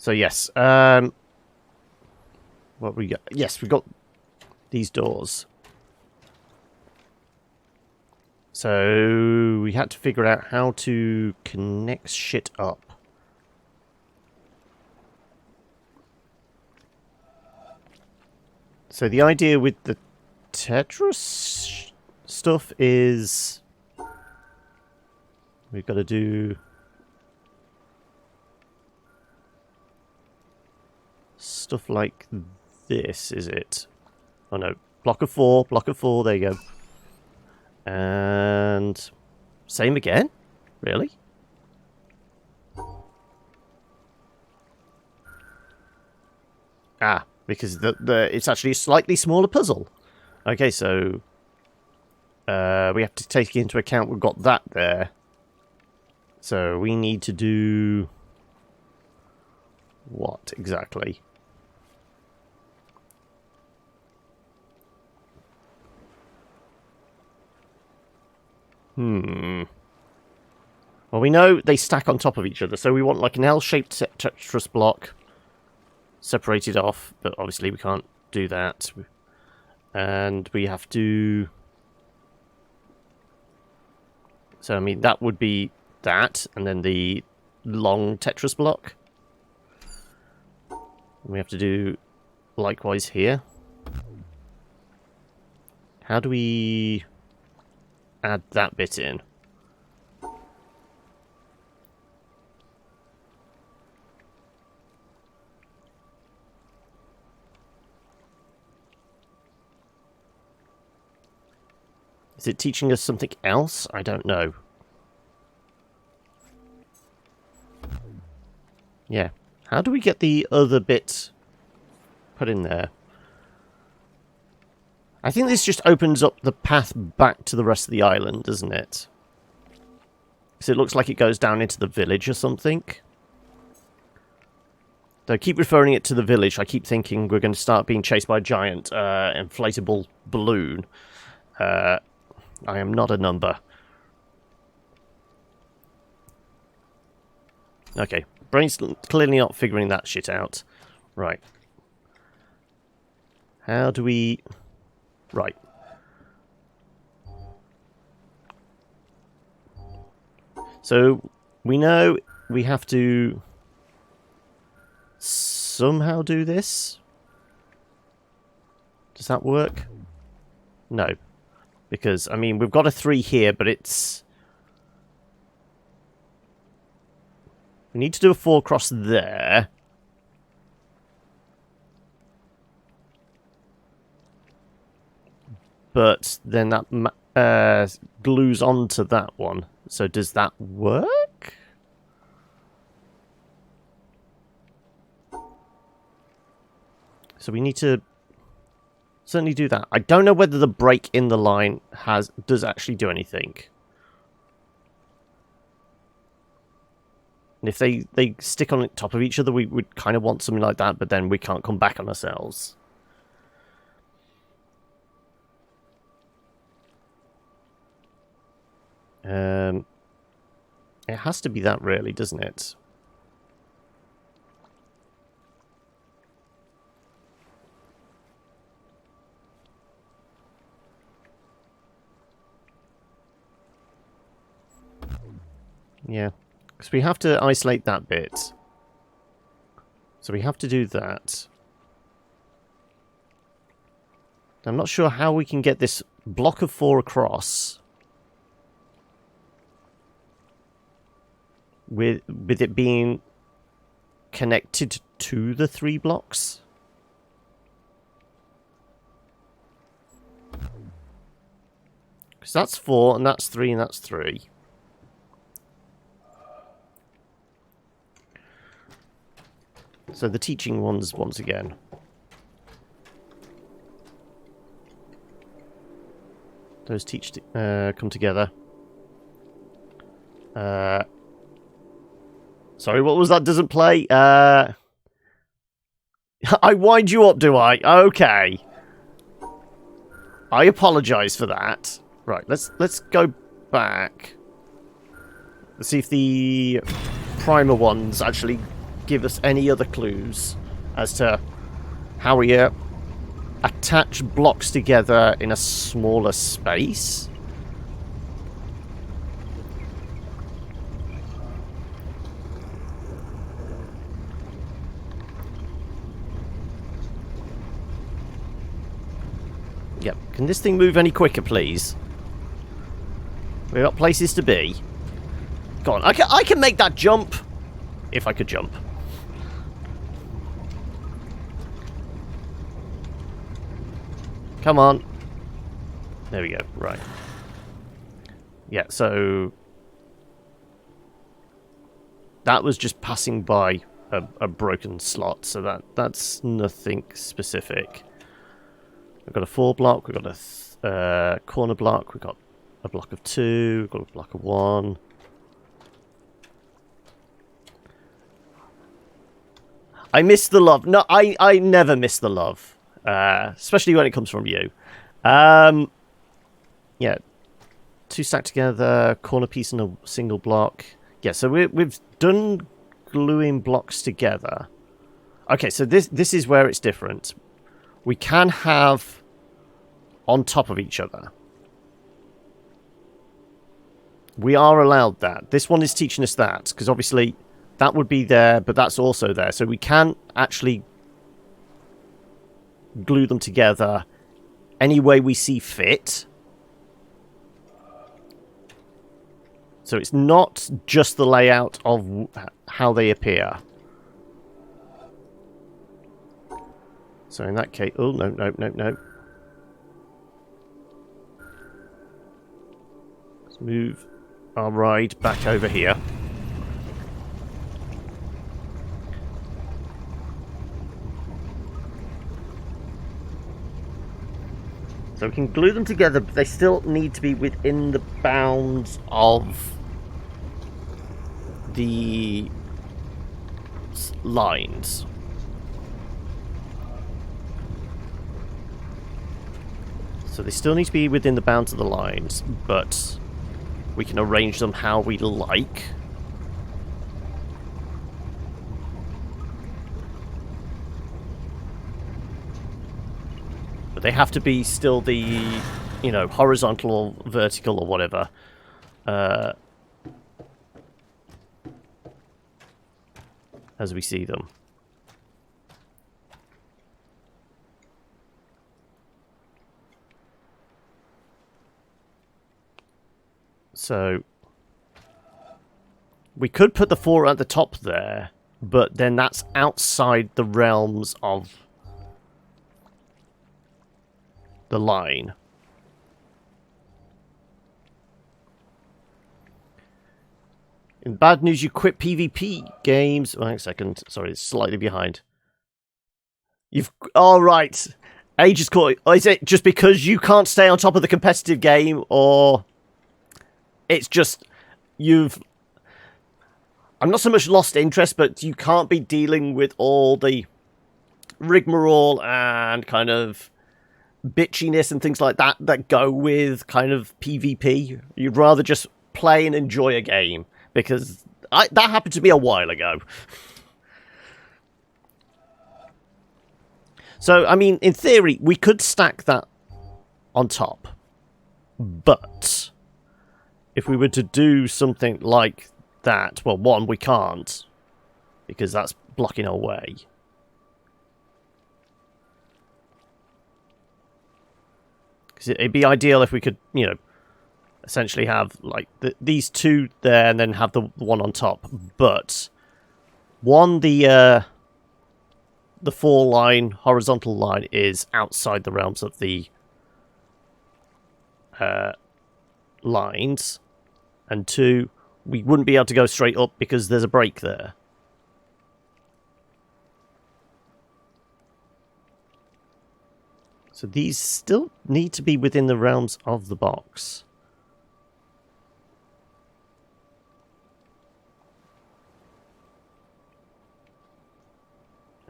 So yes, what we got? Yes, we got these doors. So we had to figure out how to connect shit up. So the idea with the Tetris stuff is we've got to do stuff like this, is it? Oh no, block of four, there you go. And same again? Really? Ah, because it's actually a slightly smaller puzzle. Okay, so we have to take into account we've got that there. So we need to do what exactly? Well, we know they stack on top of each other, so we want like an L-shaped Tetris block separated off, but obviously we can't do that. And we have to... So, I mean, that would be that, and then the long Tetris block. We have to do likewise here. How do we add that bit in? Is it teaching us something else? I don't know. Yeah. How do we get the other bit put in there? I think this just opens up the path back to the rest of the island, doesn't it? Because it looks like it goes down into the village or something. Though I keep referring it to the village, I keep thinking we're going to start being chased by a giant inflatable balloon. I am not a number. Okay, brain's clearly not figuring that shit out. Right. How do we... Right. So, we know we have to somehow do this. Does that work? No. Because, I mean, we've got a 3 here, but it's... We need to do a 4 across there. But then that glues onto that one. So does that work? So we need to certainly do that. I don't know whether the break in the line does actually do anything. And if they stick on top of each other, we would kind of want something like that, but then we can't come back on ourselves. It has to be that, really, doesn't it? Yeah, because we have to isolate that bit. So we have to do that. I'm not sure how we can get this block of 4 across with it being connected to the 3 blocks. Because that's 4, and that's 3, and that's 3. So the teaching ones, once again. Those come together. Sorry, what was that? Doesn't play? I wind you up, do I? Okay. I apologise for that. Right, let's go back. Let's see if the primer ones actually give us any other clues as to how we attach blocks together in a smaller space. Yep. Can this thing move any quicker, please? We've got places to be. Go on. I can make that jump. If I could jump. Come on. There we go. Right. Yeah, so... that was just passing by a broken slot, so that's nothing specific. We've got a 4 block, we've got a corner block, we've got a block of 2, we've got a block of 1. I miss the love. No, I never miss the love. Especially when it comes from you. Yeah. 2 stacked together, corner piece and a single block. Yeah, so we've done gluing blocks together. Okay, so this is where it's different. We can have on top of each other. We are allowed that. This one is teaching us that, because obviously that would be there, but that's also there. So we can actually glue them together any way we see fit. So it's not just the layout of how they appear. So in that case... oh, no. Let's move our ride back over here. So we can glue them together, but they still need to be within the bounds of the lines. So they still need to be within the bounds of the lines, but we can arrange them how we like. But they have to be still the, you know, horizontal or vertical or whatever. As we see them. So we could put the 4 at the top there, but then that's outside the realms of the line. In bad news, you quit PvP games. Wait a second. Sorry, it's slightly behind. You've... all right. Age is caught. Is it just because you can't stay on top of the competitive game, or it's just you've... I'm not so much lost interest, but you can't be dealing with all the rigmarole and kind of bitchiness and things like that that go with kind of PvP. You'd rather just play and enjoy a game. Because that happened to me a while ago. So, I mean, in theory, we could stack that on top. But if we were to do something like that, well, one, we can't. Because that's blocking our way. Because it'd be ideal if we could, you know, essentially have like these 2 there and then have the one on top. But one, the 4 line horizontal line is outside the realms of the lines, and 2, we wouldn't be able to go straight up because there's a break there. So these still need to be within the realms of the box.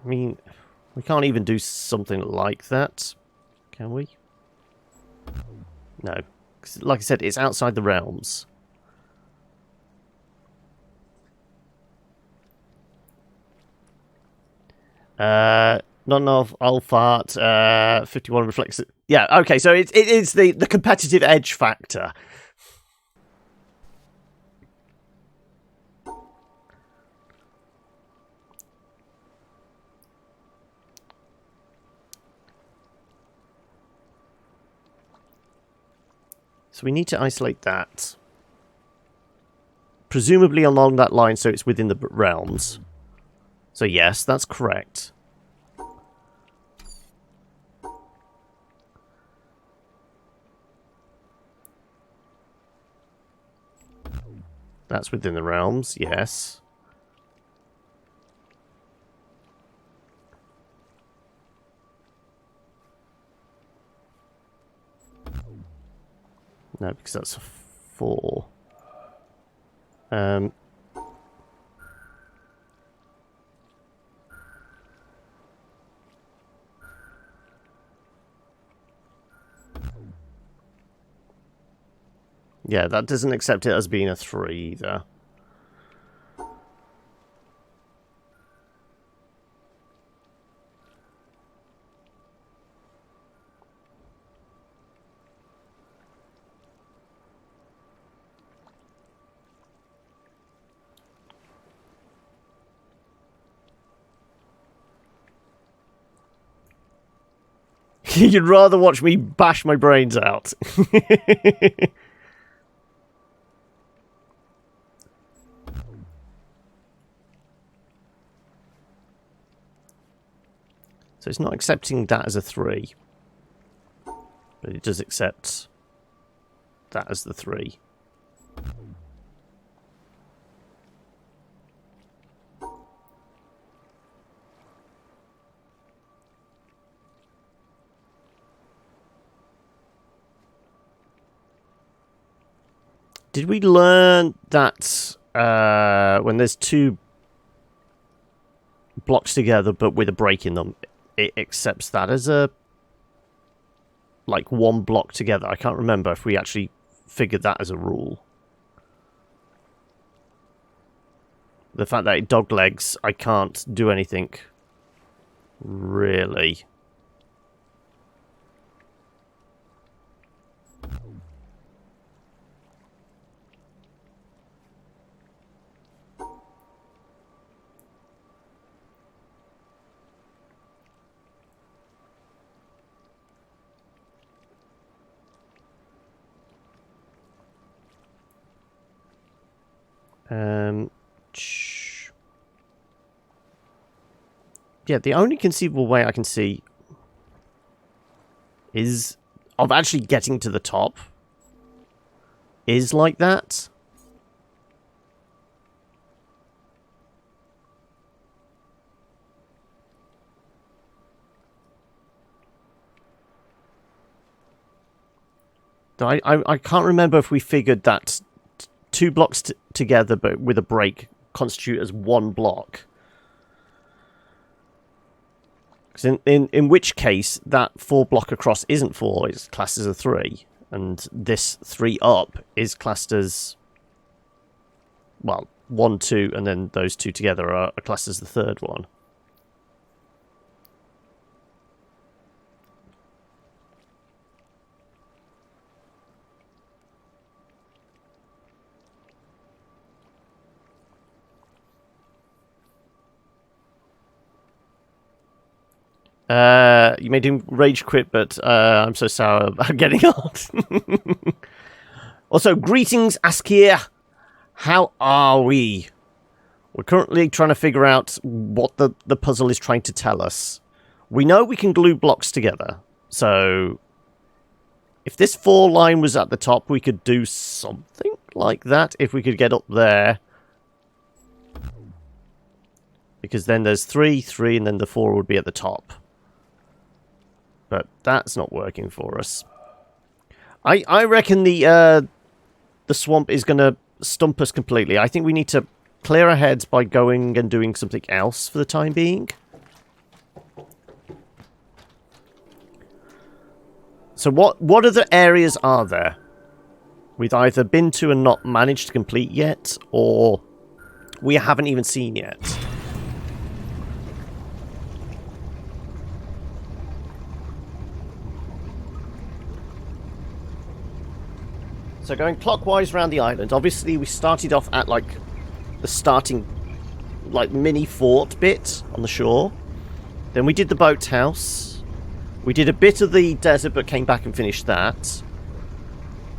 I mean, we can't even do something like that, can we? No. 'Cause like I said, it's outside the realms. Not enough Alphart, 51 reflects it. Yeah, okay, so it is the competitive edge factor. So we need to isolate that. Presumably along that line, so it's within the realms. So yes, that's correct. That's within the realms, yes. No, because that's a 4. Yeah, that doesn't accept it as being a 3 either. You'd rather watch me bash my brains out. So it's not accepting that as a 3. But it does accept that as the 3. Did we learn that when there's 2 blocks together but with a break in them, it accepts that as a, like, 1 block together? I can't remember if we actually figured that as a rule. The fact that it doglegs, I can't do anything, really. Yeah, the only conceivable way I can see is of actually getting to the top is like that. I can't remember if we figured that 2 blocks together but with a break constitute as 1 block. Because in which case, that 4 block across isn't 4, it's classed as a 3. And this 3 up is classed as, well, 1, 2, and then those 2 together are classed as the 3rd one. You made him rage quit, but I'm so sour about getting on. Also, greetings, Askir. How are we? We're currently trying to figure out what the puzzle is trying to tell us. We know we can glue blocks together, so if this 4 line was at the top, we could do something like that if we could get up there. Because then there's 3, 3, and then the 4 would be at the top. But that's not working for us. I reckon the swamp is going to stump us completely. I think we need to clear our heads by going and doing something else for the time being. So what other areas are there we've either been to and not managed to complete yet, or we haven't even seen yet? So going clockwise around the island, obviously we started off at, like, the starting, like, mini fort bit on the shore. Then we did the boathouse. We did a bit of the desert, but came back and finished that.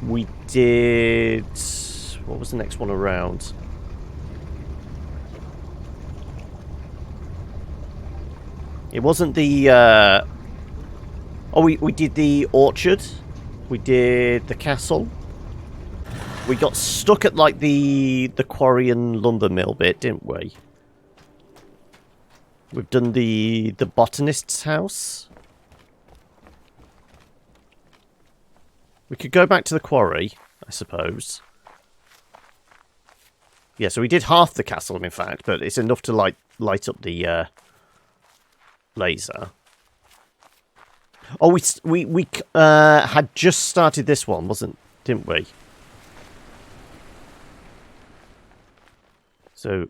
We did... What was the next one around? It wasn't the... Oh, we did the orchard. We did the castle. We got stuck at, like, the quarry and lumber mill bit, didn't we? We've done the botanist's house. We could go back to the quarry, I suppose. Yeah, so we did half the castle, in fact, but it's enough to light up the laser. Oh, we had just started this one, didn't we? So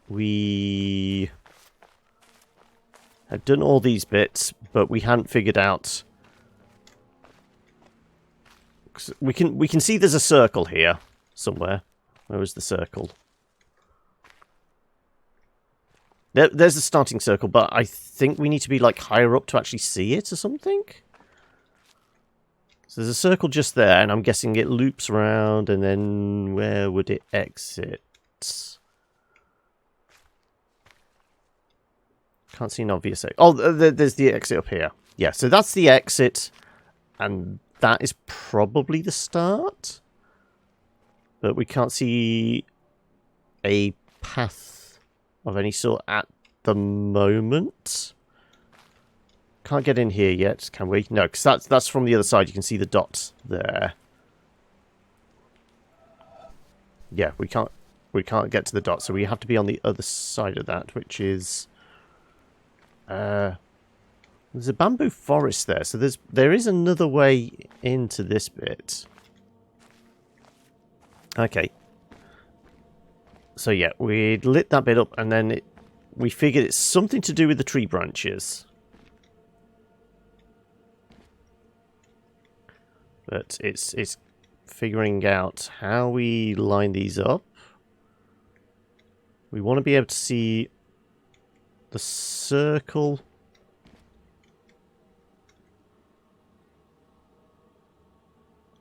we had done all these bits, but we hadn't figured out. We can see there's a circle here somewhere. Where was the circle? There's the starting circle, but I think we need to be, like, higher up to actually see it or something. So there's a circle just there, and I'm guessing it loops around, and then where would it exit? Can't see an obvious exit. Oh, there's the exit up here. Yeah, so that's the exit, and that is probably the start. But we can't see a path of any sort at the moment. Can't get in here yet, can we? No, because that's from the other side. You can see the dots there. Yeah, we can't get to the dot, so we have to be on the other side of that, which is there's a bamboo forest there, so there is another way into this bit. Okay. So yeah, we lit that bit up, and then we figured it's something to do with the tree branches. But it's figuring out how we line these up. We want to be able to see the circle.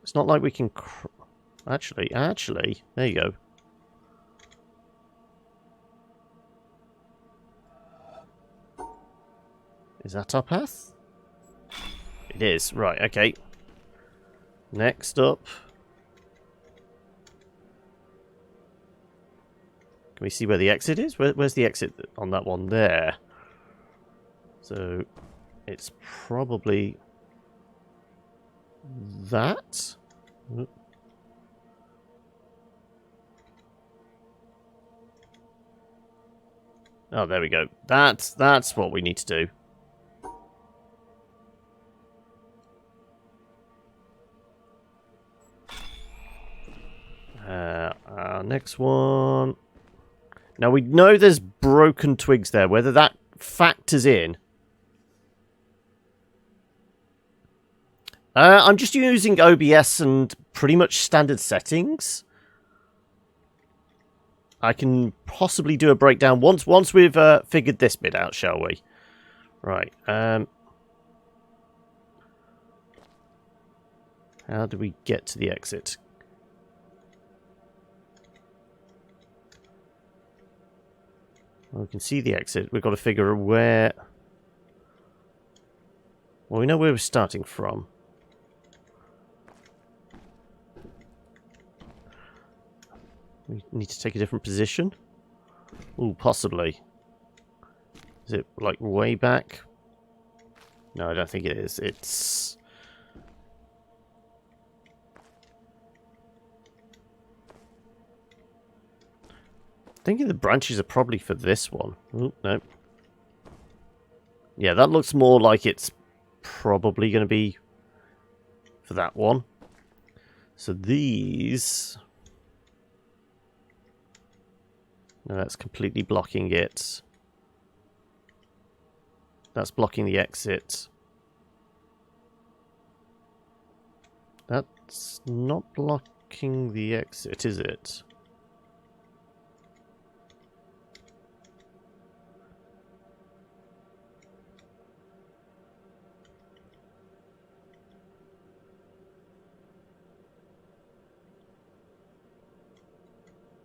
It's not like we can... Actually, there you go. Is that our path? It is. Right, okay. Next up. Can we see where the exit is? Where's the exit on that one there? So, it's probably that. Oh, there we go. That's what we need to do. Our next one. Now we know there's broken twigs there. Whether that factors in. I'm just using OBS and pretty much standard settings. I can possibly do a breakdown once we've figured this bit out, shall we? Right. How do we get to the exit? Well, we can see the exit. We've got to figure where... Well, we know where we're starting from. We need to take a different position? Ooh, possibly. Is it, like, way back? No, I don't think it is. It's... thinking the branches are probably for this one. Ooh, no. Yeah, that looks more like it's probably going to be for that one. So these... No, that's completely blocking it. That's blocking the exit. That's not block... blocking the exit, is it?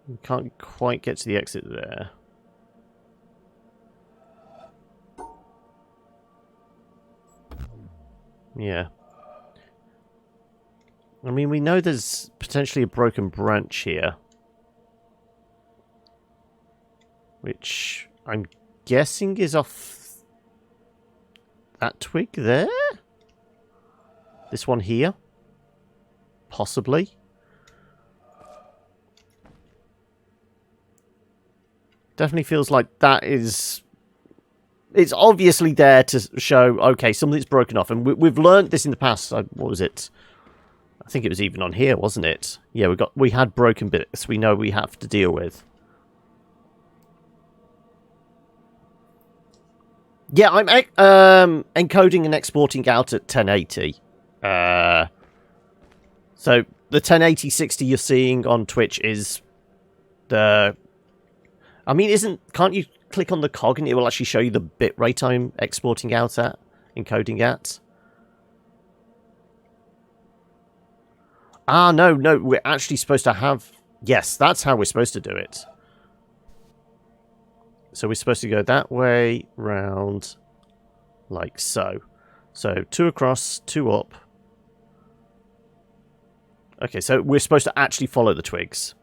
We can't quite get to the exit there. Yeah. I mean, we know there's potentially a broken branch here. Which I'm guessing is off that twig there? This one here? Possibly. Definitely feels like that is... It's obviously there to show, okay, something's broken off. And we've learned this in the past. What was it? I think it was even on here, wasn't it? Yeah, we had broken bits we know we have to deal with. Yeah, I'm encoding and exporting out at 1080. So the 1080-60 you're seeing on Twitch is the... I mean, can't you click on the cog and it will actually show you the bitrate I'm exporting out at, encoding at? Ah, no, we're actually supposed to have... Yes, that's how we're supposed to do it. So we're supposed to go that way, round, like so. So 2 across, 2 up. Okay, so we're supposed to actually follow the twigs.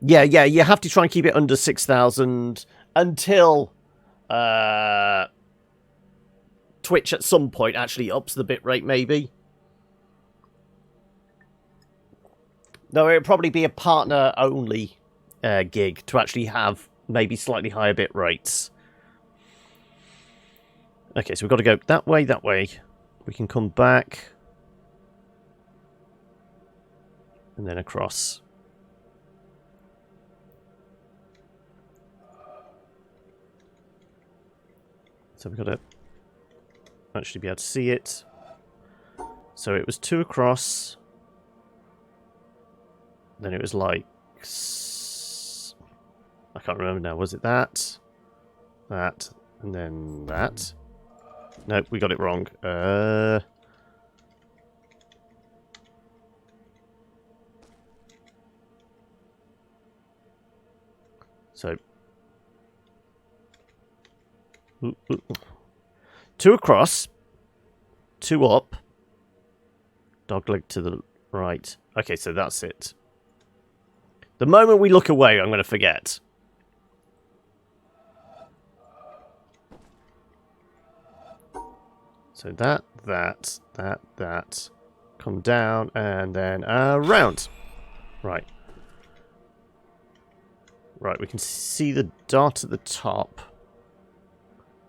Yeah, you have to try and keep it under 6,000 until Twitch at some point actually ups the bitrate, maybe. No, it would probably be a partner-only gig to actually have maybe slightly higher bit rates. Okay, so we've got to go that way, that way. We can come back. And then across. So we've got to actually be able to see it. So it was 2 across. Then it was like... I can't remember now. Was it that? That. And then that. Nope, we got it wrong. So... 2 across. 2 up. Dogleg to the right. Okay, so that's it. The moment we look away, I'm going to forget. So that. Come down, and then around. Right. Right, we can see the dot at the top.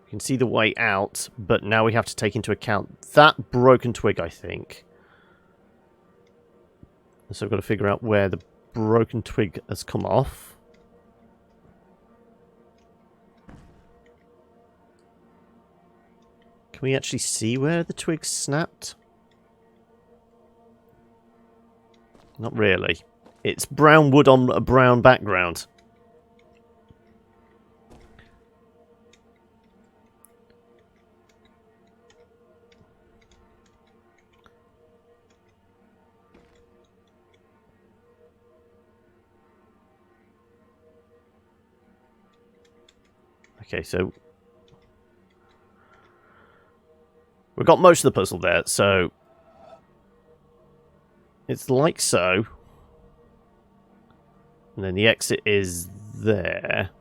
We can see the way out, but now we have to take into account that broken twig, I think. So I've got to figure out where the broken twig has come off. Can we actually see where the twig snapped? Not really. It's brown wood on a brown background. Okay, so we've got most of the puzzle there, so it's like so. And then the exit is there.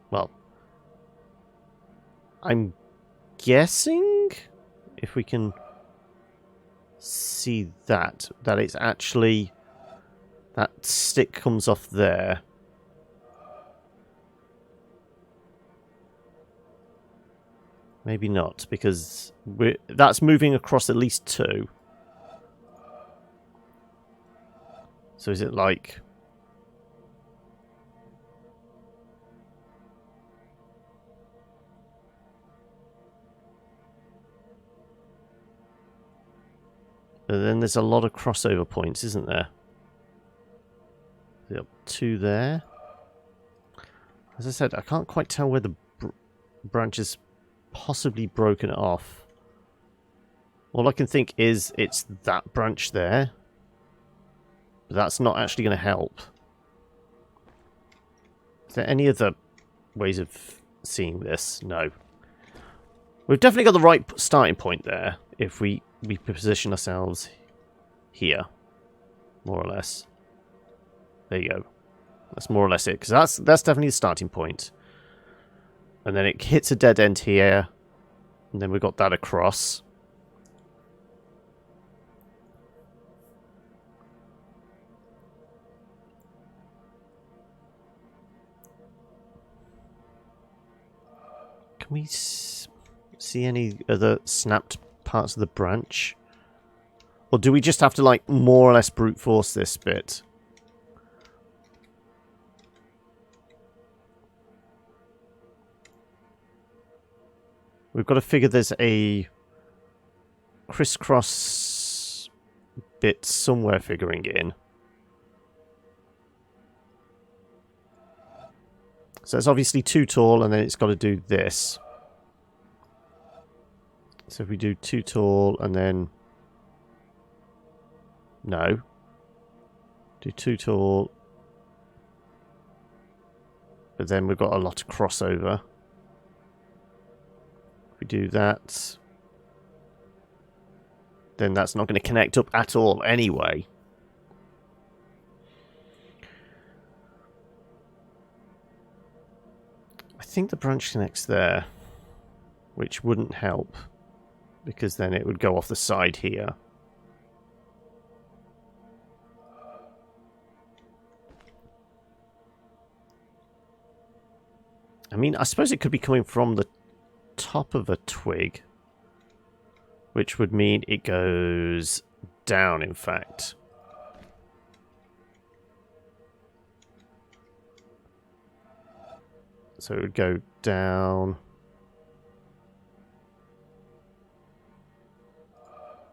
Well, I'm guessing if we can see that it's actually that stick comes off there. Maybe not, because that's moving across at least 2. So is it like... And then there's a lot of crossover points, isn't there? Yep, 2 there. As I said, I can't quite tell where the branch is possibly broken off. All I can think is it's that branch there. But that's not actually going to help. Is there any other ways of seeing this? No. We've definitely got the right starting point there if we position ourselves here, more or less. There you go. That's more or less it, because that's definitely the starting point. And then it hits a dead end here, and then we've got that across. Can we see any other snapped parts of the branch? Or do we just have to, like, more or less brute force this bit? We've got to figure there's a crisscross bit somewhere figuring in. So it's obviously too tall, and then it's got to do this. So if we do too tall, and then... No. Do too tall. But then we've got a lot of crossover. If we do that, then that's not going to connect up at all anyway. I think the branch connects there, which wouldn't help, because then it would go off the side here. I mean, I suppose it could be coming from the top of a twig, which would mean it goes down, in fact. So it would go down.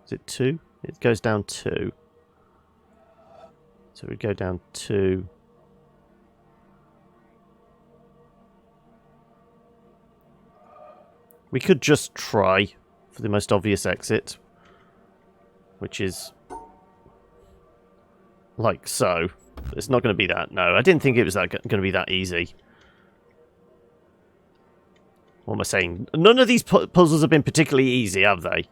Is it 2? It goes down 2. So it would go down 2. We could just try for the most obvious exit, which is like so. It's not going to be that. No, I didn't think it was going to be that easy. What am I saying? None of these puzzles have been particularly easy, have they?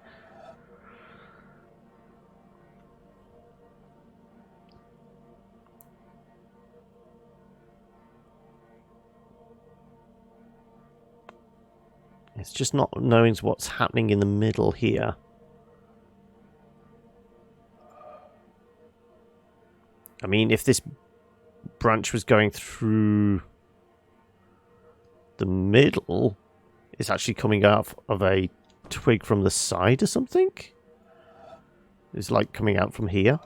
It's just not knowing what's happening in the middle here. I mean, if this branch was going through the middle, it's actually coming out of a twig from the side or something? It's like coming out from here.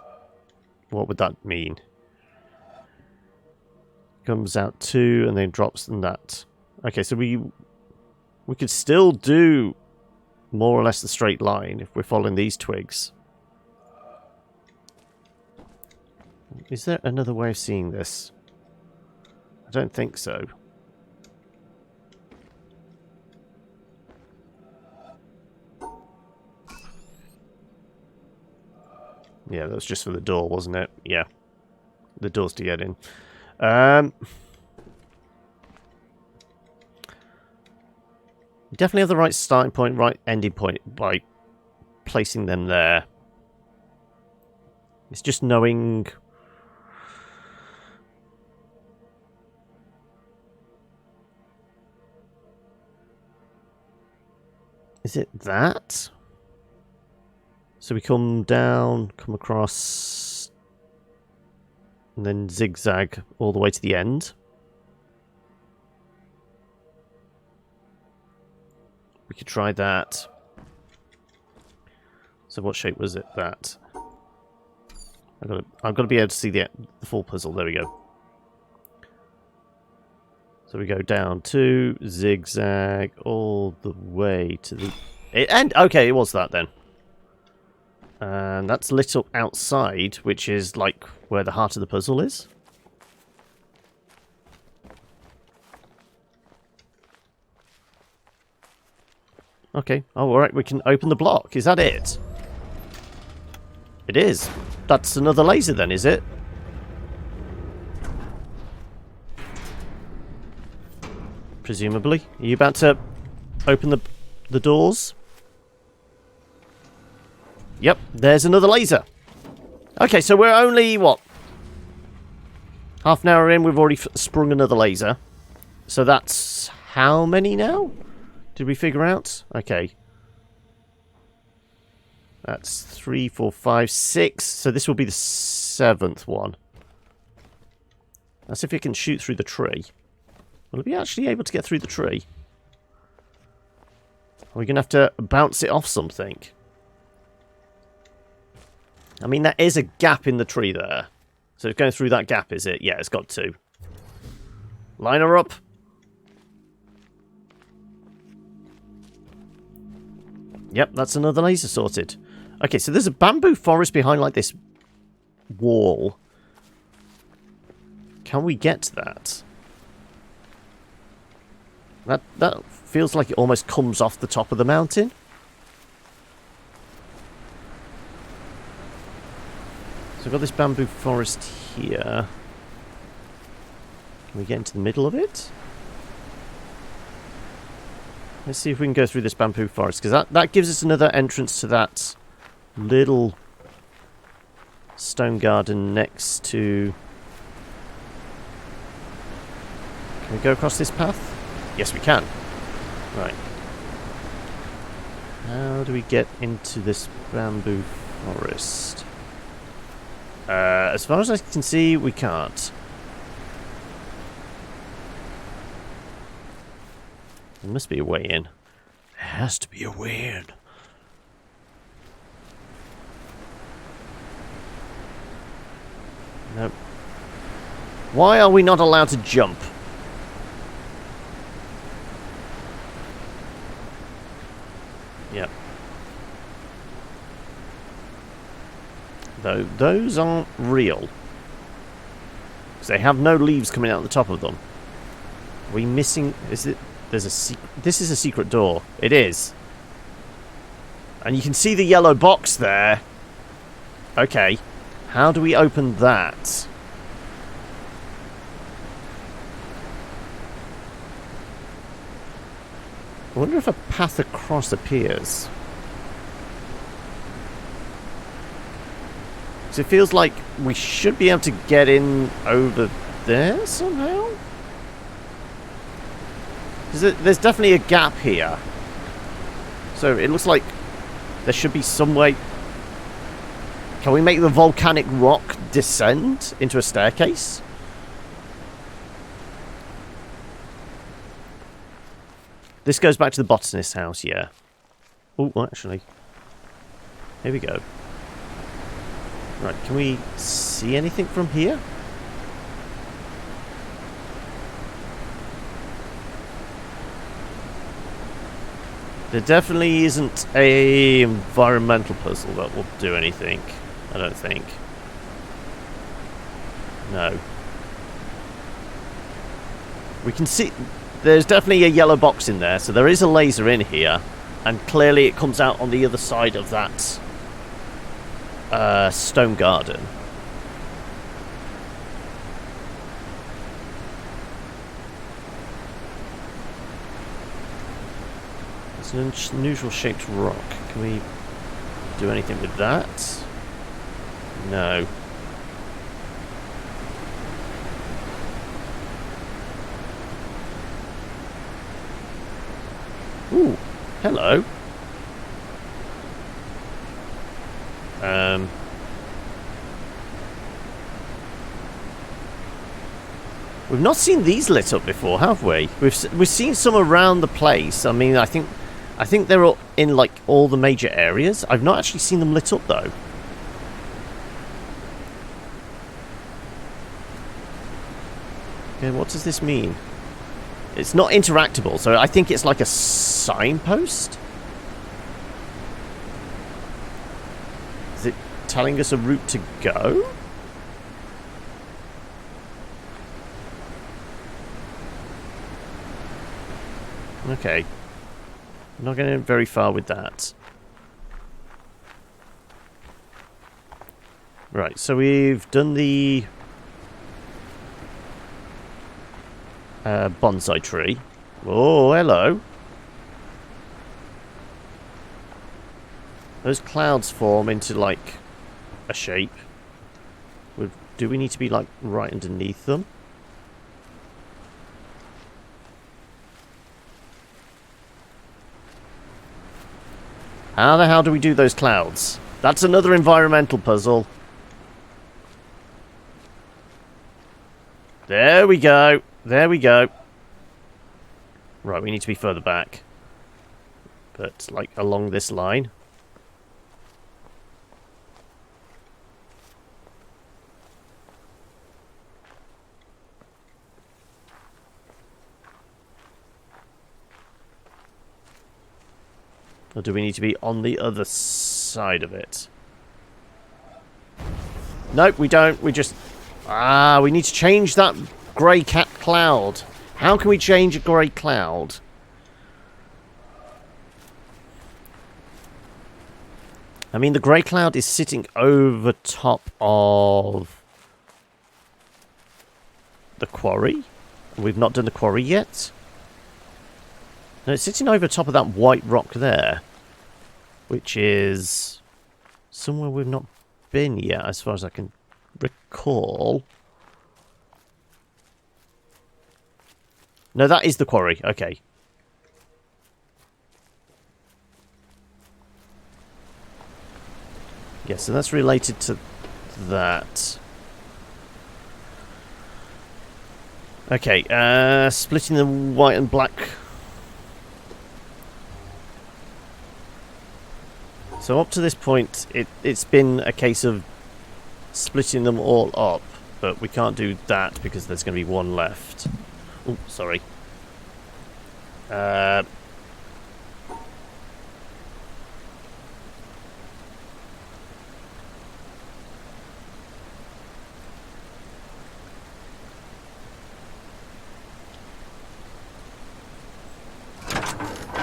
What would that mean? Comes out 2 and then drops in that. Okay, so we could still do more or less the straight line if we're following these twigs. Is there another way of seeing this? I don't think so. Yeah, that was just for the door, wasn't it? Yeah. The door's to get in. Definitely have the right starting point, right ending point by placing them there. It's just knowing... Is it that? So we come down, come across, and then zigzag all the way to the end. We could try that. So what shape was it? That. I've got to be able to see the full puzzle. There we go. So we go down 2, zigzag all the way to the... And okay, it was that then. And that's lit up outside, which is like where the heart of the puzzle is. Okay. Oh, alright, we can open the block. Is that it? It is. That's another laser then, is it? Presumably. Are you about to open the doors? Yep, there's another laser. Okay, so we're only, what? Half an hour in, we've already sprung another laser. So that's how many now? Did we figure out? Okay. That's 3, 4, 5, 6. So this will be the 7th one. Let's see if it can shoot through the tree. Will it be actually able to get through the tree? Are we going to have to bounce it off something? I mean, there is a gap in the tree there. So it's going through that gap, is it? Yeah, it's got to. Line her up. Yep, that's another laser sorted. Okay, so there's a bamboo forest behind, like, this wall. Can we get to that? That feels like it almost comes off the top of the mountain. So we've got this bamboo forest here. Can we get into the middle of it? Let's see if we can go through this bamboo forest, because that gives us another entrance to that little stone garden next to... Can we go across this path? Yes, we can. Right. How do we get into this bamboo forest? As far as I can see, we can't. There must be a way in. There has to be a way in. Nope. Why are we not allowed to jump? Yep. Though those aren't real. Because they have no leaves coming out the top of them. Are we missing... Is it... There's a secret... This is a secret door. It is. And you can see the yellow box there. Okay. How do we open that? I wonder if a path across appears. So it feels like we should be able to get in over there somehow? There's definitely a gap here. So it looks like there should be some way... Can we make the volcanic rock descend into a staircase? This goes back to the botanist's house, yeah. Oh, actually. Here we go. Right, can we see anything from here? There definitely isn't a environmental puzzle that will do anything. I don't think. No. We can see... There's definitely a yellow box in there, so there is a laser in here. And clearly it comes out on the other side of that stone garden. It's an unusual shaped rock. Can we do anything with that? No. Ooh, hello. We've not seen these lit up before, have we? We've seen some around the place. I mean, I think they're all in like all the major areas. I've not actually seen them lit up though. Okay, what does this mean? It's not interactable, so I think it's like a signpost. telling us a route to go? Okay. Not getting very far with that. Right, so we've done the bonsai tree. Oh, hello. Those clouds form into, like, a shape. Do we need to be, like, right underneath them? How the hell do we do those clouds? That's another environmental puzzle. There we go. There we go. Right, we need to be further back. But, like, along this line. Or do we need to be on the other side of it? Nope, we don't. We just... Ah, we need to change that grey cat cloud. How can we change a grey cloud? I mean, the grey cloud is sitting over top of the quarry. We've not done the quarry yet. No, it's sitting over top of that white rock there, which is somewhere we've not been yet, as far as I can recall. No, that is the quarry. Okay. Yeah, so that's related to that. Okay, splitting the white and black. So up to this point, it's been a case of splitting them all up, but we can't do that because there's going to be one left. Oh, sorry. There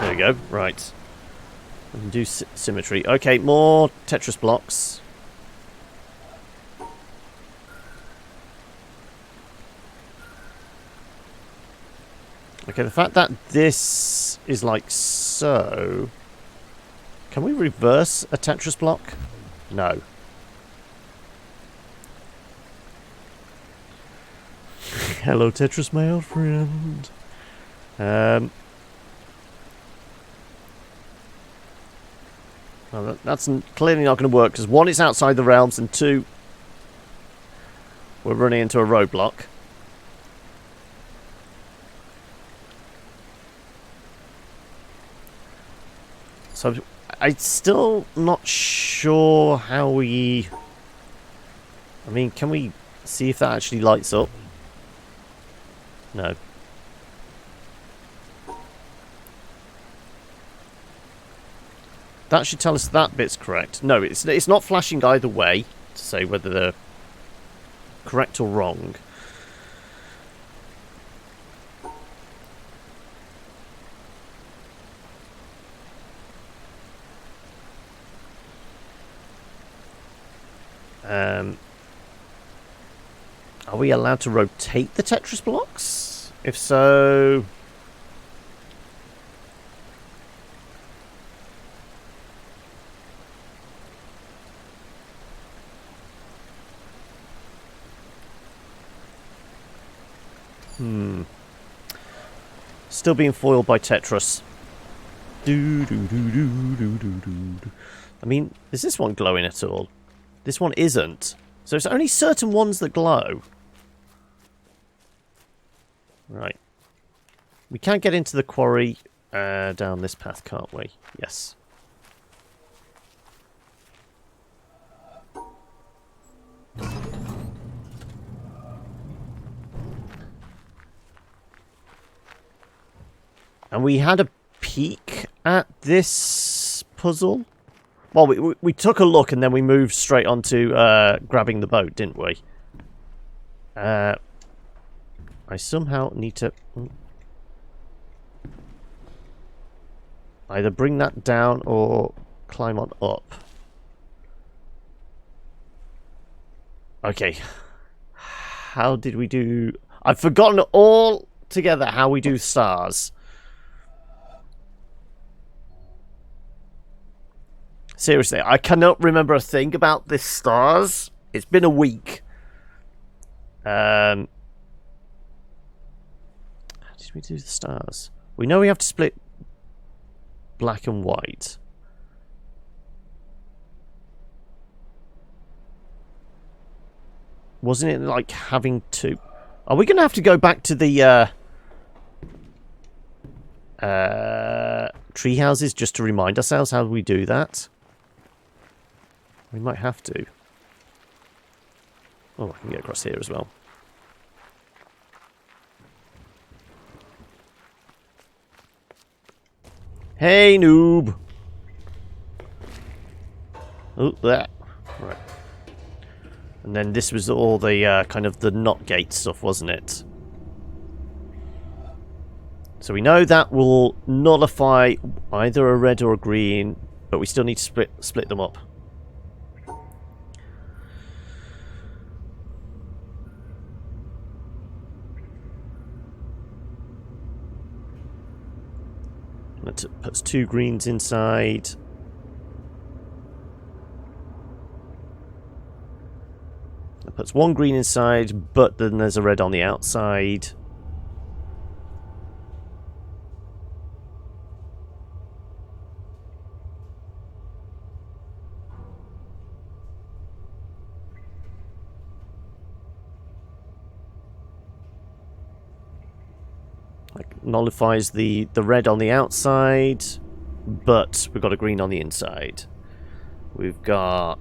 we go. Right. We can do symmetry. Okay, more Tetris blocks. Okay, the fact that this is like so... Can we reverse a Tetris block? No. Hello, Tetris, my old friend. Well, that's clearly not going to work, because one, it's outside the realms, and two, we're running into a roadblock. So I'm still not sure how we... I mean, can we see if that actually lights up? No. That should tell us that bit's correct. No, it's not flashing either way to say whether they're correct or wrong. Are we allowed to rotate the Tetris blocks? If so... Still being foiled by Tetris. I mean, is this one glowing at all? This one isn't. So it's only certain ones that glow. Right. We can get into the quarry down this path, can't we? Yes. And we had a peek at this puzzle Well, we took a look and then we moved straight on to grabbing the boat, didn't we? I somehow need to either bring that down or climb on up. Okay. How did we do... I've forgotten all together how we do stars. Seriously, I cannot remember a thing about this stars. It's been a week. How did we do the stars? We know we have to split black and white. Wasn't it like having to... Are we going to have to go back to the tree houses just to remind ourselves how we do that? We might have to. Oh, I can get across here as well. Hey, noob! Oh, that. Right. And then this was all the kind of the not gate stuff, wasn't it? So we know that will nullify either a red or a green, but we still need to split them up. That puts 2 greens inside. That puts 1 green inside, but then there's a red on the outside. Nullifies the red on the outside, but we've got a green on the inside. We've got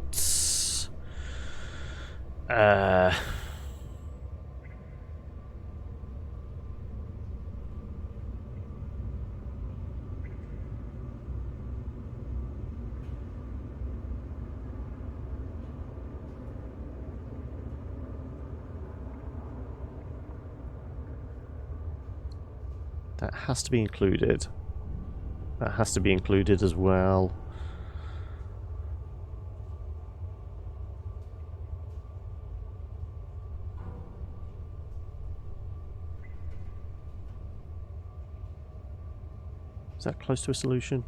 that has to be included. That has to be included as well. Is that close to a solution?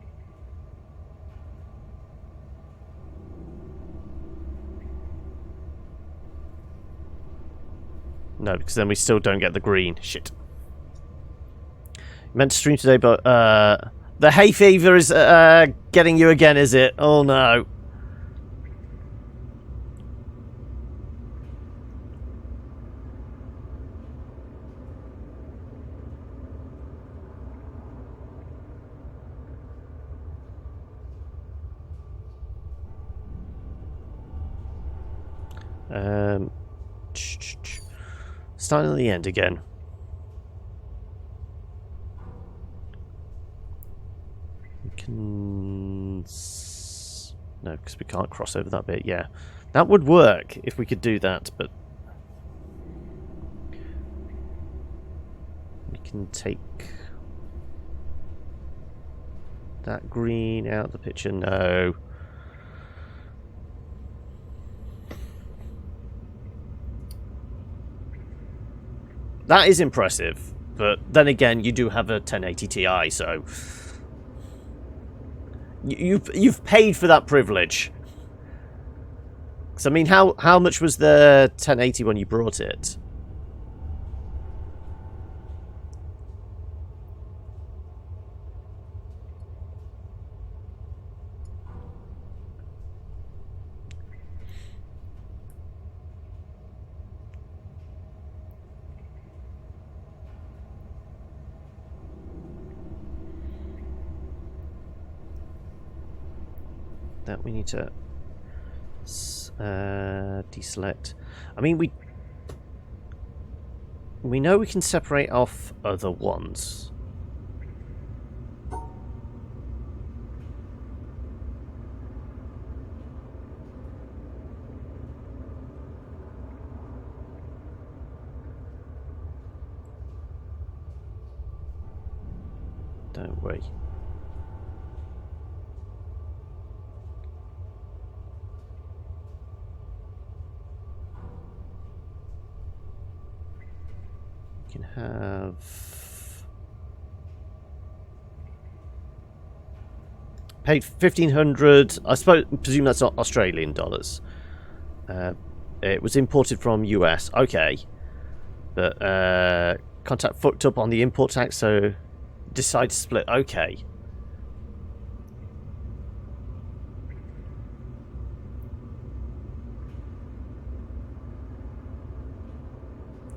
No, because then we still don't get the green. Shit. Meant to stream today, but the hay fever is getting you again, is it? Oh no. Starting at the end again. No, because we can't cross over that bit. Yeah, that would work if we could do that, but we can take that green out of the picture. No. That is impressive, but then again, you do have a 1080 Ti, so you've paid for that privilege. So I mean, how much was the 1080 when you brought it? That we need to deselect. I mean, we know we can separate off other ones. don't we? We can have... Paid 1,500. I suppose, presume that's not Australian dollars. It was imported from US. Okay. But contact fucked up on the import tax, so decide to split. Okay.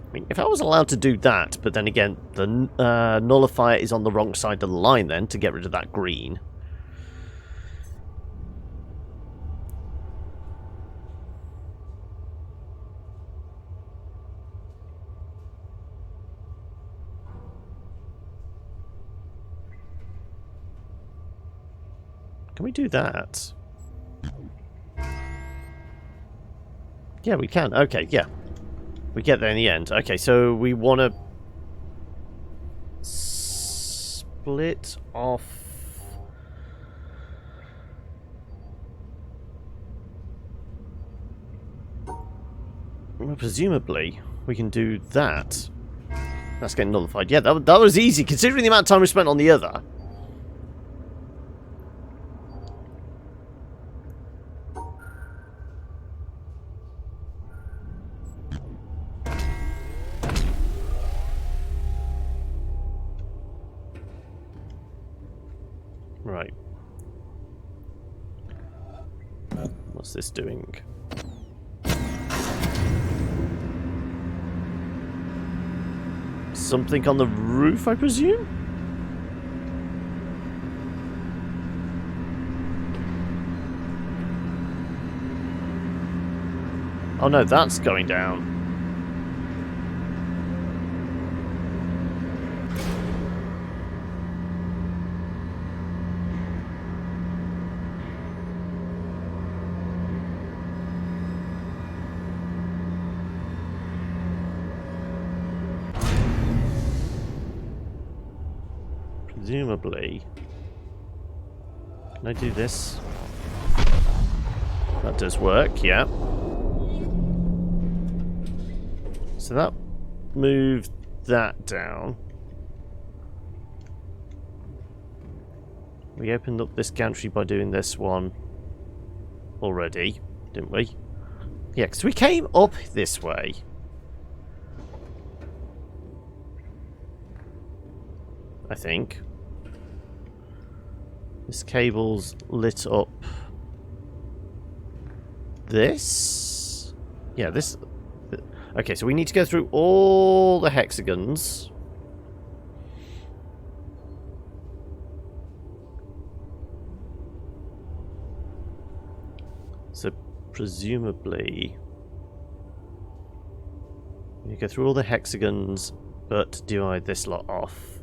I mean, if I was allowed to do that, but then again, the nullifier is on the wrong side of the line then to get rid of that green. Can we do that? Yeah, we can. Okay, yeah. We get there in the end. Okay, so we want to split off... Well, presumably, we can do that. That's getting nullified. Yeah, that was easy, considering the amount of time we spent on the other. Right. What's this doing? Something on the roof, I presume? Oh no, that's going down. Presumably. Can I do this? That does work, yeah. So that moved that down. We opened up this gantry by doing this one already, didn't we? Yeah, because we came up this way. I think. This cable's lit up this? Yeah, this... Okay, so we need to go through all the hexagons. So, presumably... you go through all the hexagons, but divide this lot off.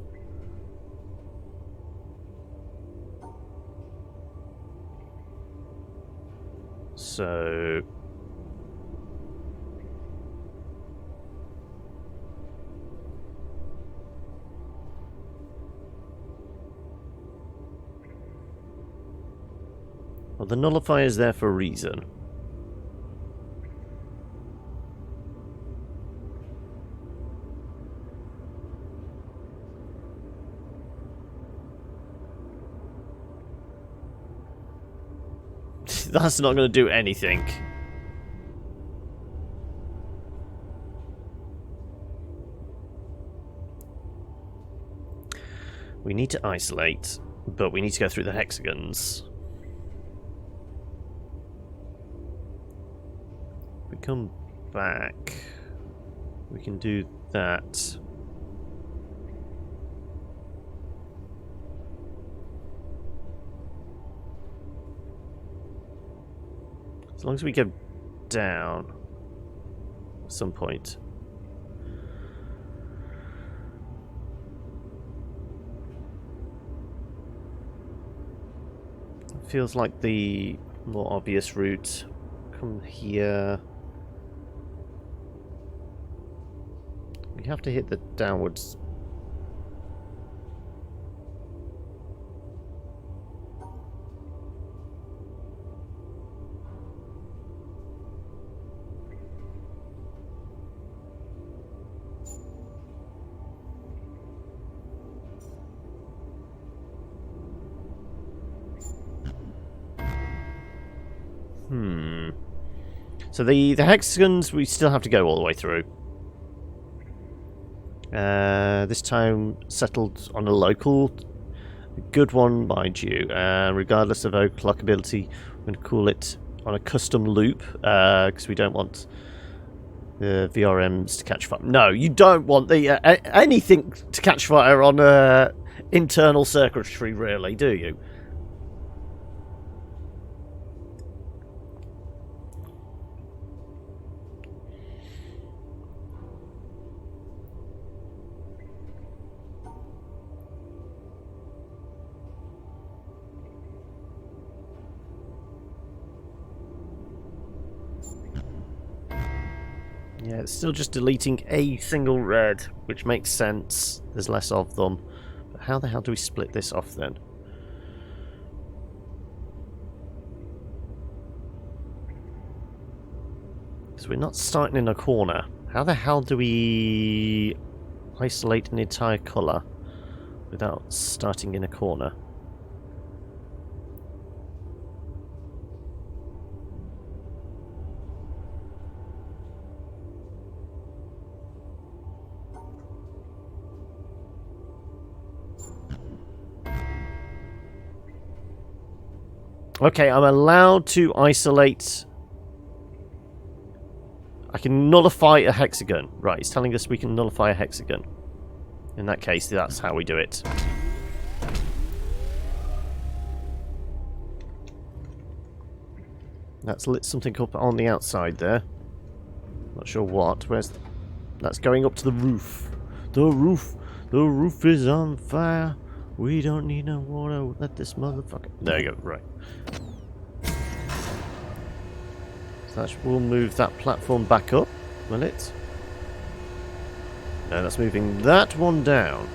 So... well, the nullifier is there for a reason. That's not going to do anything. We need to isolate, but we need to go through the hexagons. If we come back, we can do that. As long as we go down at some point. It feels like the more obvious route. Come here. We have to hit the downwards. So the hexagons we still have to go all the way through. This time settled on a local. A good one, mind you. Regardless of o'clock ability, I'm going to call it on a custom loop because we don't want the VRMs to catch fire. No, you don't want the anything to catch fire on internal circuitry, really, do you? Yeah, it's still just deleting a single red, which makes sense. There's less of them. But how the hell do we split this off then? Because we're not starting in a corner. How the hell do we isolate an entire colour without starting in a corner? Okay, I'm allowed to isolate. I can nullify a hexagon. Right, it's telling us we can nullify a hexagon. In that case, that's how we do it. That's lit something up on the outside there. Not sure what. Where's... That's going up to the roof. The roof is on fire. We don't need no water. Let this motherfucker... There you go, right. So that will move that platform back up, will it? No, that's moving that one down.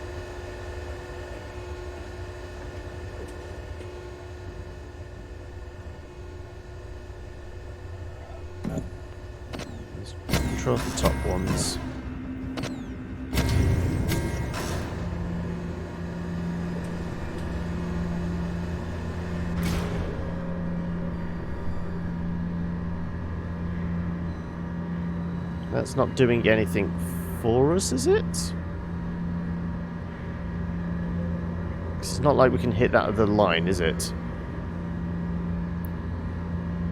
Let's control the top ones. That's not doing anything for us, is it? It's not like we can hit that other line, is it?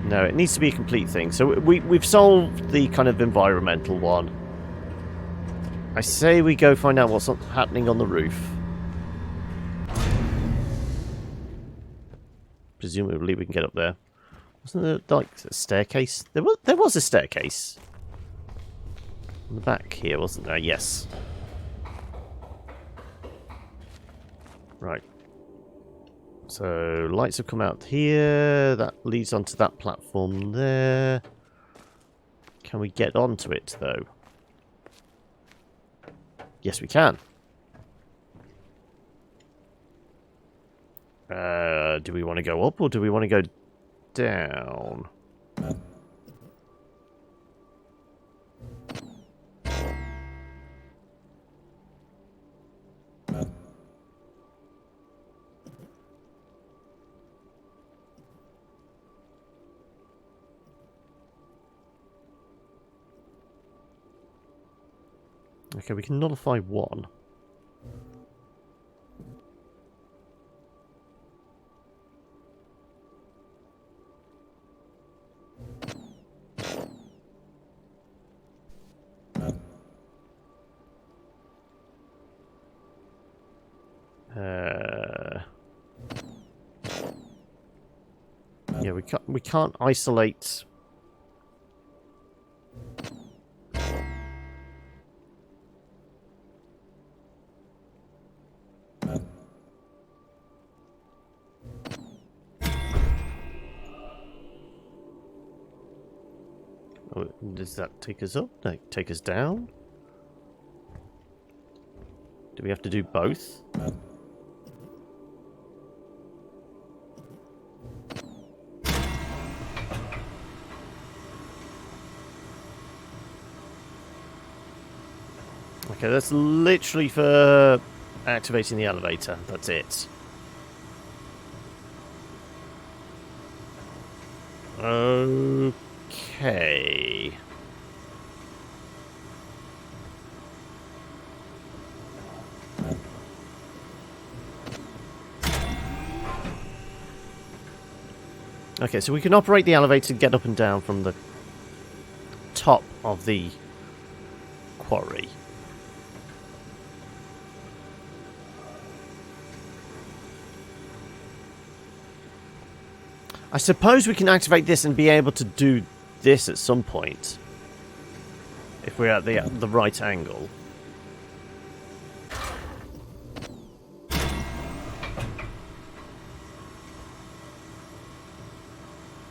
No, it needs to be a complete thing. So we've solved the kind of environmental one. I say we go find out what's happening on the roof. Presumably we can get up there. Wasn't there like a staircase? There was a staircase. On the back here, wasn't there? Yes. Right. So, lights have come out here. That leads onto that platform there. Can we get onto it, though? Yes, we can. Do we want to go up or do we want to go down? Okay, we can nullify one. Yeah, we can't isolate. Oh, does that take us up? No, take us down? Do we have to do both? Okay, that's literally for activating the elevator. That's it. Okay. Okay, so we can operate the elevator to get up and down from the top of the quarry. I suppose we can activate this and be able to do this at some point. If we're at the right angle.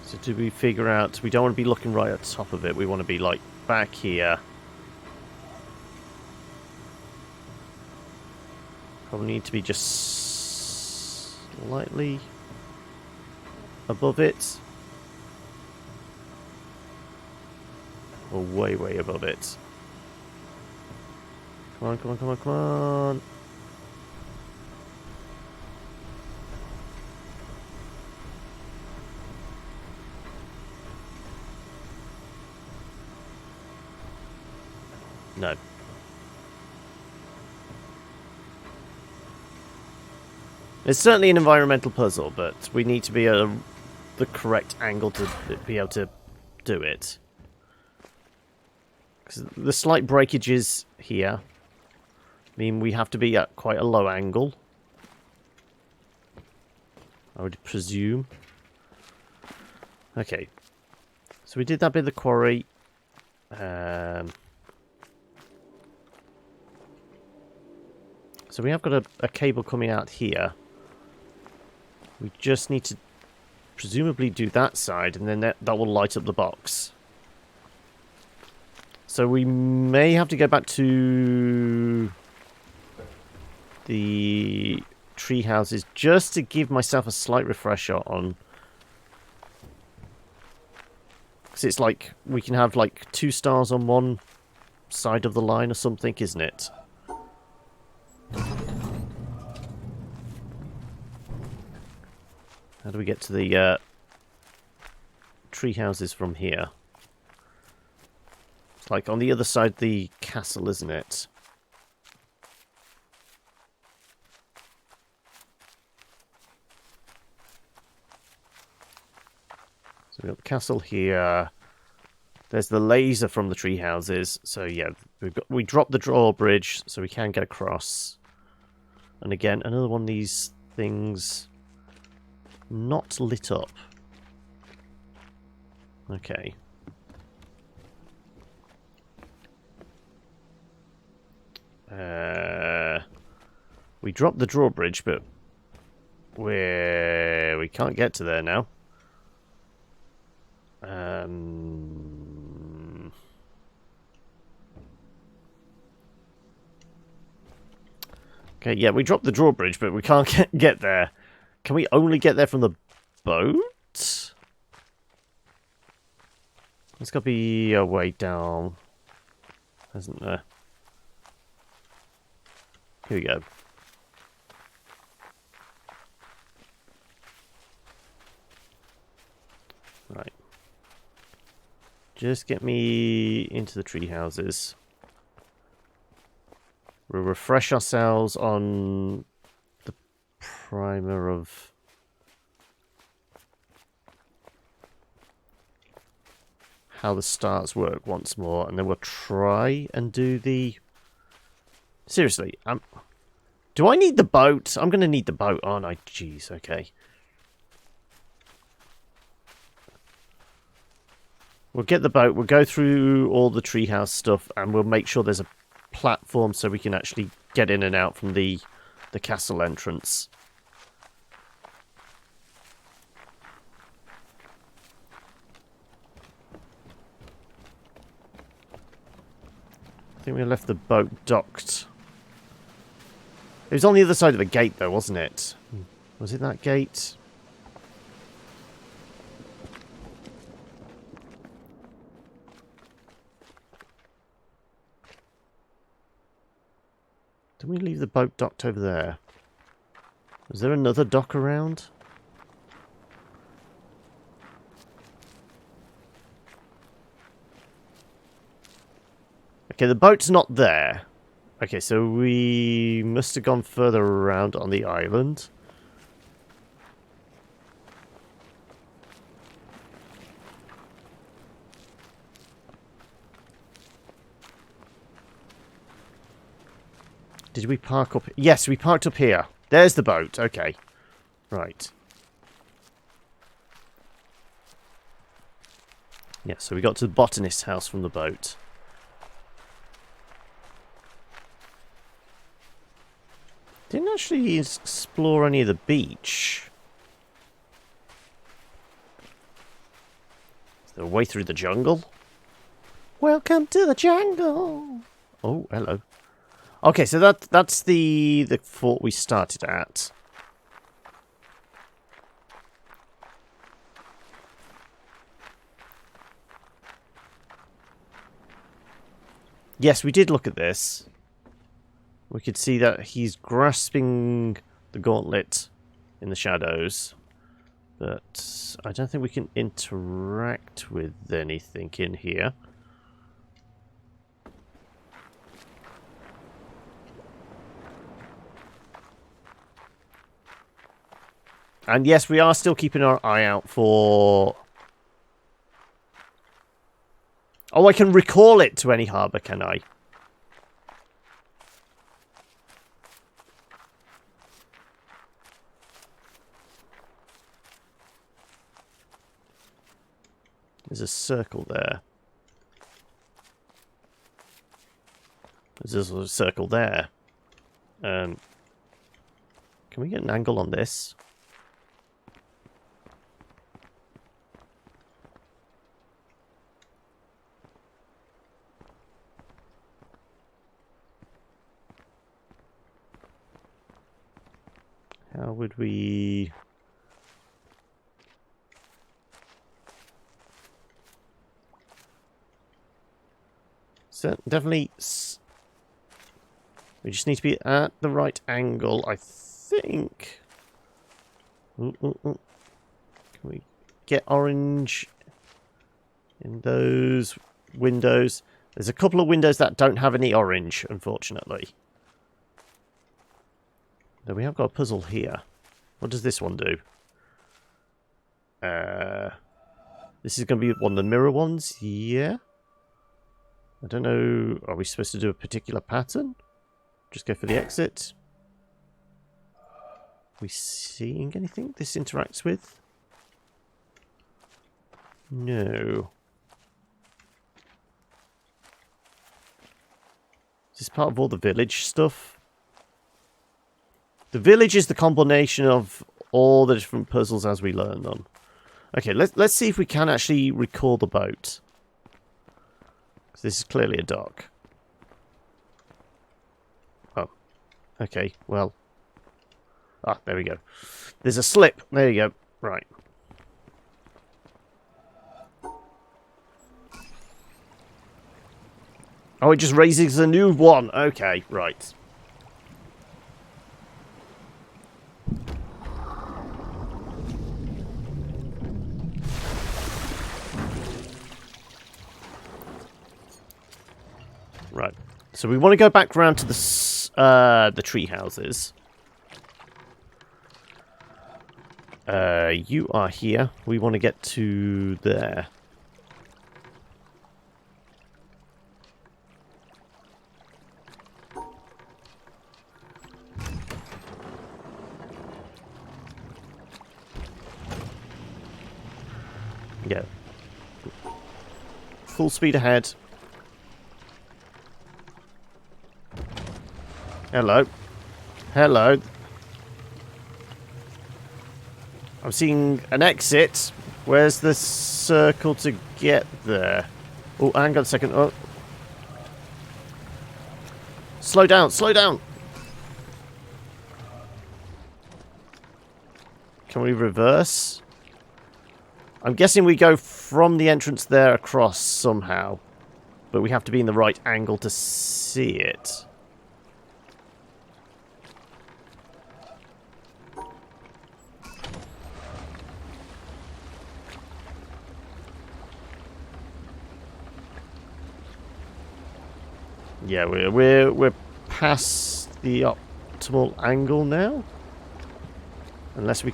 So do we figure out... We don't want to be looking right at the top of it. We want to be, like, back here. Probably need to be just slightly above it. Or way, way above it. Come on, come on, come on, come on. No. It's certainly an environmental puzzle, but we need to be at the correct angle to be able to do it. Because the slight breakages here mean we have to be at quite a low angle, I would presume. Okay. So we did that bit of the quarry. So we have got a cable coming out here. We just need to presumably do that side, and then that will light up the box. So we may have to go back to the tree houses just to give myself a slight refresher on... Because it's like, we can have like 2 stars on one side of the line or something, isn't it? How do we get to the tree houses from here? It's like on the other side of the castle, isn't it? So we've got the castle here. There's the laser from the tree houses. So yeah, we dropped the drawbridge so we can get across. And again, another one of these things not lit up. Okay. We dropped the drawbridge, but we can't get to there now. Okay, yeah, we dropped the drawbridge, but we can't get there. Can we only get there from the boat? There's got to be a way down, hasn't there? Here we go. Right. Just get me into the tree houses. We'll refresh ourselves on the primer of how the starts work once more, and then we'll try and do the... Seriously, do I need the boat? I'm going to need the boat, aren't I? Jeez, okay. We'll get the boat, we'll go through all the treehouse stuff, and we'll make sure there's a platform so we can actually get in and out from the castle entrance. I think we left the boat docked. It was on the other side of the gate though, wasn't it? Was it that gate? Didn't we leave the boat docked over there? Was there another dock around? Okay, the boat's not there. Okay, so we must have gone further around on the island. Did we park up? Yes, we parked up here. There's the boat. Okay. Right. Yeah, so we got to the botanist's house from the boat. Didn't actually explore any of the beach. Is there a way through the jungle? Welcome to the jungle. Oh, hello. Okay, so that's the fort we started at. Yes, we did look at this. We could see that he's grasping the gauntlet in the shadows. But I don't think we can interact with anything in here. And yes, we are still keeping our eye out for... Oh, I can recall it to any harbour, can I? There's a circle there. There's a circle there. Can we get an angle on this? How would we... So definitely... We just need to be at the right angle, I think. Can we get orange in those windows? There's a couple of windows that don't have any orange, unfortunately. Though we have got a puzzle here. What does this one do? This is going to be one of the mirror ones? Yeah. I don't know. Are we supposed to do a particular pattern? Just go for the exit. Are we seeing anything this interacts with? No. Is this part of all the village stuff? The village is the combination of all the different puzzles as we learn them. Okay, let's see if we can actually recall the boat. This is clearly a dock. Oh. Okay, well. Ah, there we go. There's a slip. There you go. Right. Oh, it just raises a new one. Okay, right. Right. So we want to go back around to the tree houses. You are here. We want to get to there. Yeah. Full speed ahead. Hello. Hello. I'm seeing an exit. Where's the circle to get there? Oh, hang on a second. Oh. Slow down, slow down. Can we reverse? I'm guessing we go from the entrance there across somehow. But we have to be in the right angle to see it. Yeah, we're past the optimal angle now. Unless we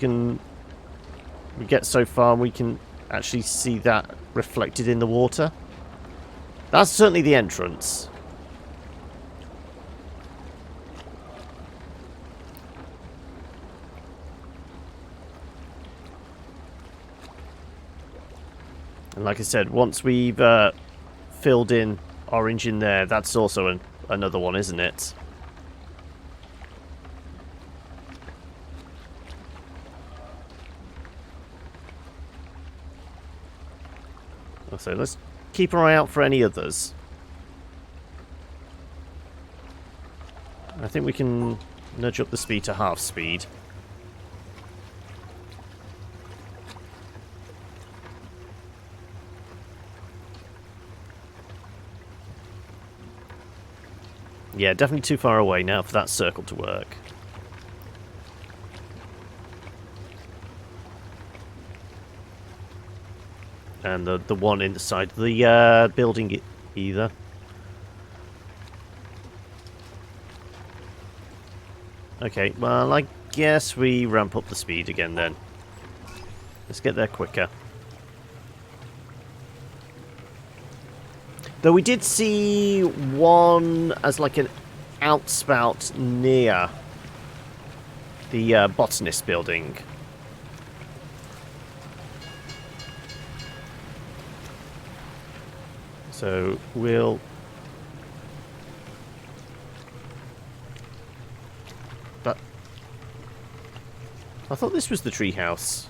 get so far we can actually see that reflected in the water. That's certainly the entrance. And like I said, once we've filled in orange in there, that's also another one, isn't it? So let's keep our eye out for any others. I think we can nudge up the speed to half speed. Yeah, definitely too far away now for that circle to work. And the one in the side of the building either. Okay, well, I guess we ramp up the speed again then. Let's get there quicker. Though we did see one as like an outspout near the botanist building. So we'll... But I thought this was the treehouse.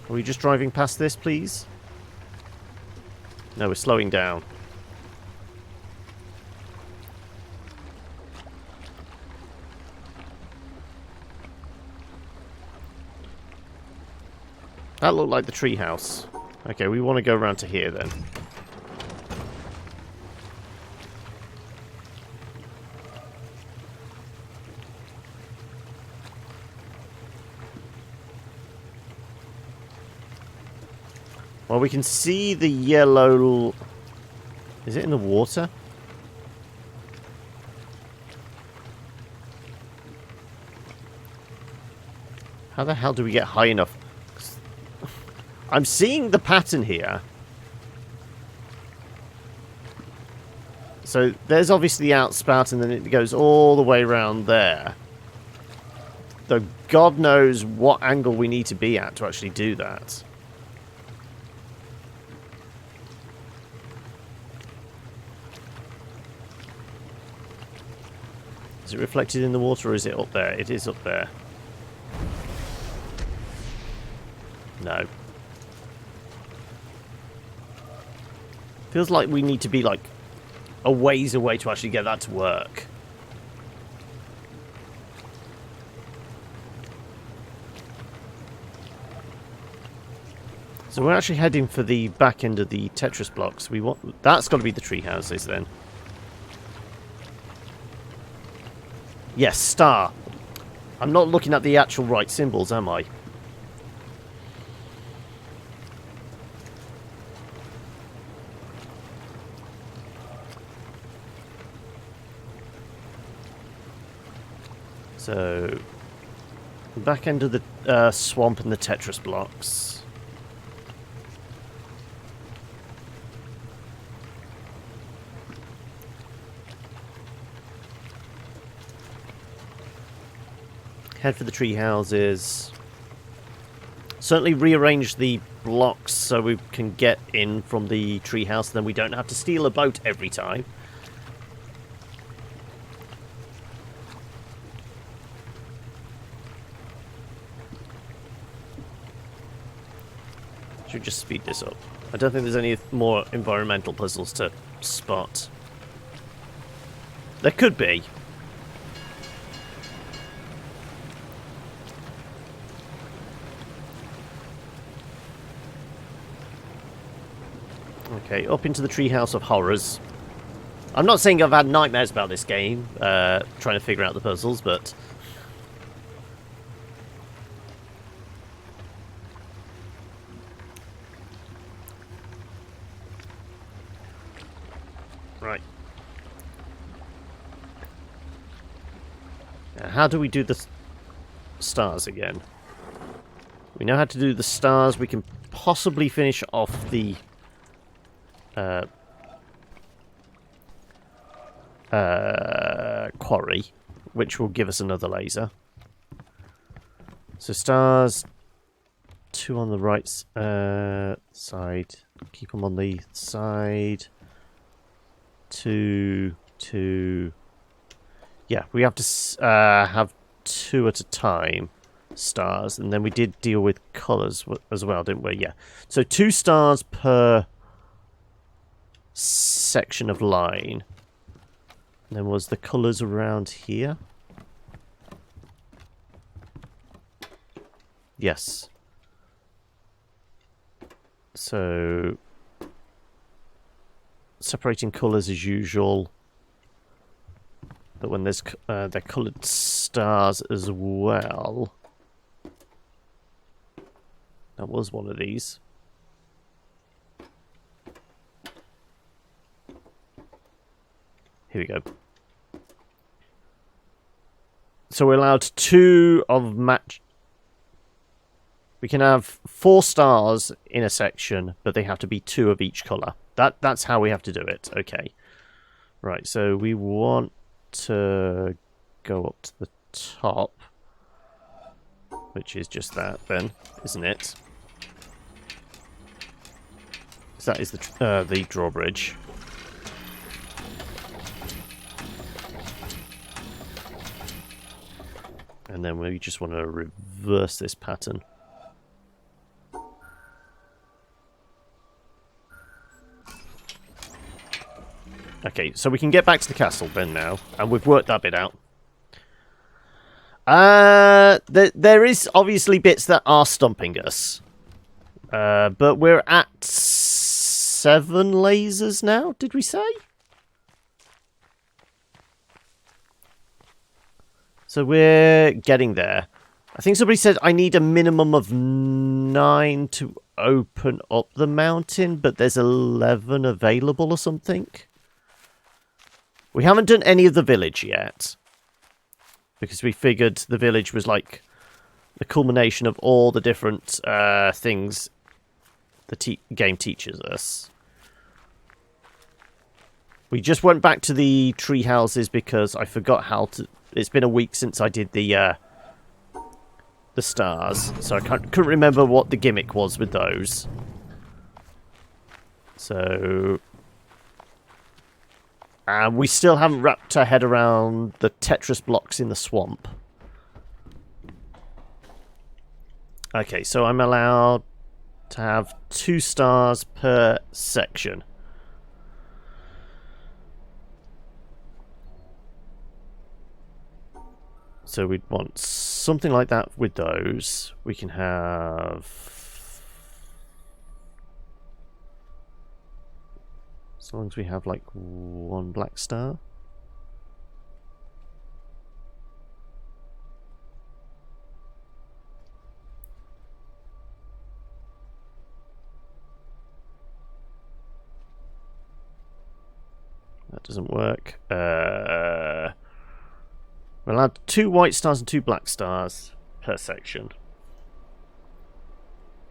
Are we just driving past this, please? No, we're slowing down. That looked like the treehouse. Okay, we want to go around to here then. Well, we can see the yellow... Is it in the water? How the hell do we get high enough? I'm seeing the pattern here. So there's obviously the outspout and then it goes all the way around there. Though God knows what angle we need to be at to actually do that. Is it reflected in the water or is it up there? It is up there. No. Feels like we need to be like a ways away to actually get that to work. So we're actually heading for the back end of the Tetris blocks. We want that's got to be the tree houses then. Yes, star. I'm not looking at the actual right symbols, am I? So, back end of the swamp and the Tetris blocks. Head for the tree houses. Certainly rearrange the blocks so we can get in from the tree house, then we don't have to steal a boat every time. Should just speed this up. I don't think there's any more environmental puzzles to spot. There could be. Okay, up into the Treehouse of Horrors. I'm not saying I've had nightmares about this game, trying to figure out the puzzles, but... Now, how do we do the stars again? We know how to do the stars. We can possibly finish off the quarry, which will give us another laser. So stars, 2 on the right side. Keep them on the side. 2, 2. Yeah, we have to have 2 at a time. Stars, and then we did deal with colours as well, didn't we? Yeah. So 2 stars per section of line. And then was the colours around here? Yes. So separating colours as usual. But when there's they're coloured stars as well. That was one of these. Here we go. So we're allowed 2 of match. We can have 4 stars in a section, but they have to be 2 of each colour. That's how we have to do it. Okay. Right, so we want to go up to the top. Which is just that then, isn't it? So that is the drawbridge. And then we just want to reverse this pattern. Okay, so we can get back to the castle then now, and we've worked that bit out. There is obviously bits that are stumping us. But we're at 7 lasers now, did we say? So we're getting there. I think somebody said I need a minimum of 9 to open up the mountain, but there's 11 available or something. We haven't done any of the village yet. Because we figured the village was like the culmination of all the different things the game teaches us. We just went back to the tree houses because I forgot how to... It's been a week since I did the stars, so I couldn't remember what the gimmick was with those. So... And we still haven't wrapped our head around the Tetris blocks in the swamp. Okay, so I'm allowed to have 2 stars per section. So we'd want something like that with those. We can have... As long as we have like 1 black star. That doesn't work. We're allowed 2 white stars and 2 black stars per section.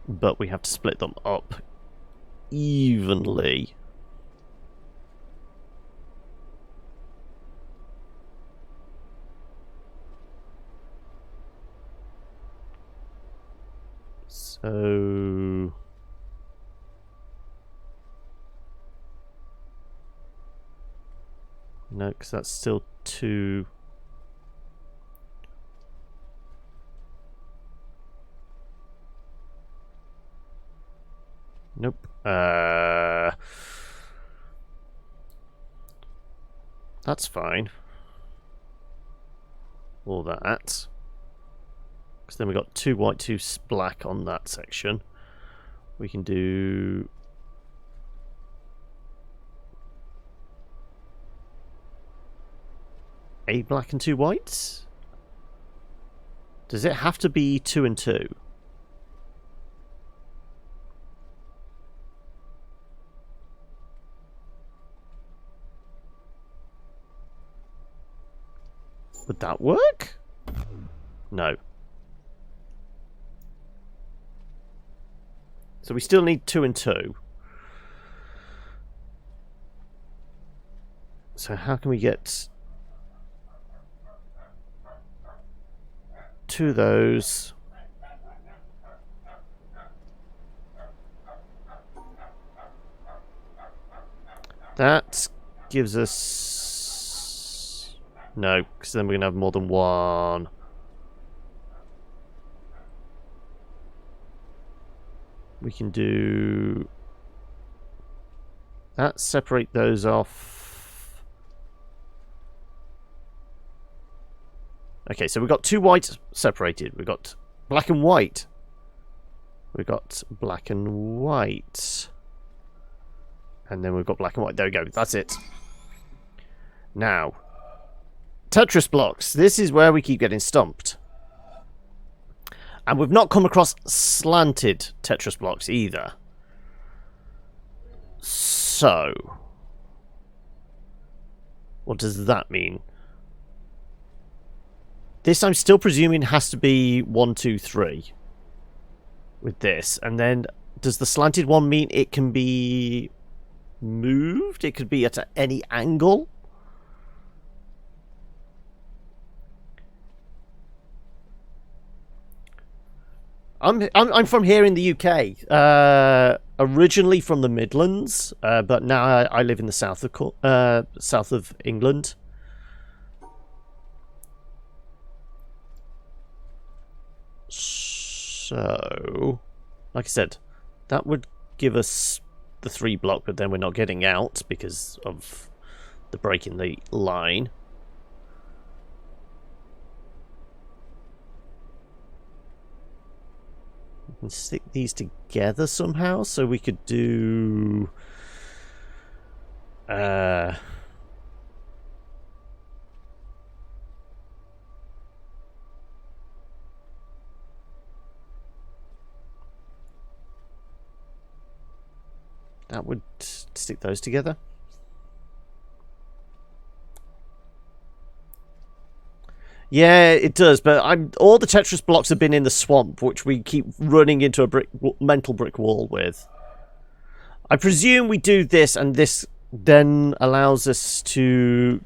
But we have to split them up evenly. So... No, because that's still 2... Nope. That's fine. All that. Because then we got 2 white, 2 black on that section. We can do... A black and 2 whites? Does it have to be 2 and 2? Would that work? No. So we still need 2 and 2. So how can we get 2 of those? That gives us... No, because then we're going to have more than 1. We can do... that, separate those off. Okay, so we've got 2 whites separated. We've got black and white. We've got black and white. And then we've got black and white. There we go. That's it. Now, Tetris blocks. This is where we keep getting stumped. And we've not come across slanted Tetris blocks either. So, what does that mean? This I'm still presuming has to be 1, 2, 3 with this. And then, does the slanted one mean it can be moved? It could be at any angle? I'm from here in the UK. Originally from the Midlands, but now I live in the south of England. So, like I said, that would give us the 3 block, but then we're not getting out because of the break in the line. We can stick these together somehow, so we could do... that would stick those together. Yeah, it does, but all the Tetris blocks have been in the swamp, which we keep running into a mental brick wall with. I presume we do this, and this then allows us to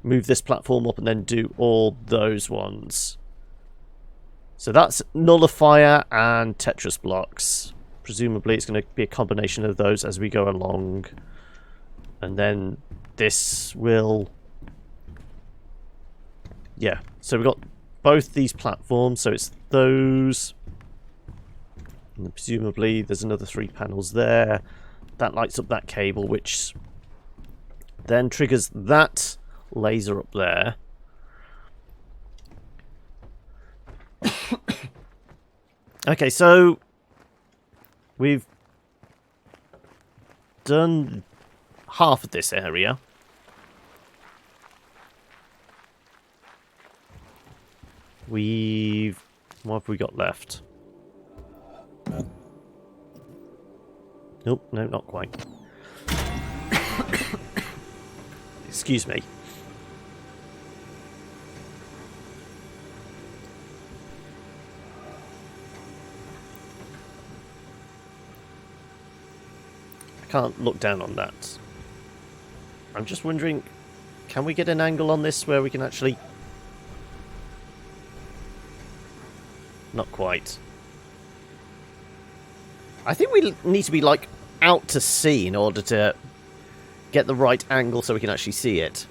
move this platform up and then do all those ones. So that's nullifier and Tetris blocks. Presumably it's going to be a combination of those as we go along. And then this will... yeah, so we've got both these platforms, so it's those. And then presumably there's another 3 panels there. That lights up that cable, which then triggers that laser up there. Okay, so we've done half of this area. What have we got left? Nope, no, not quite. Excuse me. I can't look down on that. I'm just wondering, can we get an angle on this where we can actually... not quite. I think we need to be, like, out to sea in order to get the right angle so we can actually see it.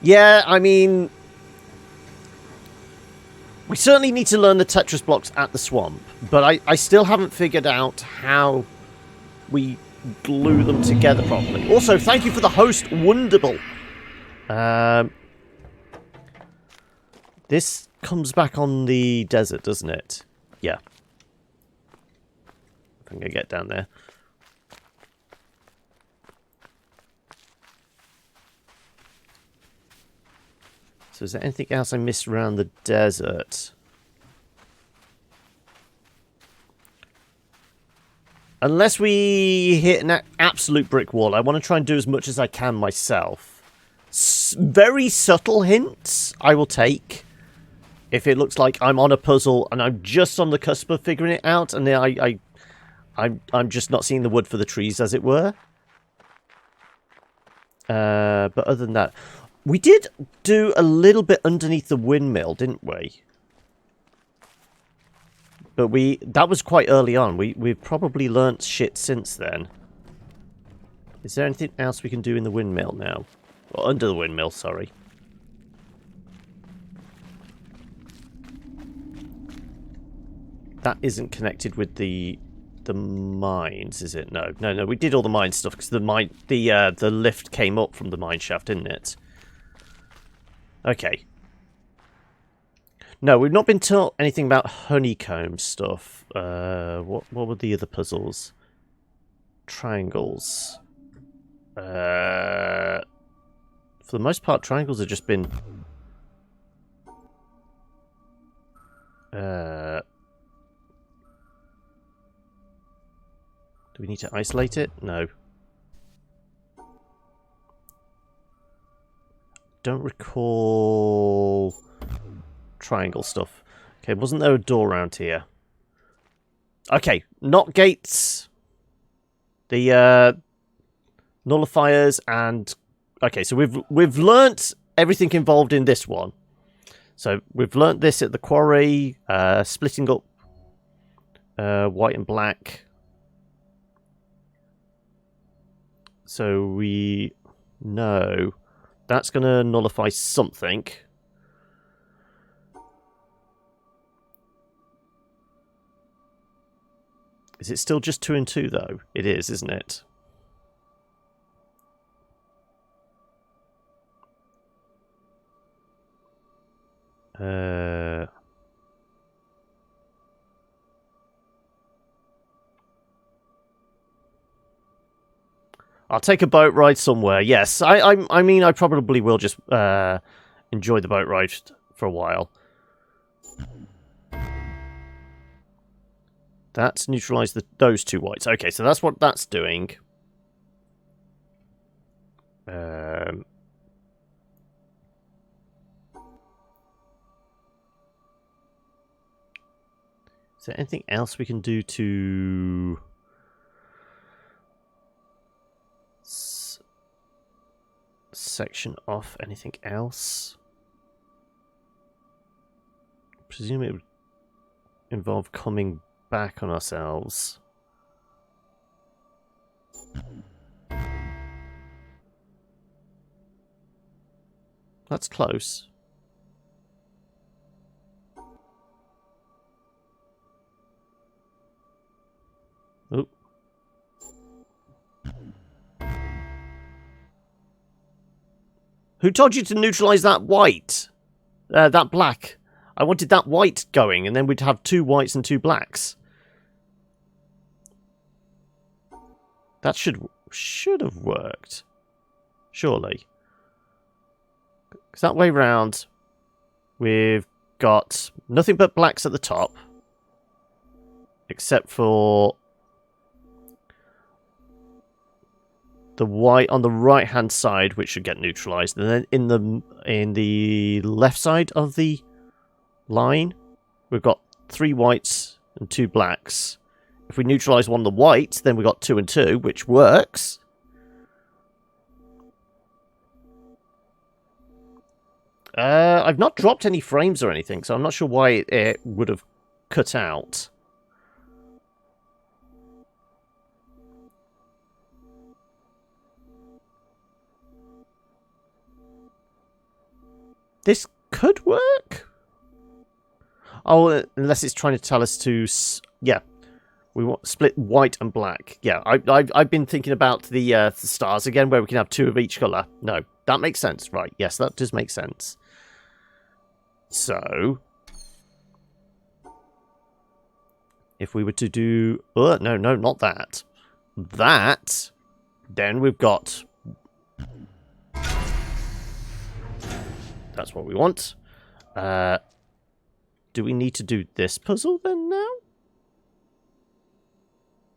Yeah, I mean... we certainly need to learn the Tetris blocks at the swamp, but I still haven't figured out how we glue them together properly. Also, thank you for the host, Wonderful. This comes back on the desert, doesn't it? Yeah. I think I get down there. So is there anything else I missed around the desert? Unless we hit an absolute brick wall, I want to try and do as much as I can myself. Very subtle hints I will take. If it looks like I'm on a puzzle and I'm just on the cusp of figuring it out, and then I'm just not seeing the wood for the trees, as it were. But other than that, we did do a little bit underneath the windmill, didn't we? But that was quite early on. We've probably learnt shit since then. Is there anything else we can do in the windmill now? Or under the windmill, sorry. That isn't connected with the mines, is it? No, no, no. We did all the mine stuff because the lift came up from the mine shaft, didn't it? Okay. No, we've not been taught anything about honeycomb stuff. What were the other puzzles? Triangles. For the most part, triangles have just been. Do we need to isolate it? No. Don't recall triangle stuff. Okay, wasn't there a door around here? Okay, not gates. The nullifiers and okay, so we've learnt everything involved in this one. So we've learnt this at the quarry, splitting up white and black. So we know that's going to nullify something. Is it still just 2 and 2 though? It is, isn't it? I'll take a boat ride somewhere. Yes, I mean, I probably will just enjoy the boat ride for a while. That's neutralised those 2 whites. Okay, so that's what that's doing. Is there anything else we can do to section off anything else? Presume it would involve coming back on ourselves. That's close. Oh. Who told you to neutralise that white? That black. I wanted that white going, and then we'd have 2 whites and 2 blacks. That should have worked. Surely. Because that way round, we've got nothing but blacks at the top. Except for the white on the right hand side, which should get neutralised. And then in the left side of the line, we've got 3 whites and 2 blacks. If we neutralise one of the whites, then we've got 2 and 2, which works. I've not dropped any frames or anything, so I'm not sure why it would have cut out. This could work? Oh, unless it's trying to tell us to... Yeah. We want split white and black. Yeah, I've been thinking about the stars again, where we can have 2 of each colour. No, that makes sense. Right, yes, that does make sense. So... if we were to do... Oh, no, not that. That... Then we've got... That's what we want. Do we need to do this puzzle then now?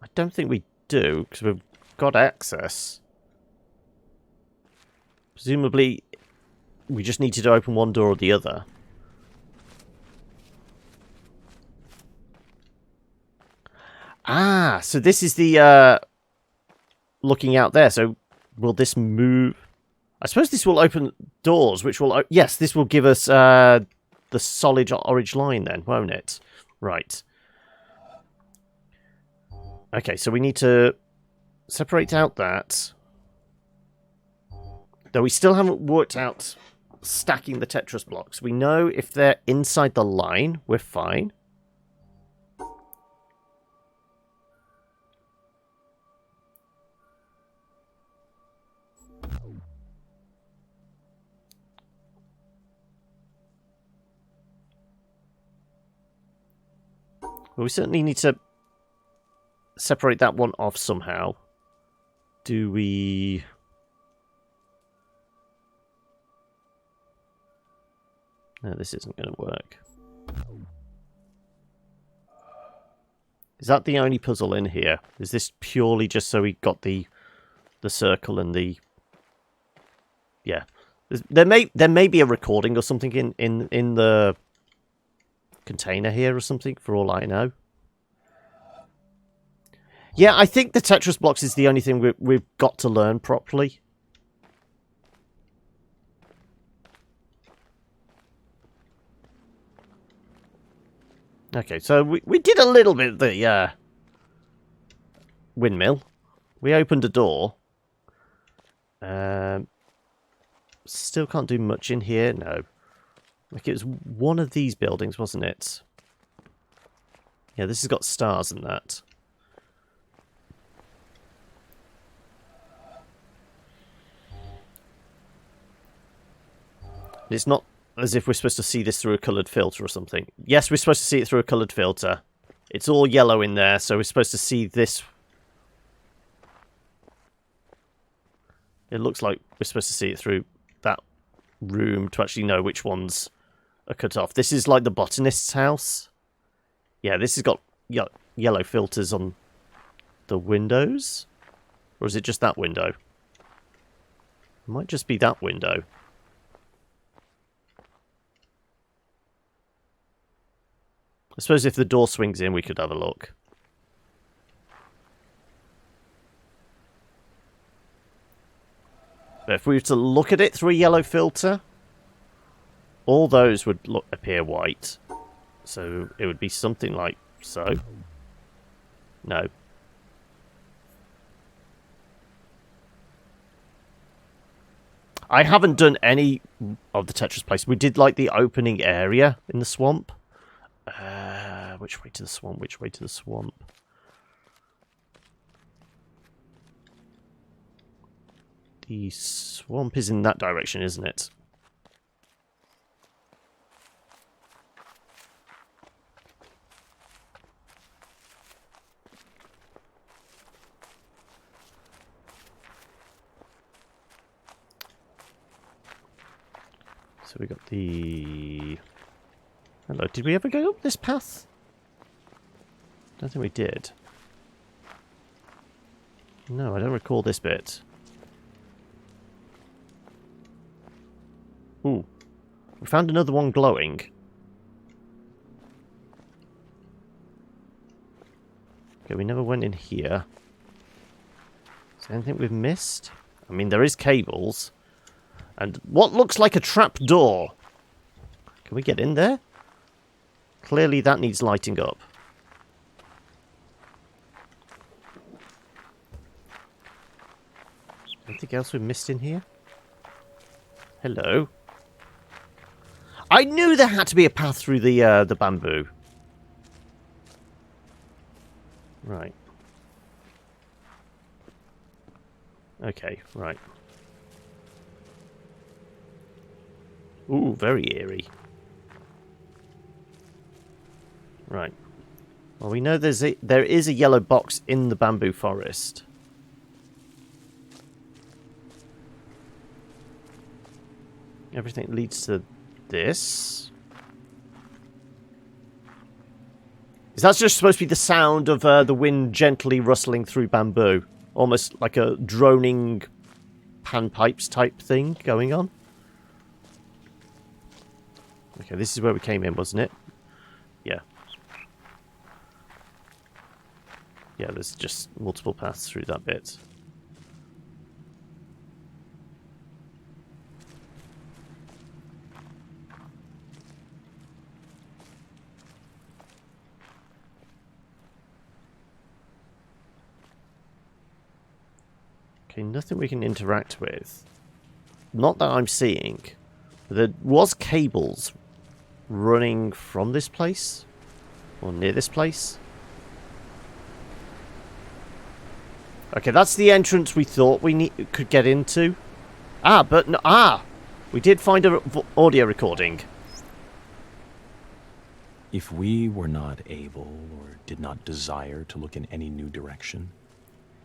I don't think we do, because we've got access. Presumably, we just needed to open one door or the other. Ah, so this is the looking out there. So will this move? I suppose this will open doors, which will... yes, this will give us the solid orange line then, won't it? Right. Okay, so we need to separate out that. Though we still haven't worked out stacking the Tetris blocks. We know if they're inside the line, we're fine. Well, we certainly need to separate that one off somehow. Do we... No, this isn't going to work. Is that the only puzzle in here? Is this purely just so we got the circle and the... Yeah. There may be a recording or something in the container here or something, for all I know. Yeah, I think the Tetris blocks is the only thing we've got to learn properly. Okay, so we did a little bit of the windmill. We opened a door. Still can't do much in here, no. Like it was one of these buildings, wasn't it? Yeah, this has got stars and that. It's not as if we're supposed to see this through a coloured filter or something. Yes, we're supposed to see it through a coloured filter. It's all yellow in there, so we're supposed to see this. It looks like we're supposed to see it through that room to actually know which ones are cut off. This is like the botanist's house. Yeah, this has got yellow filters on the windows. Or is it just that window? It might just be that window. I suppose if the door swings in, we could have a look. But if we were to look at it through a yellow filter, all those would appear white. So it would be something like so. No. I haven't done any of the Tetris places. We did like the opening area in the swamp. Which way to the swamp? Which way to the swamp? The swamp is in that direction, isn't it? So we got the... Hello, did we ever go up this path? I don't think we did. No, I don't recall this bit. Ooh. We found another one glowing. Okay, we never went in here. Is there anything we've missed? I mean, there is cables. And what looks like a trap door. Can we get in there? Clearly that needs lighting up. Anything else we've missed in here? Hello. I knew there had to be a path through the bamboo. Right. Okay, right. Ooh, very eerie. Right. Well, we know there is a yellow box in the bamboo forest. Everything leads to this. Is that just supposed to be the sound of the wind gently rustling through bamboo? Almost like a droning panpipes type thing going on. Okay, this is where we came in, wasn't it? Yeah. Yeah, there's just multiple paths through that bit. Okay, nothing we can interact with. Not that I'm seeing. There was cables running from this place. Or near this place. Okay, that's the entrance we thought we could get into. But no, we did find an audio recording. If we were not able or did not desire to look in any new direction,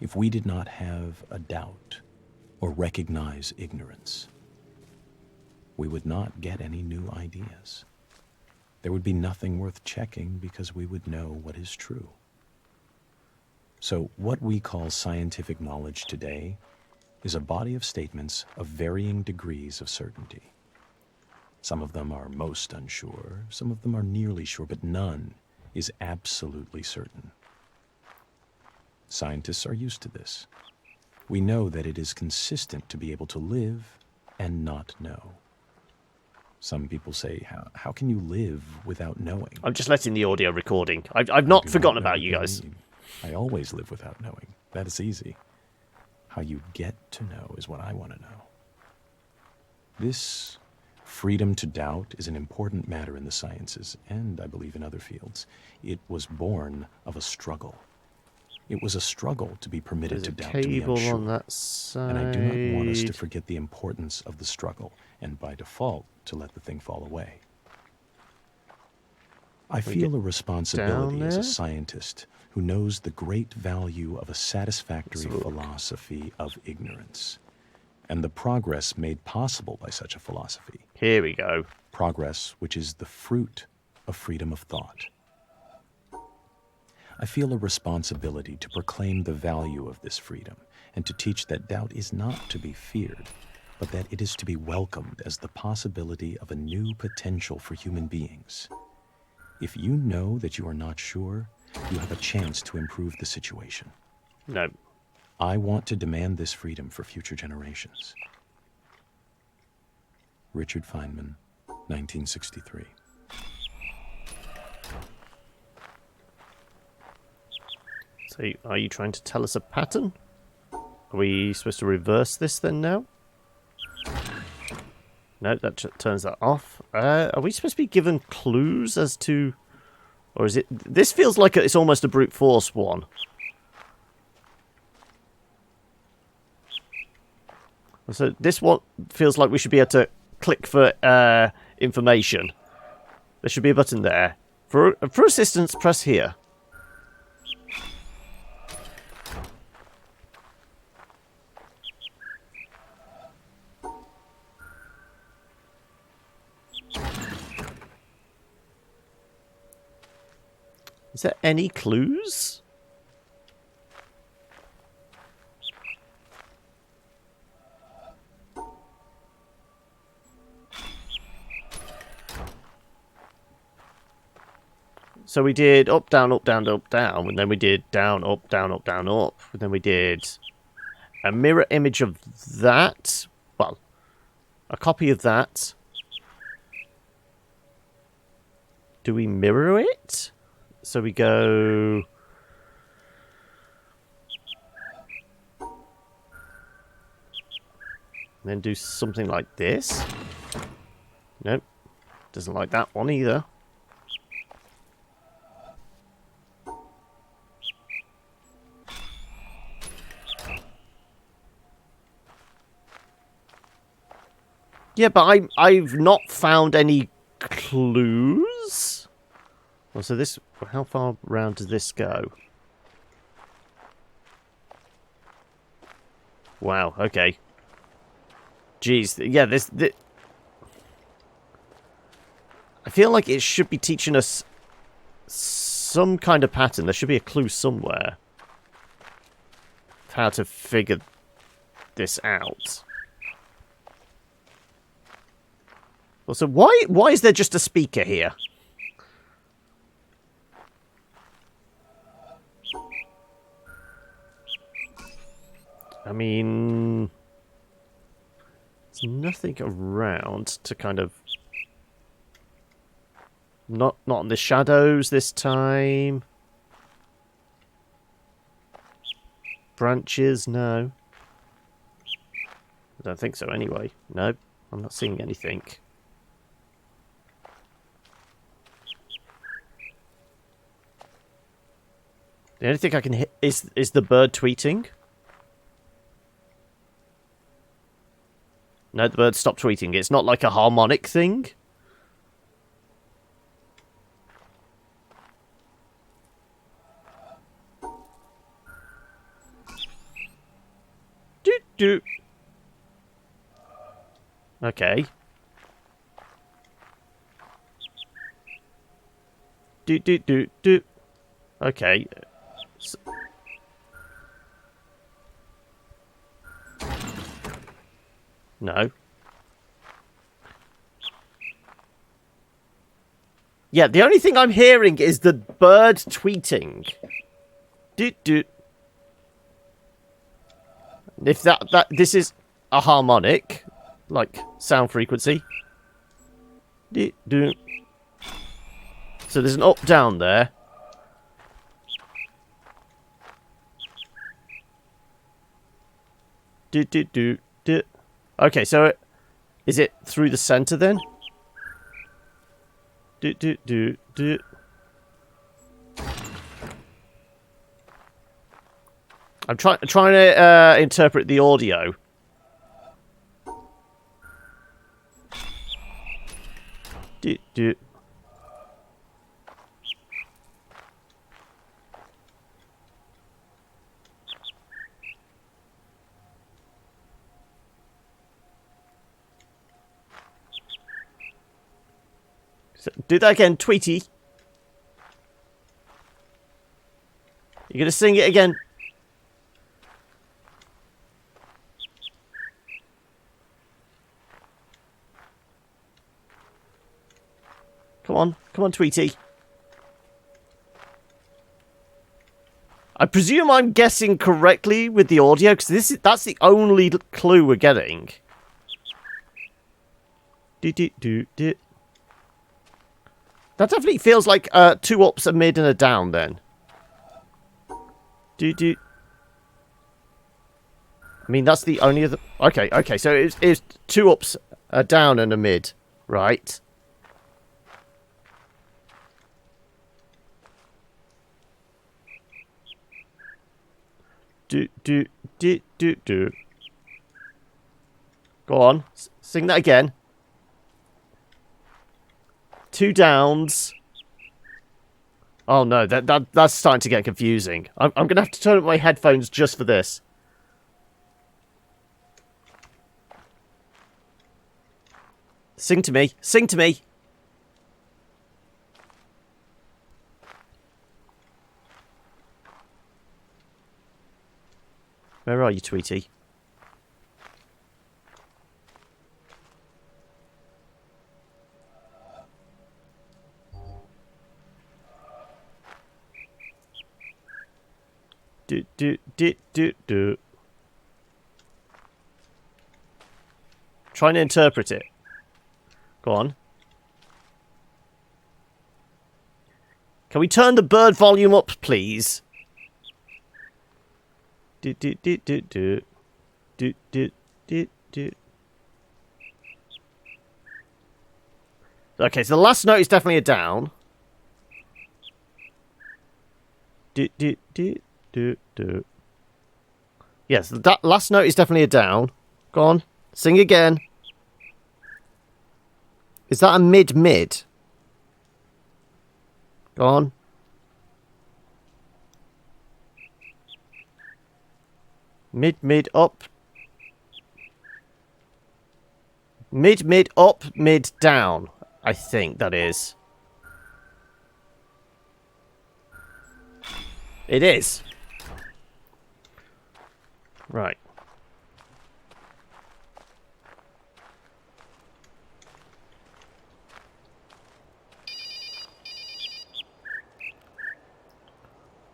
if we did not have a doubt or recognize ignorance, we would not get any new ideas. There would be nothing worth checking because we would know what is true. So what we call scientific knowledge today is a body of statements of varying degrees of certainty. Some of them are most unsure, some of them are nearly sure, but none is absolutely certain. Scientists are used to this. We know that it is consistent to be able to live and not know. Some people say, how can you live without knowing? I'm just letting the audio recording. I've not forgotten about you guys. I always live without knowing. That is easy. How you get to know is what I want to know. This freedom to doubt is an important matter in the sciences, and I believe in other fields. It was born of a struggle. It was a struggle to be permitted to doubt, to be unsure. On that side. And I do not want us to forget the importance of the struggle, and by default, to let the thing fall away. I feel a responsibility as a scientist who knows the great value of a satisfactory philosophy of ignorance, and the progress made possible by such a philosophy. Here we go. Progress which is the fruit of freedom of thought. I feel a responsibility to proclaim the value of this freedom and to teach that doubt is not to be feared, but that it is to be welcomed as the possibility of a new potential for human beings. If you know that you are not sure, you have a chance to improve the situation. No. I want to demand this freedom for future generations. Richard Feynman, 1963. So, are you trying to tell us a pattern? Are we supposed to reverse this then now? No, that turns that off. Are we supposed to be given clues as to... Or is it... This feels like it's almost a brute force one. So this one feels like we should be able to click for information. There should be a button there. For assistance, press here. Is there any clues? So we did up, down, up, down, up, down, and then we did down, up, down, up, down, up, and then we did a mirror image of that. Well, a copy of that. Do we mirror it? So we go... And then do something like this. Nope. Doesn't like that one either. Yeah, but I've not found any clues. Well, so this... How far round does this go? Wow, okay. Jeez, yeah, this... I feel like it should be teaching us some kind of pattern. There should be a clue somewhere of how to figure this out. Also, why is there just a speaker here? I mean, there's nothing around to kind of... Not in the shadows this time. Branches, no. I don't think so anyway. No, I'm not seeing anything. The only thing I can hit is the bird tweeting. No, the bird stopped tweeting. It's not like a harmonic thing. Doot doot. Okay. Doot doot doot doot. Okay. No. Yeah, the only thing I'm hearing is the bird tweeting. Doot doot. If this is a harmonic, like sound frequency. Doot doot. So there's an up down there. Doot doot doot doot. Okay, so is it through the center then? Do do do do. I'm trying to interpret the audio. Do do. So, do that again, Tweety. You're gonna sing it again. Come on, Tweety. I presume I'm guessing correctly with the audio because that's the only clue we're getting. Do do do do. That definitely feels like 2 ups, a mid, and a down, then. Do. I mean, that's the only other... Okay, so it's 2 ups, a down, and a mid, right? Do. Go on, sing that again. 2 downs. Oh no, that's starting to get confusing. I'm gonna have to turn up my headphones just for this. Sing to me. Sing to me. Where are you, Tweety? Do. Trying to interpret it. Go on. Can we turn the bird volume up, please? Do. Okay, so the last note is definitely a down. Do. Yes, that last note is definitely a down. Go on, sing again. Is that a mid? Go on. Mid, up. Mid, up, mid, down. I think that is. It is. Right.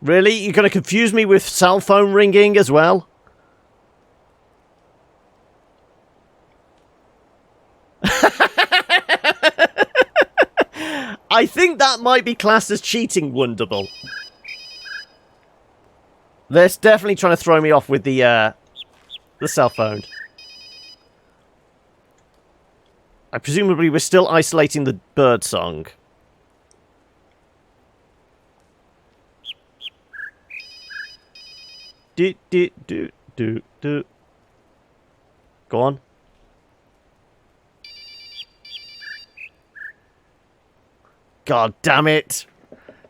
Really? You're going to confuse me with cell phone ringing as well? I think that might be classed as cheating, Wonderable. They're definitely trying to throw me off with the cell phone. Presumably we're still isolating the bird song. Do. Go on. God damn it.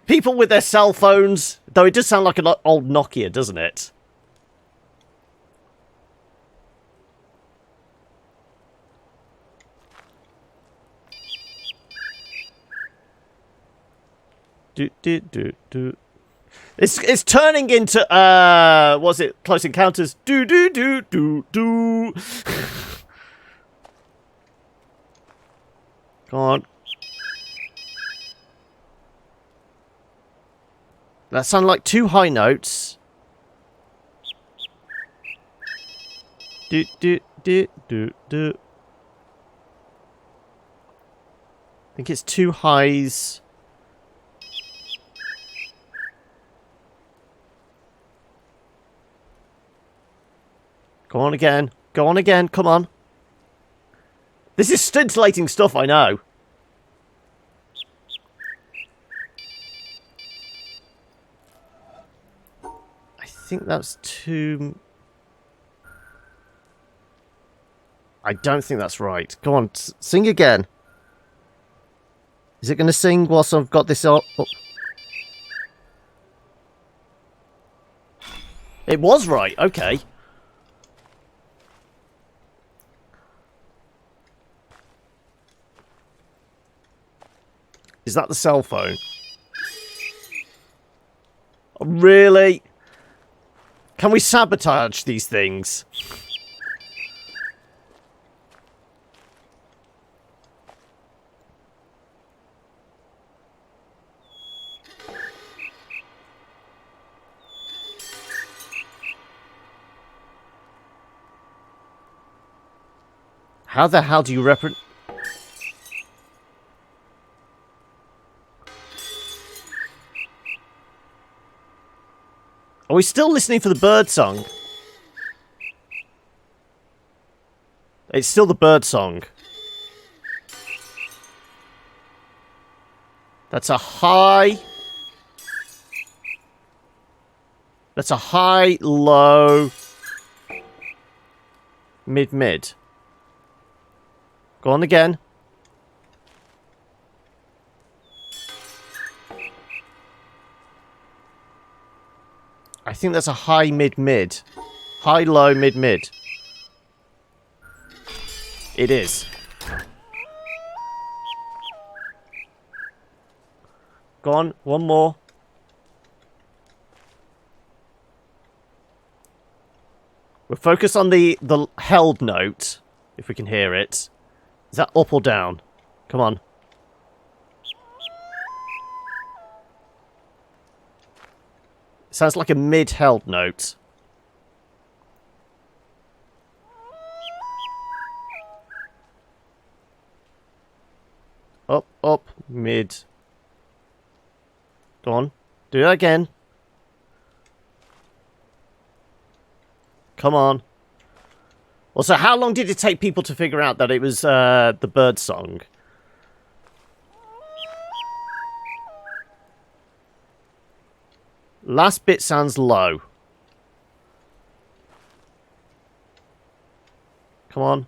People with their cell phones. Though it does sound like an old Nokia, doesn't it? Do. It's turning into was it Close Encounters? Do. Come on. That sounded like two high notes. Do. I think it's two highs. Go on again. Go on again. Come on. This is scintillating stuff, I know. I think that's two... I don't think that's right. Go on, sing again. Is it going to sing whilst I've got this up? Oh. It was right, okay. Is that the cell phone? Oh, really? Can we sabotage these things? How the hell do you represent... Are we still listening for the bird song? It's still the bird song. That's a high... That's a high, low... Mid. Go on again. I think that's a high, mid. High, low, mid. It is. Go on, one more. We'll focus on the held note, if we can hear it. Is that up or down? Come on. Sounds like a mid-held note. Up, mid. Go on. Do that again. Come on. Also, how long did it take people to figure out that it was the bird song? Last bit sounds low. Come on.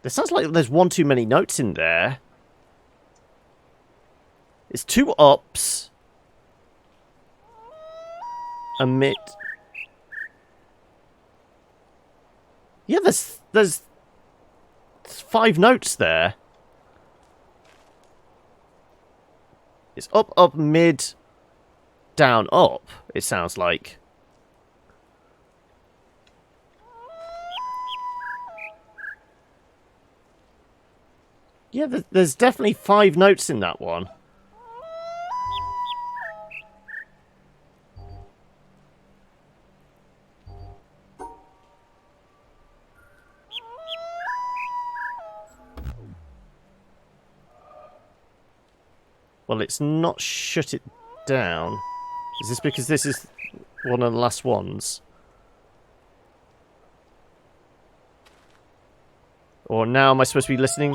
There sounds like there's one too many notes in there. It's two ups. A mid. Yeah, there's 5 notes there. It's up, mid, down, up, it sounds like. Yeah, there's definitely 5 notes in that one. Well, it's not shut it down. Is this because this is one of the last ones? Or now am I supposed to be listening?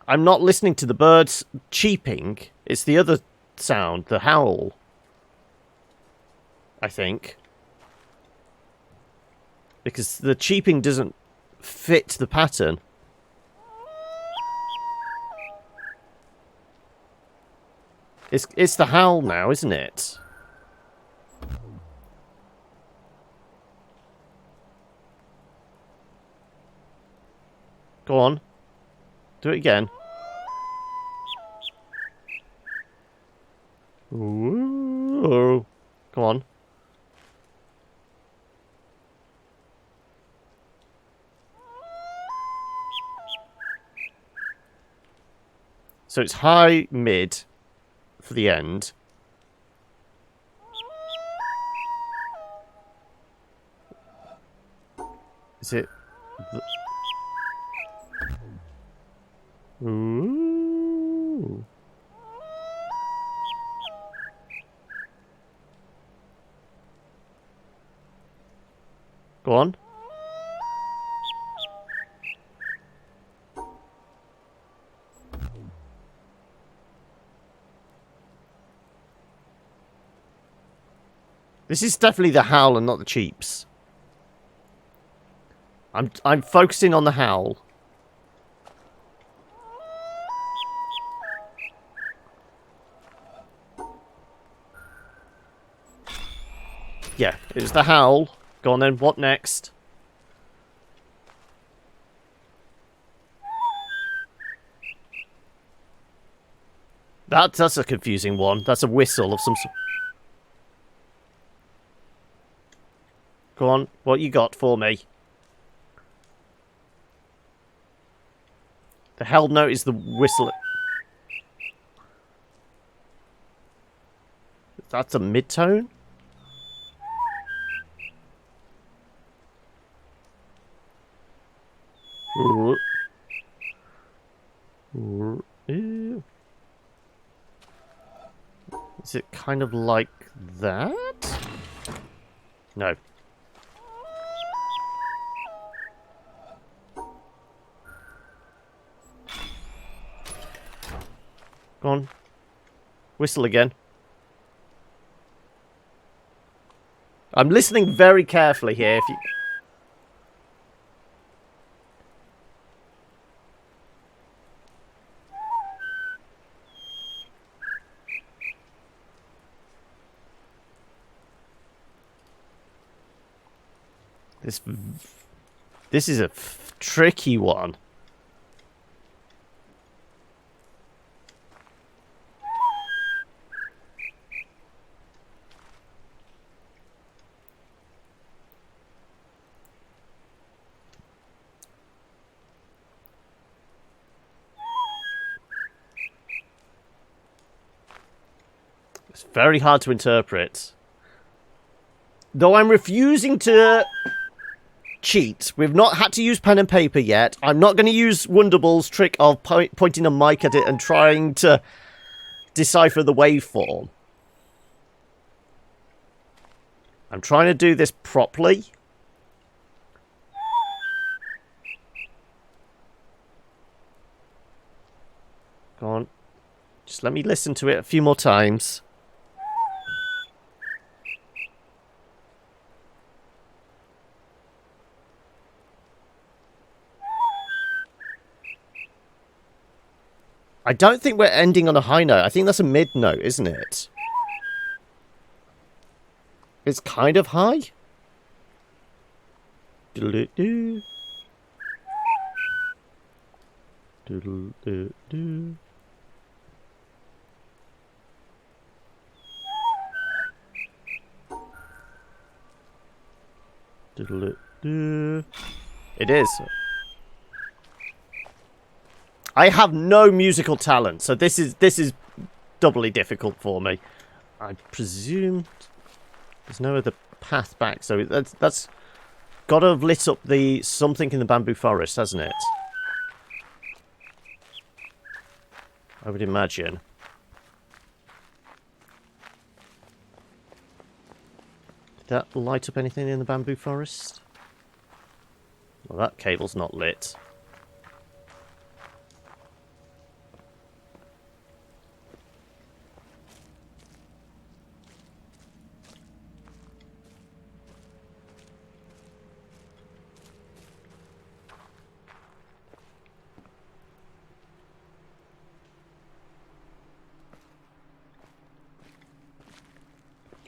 I'm not listening to the birds cheeping. It's the other sound, the howl. I think. Because the cheeping doesn't fit the pattern. It's the howl now, isn't it? Go on. Do it again. Ooh. Come on. So it's high, mid for the end. Is it? Ooh. Go on. This is definitely the howl and not the cheeps. I'm focusing on the howl. Yeah, it was the howl. Go on then, what next? That's a confusing one. That's a whistle of some sort. Go on, what you got for me? The held note is the whistle. That's a mid-tone? Ooh. Ooh. Ew. Is it kind of like that? No. Go on. Whistle again. I'm listening very carefully here. If you... This is a tricky one. It's very hard to interpret. Though I'm refusing to cheat. We've not had to use pen and paper yet. I'm not going to use Wonderball's trick of pointing a mic at it and trying to decipher the waveform. I'm trying to do this properly. Go on. Just let me listen to it a few more times. I don't think we're ending on a high note. I think that's a mid note, isn't it? It's kind of high. Doodle-doo. Doodle-doo-doo. Doodle-doo. It is. I have no musical talent, so this is doubly difficult for me. I presume there's no other path back, so that's got to have lit up the something in the bamboo forest, hasn't it? I would imagine. Did that light up anything in the bamboo forest? Well, that cable's not lit.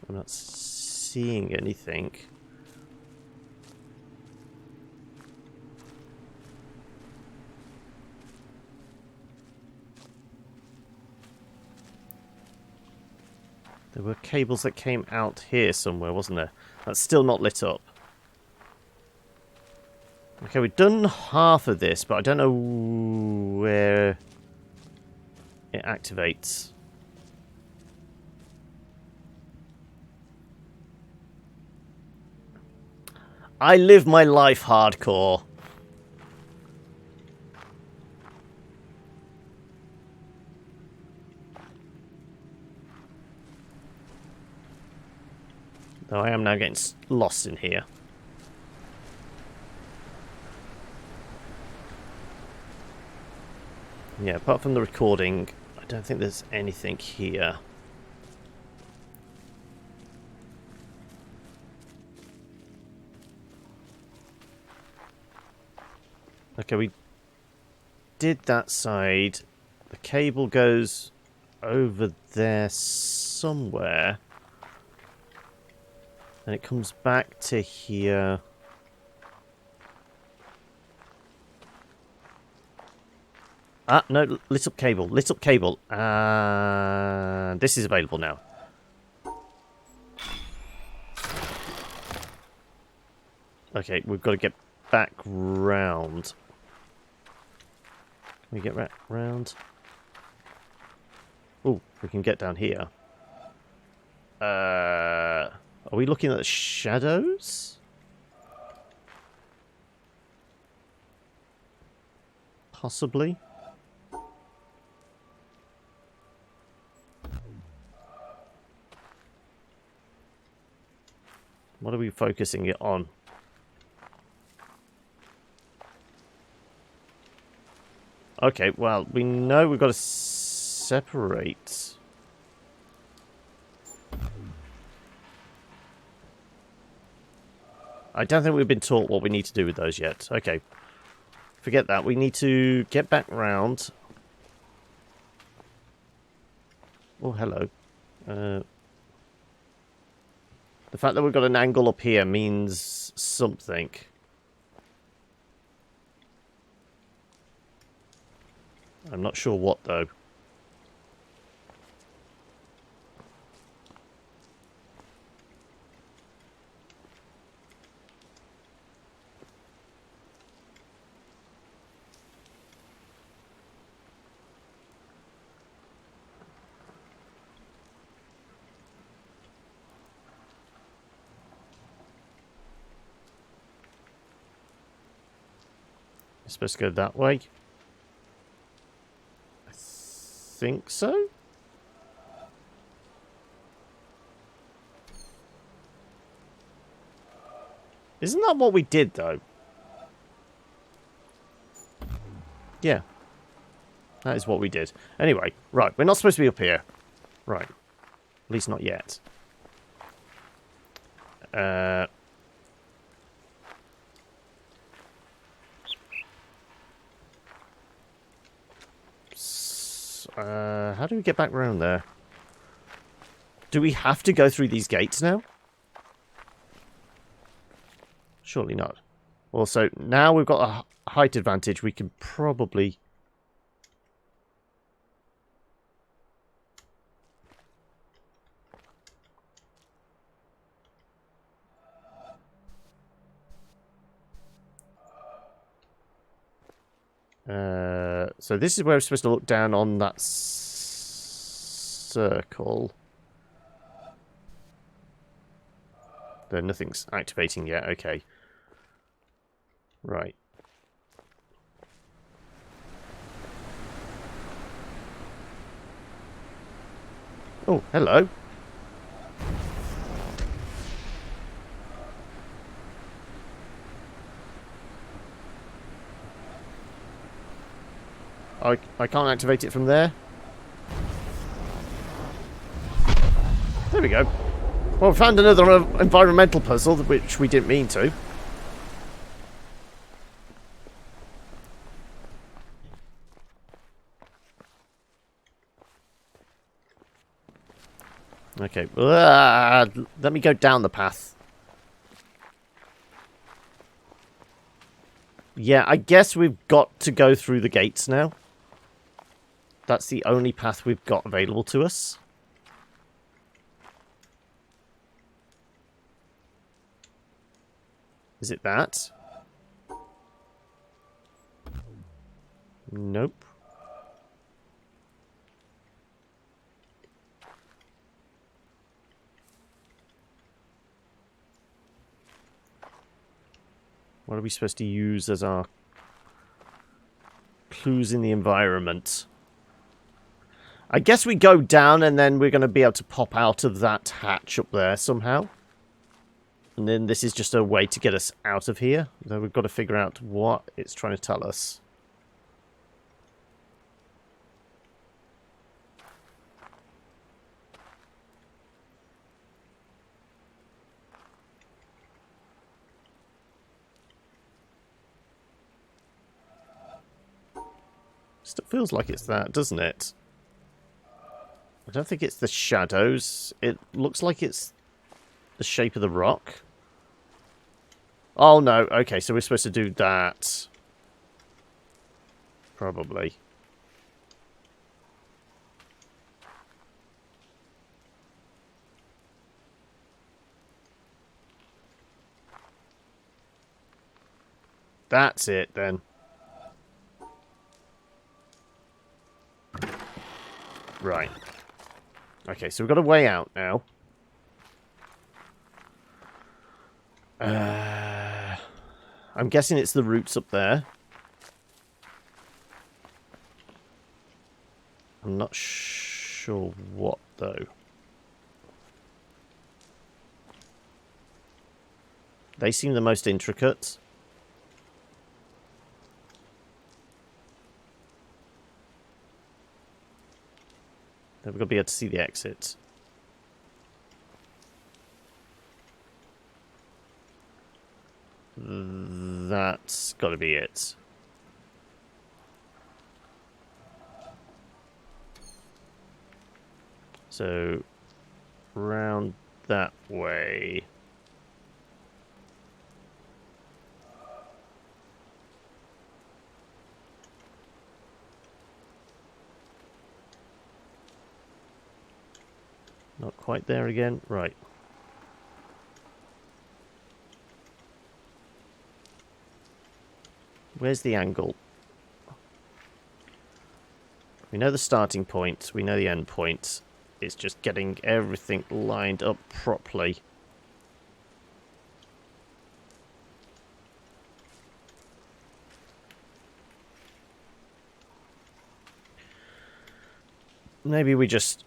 I'm not seeing anything. There were cables that came out here somewhere, wasn't there? That's still not lit up. Okay, we've done half of this, but I don't know where it activates. I live my life hardcore. Though I am now getting lost in here. Yeah, apart from the recording, I don't think there's anything here. Okay, we did that side. The cable goes over there somewhere. And it comes back to here. Ah, no, lit up cable. Lit up cable. This is available now. Okay, we've got to get back round. Can we get round? Oh, we can get down here. Are we looking at the shadows? Possibly. What are we focusing it on? Okay, well, we know we've got to separate. I don't think we've been taught what we need to do with those yet. Okay. Forget that. We need to get back round. Oh, hello. The fact that we've got an angle up here means something. I'm not sure what, though. You're supposed to go that way. I think so. Isn't that what we did, though? Yeah. That is what we did. Anyway, right. We're not supposed to be up here. Right. At least not yet. How do we get back around there? Do we have to go through these gates now? Surely not. Also, now we've got a height advantage, we can probably... So this is where we're supposed to look down on that circle. Though nothing's activating yet. Okay. Right. Oh, hello. I can't activate it from there. There we go. Well, we found another environmental puzzle, which we didn't mean to. Okay. Let me go down the path. Yeah, I guess we've got to go through the gates now. That's the only path we've got available to us. Is it that? Nope. What are we supposed to use as our clues in the environment? I guess we go down and then we're going to be able to pop out of that hatch up there somehow. And then this is just a way to get us out of here. Though we've got to figure out what it's trying to tell us. Still feels like it's that, doesn't it? I don't think it's the shadows. It looks like it's the shape of the rock. Oh, no. Okay, so we're supposed to do that. Probably. That's it, then. Right. Okay, so we've got a way out now. I'm guessing it's the roots up there. I'm not sure what, though. They seem the most intricate. Then we've got to be able to see the exit. That's got to be it. So, round that way. Not quite there again. Right. Where's the angle? We know the starting point. We know the end point. It's just getting everything lined up properly. Maybe we just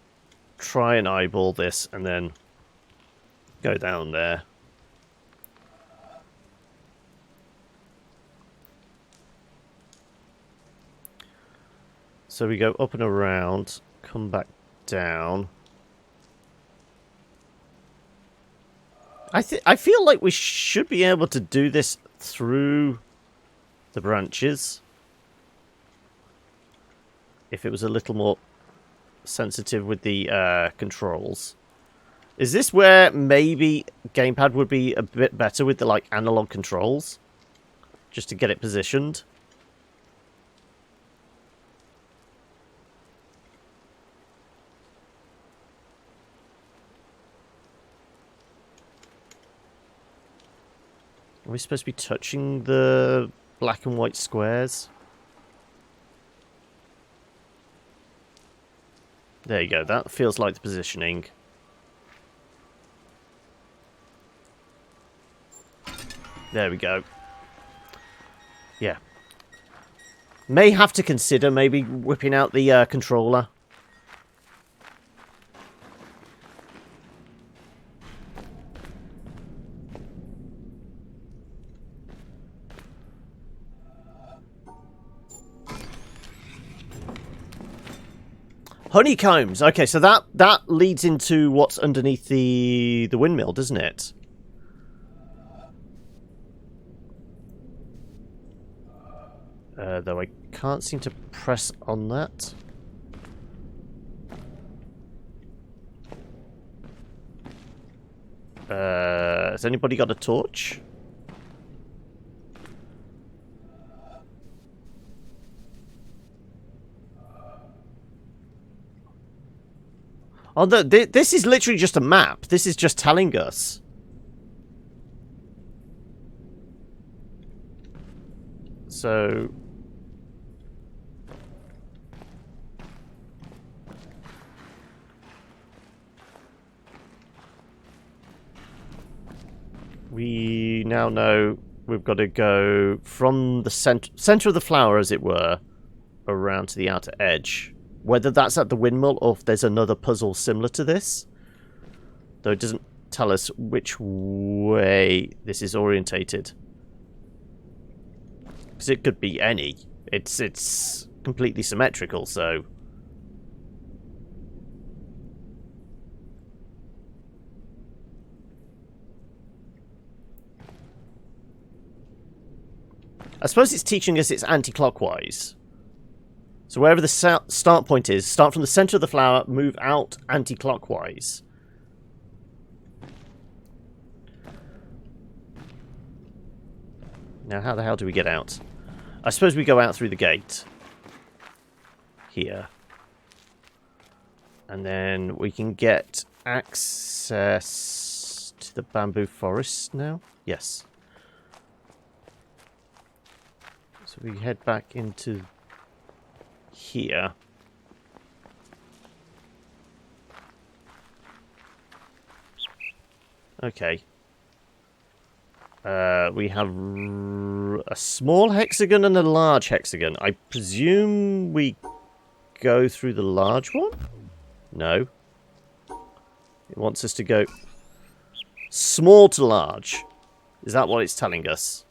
try and eyeball this and then go down there. So we go up and around, come back down. I feel like we should be able to do this through the branches. If it was a little more sensitive with the controls. Is this where maybe gamepad would be a bit better with the like analog controls? Just to get it positioned? Are we supposed to be touching the black and white squares? There you go. That feels like the positioning. There we go. Yeah. May have to consider maybe whipping out the controller. Honeycombs. Okay, so that leads into what's underneath the windmill, doesn't it? Though I can't seem to press on that. Has anybody got a torch? Oh, this is literally just a map. This is just telling us. So... we now know we've got to go from the center of the flower, as it were, around to the outer edge. Whether that's at the windmill or if there's another puzzle similar to this. Though it doesn't tell us which way this is orientated. Because it could be any. It's completely symmetrical, so... I suppose it's teaching us it's anti-clockwise. So wherever the start point is, start from the center of the flower, move out anti-clockwise. Now, how the hell do we get out? I suppose we go out through the gate. Here. And then we can get access to the bamboo forest now? Yes. So we head back into here. Okay. We have a small hexagon and a large hexagon. I presume we go through the large one? No. It wants us to go small to large. Is that what it's telling us?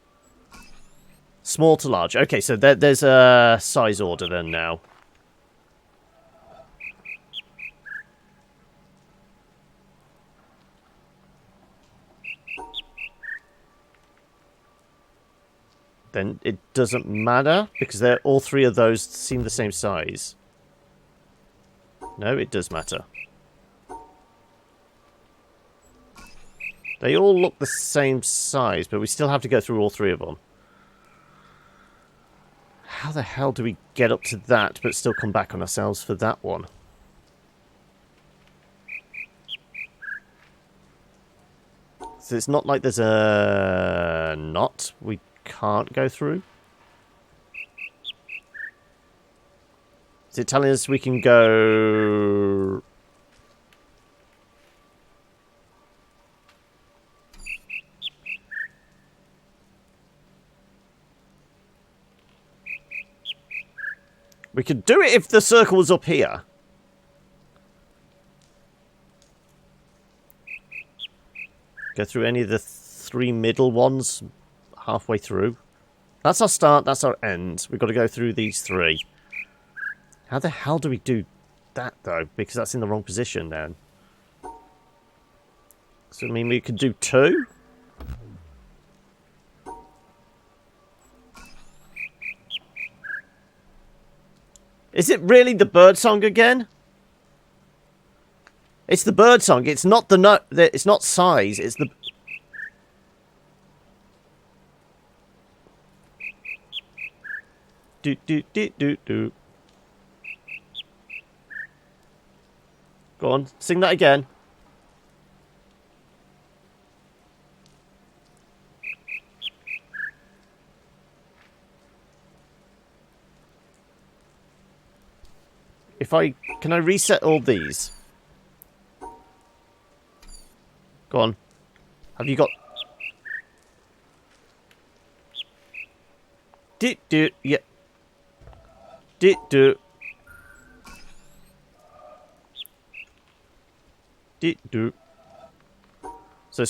Small to large. Okay, so there's a size order then now. Then it doesn't matter because they're all three of those seem the same size. No, it does matter. They all look the same size, but we still have to go through all three of them. How the hell do we get up to that, but still come back on ourselves for that one? So it's not like there's a knot we can't go through? Is it telling us we can go... We could do it if the circle was up here. Go through any of the three middle ones halfway through. That's our start, that's our end. We've got to go through these three. How the hell do we do that, though? Because that's in the wrong position, then. So, I mean, we could do two? Is it really the bird song again? It's the bird song. It's not the note. It's not size. It's the... Do do do do do. Go on, sing that again. Can I reset all these? Go on. Have you got... Yeah. Do. So...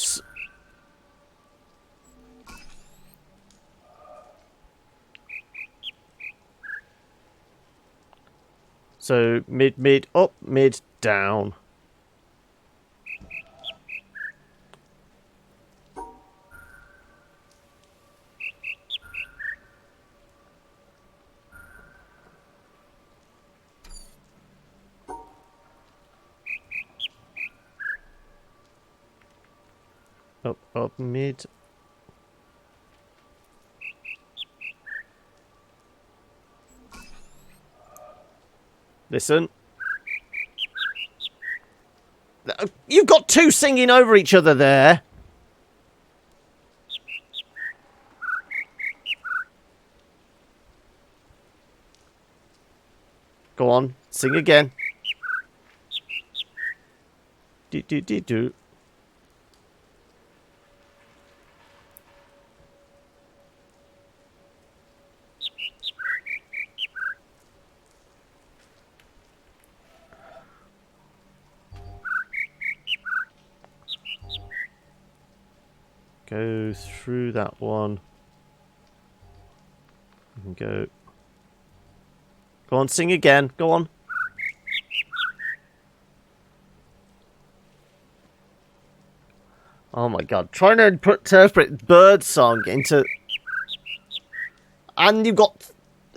So, mid, up, mid, down. Up, mid. Listen. You've got two singing over each other there. Go on, sing again. Do. Go through that one. You can go. Go on, sing again. Go on. Oh my god. Trying to interpret bird song into... And you've got...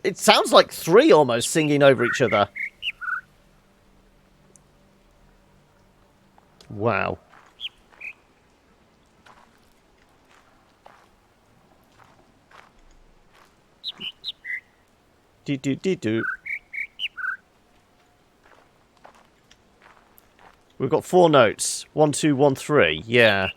It sounds like three almost singing over each other. Wow. Do. We've got 4 notes. 1, 2, 1, 3. Yeah.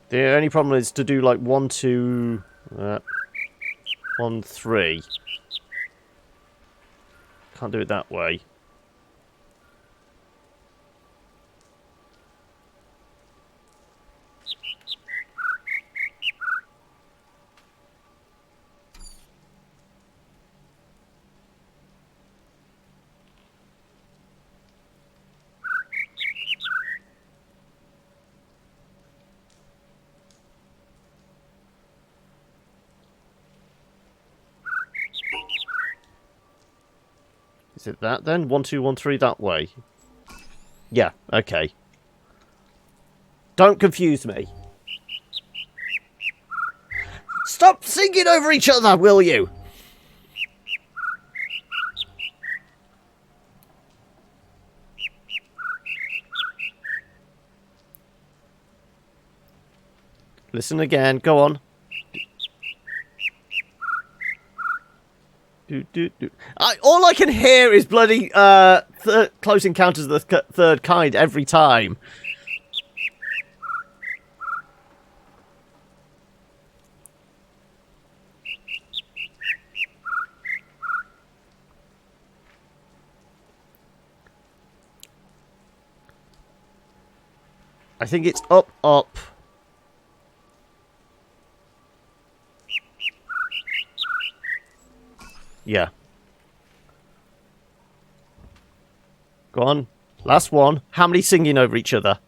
The only problem is to do like 1, 2, 1, 3. Can't do it that way. Is it that then? 1, 2, 1, 3 that way. Yeah, okay. Don't confuse me. Stop singing over each other, will you? Listen again. Go on. Do. All I can hear is bloody Close Encounters of the Third Kind every time. I think it's up, up. Yeah. Go on. Last one. How many singing over each other?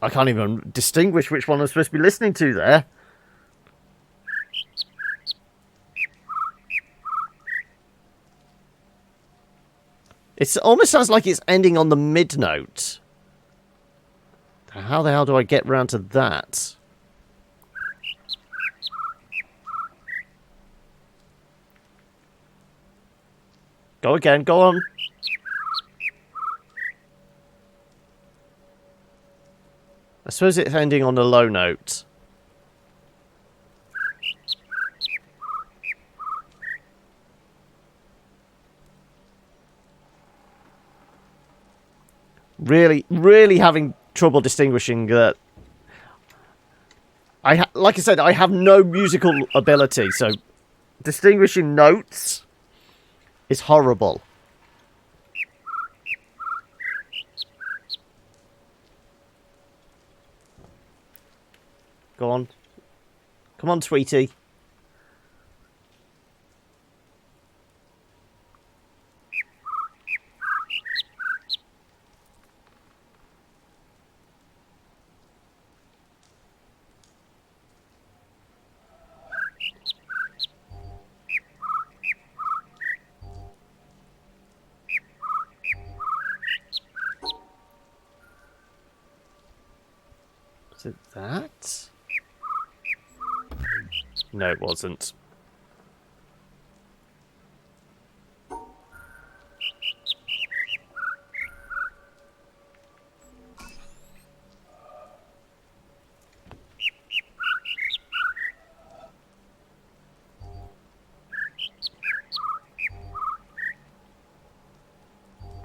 I can't even distinguish which one I'm supposed to be listening to there. It almost sounds like it's ending on the mid note. How the hell do I get round to that? Go again, go on. suppose it's ending on a low note. Really, really having trouble distinguishing that. Like I said, I have no musical ability, so distinguishing notes is horrible. Go on. Come on, Tweety. Was it that? No, it wasn't.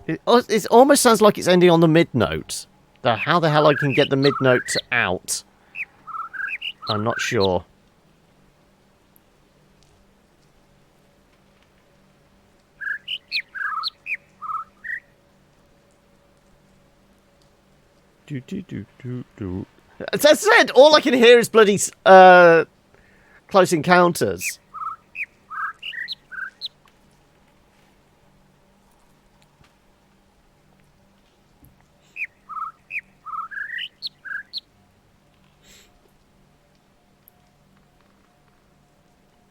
It almost sounds like it's ending on the mid note. How the hell I can get the mid note out, I'm not sure. Do do do do do. As I said, all I can hear is bloody Close Encounters.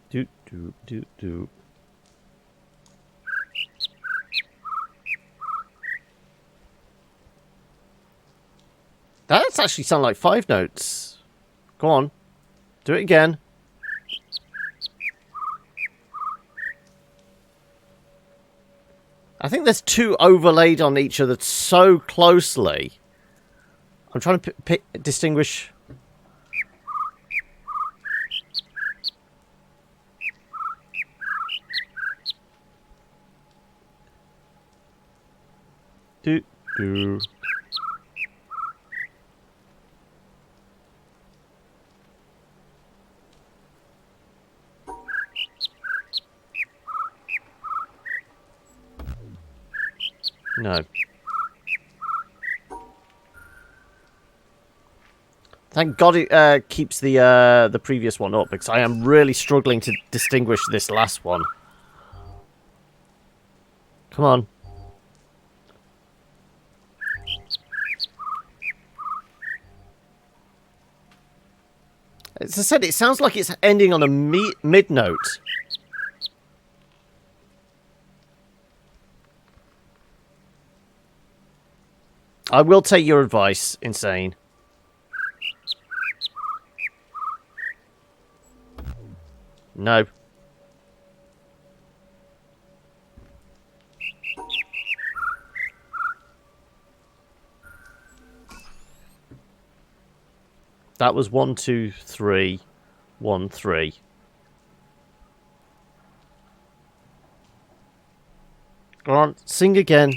Do do do do. That's actually sound like 5 notes. Go on. Do it again. I think there's 2 overlaid on each other so closely. I'm trying to distinguish. Do do. No. Thank God it keeps the previous one up, because I am really struggling to distinguish this last one. Come on. As I said, it sounds like it's ending on a mid note. I will take your advice, Insane. No. That was 1, 2, 3, 1, 3. Go on, sing again.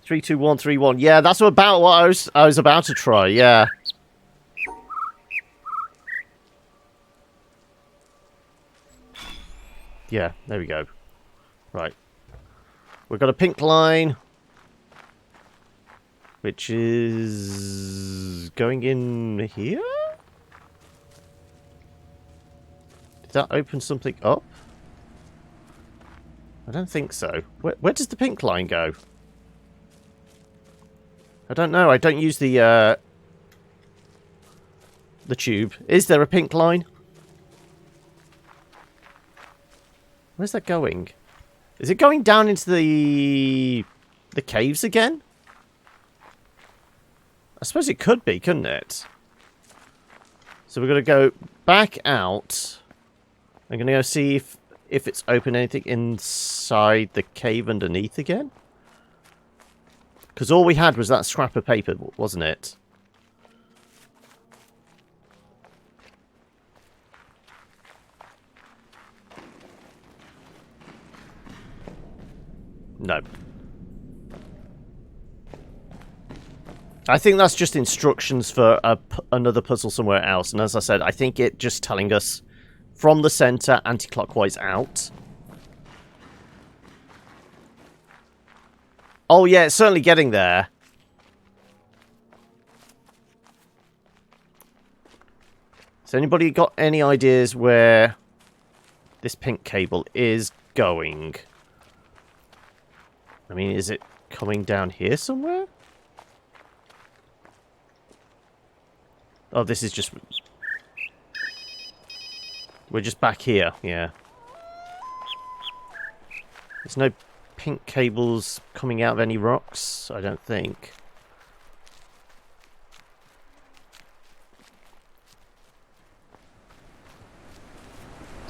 Three, two, one, 3, 1. Yeah, that's about what I was about to try. Yeah. Yeah, there we go. Right. We've got a pink line, which is going in here? Did that open something up? I don't think so. Where does the pink line go? I don't know. I don't use the the tube. Is there a pink line? Where's that going? Is it going down into the caves again? I suppose it could be, couldn't it? So we're going to go back out. I'm going to go see if it's open anything inside the cave underneath again. Because all we had was that scrap of paper, wasn't it? No. I think that's just instructions for another puzzle somewhere else. And as I said, I think it just telling us from the center, anti-clockwise out. Oh yeah, it's certainly getting there. Has anybody got any ideas where this pink cable is going? I mean, is it coming down here somewhere? Oh, this is just... We're just back here, yeah. There's no pink cables coming out of any rocks, I don't think.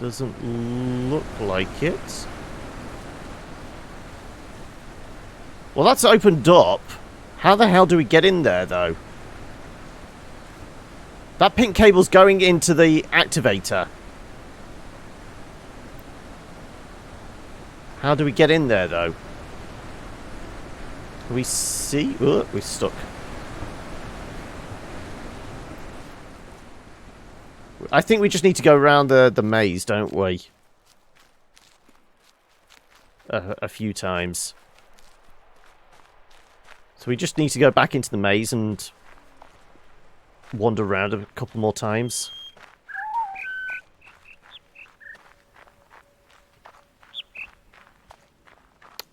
Doesn't look like it. Well, that's opened up. How the hell do we get in there, though? That pink cable's going into the activator. How do we get in there, though? Can we see? Oh, we're stuck. I think we just need to go around the maze, don't we? A few times. So we just need to go back into the maze and wander around a couple more times.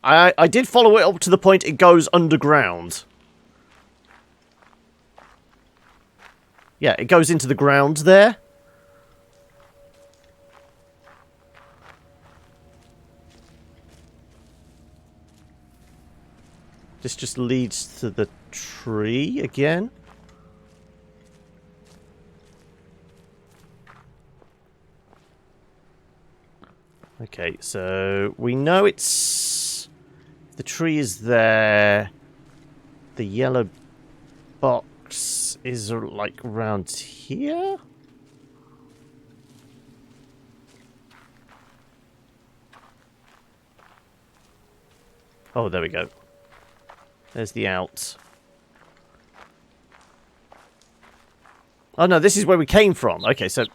I did follow it up to the point it goes underground. Yeah, it goes into the ground there. This just leads to the tree again. Okay, so we know it's... The tree is there. The yellow box is like around here. Oh, there we go. There's the out. Oh no, this is where we came from. Okay, so...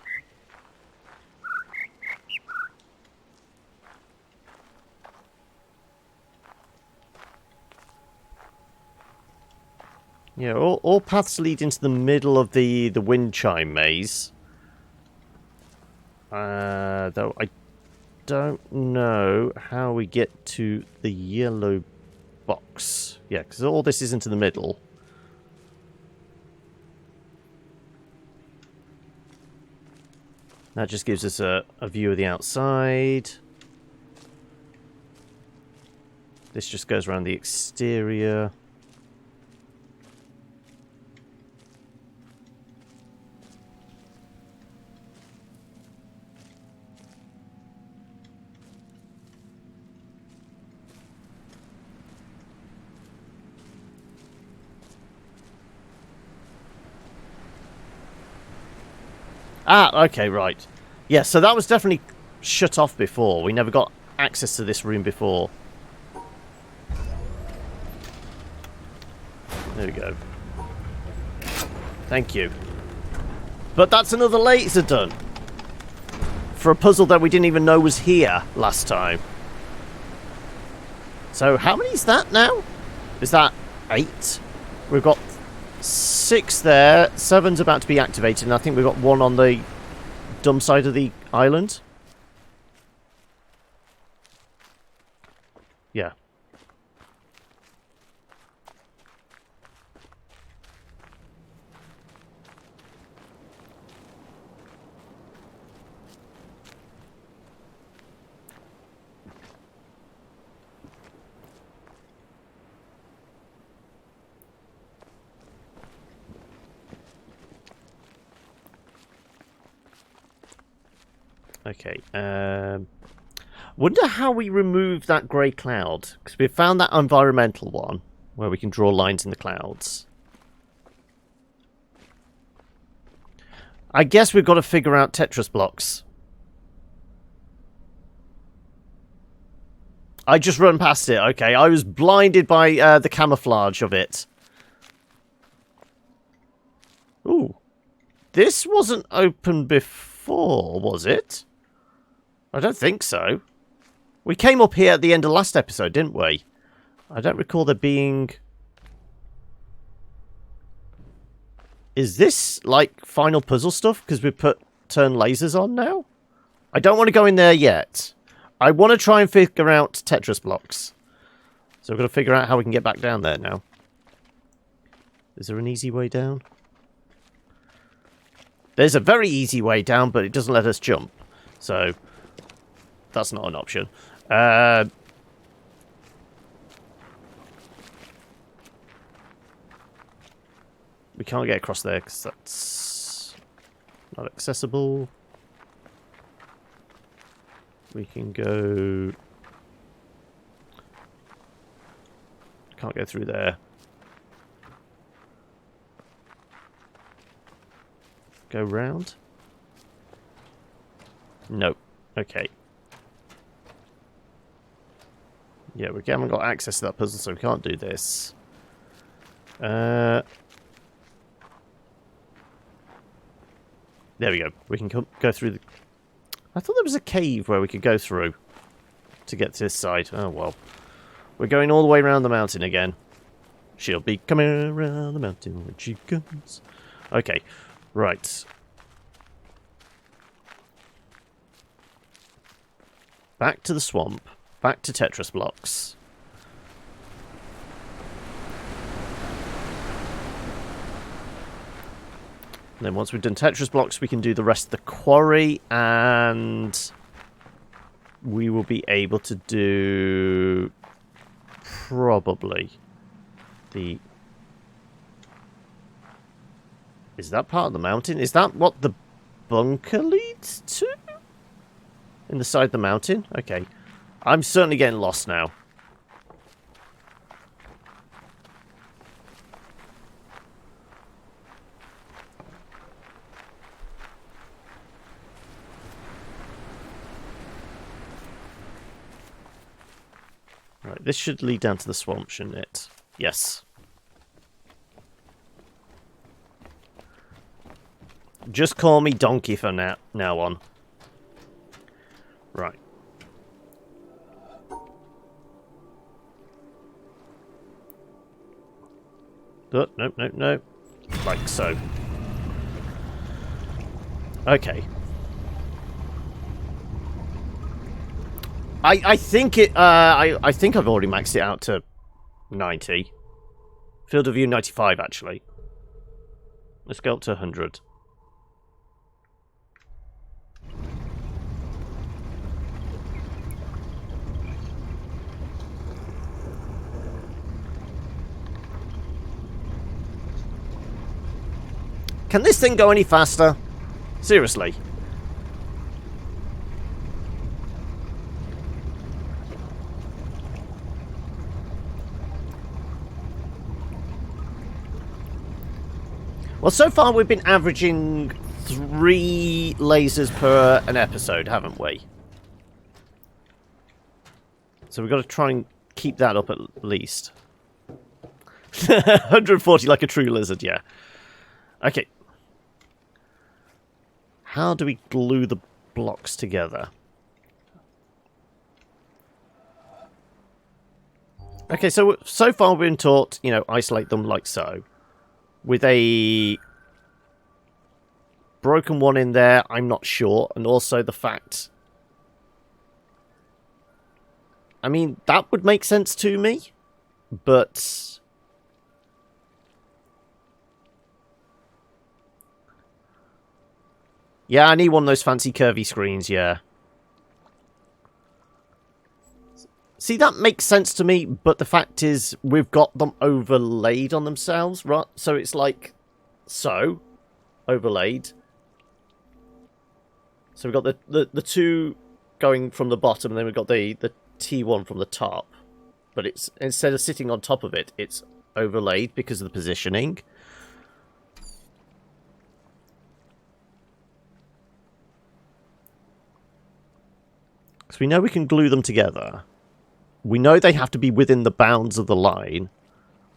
Yeah, all paths lead into the middle of the wind chime maze. Though I don't know how we get to the yellow box. Yeah, because all this is into the middle. That just gives us a view of the outside. This just goes around the exterior. Ah, okay, right. Yeah, so that was definitely shut off before. We never got access to this room before. There we go. Thank you. But that's another laser done. For a puzzle that we didn't even know was here last time. So how many is that now? Is that 8? We've got 6 there. 7's about to be activated, and I think we've got 1 on the dumb side of the island. Yeah. Okay. Wonder how we remove that grey cloud. Because we found that environmental one where we can draw lines in the clouds. I guess we've got to figure out Tetris blocks. I just run past it. Okay, I was blinded by the camouflage of it. Ooh. This wasn't open before, was it? I don't think so. We came up here at the end of last episode, didn't we? I don't recall there being... Is this, like, final puzzle stuff? Because we turn lasers on now? I don't want to go in there yet. I want to try and figure out Tetris blocks. So we've got to figure out how we can get back down there now. Is there an easy way down? There's a very easy way down, but it doesn't let us jump. So, that's not an option. We can't get across there because that's not accessible. We can go... Can't go through there. Go round? Nope. Okay. Yeah, we haven't got access to that puzzle, so we can't do this. There we go. We can go through the... I thought there was a cave where we could go through to get to this side. Oh, well. We're going all the way around the mountain again. She'll be coming around the mountain when she comes. Okay. Right. Back to the swamp. Back to Tetris blocks. And then once we've done Tetris blocks, we can do the rest of the quarry, and we will be able to do probably the... Is that part of the mountain? Is that what the bunker leads to? In the side of the mountain? Okay. I'm certainly getting lost now. Right, this should lead down to the swamp, shouldn't it? Yes. Just call me Donkey from now on. Right. Oh, no, no, no. Like so. Okay. I think it. I think I've already maxed it out to 90. Field of view 95 actually. Let's go up to 100. Can this thing go any faster? Seriously. Well, so far we've been averaging 3 lasers per an episode, haven't we? So we've got to try and keep that up at least. 140 like a true lizard, yeah. Okay. How do we glue the blocks together? Okay, so far we've been taught, you know, isolate them like so. With a broken one in there, I'm not sure. And also the fact... I mean, that would make sense to me. But... yeah, I need one of those fancy curvy screens, yeah. See, that makes sense to me, but the fact is, we've got them overlaid on themselves, right? So it's like, so, overlaid. So we've got the two going from the bottom, and then we've got the T1 from the top. But it's, instead of sitting on top of it, it's overlaid because of the positioning. So we know we can glue them together. We know they have to be within the bounds of the line.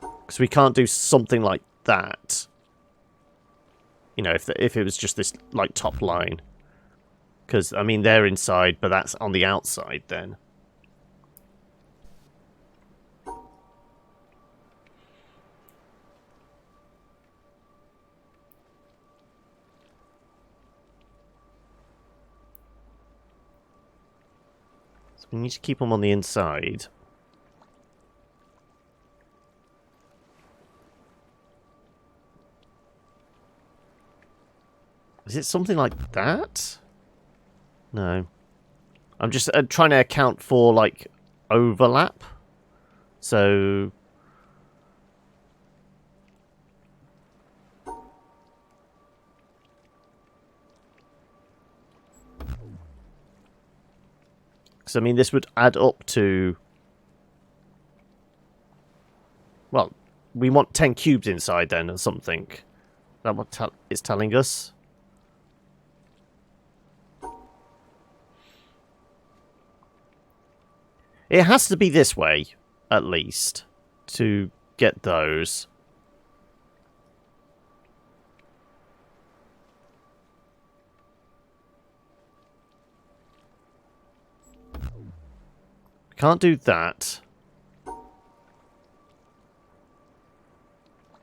Because we can't do something like that. You know, if it was just this, like, top line. Because, I mean, they're inside, but that's on the outside then. So we need to keep them on the inside. Is it something like that? No. I'm just trying to account for, like, overlap. So... So, I mean, this would add up to... Well, we want 10 cubes inside then, or something. Is that what it's telling us? It has to be this way, at least, to get those. We can't do that.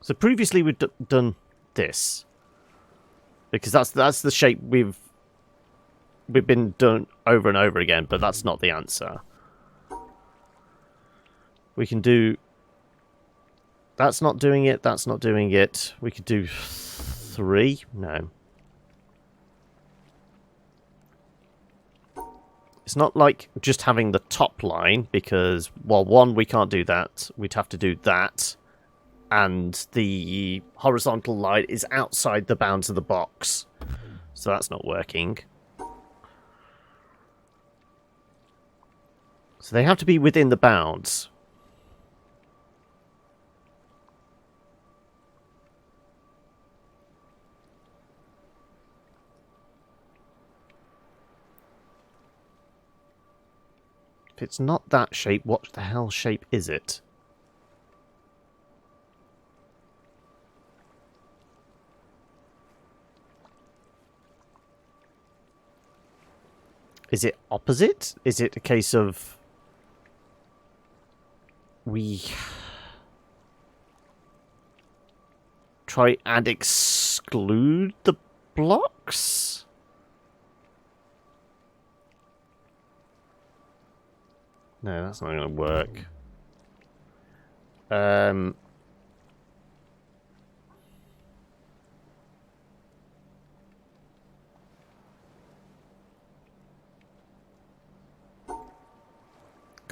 So previously we've done this. Because that's the shape we've been done over and over again, but that's not the answer. We can do... That's not doing it, that's not doing it. We could do 3? No. It's not like just having the top line, because, well, 1, we can't do that. We'd have to do that. And the horizontal line is outside the bounds of the box. So that's not working. So they have to be within the bounds. If it's not that shape, what the hell shape is it? Is it opposite? Is it a case of... we try and exclude the blocks? No, that's not going to work. Because,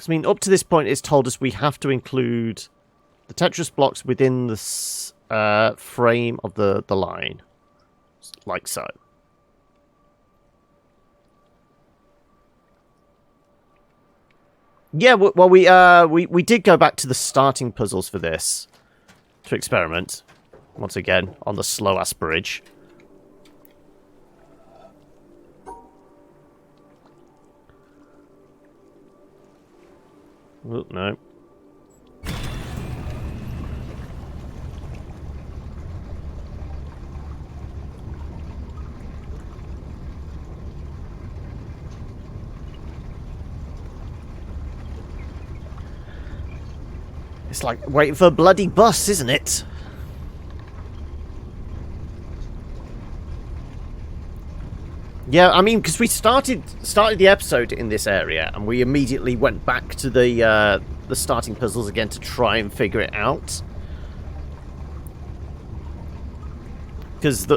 I mean, up to this point, it's told us we have to include the Tetris blocks within the frame of the line. Like so. Yeah, well, we did go back to the starting puzzles for this to experiment once again on the slow-ass bridge. Oh, no. It's like waiting for a bloody bus, isn't it? Yeah, I mean, because we started the episode in this area, and we immediately went back to the starting puzzles again to try and figure it out. Because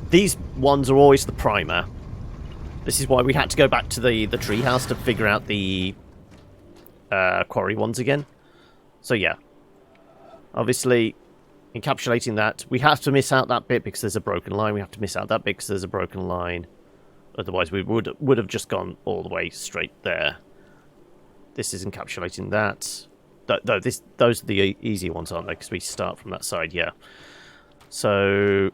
these ones are always the primer. This is why we had to go back to the treehouse to figure out the quarry ones again. So yeah. Obviously, encapsulating that, we have to miss out that bit because there's a broken line. We have to miss out that bit because there's a broken line. Otherwise, we would have just gone all the way straight there. This is encapsulating that. Those are the easy ones, aren't they? Because we start from that side, yeah. So...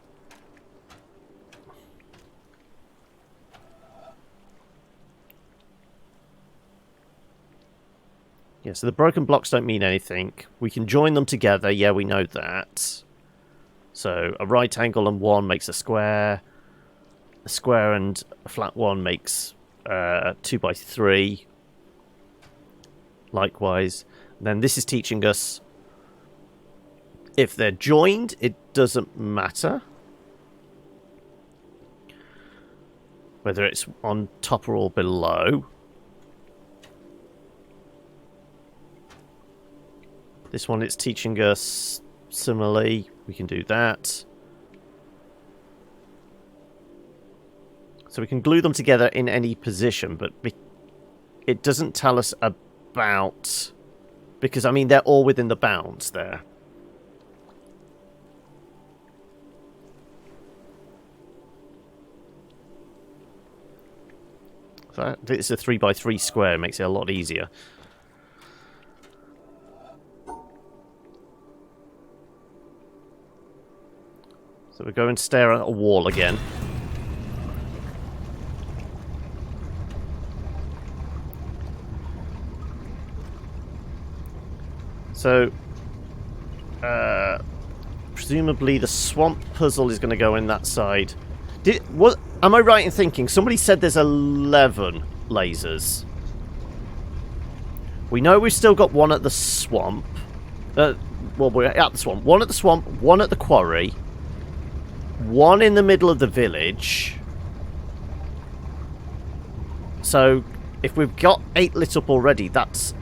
yeah, so the broken blocks don't mean anything. We can join them together, yeah, we know that. So a right angle and 1 makes a square. A square and a flat 1 makes 2 by 3. Likewise. And then this is teaching us if they're joined, it doesn't matter whether it's on top or below. This one, it's teaching us similarly. We can do that. So we can glue them together in any position, but it doesn't tell us about... because, I mean, they're all within the bounds there. So it's a 3 by 3 square. It makes it a lot easier. So we go and stare at a wall again. So, presumably the swamp puzzle is going to go in that side. Am I right in thinking somebody said there's 11 lasers? We know we've still got one at the swamp. Well, we're at the swamp. One at the swamp, one at the quarry, one in the middle of the village. So, if we've got 8 lit up already, that's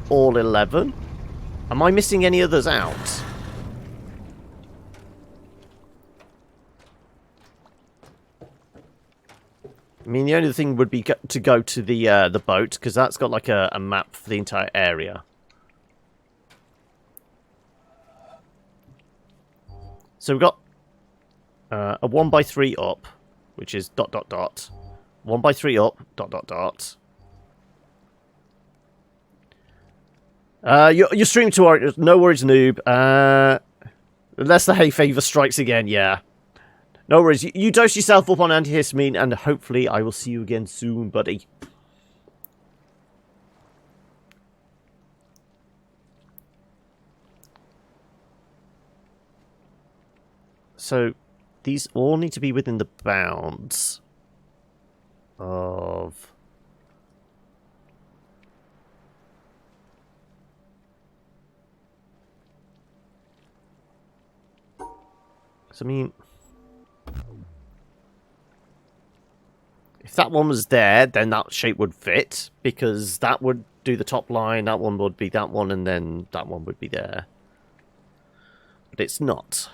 all 11. Am I missing any others out? I mean, the only thing would be to go to the boat, because that's got like a map for the entire area. So we've got a 1 by 3 up, which is ... 1 by 3 up, ... You're streaming to our... no worries, noob. Unless the hay fever strikes again, yeah. No worries. You dose yourself up on antihistamine, and hopefully I will see you again soon, buddy. So, these all need to be within the bounds of... so, I mean... if that one was there, then that shape would fit, because that would do the top line, that one would be that one, and then that one would be there. But it's not.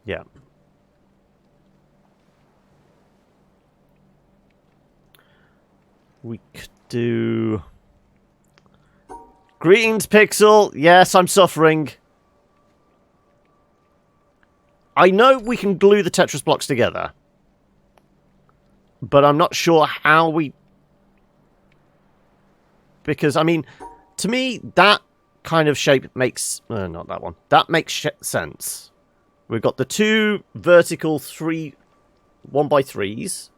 Yeah. We could do... greetings, Pixel! Yes, I'm suffering. I know we can glue the Tetris blocks together. But I'm not sure how we... because, I mean, to me, that kind of shape makes... not that one. That makes sense. We've got the 2 vertical 1 by 3s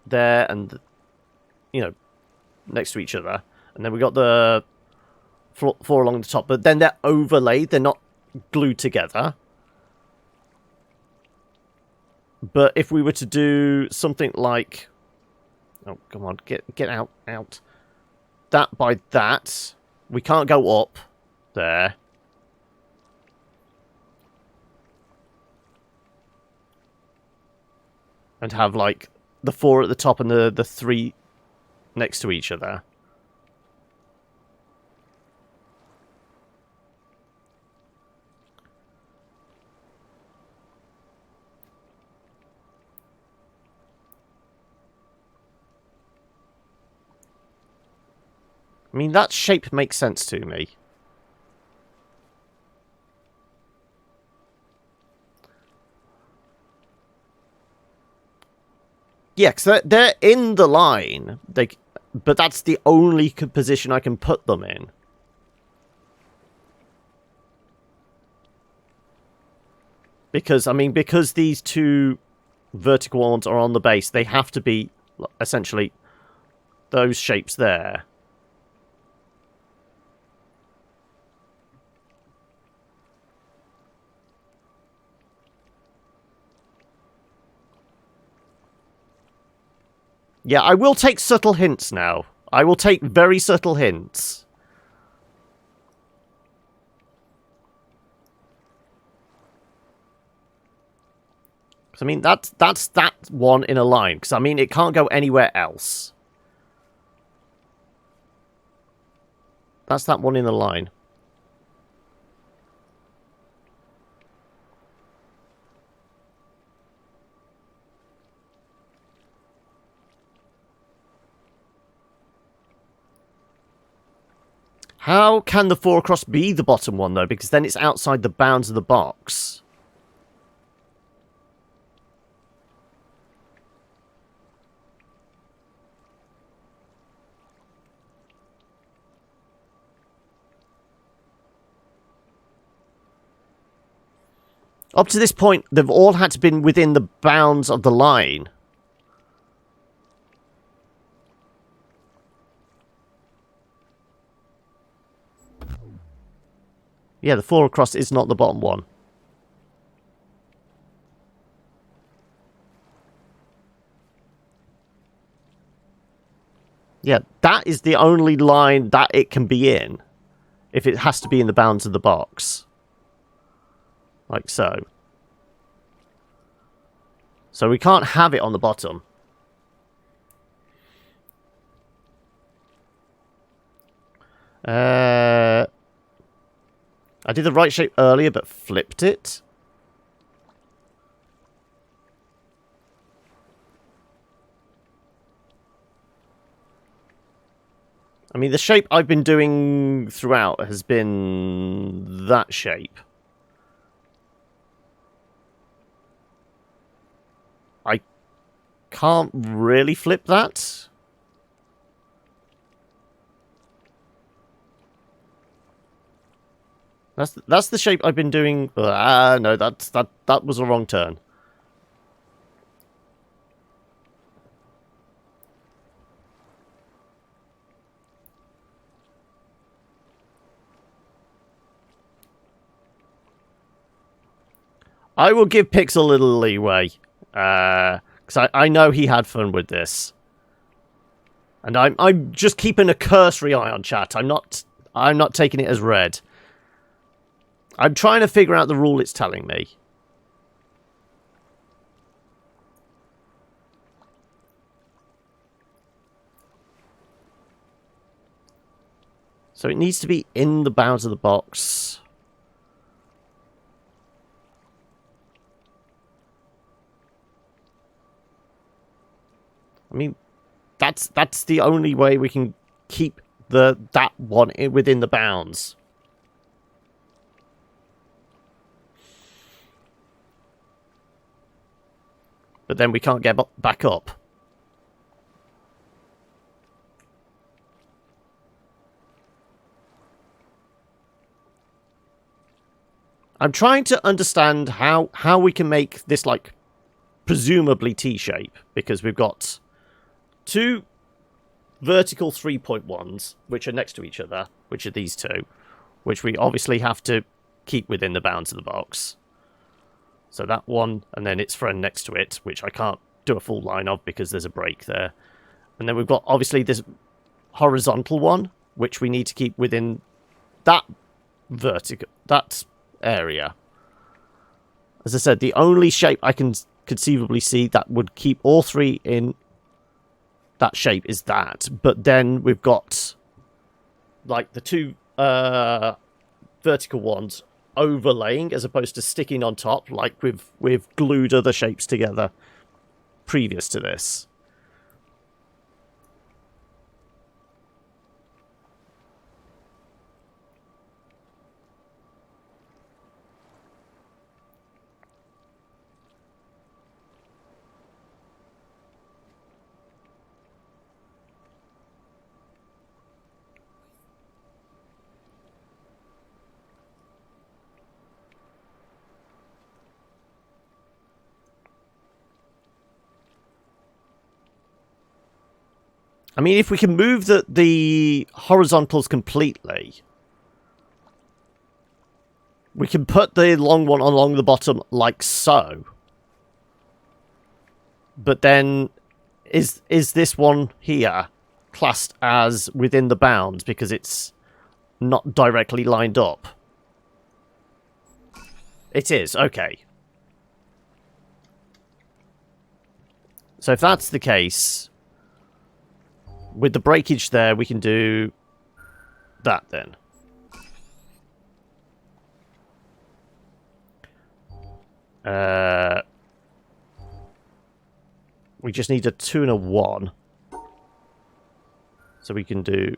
there, and, you know, next to each other. And then we've got the 4 along the top. But then they're overlaid. They're not glued together. But if we were to do something like... oh, come on. Get out. That by that. We can't go up there. And have, like, the 4 at the top and the 3 next to each other. mean, that shape makes sense to me. Yeah, because they're in the line. But that's the only position I can put them in. Because, I mean, because these two vertical ones are on the base, they have to be, essentially, those shapes there. Yeah, I will take subtle hints now. I will take very subtle hints. I mean, that's that one in a line. Because, I mean, it can't go anywhere else. That's that one in a line. How can the 4 across be the bottom one, though? Because then it's outside the bounds of the box. Up to this point, they've all had to be within the bounds of the line. Yeah, the 4 across is not the bottom one. Yeah, that is the only line that it can be in. If it has to be in the bounds of the box. Like so. So we can't have it on the bottom. I did the right shape earlier, but flipped it. I mean, the shape I've been doing throughout has been that shape. I can't really flip that. That's the shape I've been doing. No, that was a wrong turn. I will give Pix a little leeway. Because I know he had fun with this. And I'm just keeping a cursory eye on chat. I'm not taking it as read. I'm trying to figure out the rule it's telling me. So it needs to be in the bounds of the box. I mean, that's the only way we can keep that one within the bounds. But then we can't get back up. I'm trying to understand how we can make this, like, presumably T-shape, because we've got two vertical 3-point-ones, which are next to each other, which are these two, which we obviously have to keep within the bounds of the box. So that one, and then its friend next to it, which I can't do a full line of because there's a break there. And then we've got, obviously, this horizontal one, which we need to keep within that that area. As I said, the only shape I can conceivably see that would keep all three in that shape is that. But then we've got, like, the two vertical ones overlaying as opposed to sticking on top, like we've glued other shapes together previous to this. I mean, if we can move the horizontals completely, we can put the long one along the bottom like so. But then, is this one here classed as within the bounds because it's not directly lined up? It is, okay. So if that's the case, with the breakage there, we can do that then. We just need a 2 and a 1. So we can do...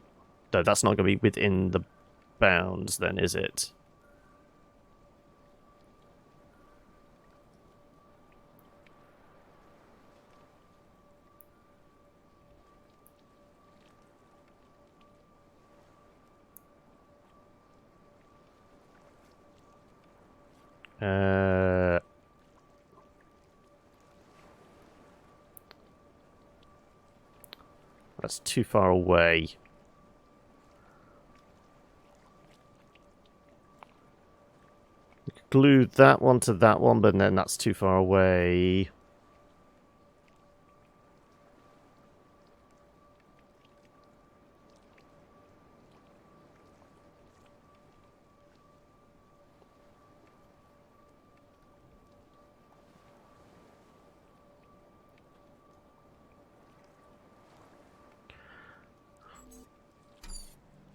No, that's not going to be within the bounds then, is it? That's too far away. We could glue that one to that one, but then that's too far away.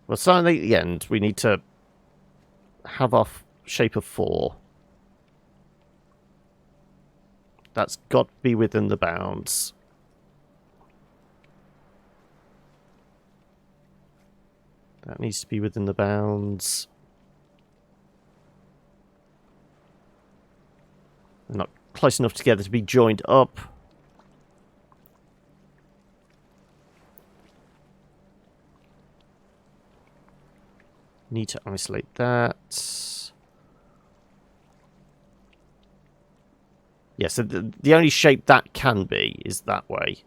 Well, starting at the end, we need to have our shape of 4. That's got to be within the bounds. That needs to be within the bounds. They're not close enough together to be joined up. Need to isolate that. Yeah, so the only shape that can be is that way,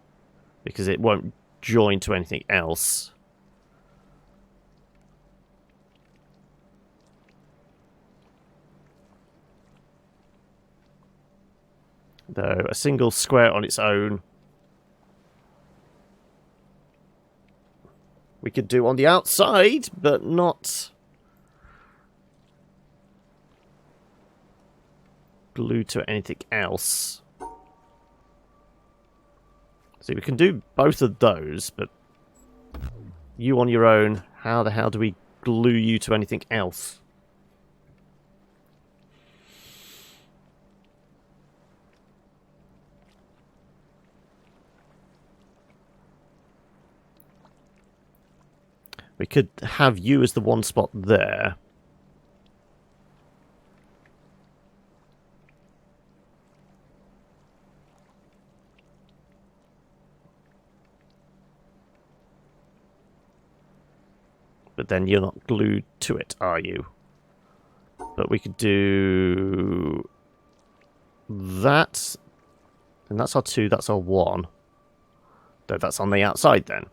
because it won't join to anything else. Though a single square on its own we could do on the outside, but not glued to anything else. See, we can do both of those, but you on your own, how the hell do we glue you to anything else? We could have you as the one spot there. But then you're not glued to it, are you? But we could do that. And that's our 2, that's our 1. Though that's on the outside then.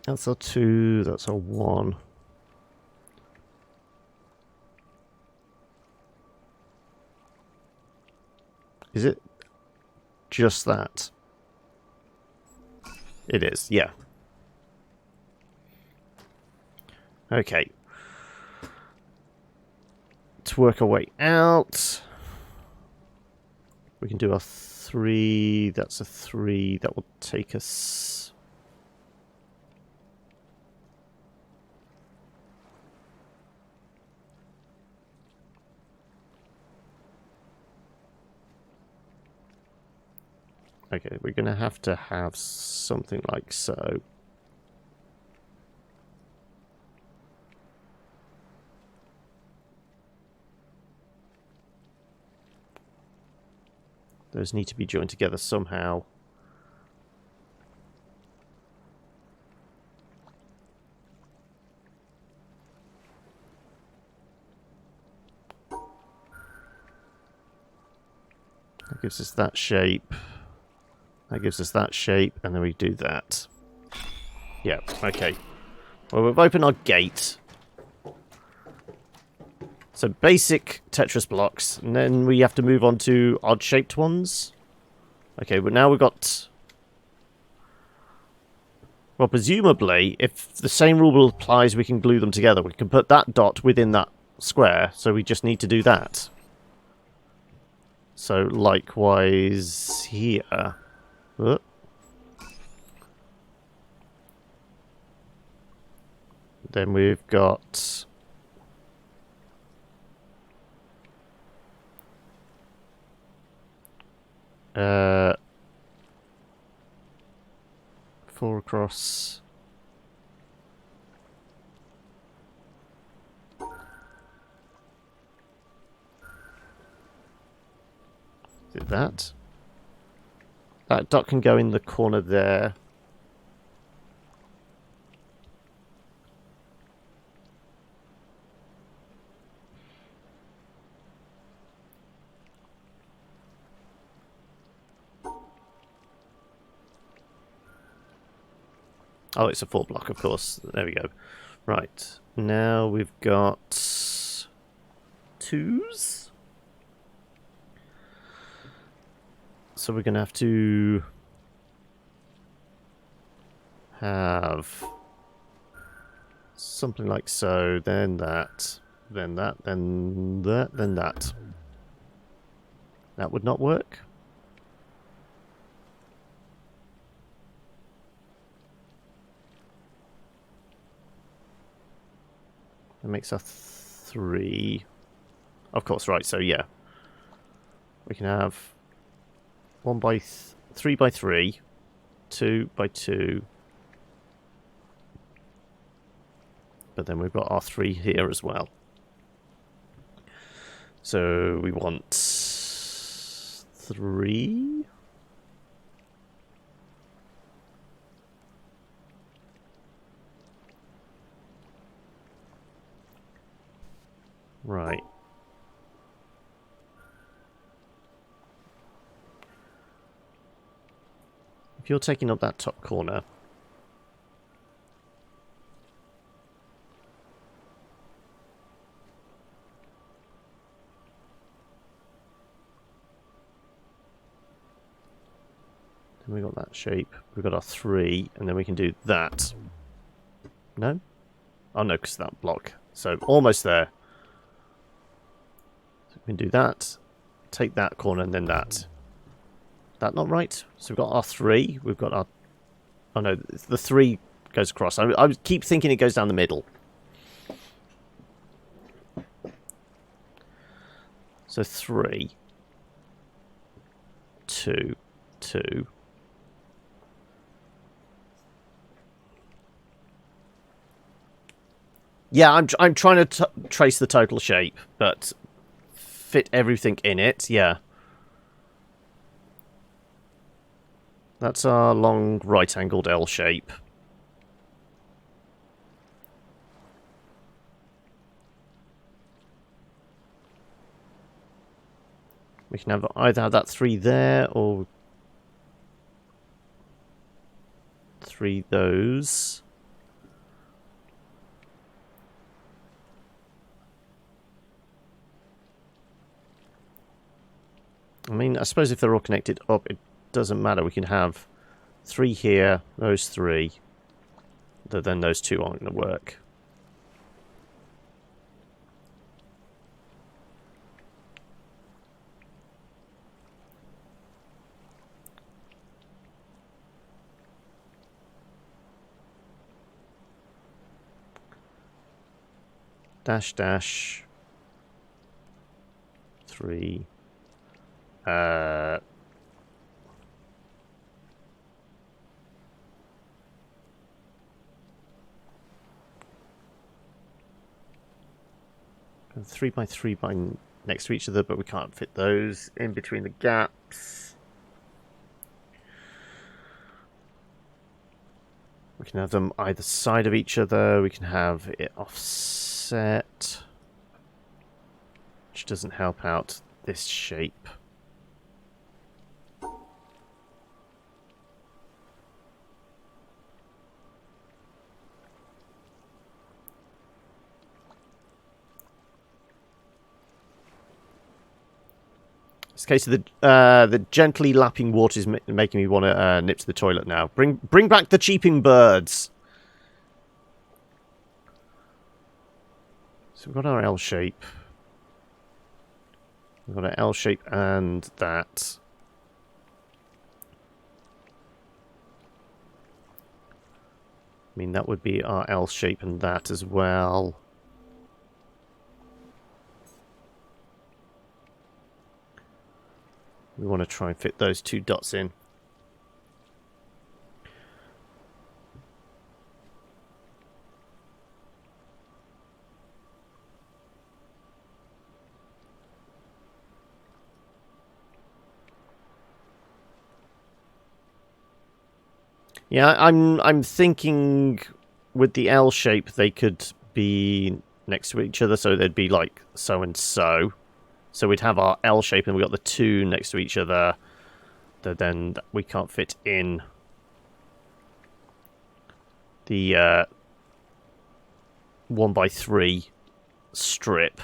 That's our 2, that's our 1. Is it just that? It is, yeah. Okay. To work our way out, we can do a 3. That's a 3. That will take us... Okay, we're going to have something like so. Those need to be joined together somehow. That gives us that shape. That gives us that shape, and then we do that. Yeah, okay. Well, we've opened our gate. So basic Tetris blocks, and then we have to move on to odd-shaped ones. Okay, but now we've got... Well, presumably, if the same rule applies, we can glue them together. We can put that dot within that square, so we just need to do that. So, likewise here. Then we've got... four across. Did that. That dot can go in the corner there. Oh, it's a 4 block, of course. There we go. Right. Now we've got 2s. So we're going to have something like so, then that, then that, then that, then that. That would not work. That makes a 3. Of course, right, so yeah. We can have 3 by 3, 2 by 2. But then we've got our 3 here as well. So we want 3. Right. If you're taking up that top corner, then we got that shape. We've got our 3, and then we can do that. No? Oh no, because that block. So almost there. So we can do that, take that corner, and then that. That not right? So we've got our 3. We've got our... Oh no, the 3 goes across. I keep thinking it goes down the middle. So 3, 2, 2. Yeah, I'm trying to trace the total shape, but fit everything in it. Yeah. That's our long right-angled L shape. We can either have that 3 there, or 3 those. I mean, I suppose if they're all connected up, it doesn't matter. We can have 3 here, those 3. Then those 2 aren't going to work. Dash, dash. 3. 3 by 3 by next to each other, but we can't fit those in between the gaps. We can have them either side of each other. We can have it offset, which doesn't help out this shape. It's a case of the gently lapping water is making me want to nip to the toilet now. Bring back the cheeping birds. So we've got our L shape. We've got an L shape and that. I mean, that would be our L shape and that as well. We want to try and fit those 2 dots in. Yeah, I'm thinking with the L shape they could be next to each other, so they'd be like so and so. So we'd have our L shape and we got the 2 next to each other that then we can't fit in the 1 by 3 strip.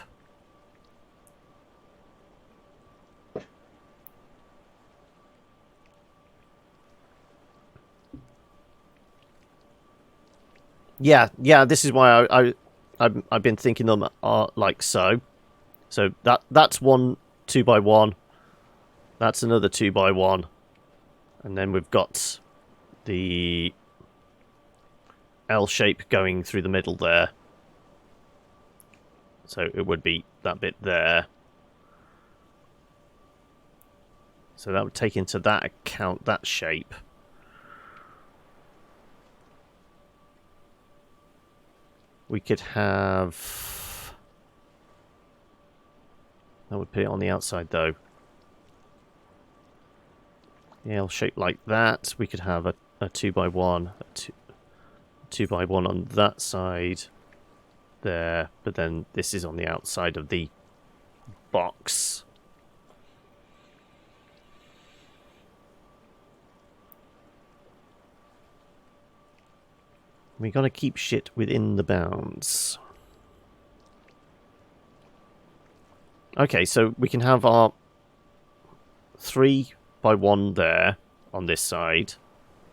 Yeah, this is why I've been thinking them like so. So that's 1 2 by 1. That's another 2 by 1. And then we've got the L shape going through the middle there. So it would be that bit there. So that would take into that account that shape. We could have... That would put it on the outside though. The L shape like that. We could have a 2 by 1, a 2 by 1 on that side there, but then this is on the outside of the box. We gotta keep shit within the bounds. Okay, so we can have our 3 by 1 there on this side.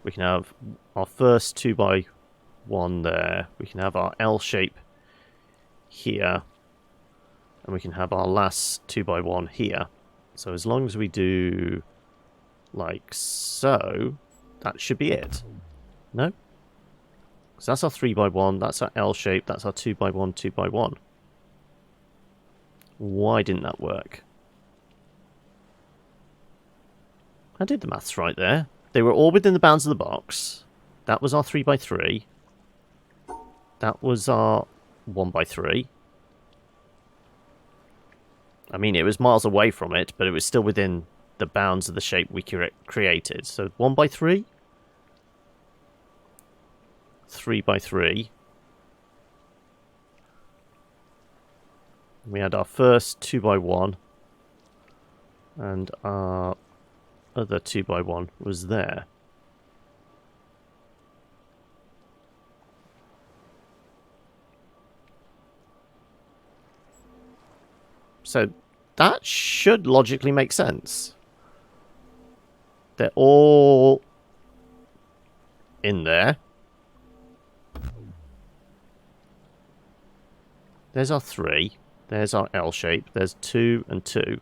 We can have our first 2 by 1 there. We can have our L shape here. And we can have our last 2 by 1 here. So as long as we do like so, that should be it. No? So that's our 3 by 1, that's our L shape, that's our 2 by 1, 2 by 1. Why didn't that work? I did the maths right there. They were all within the bounds of the box. That was our 3 by 3. That was our 1 by 3. I mean, it was miles away from it, but it was still within the bounds of the shape we created. So 1 by 3. 3 by 3. We had our first 2 by 1. And our other 2 by 1 was there. So that should logically make sense. They're all in there. There's our 3. There's our L shape. There's 2 and 2.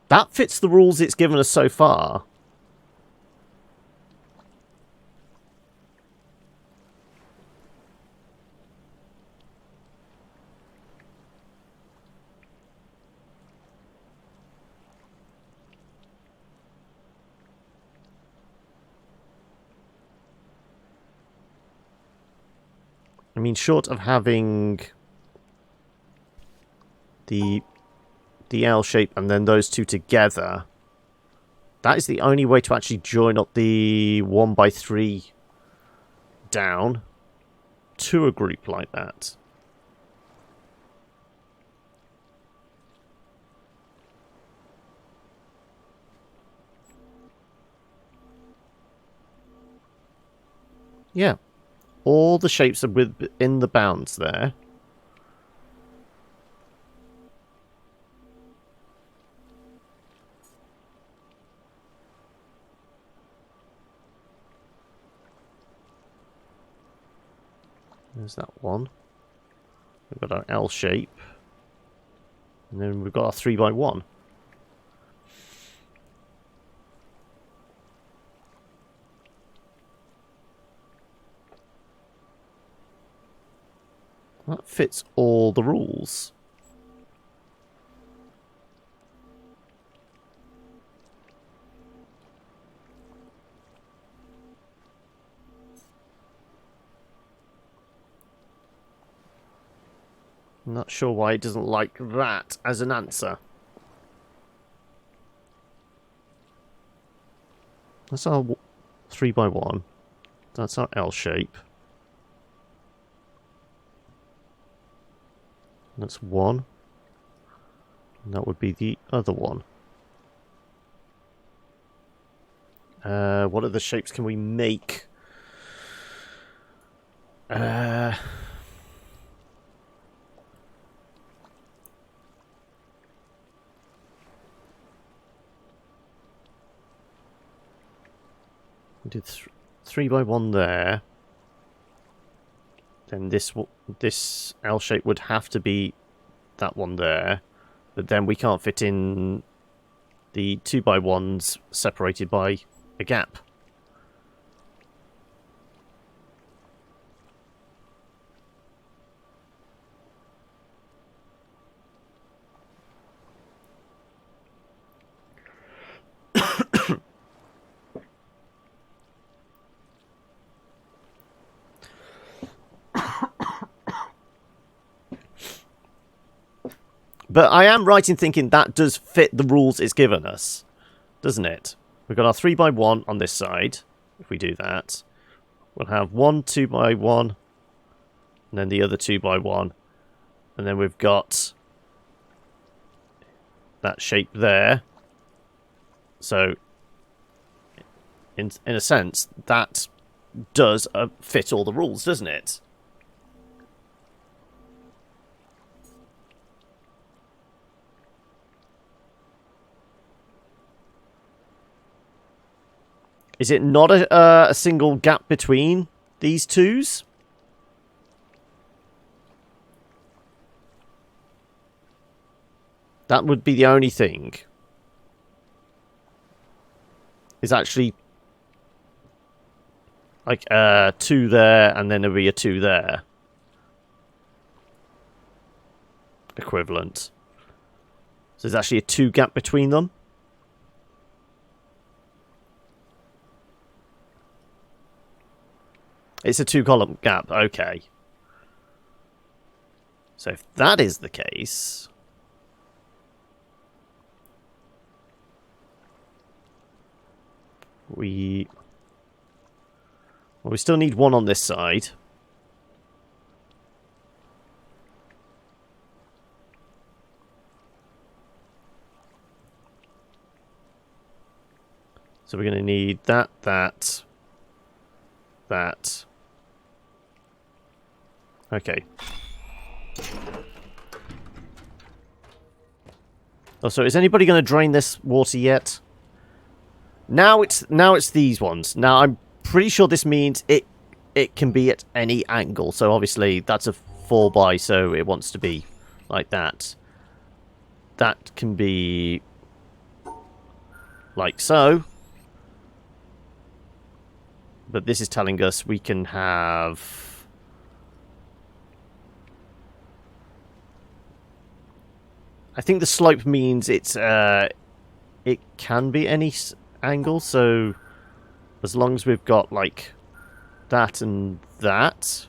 That fits the rules it's given us so far. mean, short of having the L shape and then those two together, that is the only way to actually join up the 1x3 down to a group like that. Yeah. All the shapes are within the bounds there. There's that one. We've got our L shape. And then we've got our 3x1. That fits all the rules. I'm not sure why it doesn't like that as an answer. That's our 3x1. That's our L shape. That's one. And that would be the other one. What other shapes can we make? We did 3x1 there. Then this L shape would have to be that one there. But then we can't fit in the 2x1s separated by a gap. But I am right in thinking that does fit the rules it's given us, doesn't it? We've got our 3x1 on this side. If we do that, we'll have one 2x1, and then the other 2x1, and then we've got that shape there. So, in a sense, that does fit all the rules, doesn't it? Is it not a single gap between these twos? That would be the only thing. Is actually like 2 there, and then there'll be a 2 there. Equivalent. So there's actually a 2 gap between them. It's a 2-column gap, okay. So if that is the case, we still need one on this side. So we're going to need that. Okay. Oh, so is anybody going to drain this water yet? Now it's these ones. Now I'm pretty sure this means it can be at any angle. So obviously that's a 4x, so it wants to be like that. That can be like so. But this is telling us we can have... I think the slope means it can be any angle, so as long as we've got like that and that,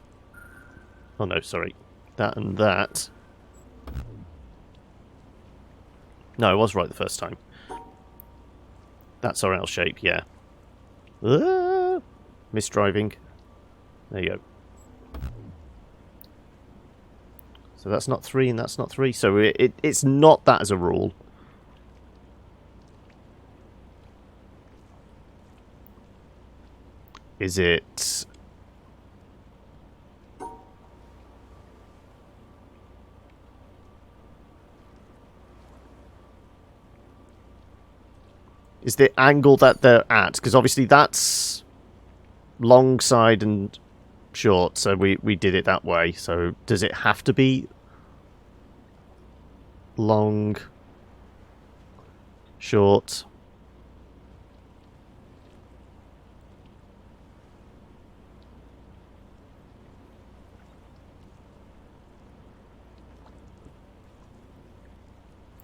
Oh no, sorry. That and that. No, I was right the first time. That's our L shape, yeah. Misdriving. There you go. So that's not 3 and that's not 3. So it's not that as a rule. Is it... Is the angle that they're at? Because obviously that's long side and short, so we did it that way. So does it have to be long, short?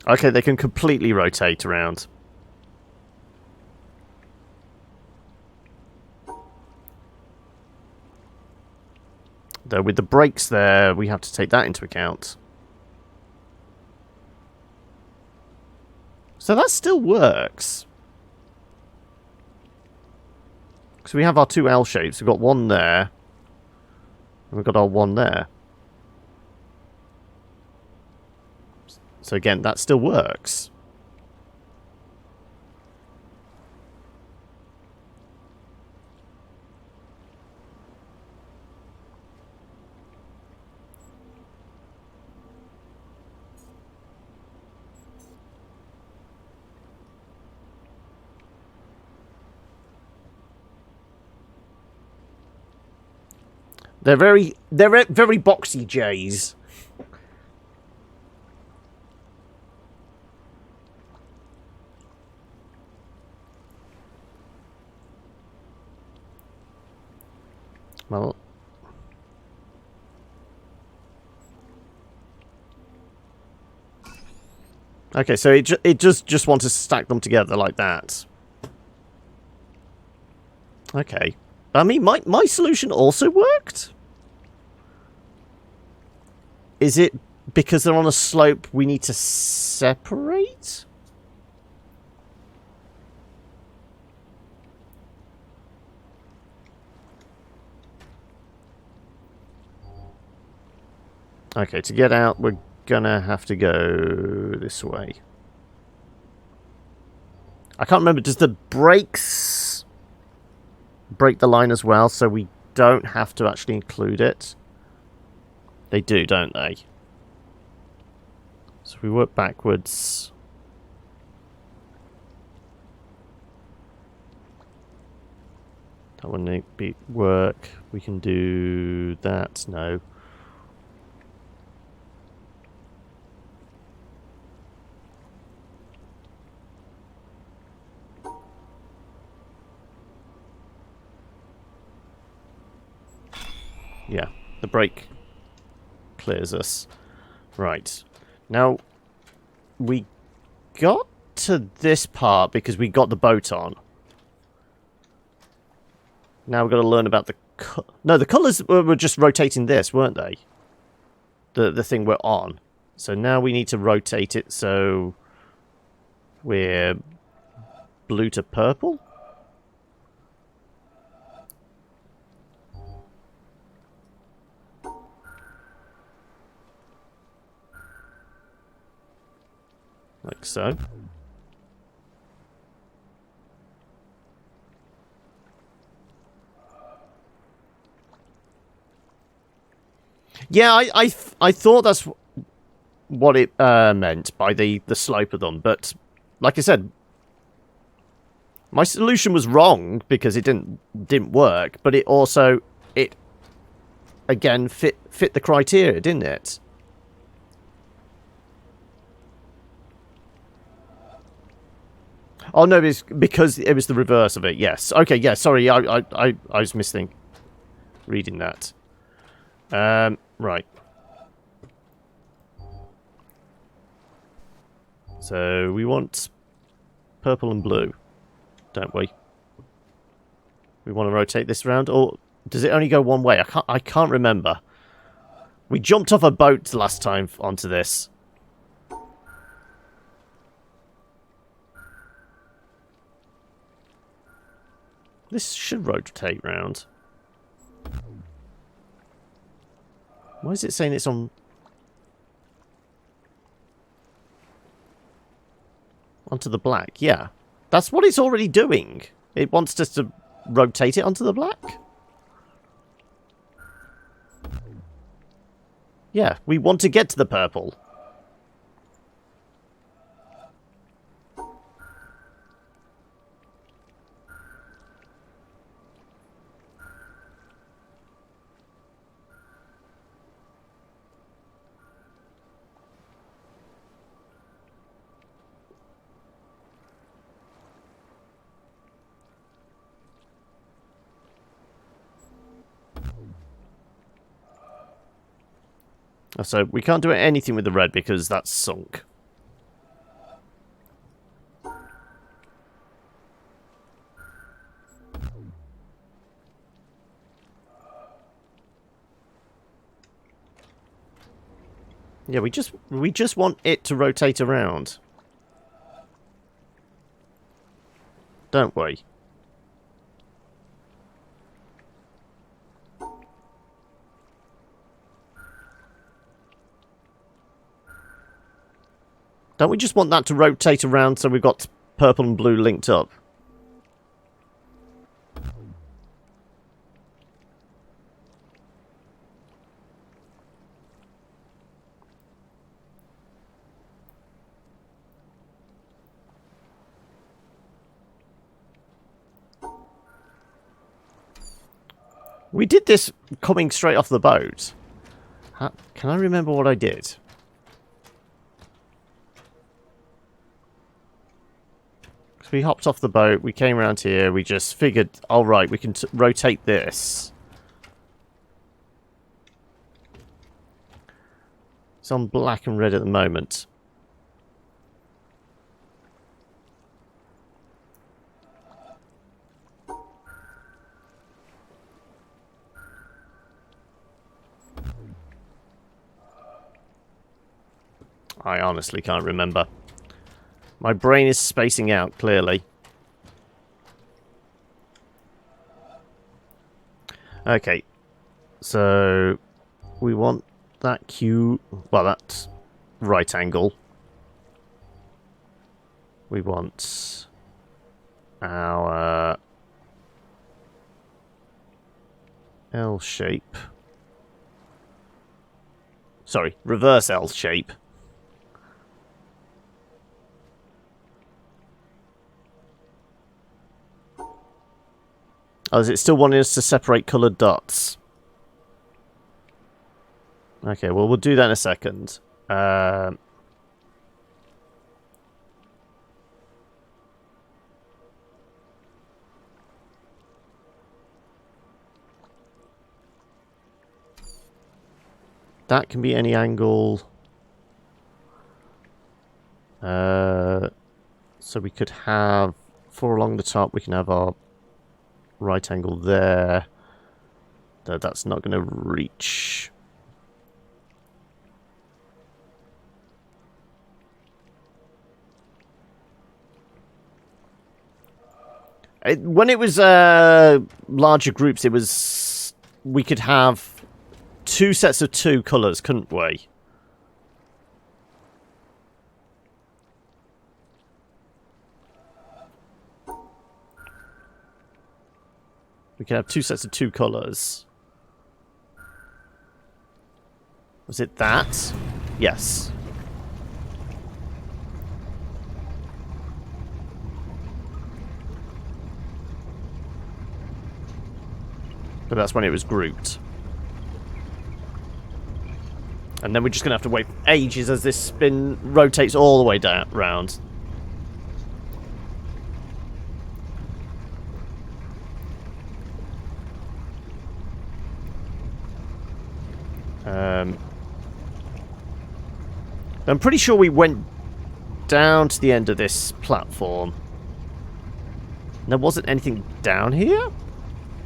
Okay, they can completely rotate around. Though with the brakes there, we have to take that into account. So that still works. So we have our 2 L shapes. We've got one there. And we've got our one there. So again, that still works. They're very boxy J's. Well, okay, so it just wants to stack them together like that. Okay. I mean, my solution also worked? Is it because they're on a slope we need to separate? Okay, to get out, we're gonna have to go this way. I can't remember, does the brakes break the line as well, so we don't have to actually include it? They do, don't they? So we work backwards. That wouldn't be work. We can do that. No. Yeah, the brake clears us. Right. Now, we got to this part because we got the boat on. Now we've got to learn about the... No, the colours were just rotating this, weren't they? The thing we're on. So now we need to rotate it so we're blue to purple? Like so. Yeah, I thought that's what it meant by the slope of them, but like I said, my solution was wrong because it didn't work, but it also again fit the criteria, didn't it? Oh no, it's because it was the reverse of it. Yes. Okay. Yeah. Sorry, I was reading that. Right. So we want purple and blue, don't we? We want to rotate this around, or does it only go one way? I can't remember. We jumped off a boat last time onto this. This should rotate round. Why is it saying it's on... onto the black? Yeah. That's what it's already doing. It wants us to rotate it onto the black? Yeah, we want to get to the purple. So we can't do anything with the red because that's sunk. Yeah, we just want it to rotate around. Don't we? Don't we just want that to rotate around so we've got purple and blue linked up? We did this coming straight off the boat. Can I remember what I did? We hopped off the boat, we came around here, we just figured, alright, we can rotate this. It's on black and red at the moment. I honestly can't remember. My brain is spacing out, clearly. Okay. So, we want that Q... well, that's right angle. We want our L shape. Sorry, reverse L shape. Oh, is it still wanting us to separate coloured dots? Okay, well, we'll do that in a second. That can be any angle. So we could have 4 along the top. We can have our right angle there. That's not going to reach. When it was larger groups, it was we could have 2 sets of 2 colours, couldn't we? We can have 2 sets of 2 colours. Was it that? Yes. But that's when it was grouped. And then we're just going to have to wait ages as this spin rotates all the way down round. I'm pretty sure we went down to the end of this platform. There wasn't anything down here?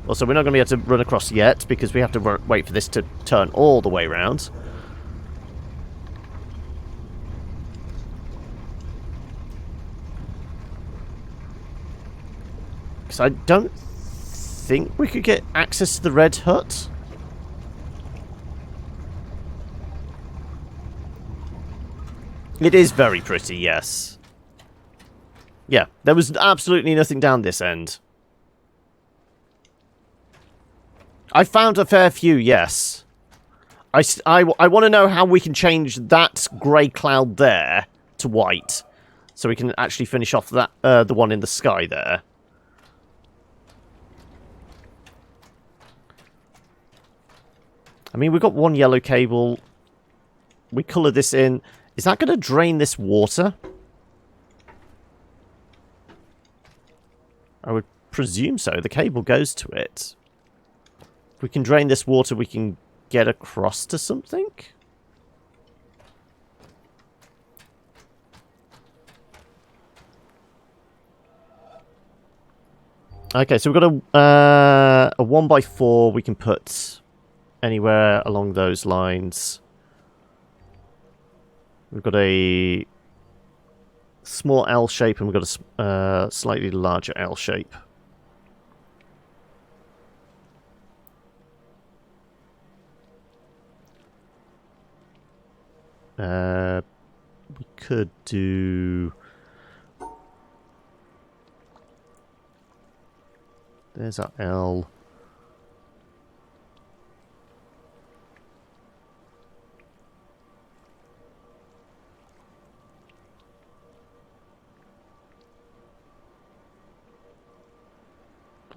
Also, we're not going to be able to run across yet because we have to wait for this to turn all the way around. Because I don't think we could get access to the red hut. It is very pretty, yes. Yeah, there was absolutely nothing down this end. I found a fair few, yes. I want to know how we can change that grey cloud there to white. So we can actually finish off that the one in the sky there. I mean, we've got one yellow cable. We colour this in. Is that going to drain this water? I would presume so. The cable goes to it. If we can drain this water, we can get across to something? Okay, so we've got a 1x4 we can put anywhere along those lines. We've got a small L shape and we've got a slightly larger L shape. We could do... There's our L.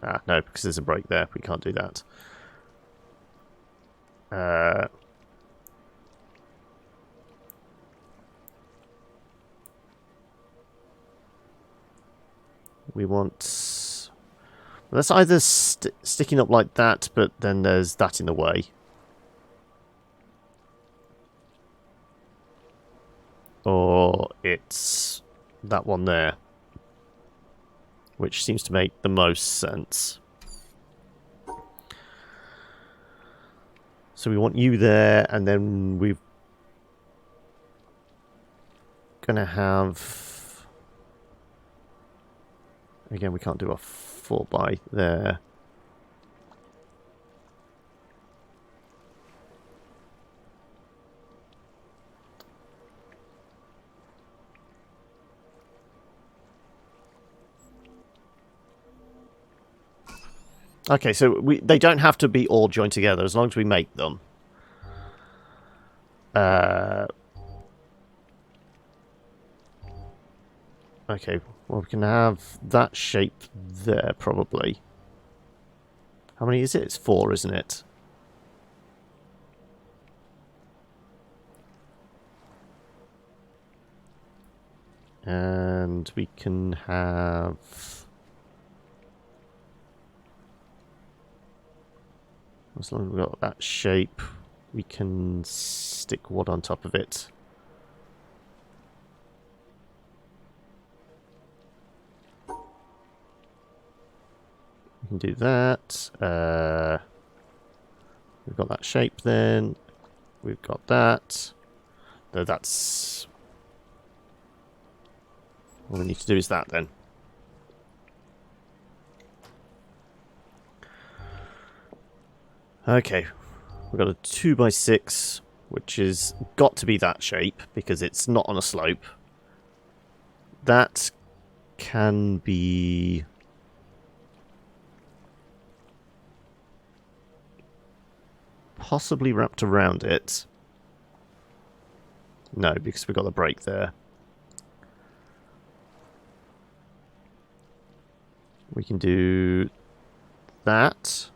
Ah, no, because there's a break there. We can't do that. We want... Well, that's either sticking up like that, but then there's that in the way. Or it's that one there. Which seems to make the most sense. So we want you there, and then we're gonna have... Again, we can't do a 4x there. Okay, so they don't have to be all joined together as long as we make them. Okay, well, we can have that shape there, probably. How many is it? It's 4, isn't it? And we can have... As long as we've got that shape, we can stick wood on top of it. We can do that. We've got that shape then. We've got that. No, that's... All we need to do is that then. Okay, we've got a 2x6, which has got to be that shape, because it's not on a slope. That can be... possibly wrapped around it. No, because we've got the break there. We can do that.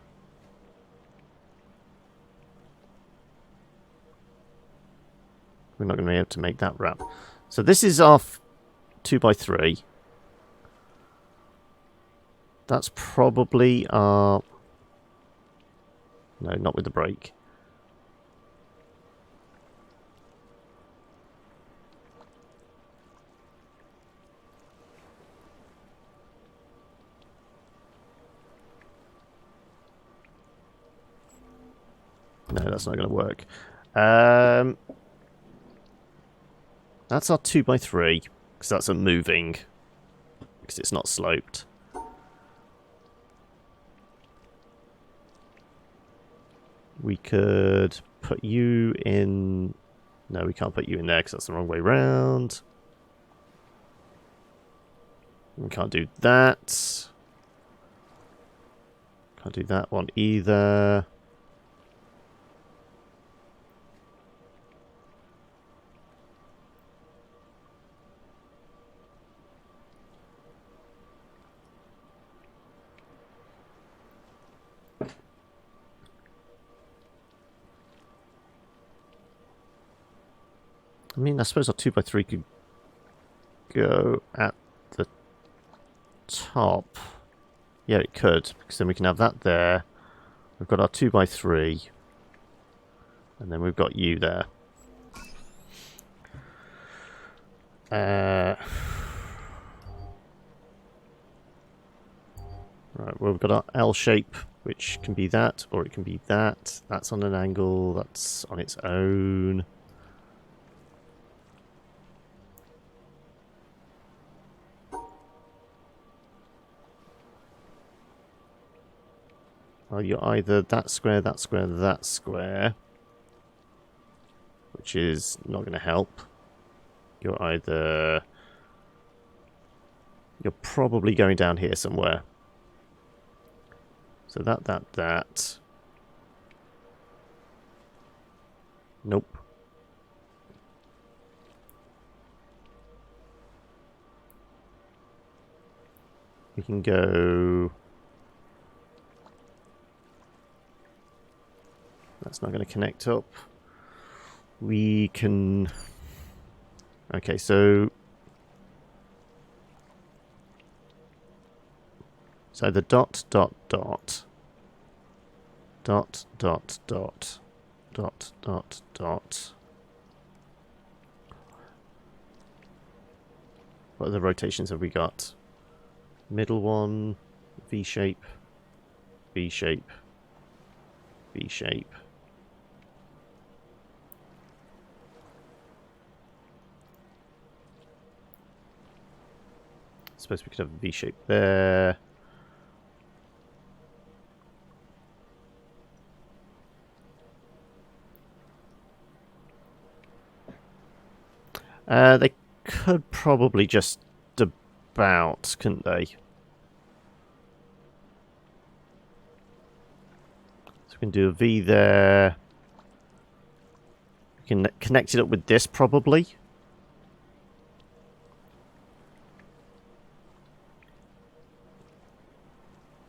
We're not going to be able to make that wrap. So this is our 2x3. That's probably our... No, not with the break. No, that's not going to work. That's our 2x3, because that's a moving, because it's not sloped. We could put you in... No, we can't put you in there, because that's the wrong way round. We can't do that. Can't do that one either. I mean, I suppose our 2x3 could go at the top. Yeah, it could, because then we can have that there. We've got our 2x3. And then we've got you there. Right, well, we've got our L shape, which can be that, or it can be that. That's on an angle, that's on its own. Well, you're either that square, that square, that square, which is not going to help. You're either... You're probably going down here somewhere. So that. Nope. We can go... That's not going to connect up. We can... Okay, so... So the dot, dot, dot. Dot, dot, dot. Dot, dot, dot. What other rotations have we got? Middle one, V shape, V shape, V shape. Suppose we could have a V shape there. They could probably just about, couldn't they? So we can do a V there. We can connect it up with this probably.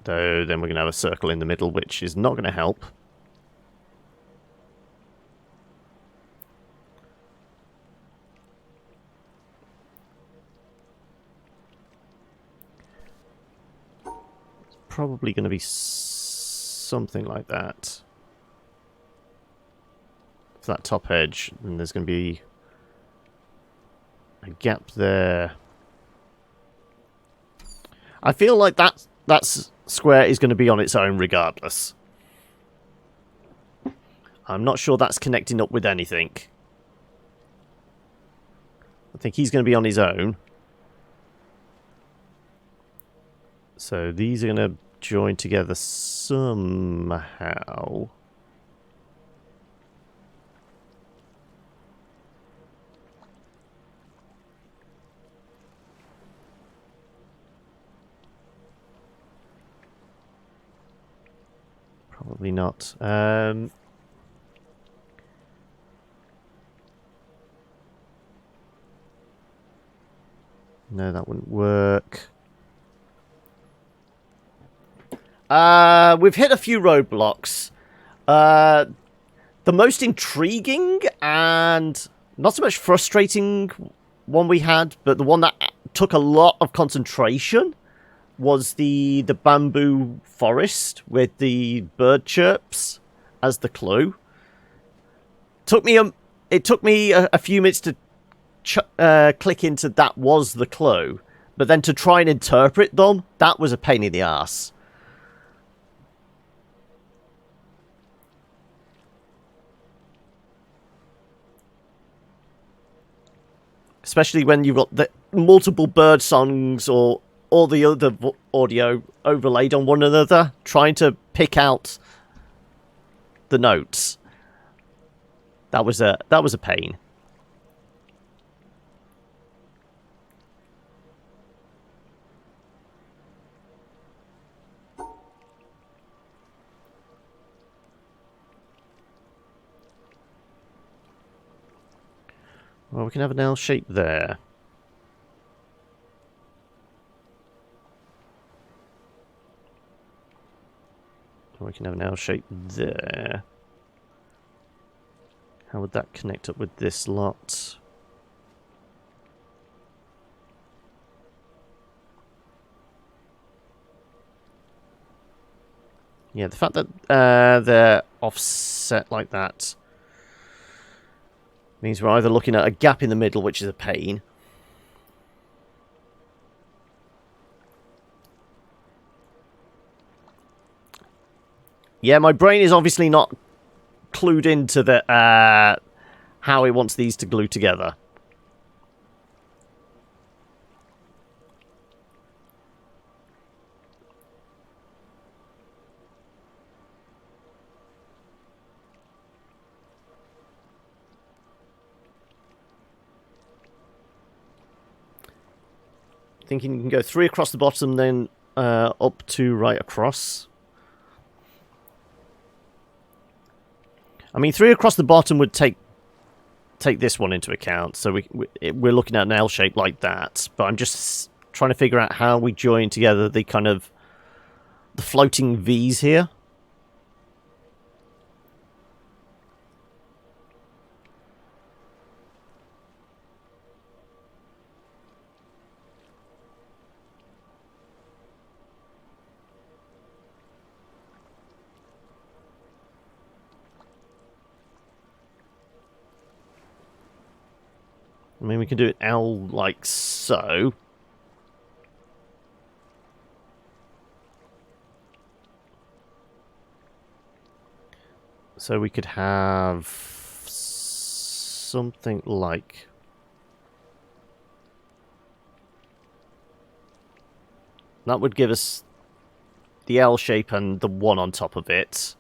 Though then we're going to have a circle in the middle, which is not going to help. It's probably going to be something like that. For that top edge, and there's going to be a gap there. I feel like that square is going to be on its own regardless. I'm not sure that's connecting up with anything. I think he's going to be on his own. So these are going to join together somehow. Probably not. No, that wouldn't work. We've hit a few roadblocks. The most intriguing and not so much frustrating one we had, but the one that took a lot of concentration was the bamboo forest with the bird chirps as the clue. It took me a few minutes to click into that was the clue, but then to try and interpret them, that was a pain in the arse. Especially when you've got the multiple bird songs or all the other audio overlaid on one another, trying to pick out the notes. That was a pain. Well, we can have an L shape there. Or we can have an L shape there. How would that connect up with this lot? Yeah, the fact that they're offset like that means we're either looking at a gap in the middle, which is a pain. Yeah, my brain is obviously not clued into the how it wants these to glue together. Thinking you can go 3 across the bottom, then up 2 right across. I mean, 3 across the bottom would take this one into account, so we're looking at an L shape like that. But I'm just trying to figure out how we join together the kind of the floating V's here. I mean, we can do it L like so. So we could have something like... That would give us the L shape and the 1 on top of it.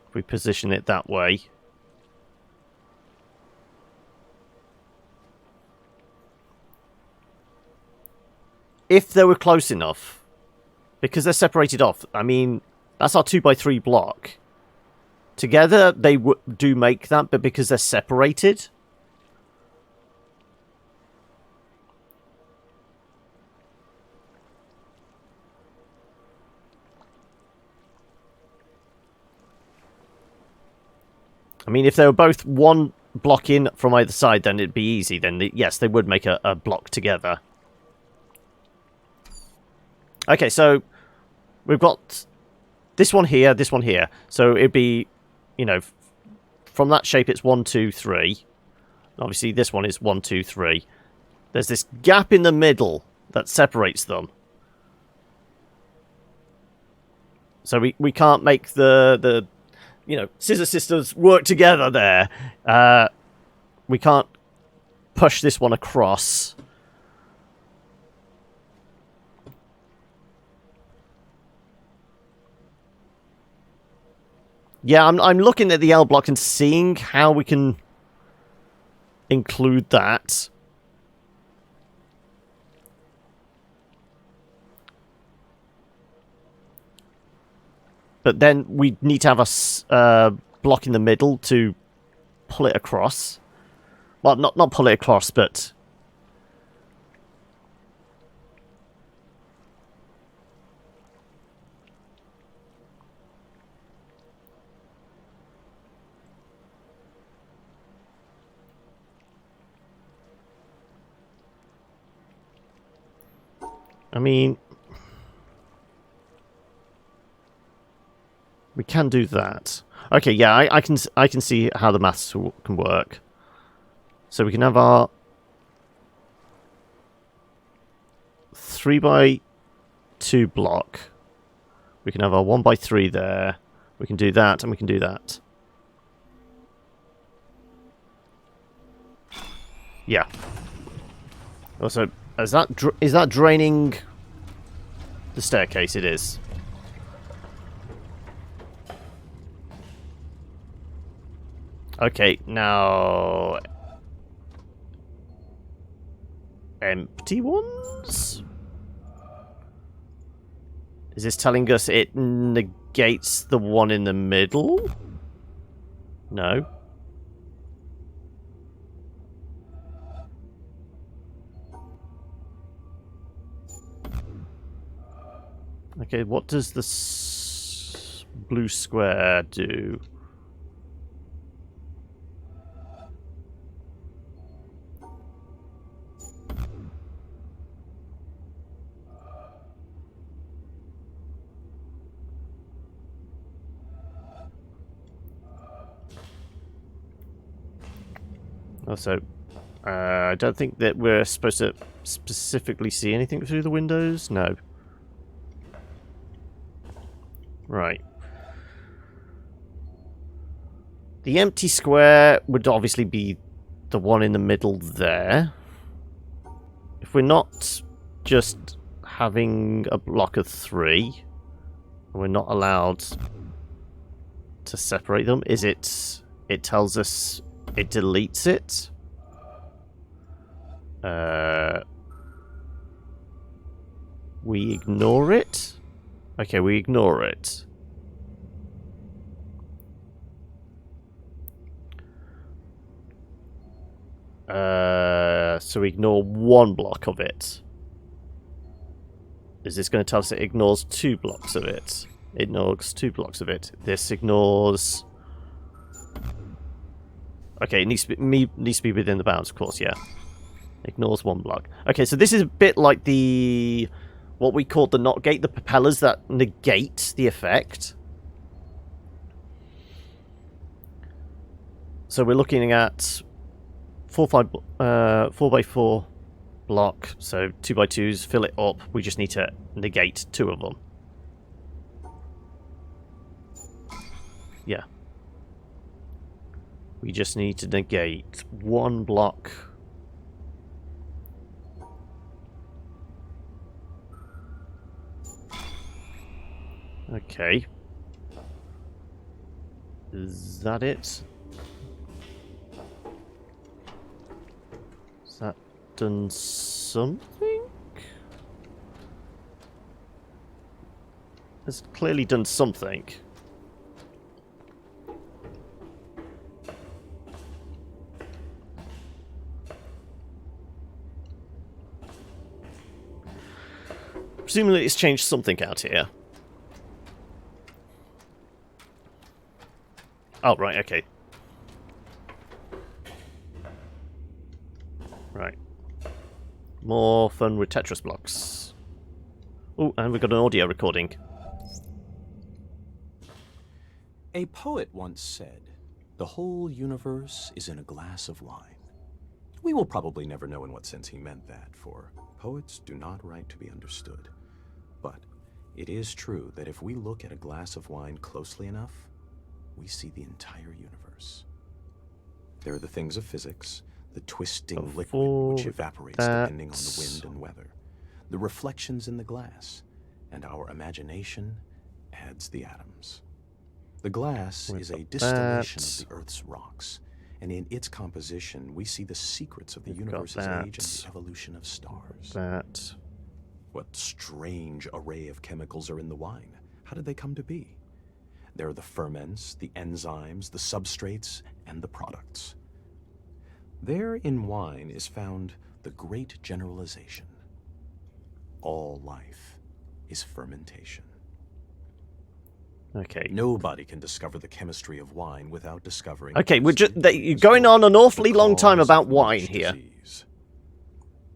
If we position it that way. If they were close enough, because they're separated off, I mean, that's our 2x3 block. Together, they do make that, but because they're separated... I mean, if they were both 1 block in from either side, then it'd be easy. Then, yes, they would make a block together. Okay, so we've got this one here, this one here. So it'd be, you know, from that shape it's 1, 2, 3. Obviously this one is 1, 2, 3. There's this gap in the middle that separates them. So we can't make the you know, Scissor Sisters work together there. We can't push this one across. Yeah, I'm looking at the L block and seeing how we can include that. But then we need to have a block in the middle to pull it across. Well, not pull it across, but... I mean... We can do that. Okay, yeah, I can see how the maths can work. So we can have our 3x2 block We can have our 1x3 there. We can do that, and we can do that. Yeah. Also, is that draining the staircase? It is. Okay, now... empty ones? Is this telling us it negates the one in the middle? No. Okay, what does the blue square do? Also, I don't think that we're supposed to specifically see anything through the windows. No. Right. The empty square would obviously be the one in the middle there. If we're not just having a block of 3, we're not allowed to separate them. Is it... it tells us it deletes it? We ignore it? Okay, we ignore it. So we ignore 1 block of it. Is this going to tell us it ignores 2 blocks of it? It ignores 2 blocks of it. This ignores... okay, it needs to be within the bounds, of course, yeah. Ignores 1 block. Okay, so this is a bit like the... what we call the not gate, the propellers that negate the effect. So we're looking at 4x4 block, so 2x2s, fill it up. We just need to negate 2 of them. Yeah. We just need to negate 1 block. Okay. Is that it? Has that done something? It's clearly done something. Presumably it's changed something out here. Oh, right, okay. Right. More fun with Tetris blocks. Oh, and we've got an audio recording. A poet once said, "The whole universe is in a glass of wine." We will probably never know in what sense he meant that, for poets do not write to be understood. But it is true that if we look at a glass of wine closely enough, we see the entire universe. There are the things of physics, the twisting liquid which evaporates depending on the wind and weather, the reflections in the glass, and our imagination adds the atoms. The glass is a distillation of the Earth's rocks, and in its composition we see the secrets of the universe's age and the evolution of stars. What strange array of chemicals are in the wine? How did they come to be? There are the ferments, the enzymes, the substrates, and the products. There in wine is found the great generalization. All life is fermentation. Okay. Nobody can discover the chemistry of wine without discovering... okay, we're just you're going on an awfully long time about wine here. Disease.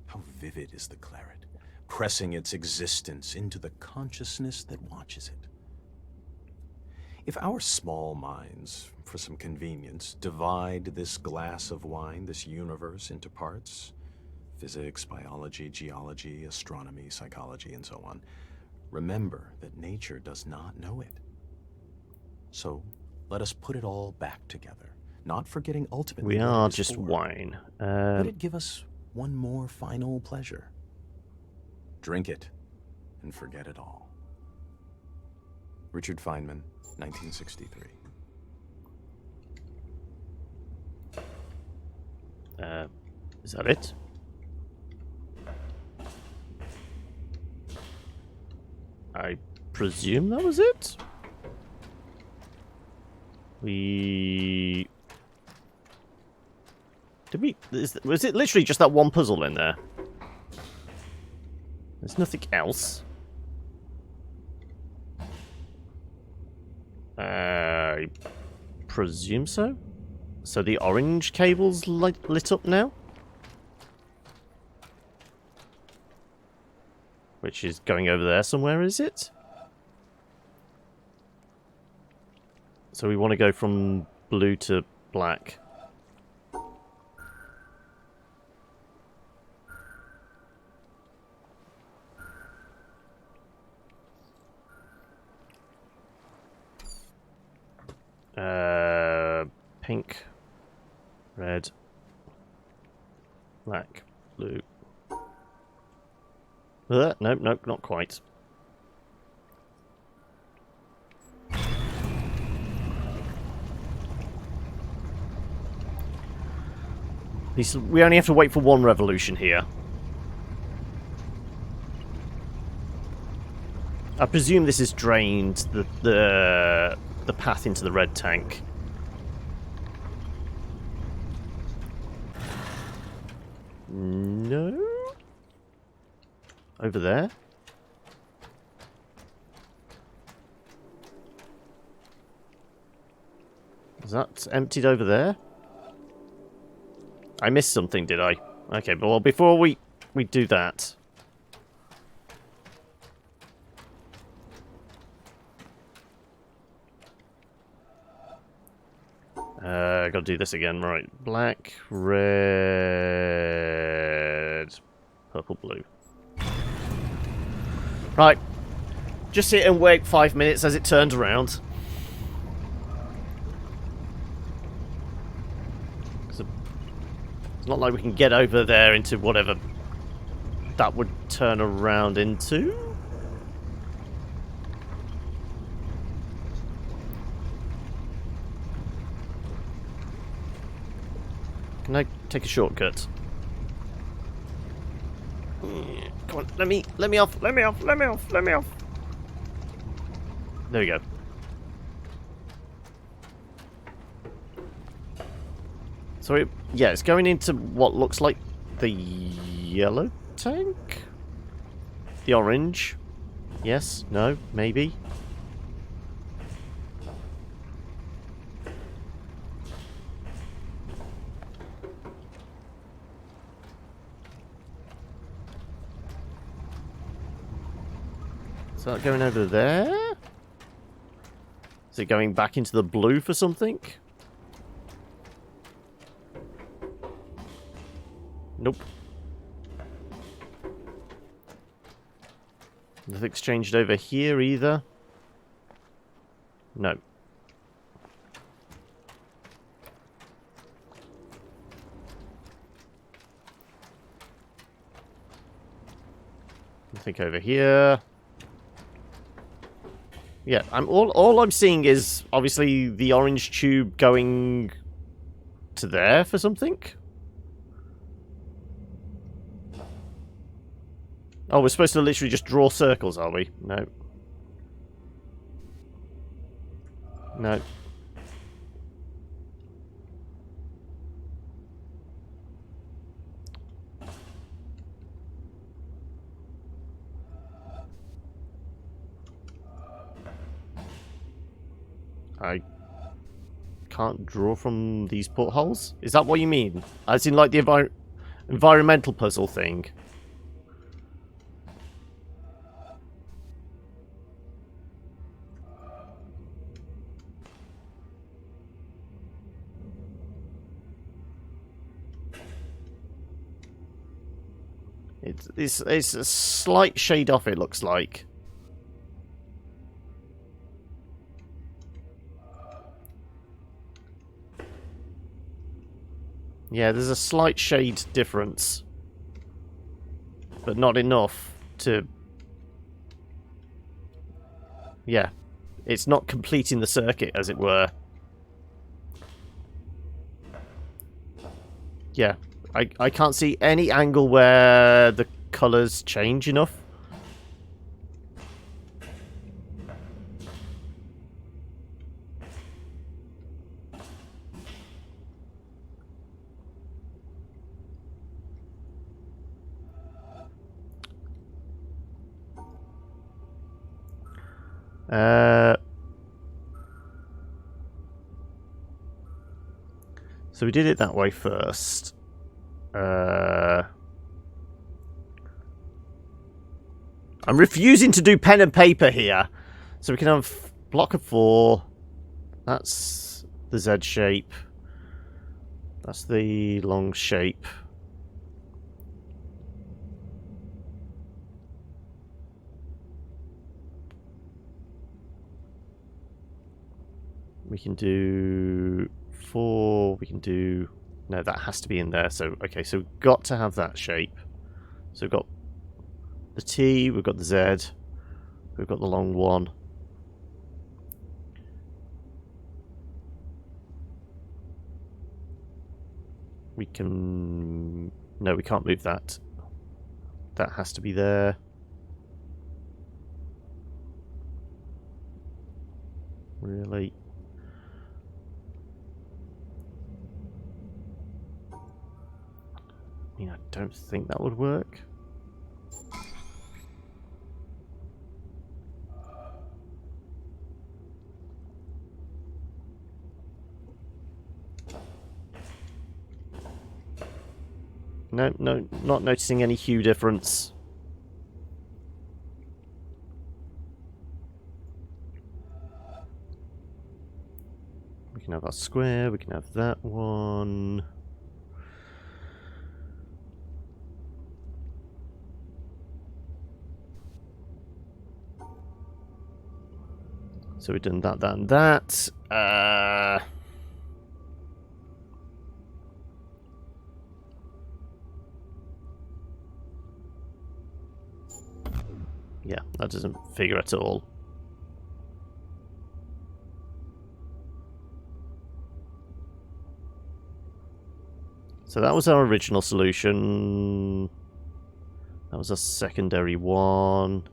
How vivid is the claret, pressing its existence into the consciousness that watches it. If our small minds, for some convenience, divide this glass of wine, this universe, into parts, physics, biology, geology, astronomy, psychology, and so on, remember that nature does not know it. So, let us put it all back together, not forgetting ultimately We what are it is just for. wine. Let it give us one more final pleasure. Drink it and forget it all. Richard Feynman, 1963. Is that it? I presume that was it? Was it literally just that one puzzle in there? There's nothing else. I presume so. So the orange cable's lit up now? Which is going over there somewhere, is it? So we want to go from blue to black. Pink, red, black, blue. Nope, not quite. We only have to wait for one revolution here. I presume this has drained the path into the red tank. No? Over there? Is that emptied over there? I missed something, did I? Okay, but well, before we do that... gotta do this again, right. Black, red... purple, blue. Right. Just sit and wait 5 minutes as it turns around. It's not like we can get over there into whatever that would turn around into. Can I take a shortcut? Come on, let me off. There we go. So yeah, it's going into what looks like the yellow tank? The orange? Yes? No? Maybe? Is that going over there? Is it going back into the blue for something? Nope. Nothing's changed over here either. No. Nothing over here. Yeah, all I'm seeing is obviously the orange tube going to there for something. Oh, we're supposed to literally just draw circles, are we? No. No. I can't draw from these portholes? Is that what you mean? As in like the environmental puzzle thing? It's a slight shade off, it looks like. Yeah, there's a slight shade difference. But not enough to... Yeah. It's not completing the circuit, as it were. Yeah. I can't see any angle where the colours change enough. So we did it that way first. I'm refusing to do pen and paper here. So we can have block of 4. That's the Z shape. That's the long shape. We can do 4. We can do... No, that has to be in there. So, okay, so we've got to have that shape. So we've got the T, we've got the Z, we've got the long one. We can... No, we can't move that. That has to be there. Really? I mean, I don't think that would work. No, no, not noticing any hue difference. We can have our square, we can have that one. So we've done that, that, and that. Yeah, that doesn't figure at all. So that was our original solution. That was a secondary one.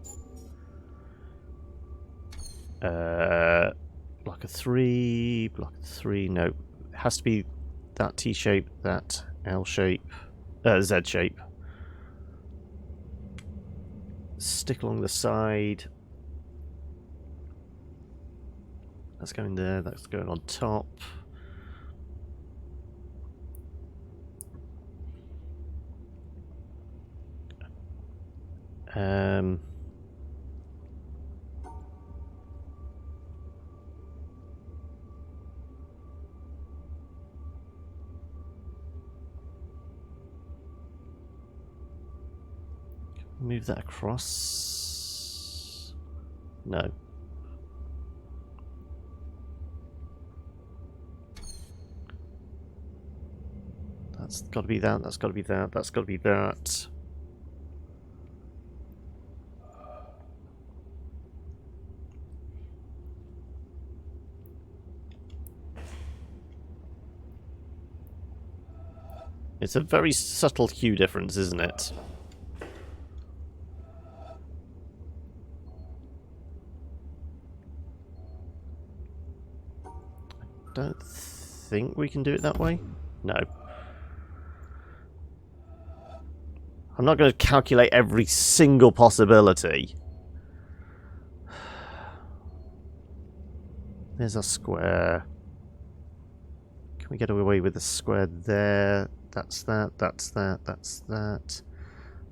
Block of 3, block of 3, no. It has to be that T shape, that L shape, Z shape. Stick along the side. That's going there, that's going on top. Move that across. No. That's got to be that, that's got to be that, that's got to be that. It's a very subtle hue difference, isn't it? Don't think we can do it that way. No. I'm not going to calculate every single possibility. There's our square. Can we get away with the square there? That's that, that's that, that's that.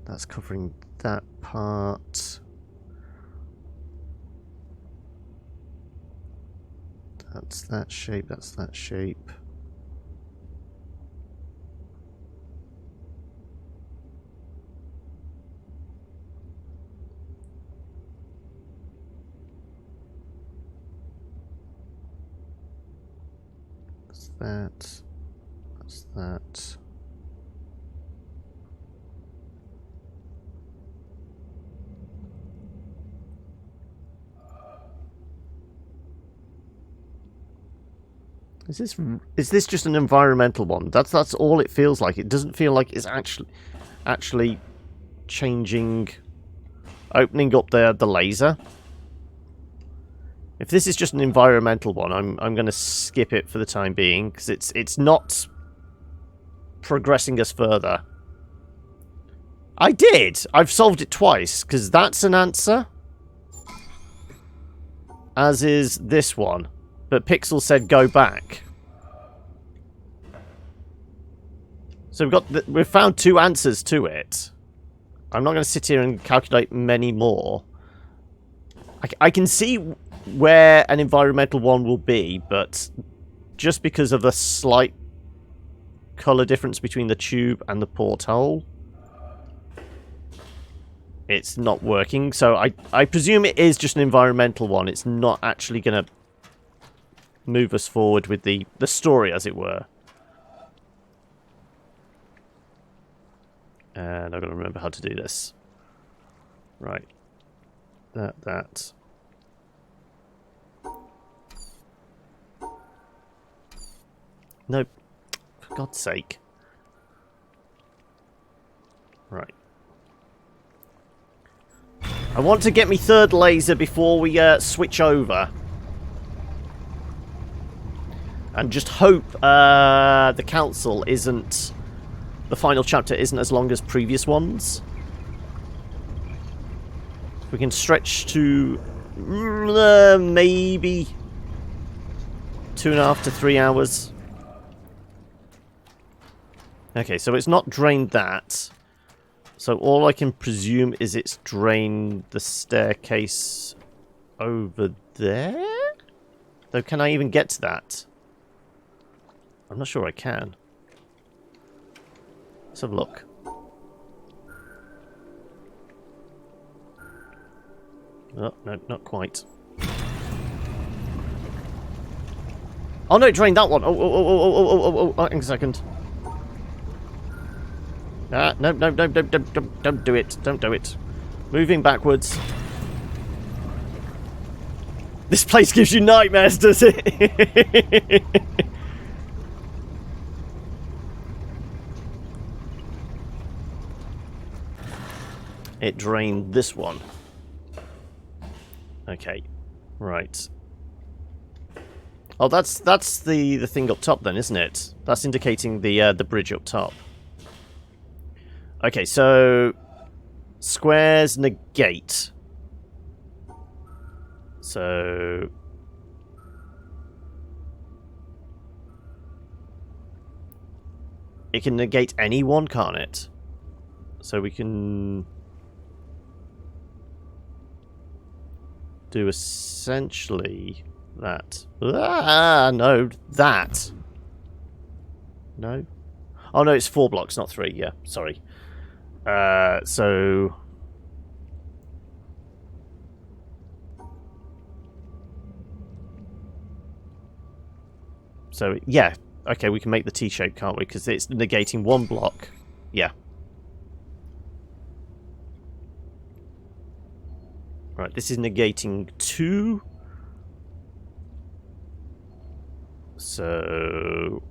That's covering that part. That's that shape, that's that shape. That's that. That's that. Is this just an environmental one? That's all it feels like. It doesn't feel like it's actually changing, opening up the laser. If this is just an environmental one, I'm going to skip it for the time being because it's not progressing us further. I did. I've solved it twice because that's an answer. As is this one. But Pixel said go back. So we've found 2 answers to it. I'm not going to sit here and calculate many more. I can see where an environmental one will be, but just because of the slight colour difference between the tube and the porthole, it's not working. So I presume it is just an environmental one. It's not actually going to move us forward with the story, as it were. And I've got to remember how to do this. Right. That. Nope. For God's sake. Right. I want to get me 3rd laser before we switch over. And just hope the council isn't... The final chapter isn't as long as previous ones. We can stretch to... maybe... 2.5 to 3 hours. Okay, so it's not drained that. So all I can presume is it's drained the staircase over there? Though, can I even get to that? I'm not sure I can. Let's have a look. Oh, no, not quite. Oh no, it drained that one. Oh, hang on a second. No, don't do it. Don't do it. Moving backwards. This place gives you nightmares, does it? It drained this one. Okay, right. Oh, that's the thing up top then, isn't it? That's indicating the bridge up top. Okay, so squares negate. So it can negate anyone, can't it? So we can do essentially that. No, that. No. Oh no, it's 4 blocks, not 3. Yeah, sorry. So yeah, okay, we can make the T shape, can't we? Because it's negating 1 block. Yeah. Right, this is negating 2. So...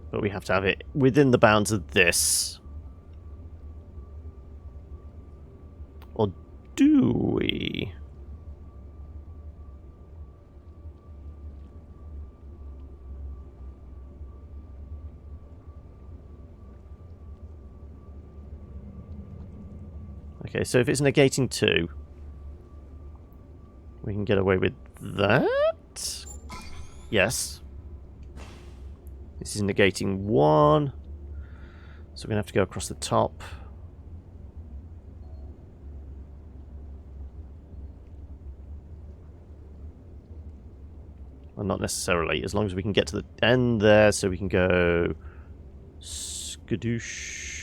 But we have to have it within the bounds of this. Or do we? Okay, so if it's negating 2, we can get away with that? Yes. This is negating 1. So we're going to have to go across the top. Well, not necessarily, as long as we can get to the end there, so we can go... skadoosh.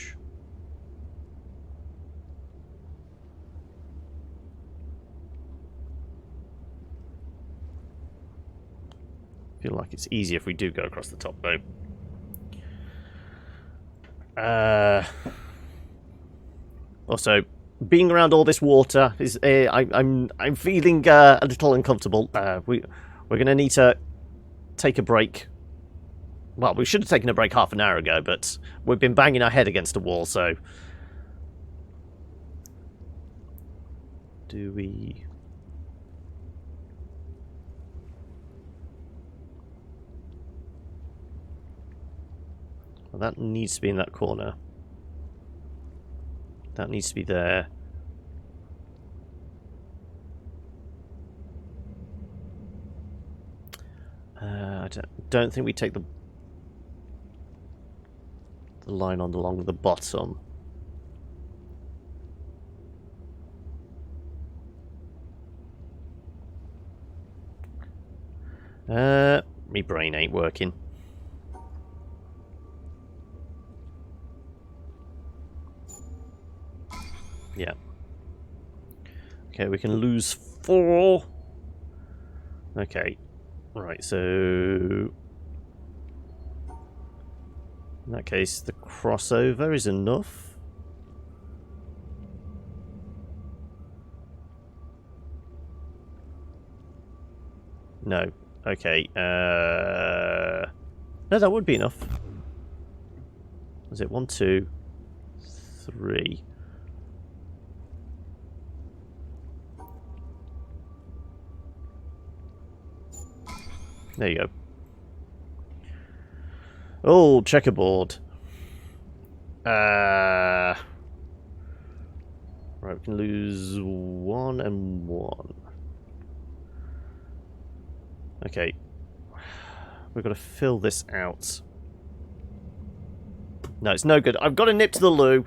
I feel like it's easier if we do go across the top, though. Also, being around all this water is I'm feeling a little uncomfortable. We're going to need to take a break. Well, we should have taken a break half an hour ago, but we've been banging our head against a wall, so... Do we... Well, that needs to be in that corner. That needs to be there. I don't think we take the line on along the bottom. Me brain ain't working. Yeah. Okay, we can lose 4. Okay. Right, so... In that case, the crossover is enough. No. Okay. No, that would be enough. Was it 1, 2, 3? There you go. Oh, checkerboard. Right, we can lose 1 and 1. Okay. We've got to fill this out. No, it's no good. I've got to nip to the loo.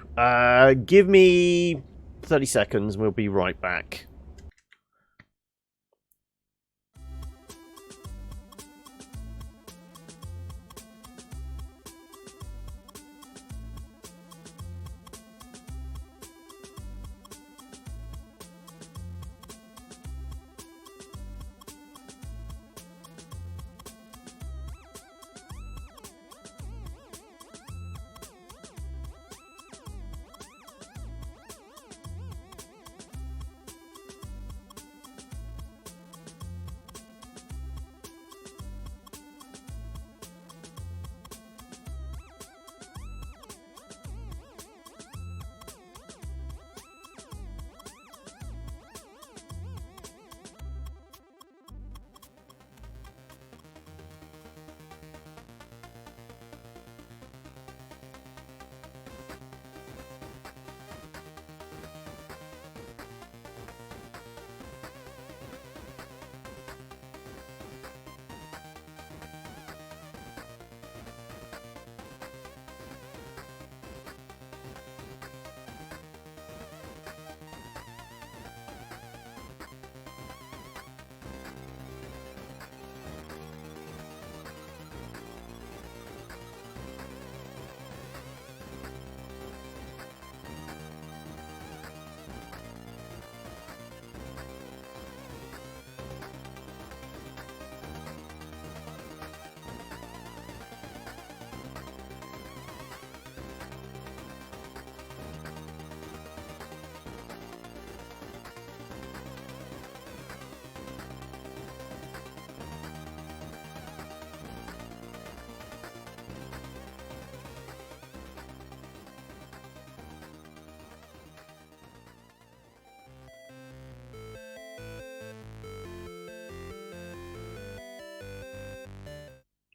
Give me 30 seconds and we'll be right back.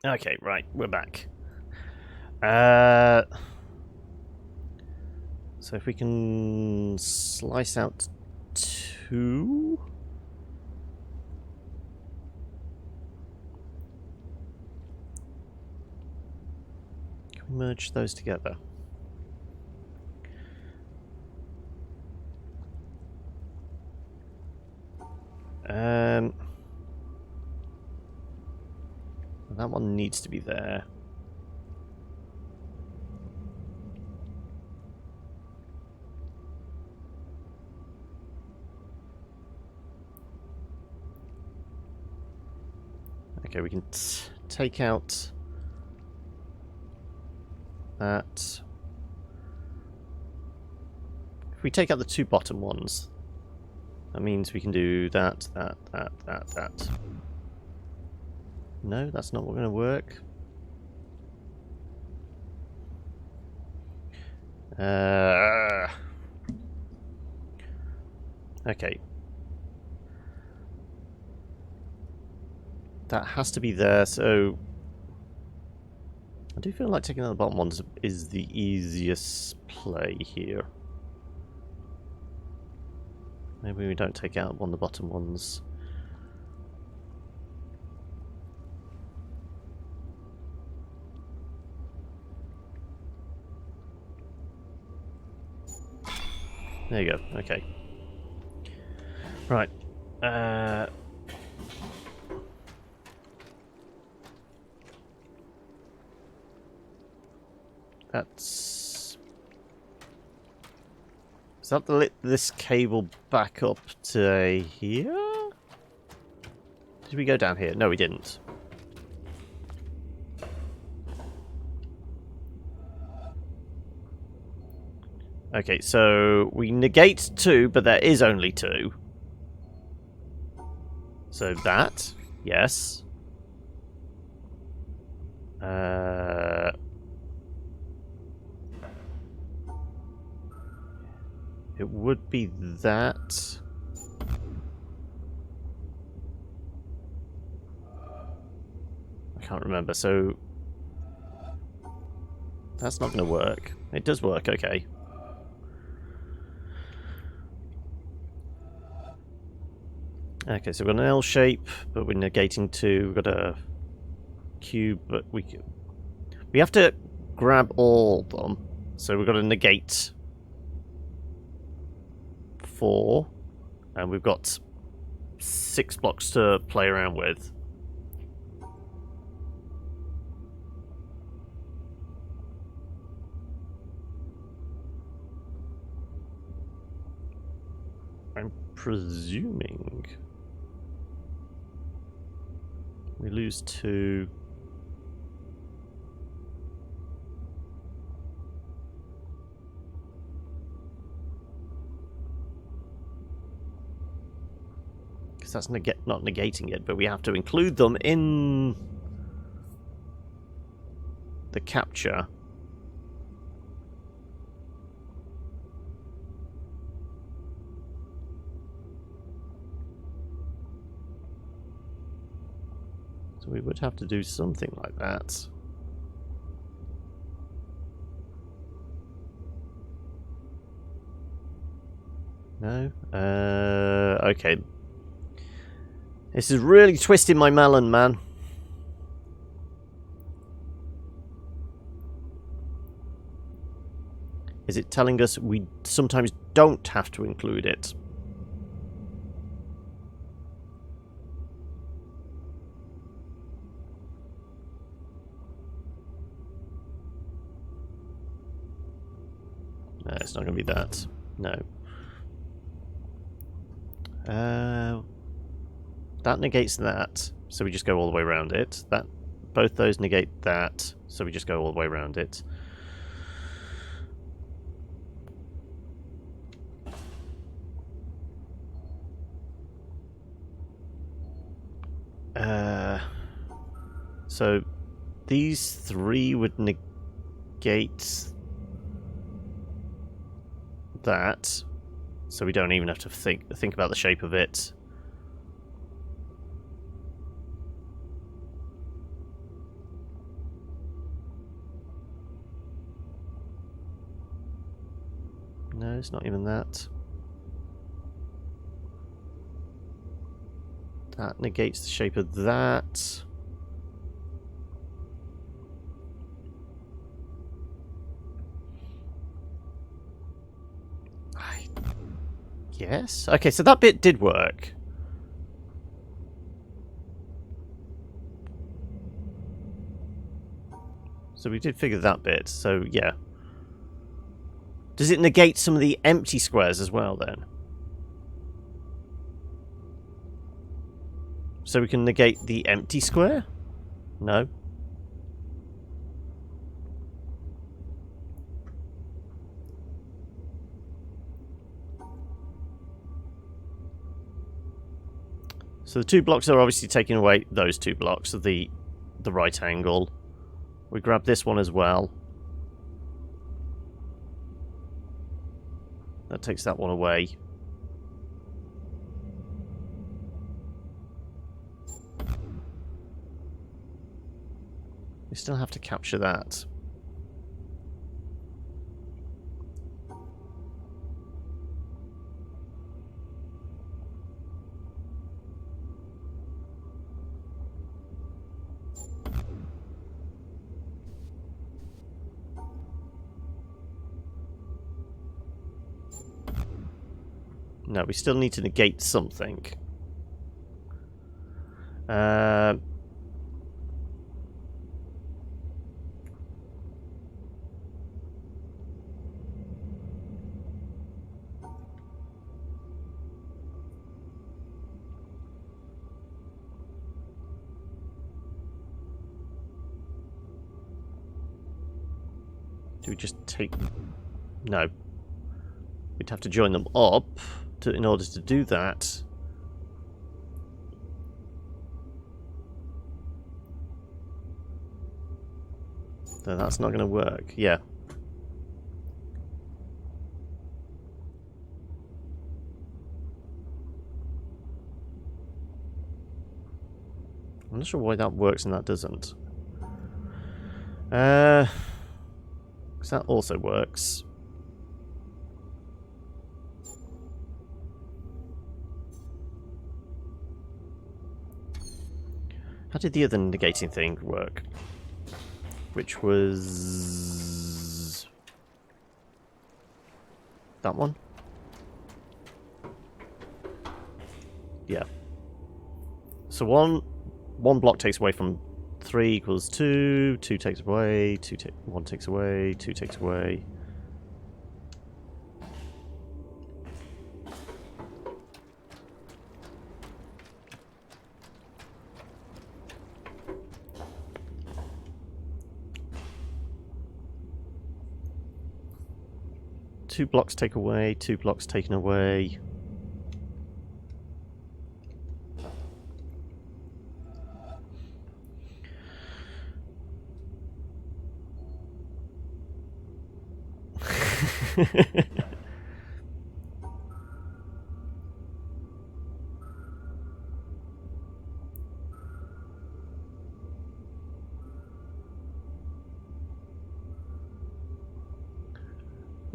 Okay, right, we're back. So if we can slice out 2... Can we merge those together? That one needs to be there. Okay, we can take out that. If we take out the 2 bottom ones, that means we can do that. No, that's not going to work. Okay. That has to be there, so... I do feel like taking out the bottom ones is the easiest play here. Maybe we don't take out one of the bottom ones. There you go, okay. Right. That's... Is that the this cable back up to here? Did we go down here? No, we didn't. Okay, so we negate 2, but there is only 2. So that, yes. It would be that. I can't remember, so... That's not going to work. It does work, okay. Okay, so we've got an L shape, but we're negating 2. We've got a cube, but we have to grab all of them. So we've got to negate 4, and we've got 6 blocks to play around with. I'm presuming we lose 2. Because that's not negating it, but we have to include them in the capture. So we would have to do something like that. No? Okay. This is really twisting my melon, man. Is it telling us we sometimes don't have to include it? No, it's not going to be that. No. That negates that, so we just go all the way around it. Both those negate that, so we just go all the way around it. So these 3 would negate that, so we don't even have to think about the shape of it. No, it's not even that. That negates the shape of that. Yes. Okay, so that bit did work. So we did figure that bit, so yeah. Does it negate some of the empty squares as well, then? So we can negate the empty square? No. So the 2 blocks are obviously taking away those 2 blocks of the right angle. We grab this one as well. That takes that one away. We still have to capture that. No, we still need to negate something. Do we just take... No. We'd have to join them up in order to do that. So that's not going to work. Yeah. I'm not sure why that works and that doesn't. Because that also works. How did the other negating thing work? Which was... that one? Yeah. So one block takes away from 3 equals 2, 2 takes away, 1 takes away, 2 takes away. Two blocks take away, 2 blocks taken away.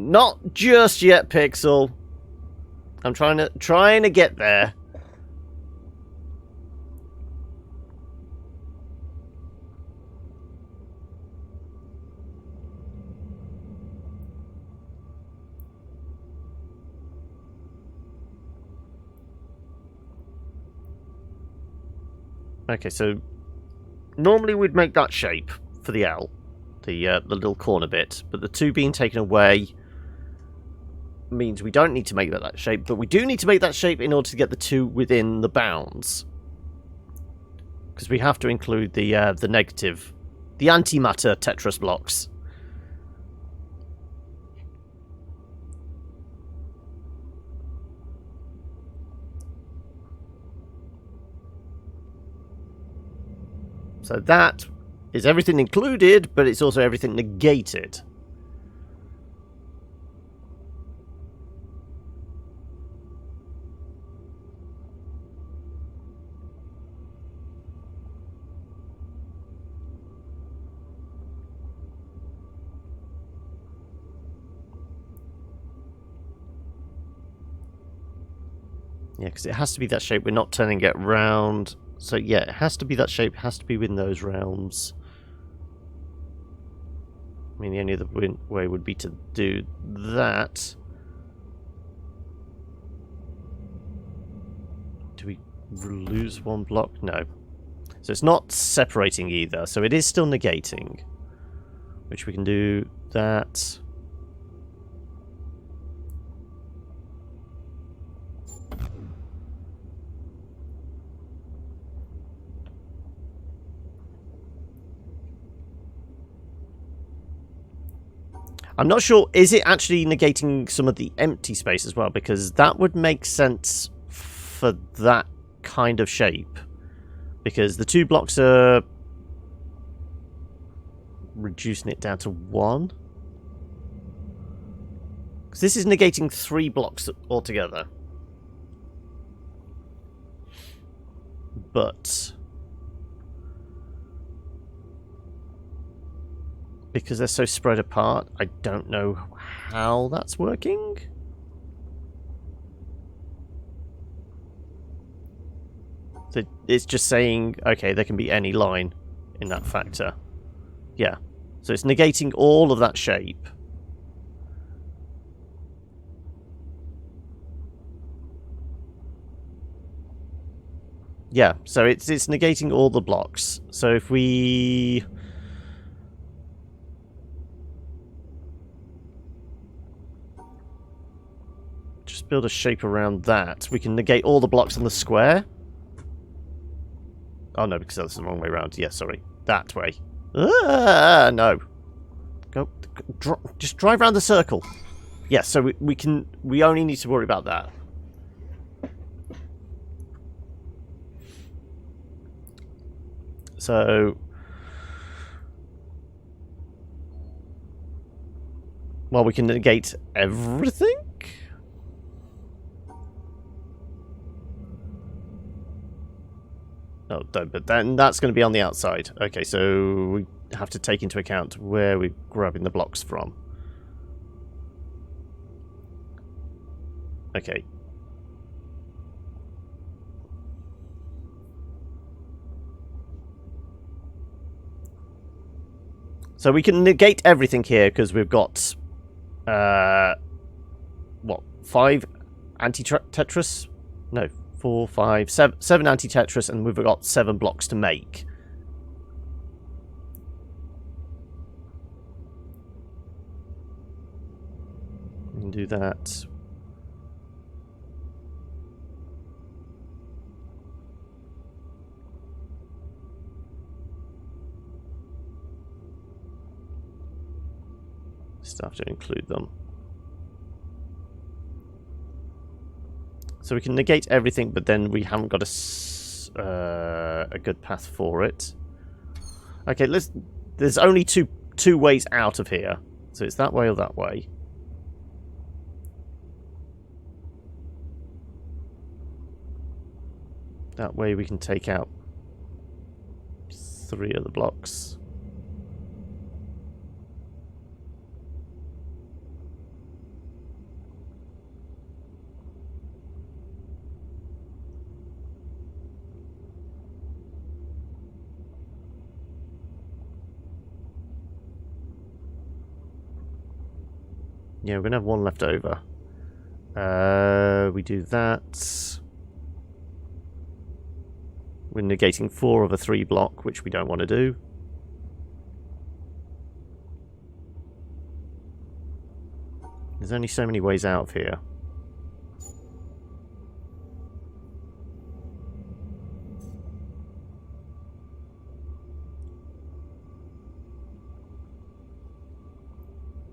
Not just yet, Pixel. I'm trying to get there. Okay, so normally we'd make that shape for the L, the little corner bit, but the 2 being taken away means we don't need to make that shape, but we do need to make that shape in order to get the 2 within the bounds, because we have to include the negative, the antimatter Tetris blocks. So that is everything included, but it's also everything negated. Yeah, because it has to be that shape. We're not turning it round. So yeah, it has to be that shape. It has to be within those realms. I mean, the only other way would be to do that. Do we lose 1 block? No. So it's not separating either. So it is still negating. Which we can do that. I'm not sure, is it actually negating some of the empty space as well? Because that would make sense for that kind of shape. Because the 2 blocks are reducing it down to 1. Because this is negating 3 blocks altogether. But because they're so spread apart, I don't know how that's working. So it's just saying, okay, there can be any line in that factor. Yeah. So it's negating all of that shape. Yeah, so it's negating all the blocks. So if we just build a shape around that, we can negate all the blocks on the square. Oh no, because that's the wrong way around. Yeah, sorry. That way. No. Go just drive around the circle. Yeah, so we only need to worry about that. So well, we can negate everything? Oh, but then that's going to be on the outside. Okay, so we have to take into account where we're grabbing the blocks from. Okay. So we can negate everything here because we've got, what, 5 anti-Tetris? No. 4, 5, 7 anti-Tetris, and we've got 7 blocks to make. We can do that. Just have to include them. So we can negate everything, but then we haven't got a good path for it. Okay, there's only two ways out of here. So it's that way or that way. That way we can take out 3 of the blocks. Yeah, we're going to have 1 left over. We do that. We're negating 4 of a 3 block, which we don't want to do. There's only so many ways out of here.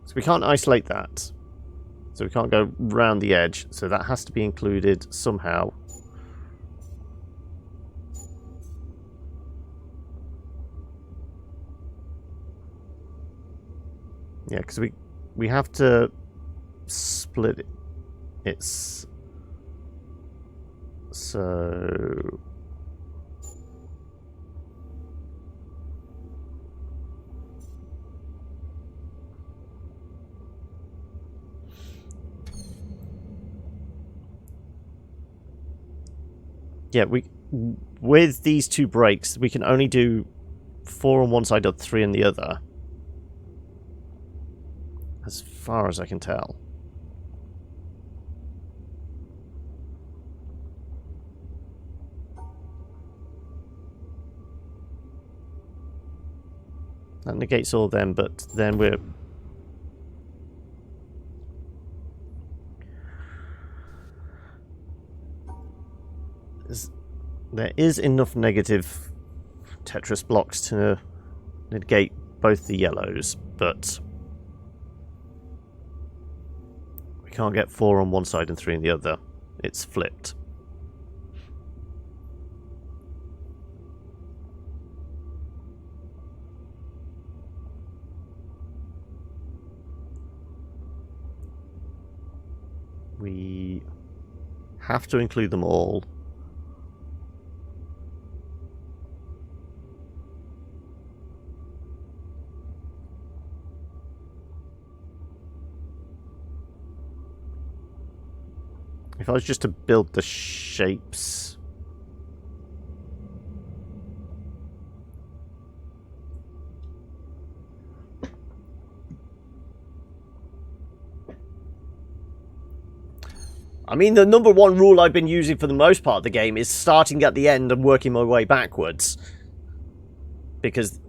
So we can't isolate that. So we can't go round the edge. So that has to be included somehow. Yeah, because we have to split it. It's so yeah, with these 2 breaks, we can only do 4 on one side or 3 on the other. As far as I can tell. That negates all of them, but then we're... There is enough negative Tetris blocks to negate both the yellows, but we can't get 4 on one side and 3 on the other. It's flipped. We have to include them all. If I was just to build the shapes... I mean, the number one rule I've been using for the most part of the game is starting at the end and working my way backwards. Because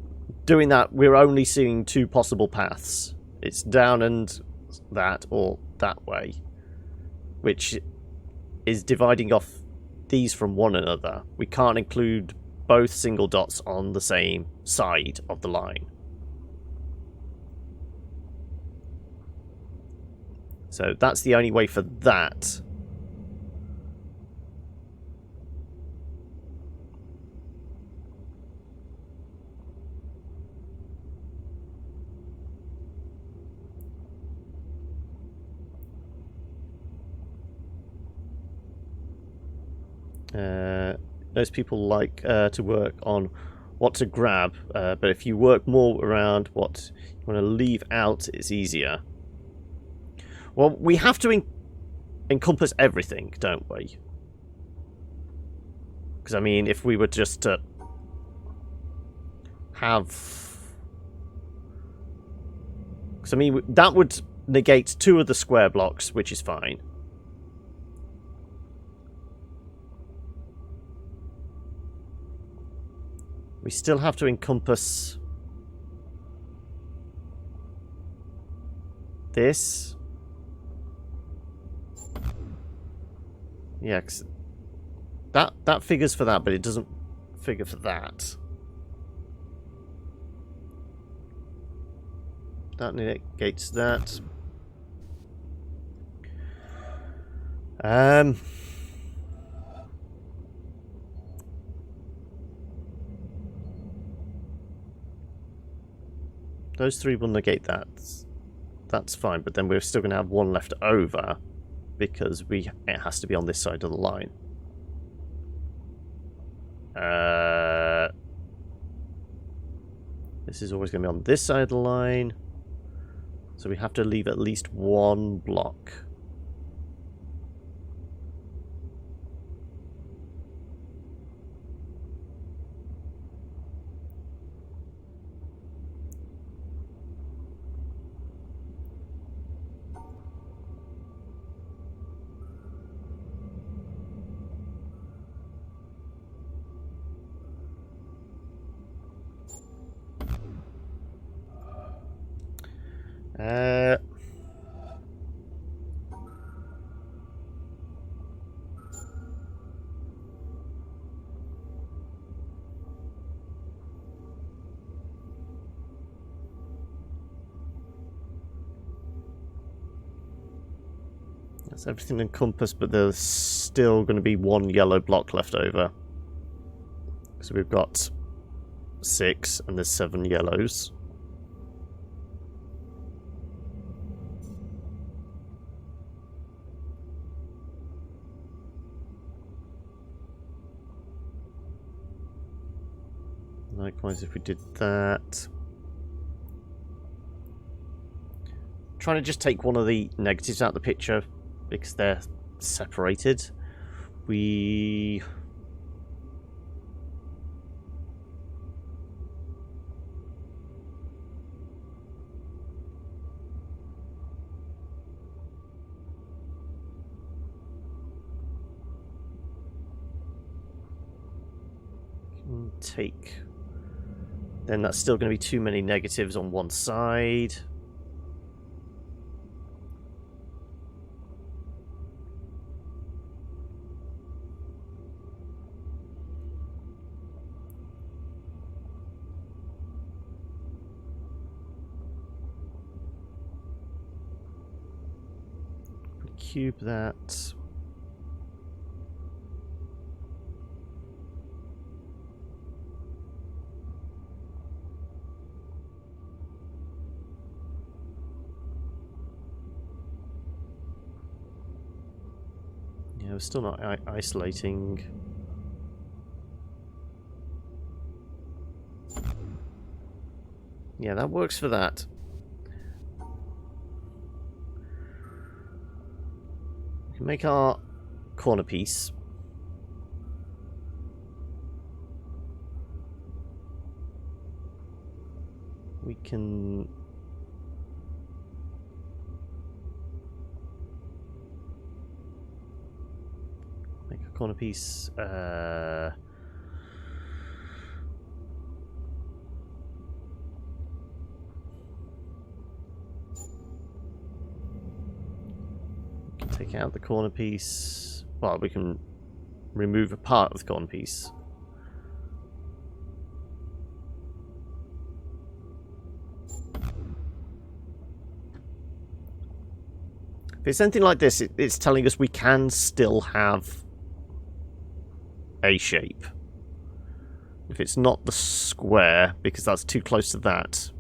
doing that, we're only seeing two possible paths. It's down and that, or that way. Which is dividing off these from one another. We can't include both single dots on the same side of the line. So that's the only way for that. Most people like to work on what to grab, but if you work more around what you want to leave out, it's easier. Well, we have to encompass everything, don't we? Because, I mean, if we were just to have... Because, I mean, that would negate two of the square blocks, which is fine. We still have to encompass this. Yeah, 'cause that figures for that, but it doesn't figure for that. That negates that. Those three will negate that. That's fine, but then we're still going to have one left over because it has to be on this side of the line. This is always going to be on this side of the line, so we have to leave at least one block. That's everything encompassed, but there's still going to be one yellow block left over. So we've got 6 and there's 7 yellows. Likewise, if we did that... Trying to just take one of the negatives out of the picture because they're separated. We... can take... Then that's still going to be too many negatives on one side. Cube that. Yeah, we're still not isolating. Yeah, that works for that. We can make our corner piece. We can... make a corner piece. Take out the corner piece. Well, we can remove a part of the corner piece. If it's anything like this, it's telling us we can still have a shape. If it's not the square, because that's too close to that,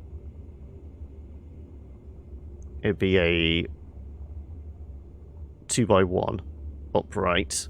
it'd be a 2x1 upright.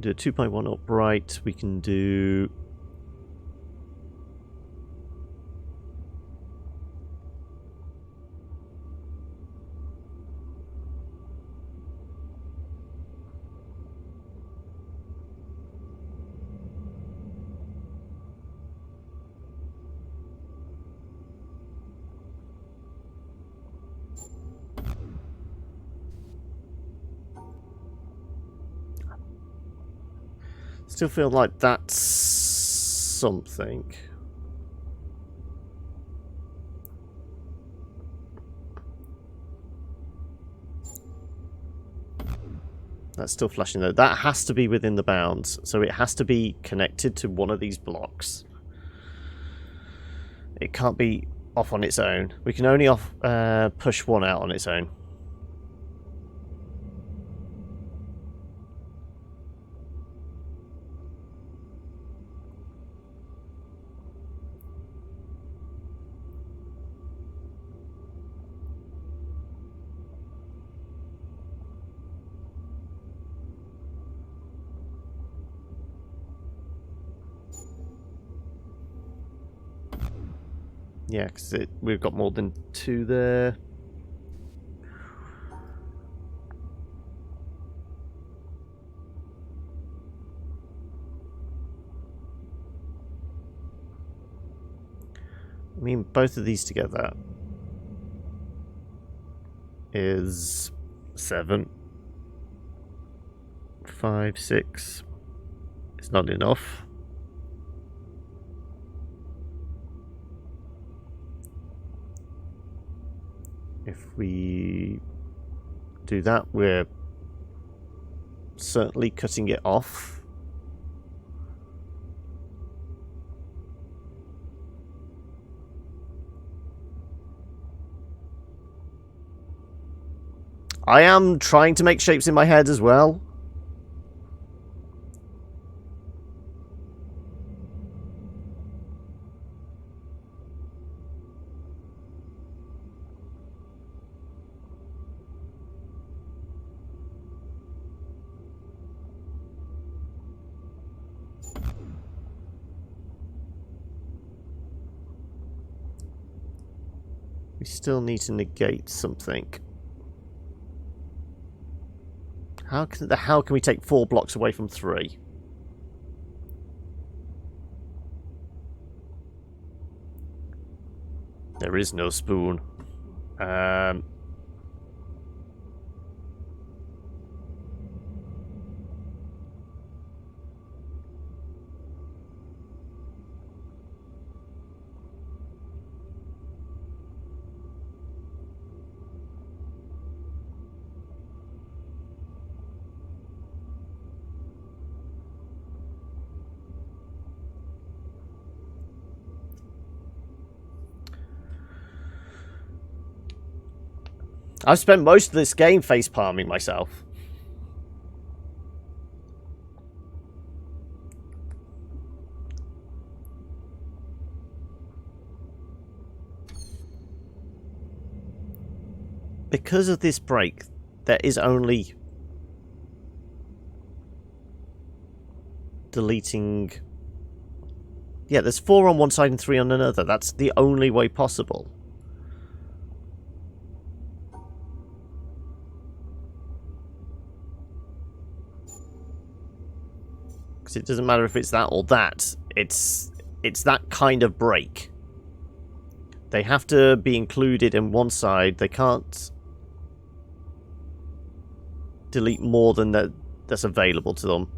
Do a 2x1 upright. We can do... Still feel like that's something. That's still flashing though. That has to be within the bounds, so it has to be connected to one of these blocks. It can't be off on its own. We can only push one out on its own. Yeah, because we've got more than two there. I mean, both of these together is 7. 5, 6. It's not enough. If we do that, we're certainly cutting it off. I am trying to make shapes in my head as well. We still need to negate something. How can we take 4 blocks away from 3? There is no spoon. I've spent most of this game face palming myself. Because of this break, there is only deleting... Yeah, there's 4 on one side and 3 on another. That's the only way possible. Because it doesn't matter if it's that or that. It's that kind of break. They have to be included in one side. They can't delete more than that's available to them.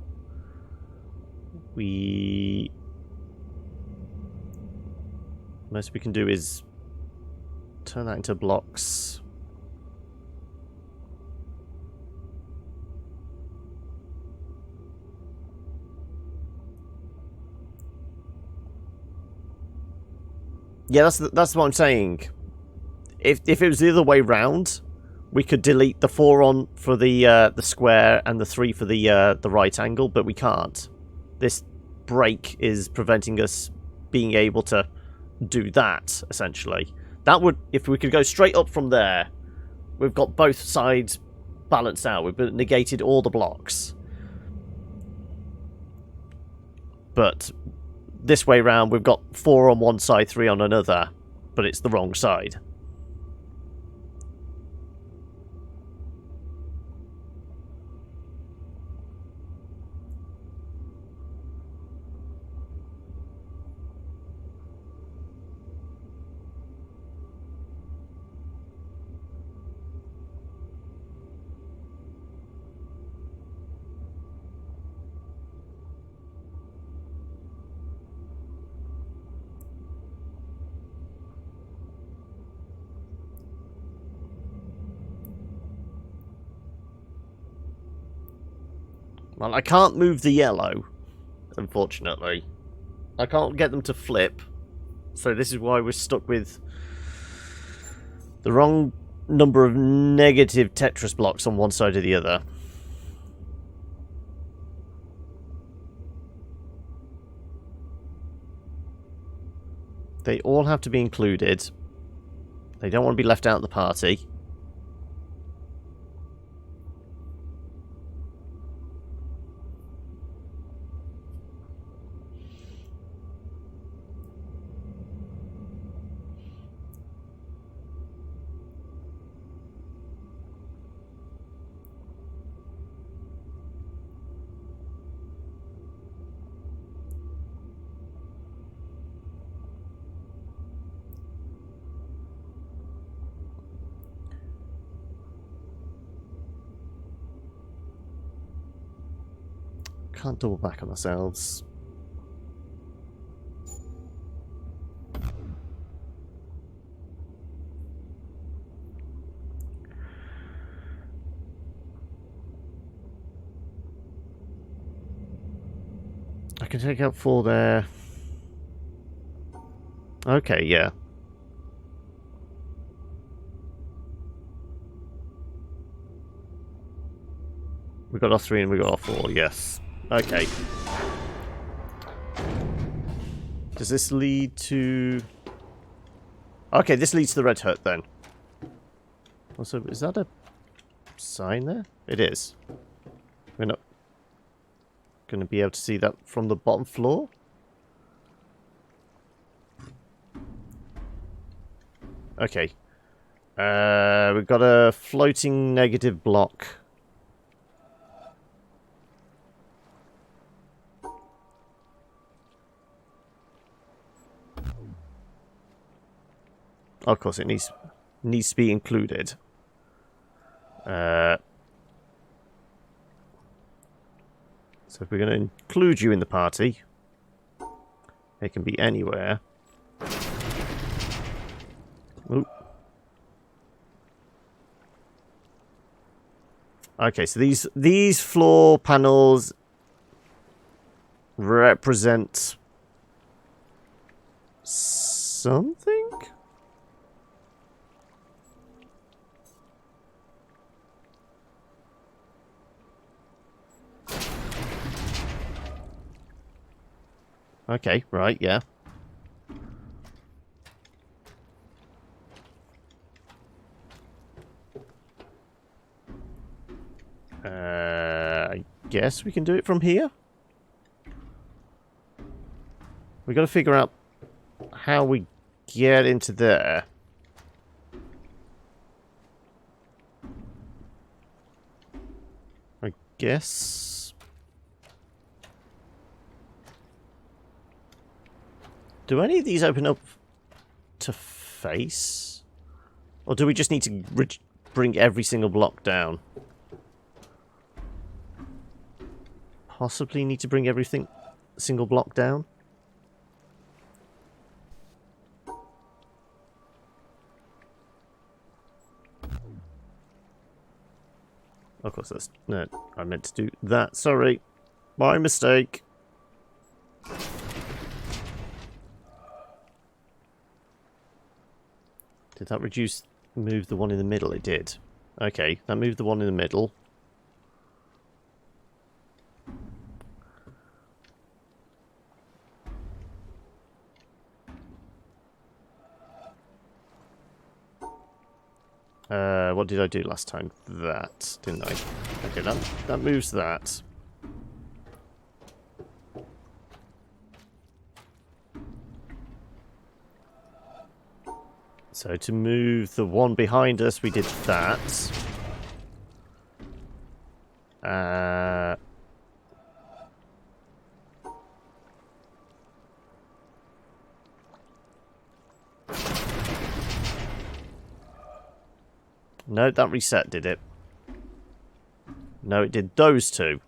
Most we can do is turn that into blocks. Yeah, that's what I'm saying. If it was the other way round, we could delete the 4 on for the square and the 3 for the right angle, but we can't. This break is preventing us being able to do that, essentially. That would, if we could go straight up from there, we've got both sides balanced out. We've negated all the blocks. But this way round, we've got 4 on one side, 3 on another, but it's the wrong side. Well, I can't move the yellow, unfortunately. I can't get them to flip. So this is why we're stuck with the wrong number of negative Tetris blocks on one side or the other. They all have to be included. They don't want to be left out of the party. Can't double back on ourselves. I can take out 4 there. Okay, yeah. We got our 3 and we got our 4, yes. Okay. Does this lead to... Okay, this leads to the red hut then. Also, is that a sign there? It is. We're not going to be able to see that from the bottom floor? Okay. We've got a floating negative block. Of course, it needs to be included. So if we're going to include you in the party, it can be anywhere. Oop. Okay, so these floor panels represent something? Okay, right, yeah. I guess we can do it from here? We got to figure out how we get into there. I guess... Do any of these open up to face? Or do we just need to bring every single block down? Possibly need to bring everything single block down? Of course, that's... No, I meant to do that. Sorry. My mistake. Did that move the one in the middle? It did. Okay, that moved the one in the middle. What did I do last time? That, didn't I? Okay, that moves that. So to move the one behind us, we did that. No, that reset, did it? No, it did those two.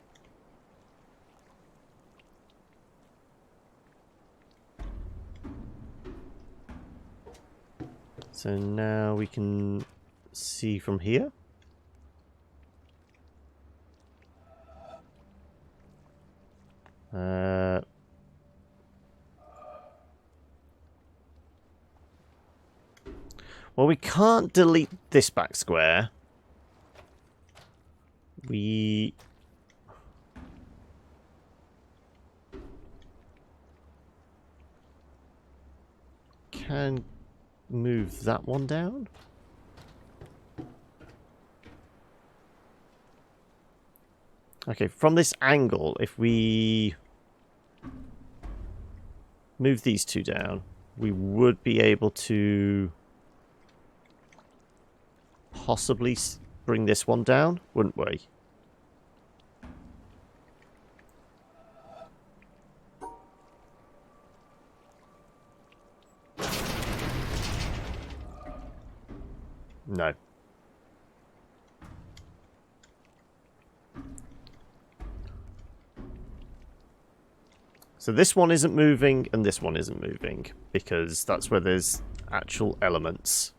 So now we can see from here. Well, we can't delete this back square. We... can move that one down. Okay, from this angle, if we move these two down, we would be able to possibly bring this one down, wouldn't we? No. So this one isn't moving and this one isn't moving because that's where there's actual elements.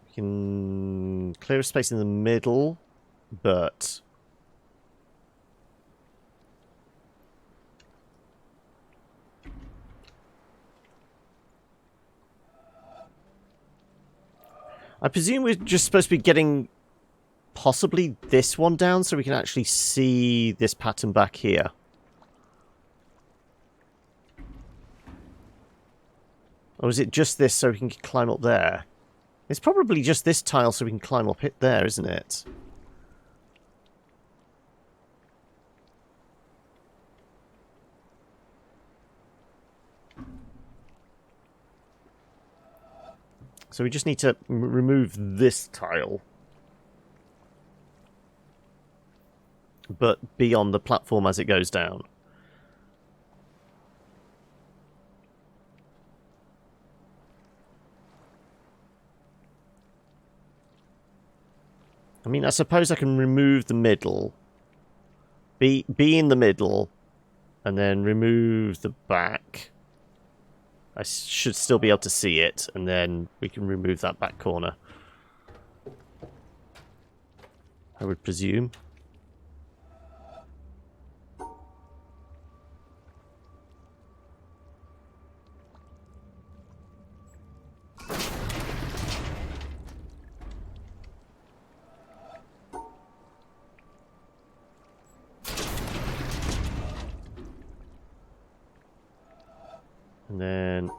We can clear a space in the middle, but... I presume we're just supposed to be getting possibly this one down so we can actually see this pattern back here. Or is it just this so we can climb up there? It's probably just this tile so we can climb up it there, isn't it? So we just need to remove this tile. But be on the platform as it goes down. I mean, I suppose I can remove the middle. Be in the middle. And then remove the back. I should still be able to see it, and then we can remove that back corner. I would presume. And then...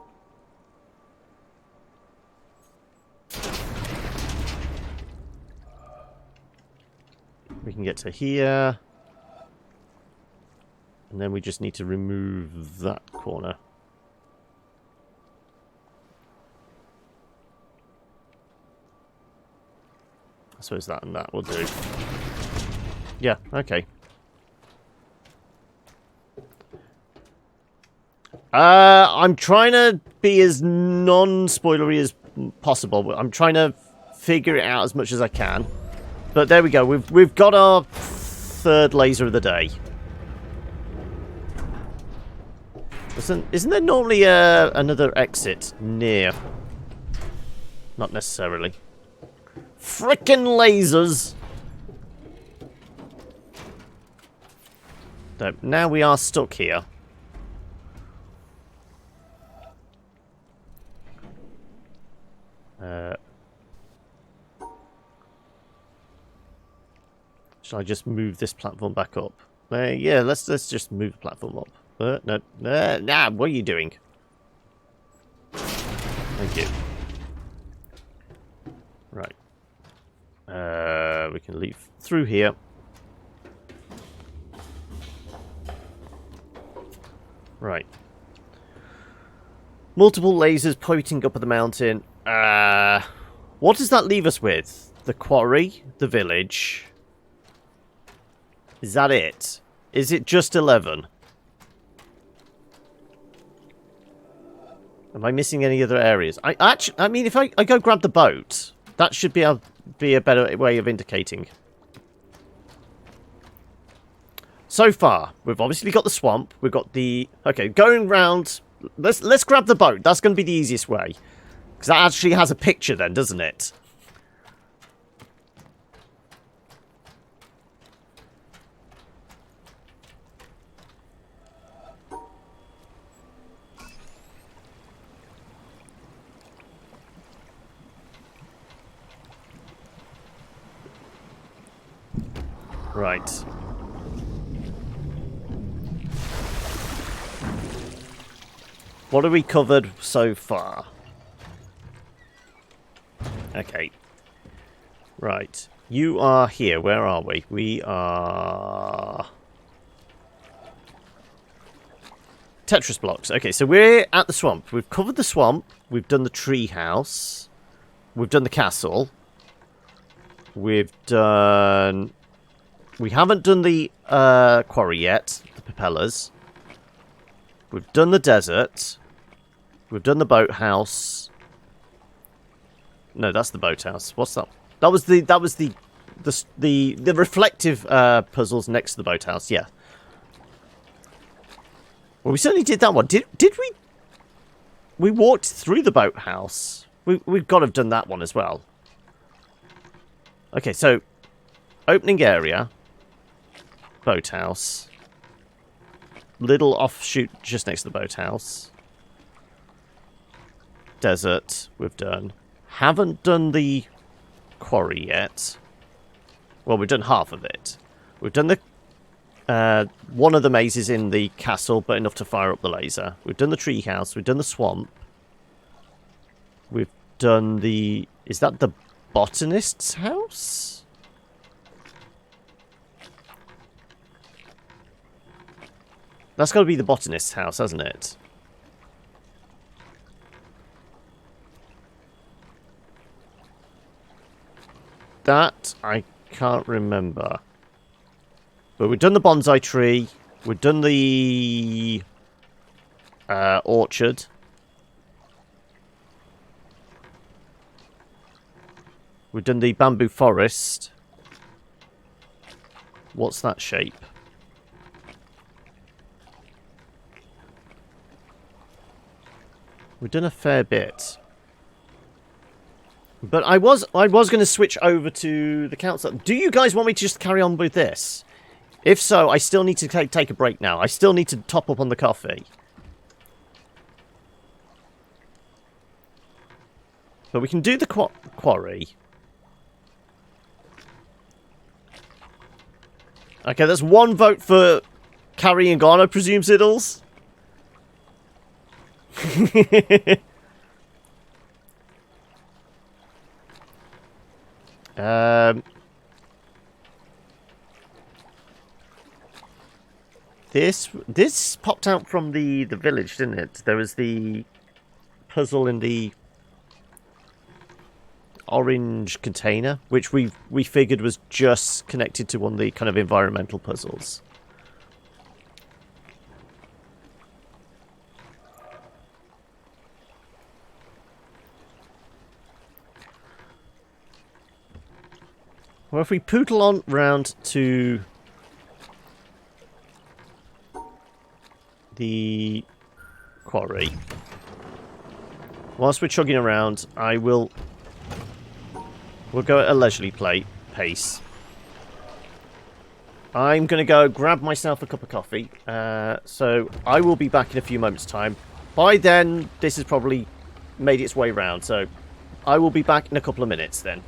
we can get to here. And then we just need to remove that corner. I suppose that and that will do. Yeah, okay. I'm trying to be as non-spoilery as possible. I'm trying to figure it out as much as I can. But there we go. We've got our third laser of the day. Isn't there normally another exit near? Not necessarily. Frickin' lasers! So now we are stuck here. Shall I just move this platform back up? Yeah, let's just move the platform up. No, nah, what are you doing? Thank you. Right. We can leave through here. Right. Multiple lasers pointing up at the mountain. What does that leave us with? The quarry, the village. Is that it? Is it just 11? Am I missing any other areas? I mean, if I go grab the boat, that should be a better way of indicating. So far, we've obviously got the swamp. We've got the... okay, going round... Let's grab the boat. That's going to be the easiest way. Because that actually has a picture then, doesn't it? Right. What have we covered so far? Okay. Right. You are here. Where are we? We are... Tetris blocks. Okay, so we're at the swamp. We've covered the swamp. We've done the tree house. We've done the castle. We've done... we haven't done the quarry yet. The propellers. We've done the desert. We've done the boathouse. No, that's the boathouse. What's that? That was the reflective puzzles next to the boathouse. Yeah. Well, we certainly did that one. Did we? We walked through the boathouse. We've got to have done that one as well. Okay, so opening area, boathouse. Little offshoot just next to the boathouse. Desert, we've done. Haven't done the quarry yet. Well, we've done half of it. We've done the one of the mazes in the castle, but enough to fire up the laser. We've done the tree house. We've done the swamp. We've done the... is that the botanist's house? That's got to be the botanist's house, hasn't it? That I can't remember. But we've done the bonsai tree. We've done the orchard. We've done the bamboo forest. What's that shape? We've done a fair bit. But I was going to switch over to the council. Do you guys want me to just carry on with this? If so, I still need to take a break now. I still need to top up on the coffee. But we can do the quarry. Okay, that's one vote for carrying on, I presume, Siddles. um, this popped out from the village, didn't it? There was the puzzle in the orange container, which we figured was just connected to one of the kind of environmental puzzles. Well, if we poodle on round to the quarry, whilst we're chugging around, we'll go at a leisurely pace. I'm going to go grab myself a cup of coffee, so I will be back in a few moments' time. By then, this has probably made its way round, so I will be back in a couple of minutes then.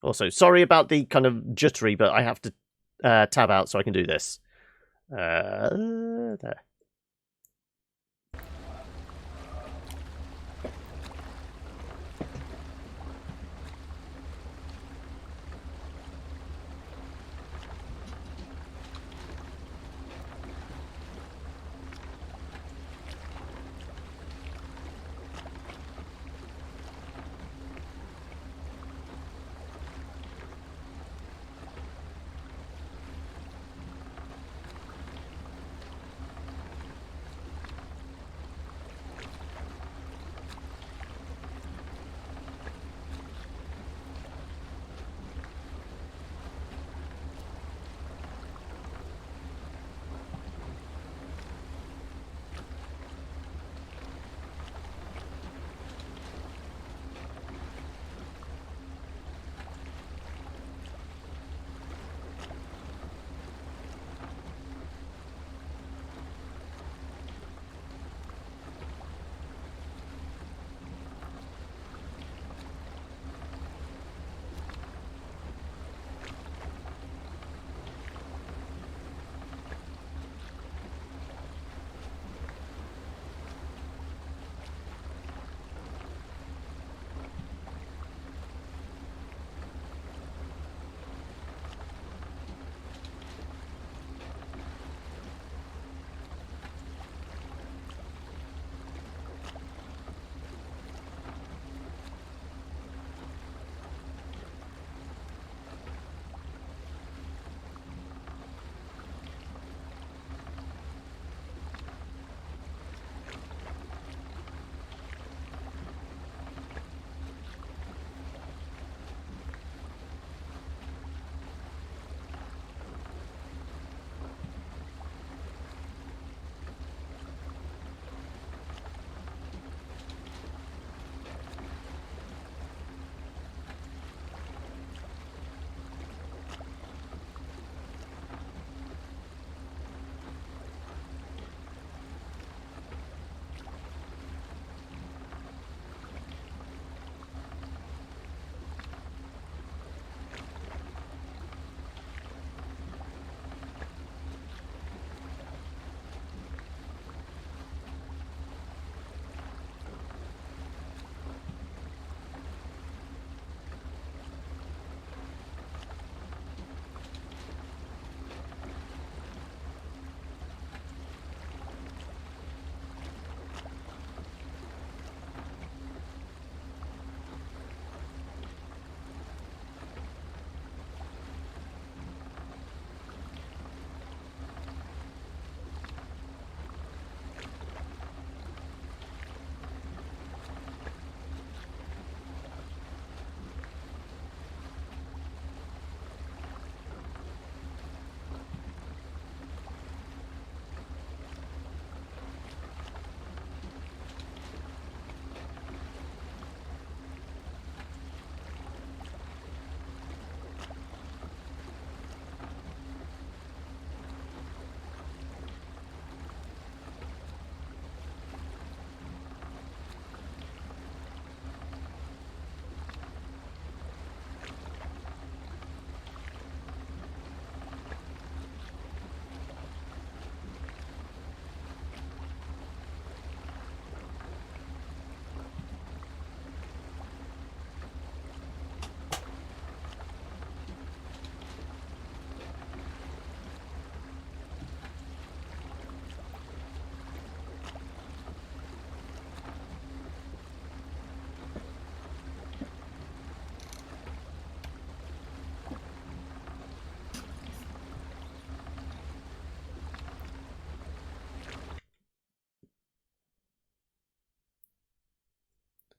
Also, sorry about the kind of jittery, but I have to tab out so I can do this. There.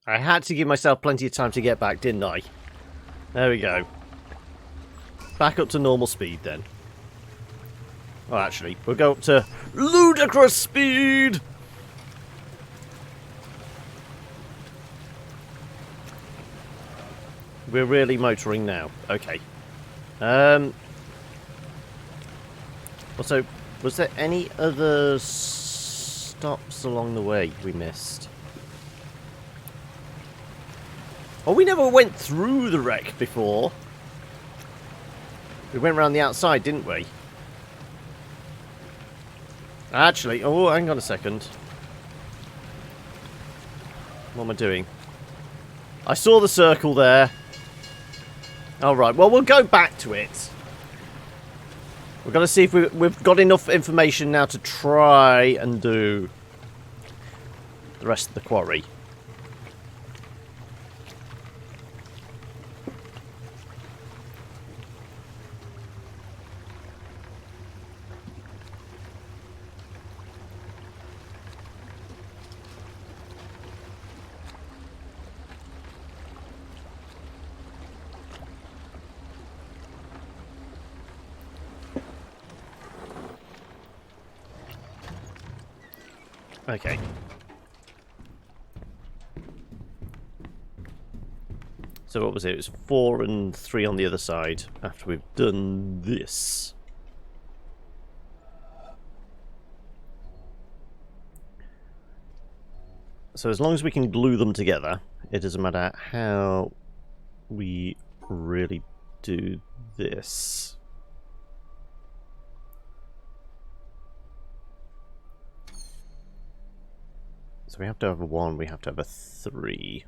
I had to give myself plenty of time to get back, didn't I? There we go. Back up to normal speed then. Well, actually, we'll go up to ludicrous speed! We're really motoring now. Okay. Also, was there any other stops along the way we missed? Oh, we never went through the wreck before. We went around the outside, didn't we? Actually, oh, hang on a second. What am I doing? I saw the circle there. Alright, well, we'll go back to it. We've got to see if we've got enough information now to try and do the rest of the quarry. Okay. So what was it? It was 4 and 3 on the other side after we've done this. So as long as we can glue them together, it doesn't matter how we really do this. So we have to have a 1, we have to have a 3.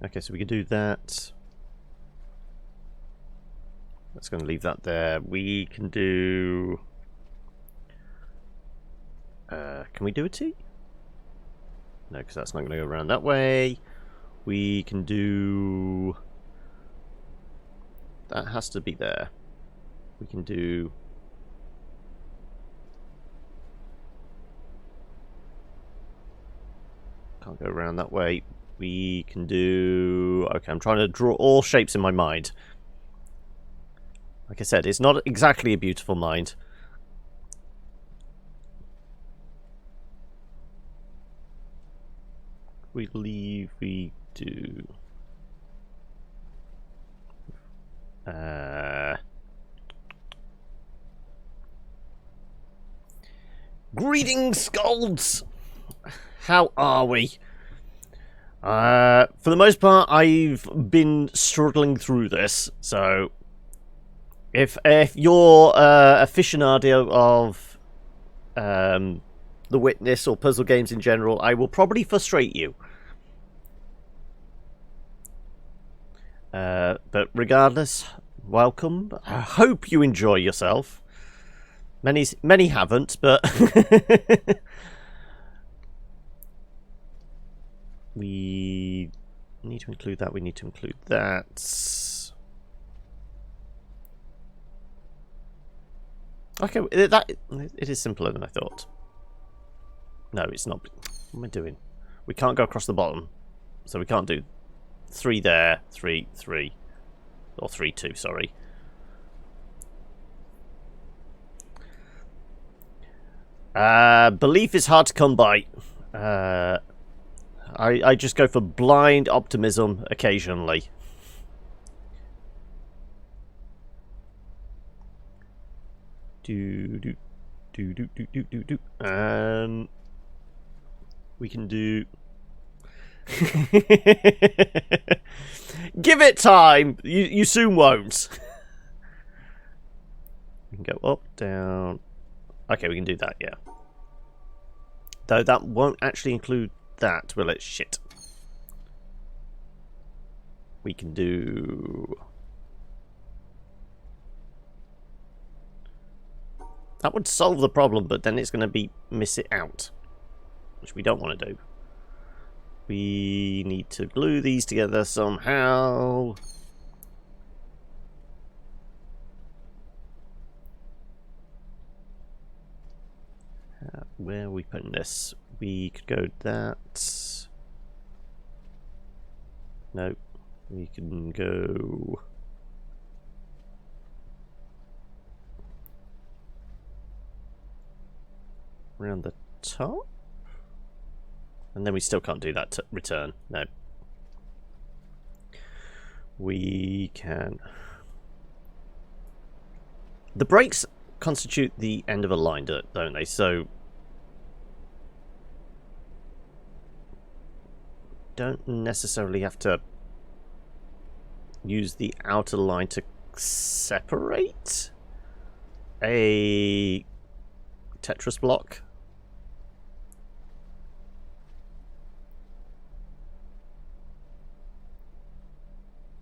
Okay, so we can do that. That's going to leave that there. We can do... can we do a T? No, because that's not going to go around that way. We can do... That has to be there. We can do... Can't go around that way. We can do... Okay, I'm trying to draw all shapes in my mind. Like I said, it's not exactly a beautiful mind. We leave, we do... Greetings, Scolds! How are we? For the most part, I've been struggling through this, so if you're a aficionado of The Witness or puzzle games in general, I will probably frustrate you. But regardless, welcome. I hope you enjoy yourself. Many haven't, but we need to include that. We need to include that. Okay, it is simpler than I thought. No, it's not. What am I doing? We can't go across the bottom, so we can't do 3 there, 3, 3, or 3, 2. Sorry. Belief is hard to come by. I just go for blind optimism occasionally. We can do... Give it time! You soon won't. We can go up, down... Okay, we can do that, yeah. Though that won't actually include that, will it? Shit. We can do... That would solve the problem, but then it's going to be miss it out, which we don't want to do. We need to glue these together somehow. Where are we putting this? We could go that. No. We can go... around the top? And then we still can't do that return. No. We can... The brakes constitute the end of a line, don't they? So... don't necessarily have to use the outer line to separate a Tetris block.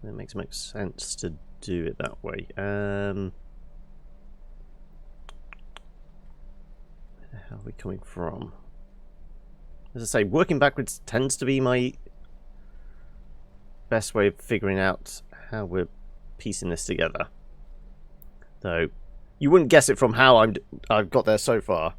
It makes sense to do it that way. Where the hell are we coming from? As I say, working backwards tends to be my best way of figuring out how we're piecing this together. Though, you wouldn't guess it from how I've got there so far.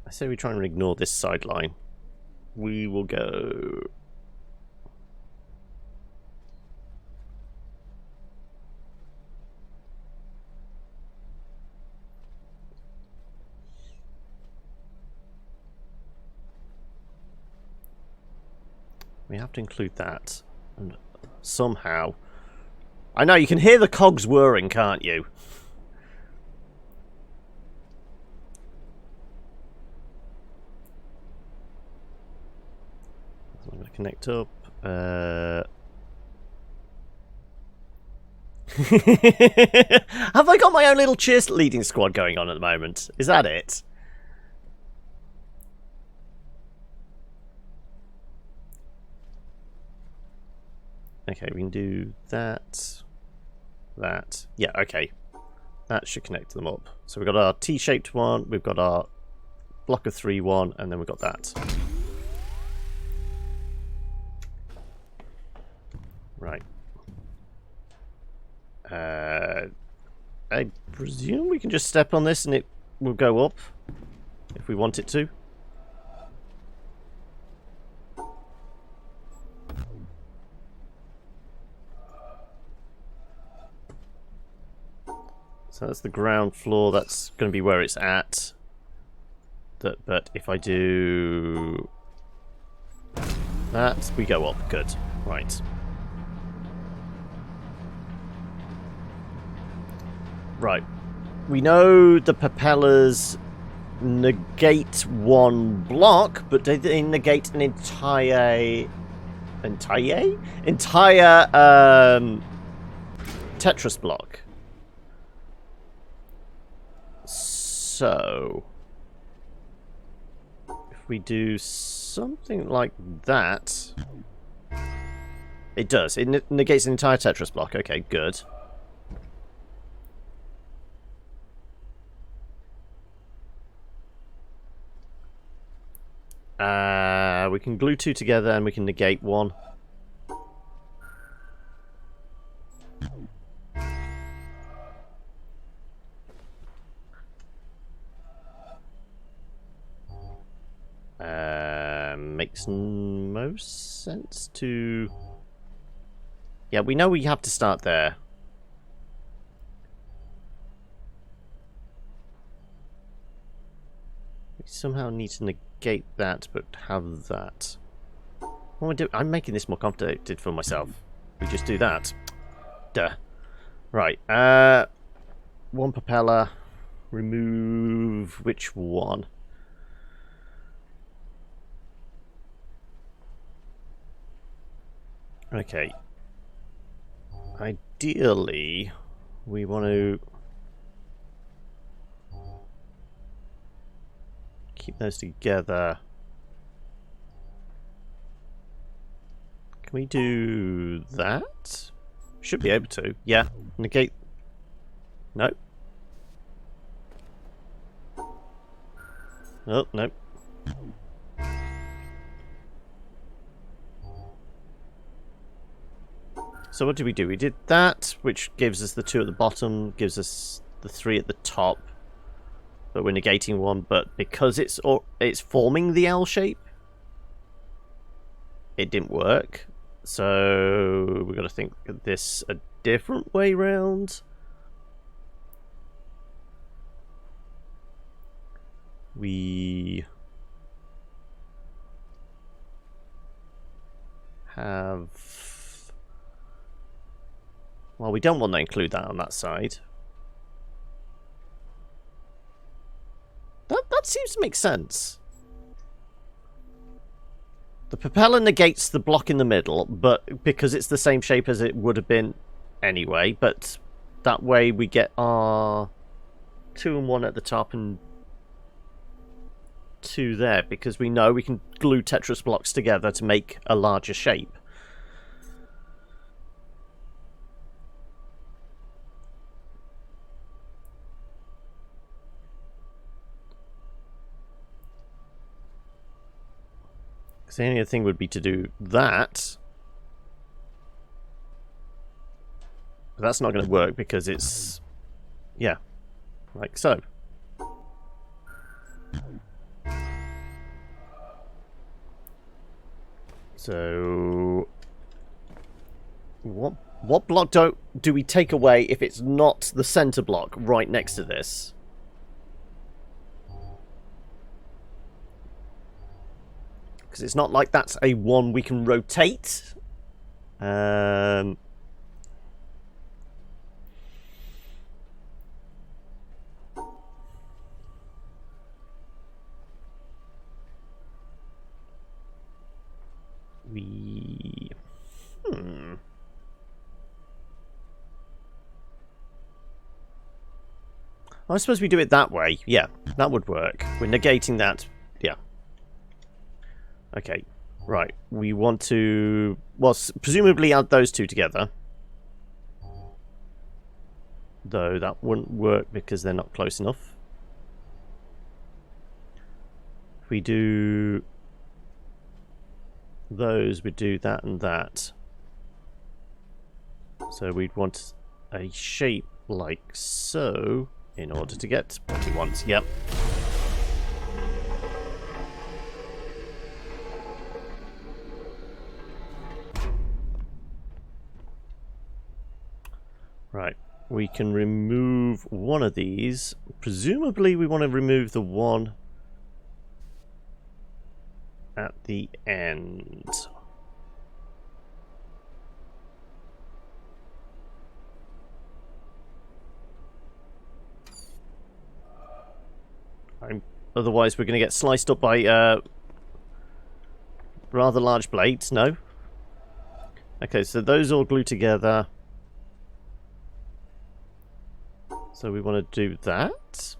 I say we try and ignore this sideline. We will go... we have to include that. And somehow... I know, you can hear the cogs whirring, can't you? I'm going to connect up. Have I got my own little cheerleading squad going on at the moment? Is that it? Okay, we can do that. That. Yeah, okay. That should connect them up. So we've got our T-shaped one, we've got our block of 3 one, and then we've got that. Right. I presume we can just step on this and it will go up if we want it to. So that's the ground floor, that's going to be where it's at. But if I do that, we go up. Good. Right. Right. We know the propellers negate one block, but they negate an entire Tetris block. So if we do something like that, it does. It negates an entire Tetris block. Okay, good. We can glue 2 together and we can negate 1. Makes most sense to... yeah, we know we have to start there. We somehow need to negate that, but have that. What am I doing? I'm making this more complicated for myself. We just do that. Duh. Right. One propeller. Remove which one? Okay. Ideally, we want to keep those together. Can we do that? Should be able to. Yeah. Negate. No. Oh, no. So what did we do? We did that, which gives us the 2 at the bottom, gives us the 3 at the top. But we're negating 1, but because it's forming the L shape, it didn't work. So we've got to think of this a different way round. We have... Well, we don't want to include that on that side. That seems to make sense. The propeller negates the block in the middle, but because it's the same shape as it would have been anyway, but that way we get our 2 and 1 at the top and 2 there, because we know we can glue Tetris blocks together to make a larger shape. The only other thing would be to do that. But that's not going to work because it's... Yeah. Like so. So... What block do we take away if it's not the center block right next to this? Because it's not like that's a 1 we can rotate. I suppose we do it that way. Yeah, that would work. We're negating that. Yeah. Okay, right. We want to, well, presumably add those 2 together. Though that wouldn't work because they're not close enough. If we do those, we do that and that. So we'd want a shape like so in order to get what he wants. Yep. Right, we can remove one of these. Presumably we want to remove the one at the end. Otherwise we're going to get sliced up by rather large blades. No? Okay, so those all glue together. So we want to do that?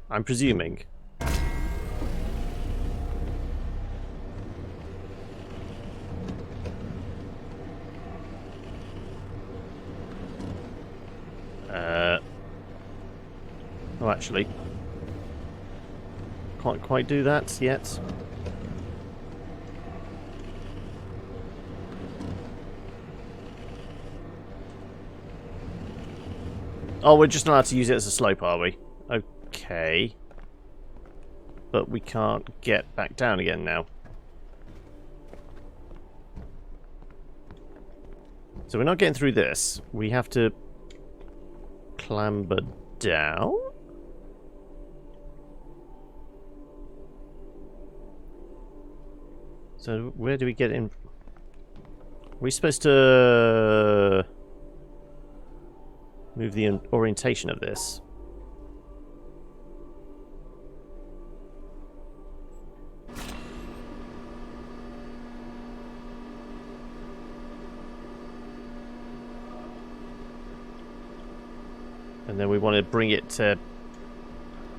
I'm presuming. Oh, actually. Can't quite do that yet. Oh, we're just not allowed to use it as a slope, are we? Okay. But we can't get back down again now. So we're not getting through this. We have to clamber down? So where do we get in? Are we supposed to move the orientation of this? And then we want to bring it to...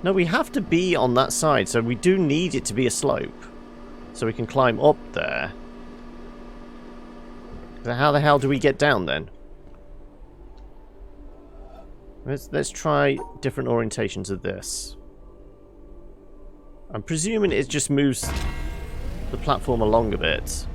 No, we have to be on that side, so we do need it to be a slope. So we can climb up there. So how the hell do we get down then? Let's try different orientations of this. I'm presuming it just moves the platform along a bit.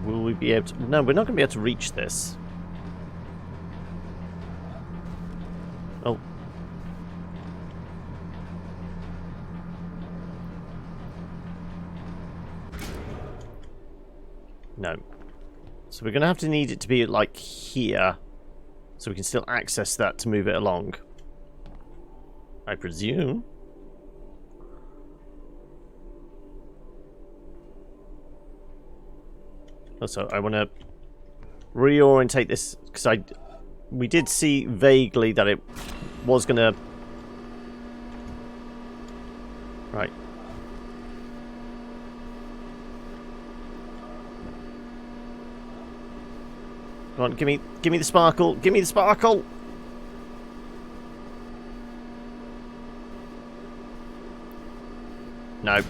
Will we be able to... No, we're not going to be able to reach this. Oh. No. So we're going to have to need it to be like here, so we can still access that to move it along. I presume. Also, I want to reorientate this because we did see vaguely that it was going to... Right. Come on, give me the sparkle. Give me the sparkle. No.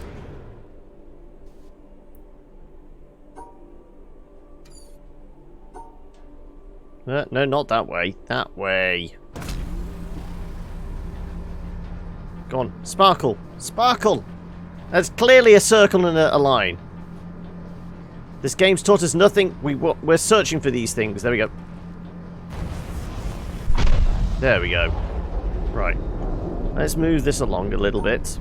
No, not that way. That way. Go on. Sparkle. Sparkle! That's clearly a circle and a line. This game's taught us nothing. We're searching for these things. There we go. There we go. Right. Let's move this along a little bit.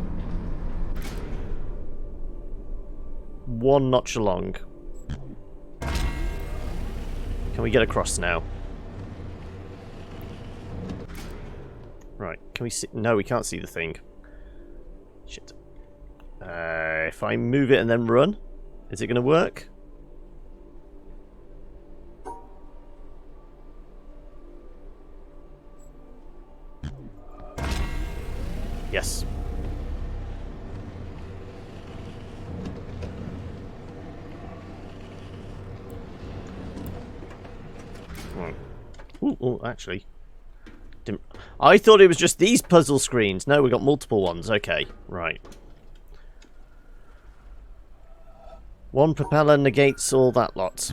One notch along. Can we get across now? Right, can we see? No, we can't see the thing. Shit. If I move it and then run, is it going to work? Yes. Ooh, actually. I thought it was just these puzzle screens. No, we got multiple ones. Okay, right. One propeller negates all that lot.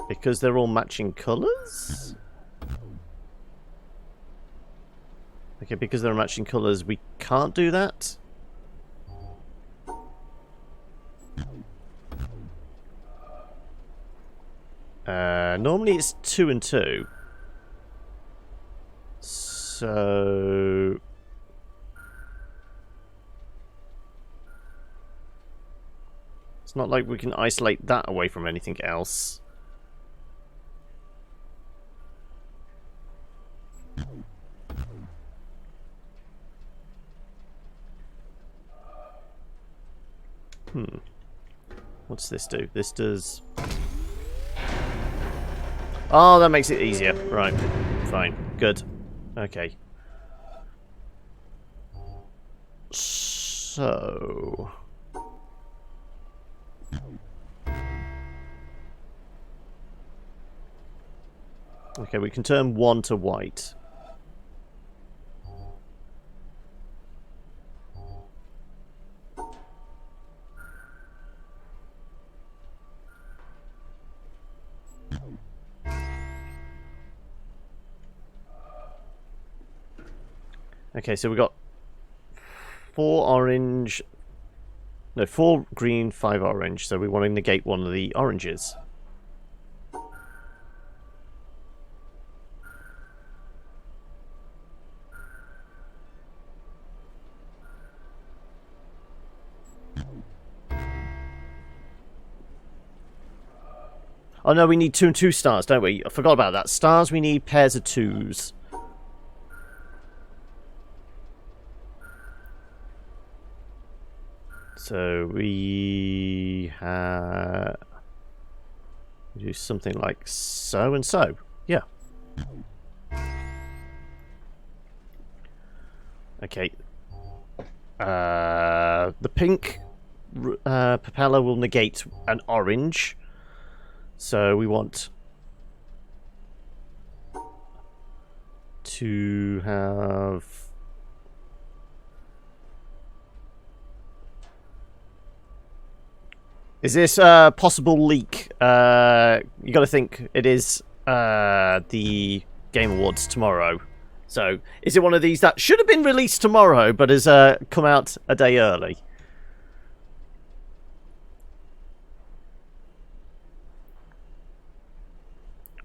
Because they're all matching colours? Okay, because they're matching colours, we can't do that? Normally it's 2 and 2. So... It's not like we can isolate that away from anything else. What's this do? This does... Oh, that makes it easier. Right. Fine. Good. Okay. So... Okay, we can turn one to white. Okay, so we got 4 orange... No, 4 green, 5 orange. So we want to negate one of the oranges. Oh no, we need 2 and 2 stars, don't we? I forgot about that. Stars, we need pairs of 2s. So we do something like so and so. Yeah. Okay. The pink propeller will negate an orange. So we want to have... Is this a possible leak? You got to think it is the Game Awards tomorrow. So, is it one of these that should have been released tomorrow, but has come out a day early?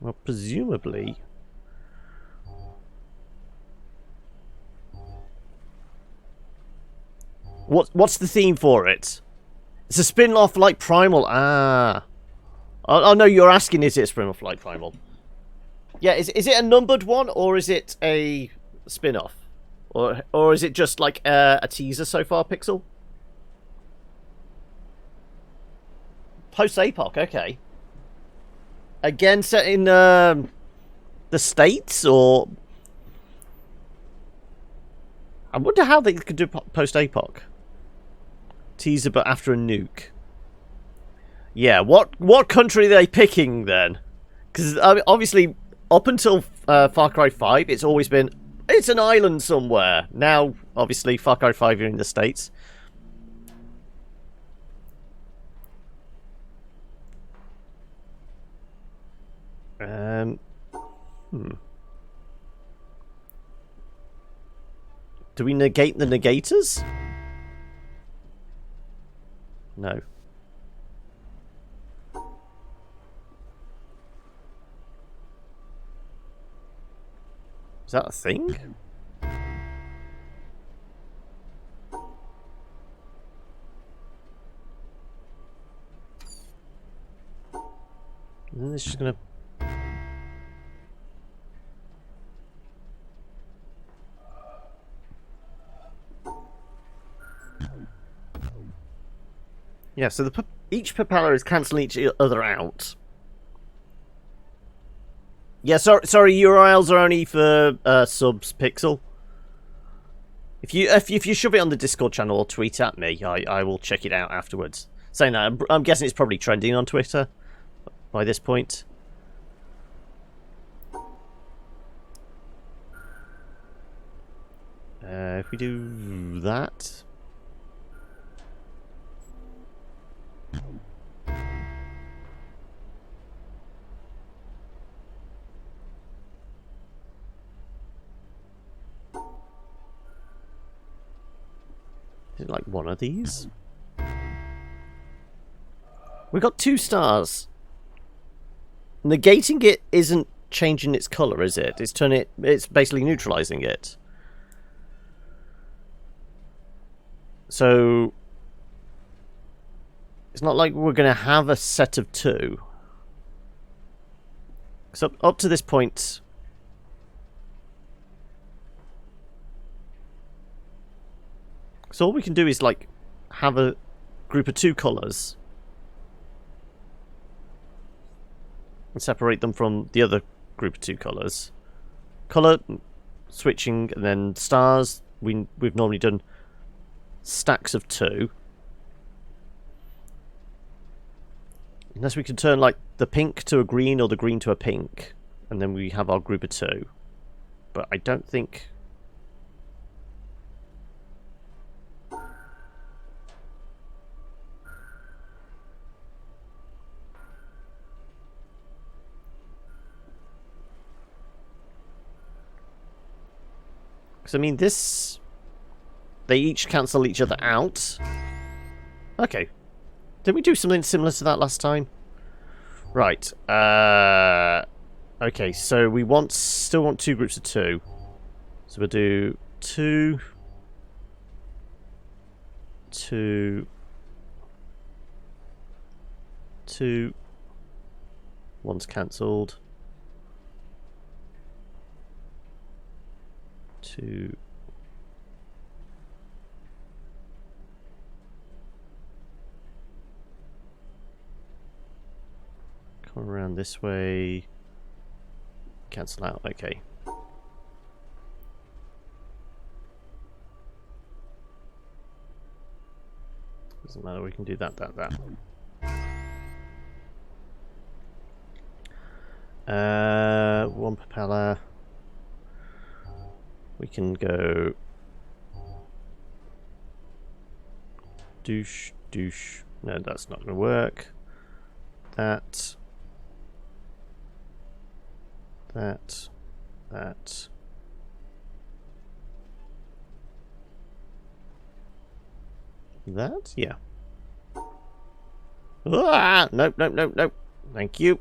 Well, presumably... What's the theme for it? It's a spin-off like Primal. Ah. Oh, no, you're asking, is it a spin-off like Primal? Yeah, is it a numbered one, or is it a spin-off? Or is it just like a teaser so far, Pixel? Post-APOC, okay. Again, set in the States, or... I wonder how they could do post-APOC. Teaser, but after a nuke. Yeah, what country are they picking, then? Because, obviously, up until Far Cry 5, it's always been... It's an island somewhere. Now, obviously, Far Cry 5 are in the States. Do we negate the negators? No. Is that a thing? Isn't this just gonna... Yeah, so each propeller is cancelling each other out. Yeah, sorry, URLs are only for subs, Pixel. If you shove it on the Discord channel or tweet at me, I will check it out afterwards. Saying that, I'm guessing it's probably trending on Twitter by this point. If we do that... Is it like one of these? We got 2 stars. Negating it isn't changing its colour, is it? It's basically neutralising it. So it's not like we're going to have a set of 2. So up to this point, so all we can do is like have a group of 2 colours and separate them from the other group of 2 colours. Colour switching, and then stars. We've normally done stacks of 2. Unless we can turn like the pink to a green or the green to a pink, and then we have our group of 2. But I don't think... Because, I mean, this... They each cancel each other out. Okay. Did we do something similar to that last time? Right. Okay, so we still want 2 groups of 2. So we'll do 2... 2... 2... One's cancelled. 2... Come around this way. Cancel out, okay. Doesn't matter, we can do that. One propeller. We can go douche, douche. No, that's not going to work. That. That. That. That? Yeah. Ah! Nope, nope, nope, nope. Thank you.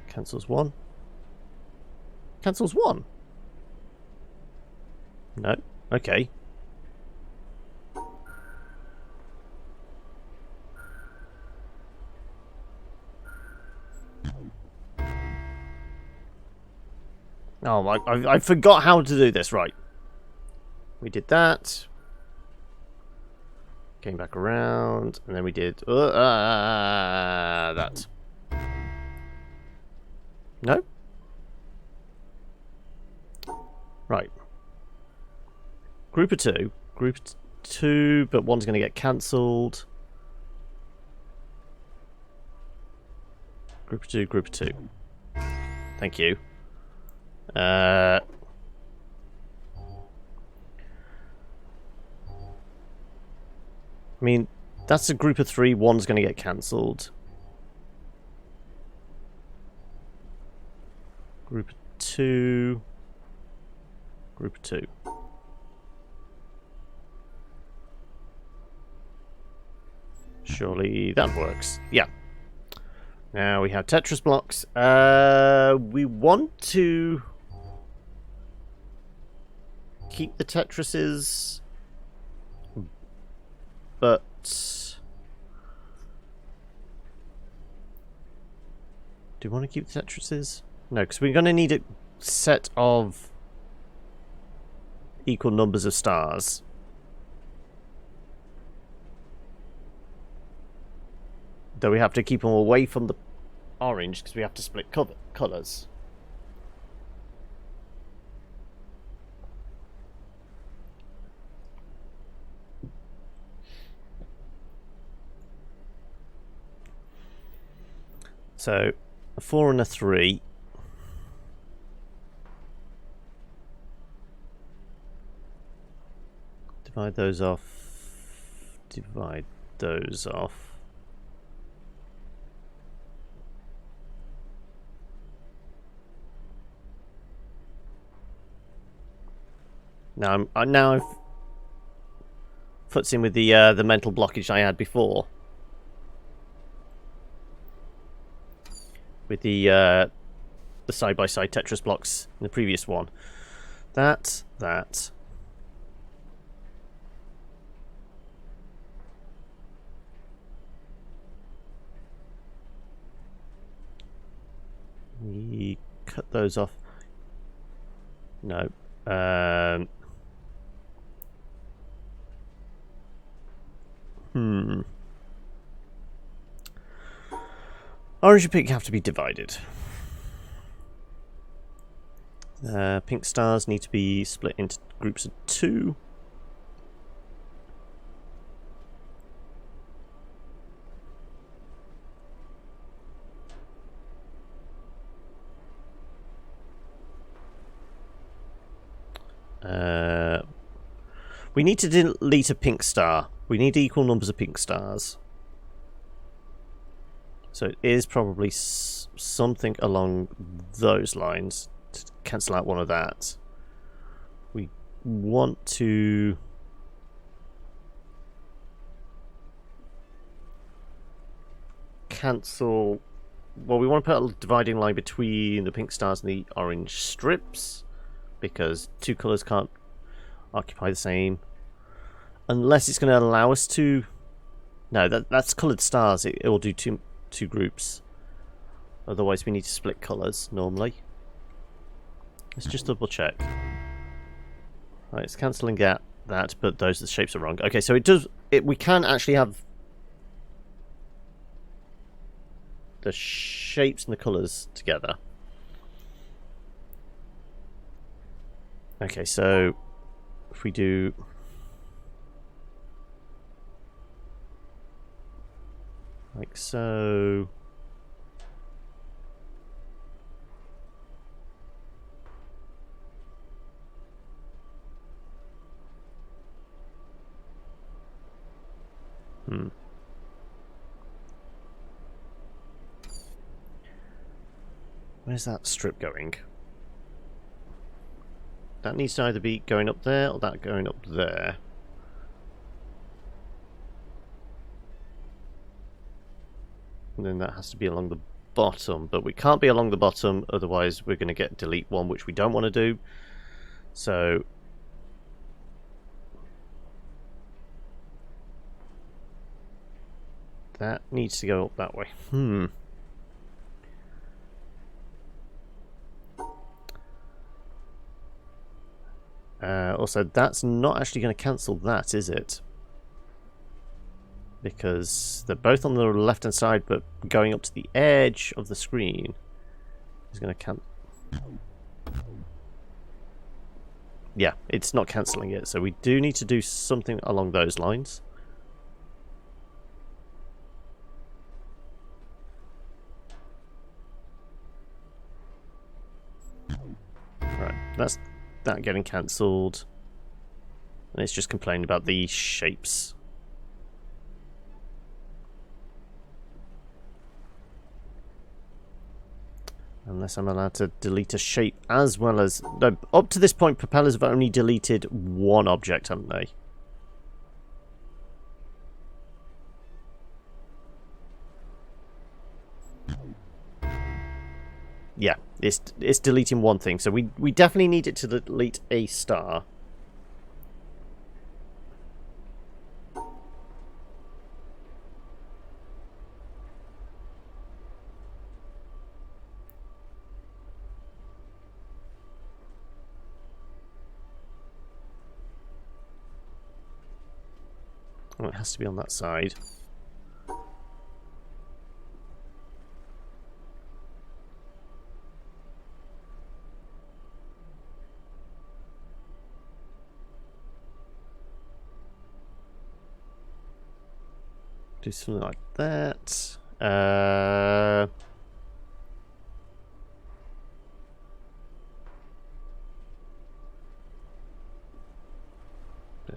Cancels one. Cancels one. No. Okay. Oh, I forgot how to do this. Right. We did that. Came back around, and then we did that. No? Right. Group of two. Group of two, but one's going to get cancelled. Group of two, group of two. Thank you. I mean, that's a group of three. One's going to get cancelled. Group of two. Group of two. Surely that works. Yeah. Now we have Tetris blocks. We want to keep the Tetrises, but do we want to keep the Tetrises? No, because we're going to need a set of equal numbers of stars. Though we have to keep them away from the orange because we have to split colours. So, a 4 and a 3. Divide those off. Divide those off. Now I've foots in with the mental blockage I had before. With the side-by-side Tetris blocks in the previous one. That. We cut those off. No. Orange and pink have to be divided. Pink stars need to be split into groups of 2. We need to delete a pink star. We need equal numbers of pink stars. So it is probably something along those lines to cancel out one of that. We want to cancel... Well, we want to put a dividing line between the pink stars and the orange strips, because two colours can't occupy the same. Unless it's going to allow us to... No, that's coloured stars. It will do two groups. Otherwise we need to split colours normally. Let's just double check. Right, it's cancelling out that, but those the shapes are wrong. Okay, so it does... we can actually have the shapes and the colours together. Okay, so if we do... Like so. Where's that strip going? That needs to either be going up there or that going up there. And then that has to be along the bottom, but we can't be along the bottom, otherwise we're going to get delete one, which we don't want to do. So that needs to go up that way. Also, that's not actually going to cancel that, is it? Because they're both on the left-hand side, but going up to the edge of the screen is going to cancel. Yeah, it's not cancelling it, so we do need to do something along those lines. Right, that's that getting cancelled. And it's just complaining about these shapes. Unless I'm allowed to delete a shape as well as... No, up to this point, propellers have only deleted one object, haven't they? Yeah, it's deleting one thing, so we definitely need it to delete a star. Oh, it has to be on that side. Do something like that. But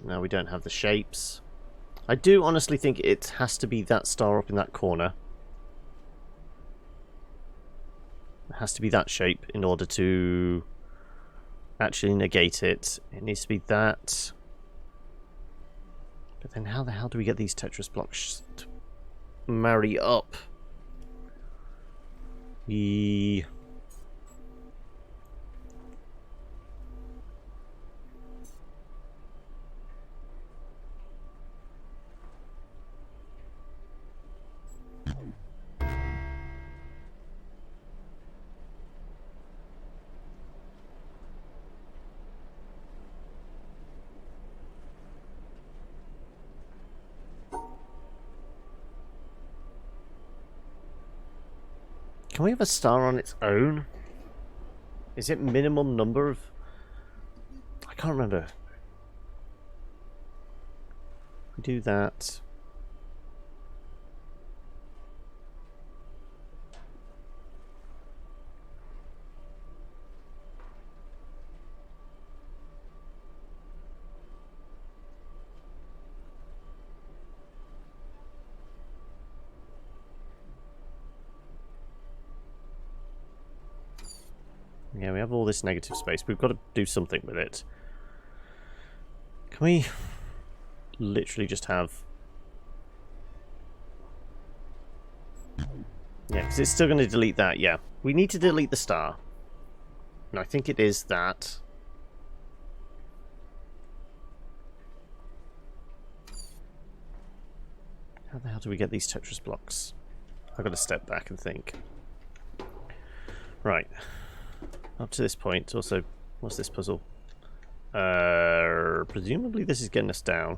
now we don't have the shapes. I do honestly think it has to be that star up in that corner. It has to be that shape in order to actually negate it. It needs to be that. But then how the hell do we get these Tetris blocks to marry up? Can we have a star on its own? Is it minimum number of... I can't remember. We do that. Yeah, we have all this negative space. We've got to do something with it. Can we literally just have... Yeah, because it's still going to delete that, yeah. We need to delete the star. And I think it is that. How the hell do we get these Tetris blocks? I've got to step back and think. Right. Up to this point, also, what's this puzzle? Presumably this is getting us down.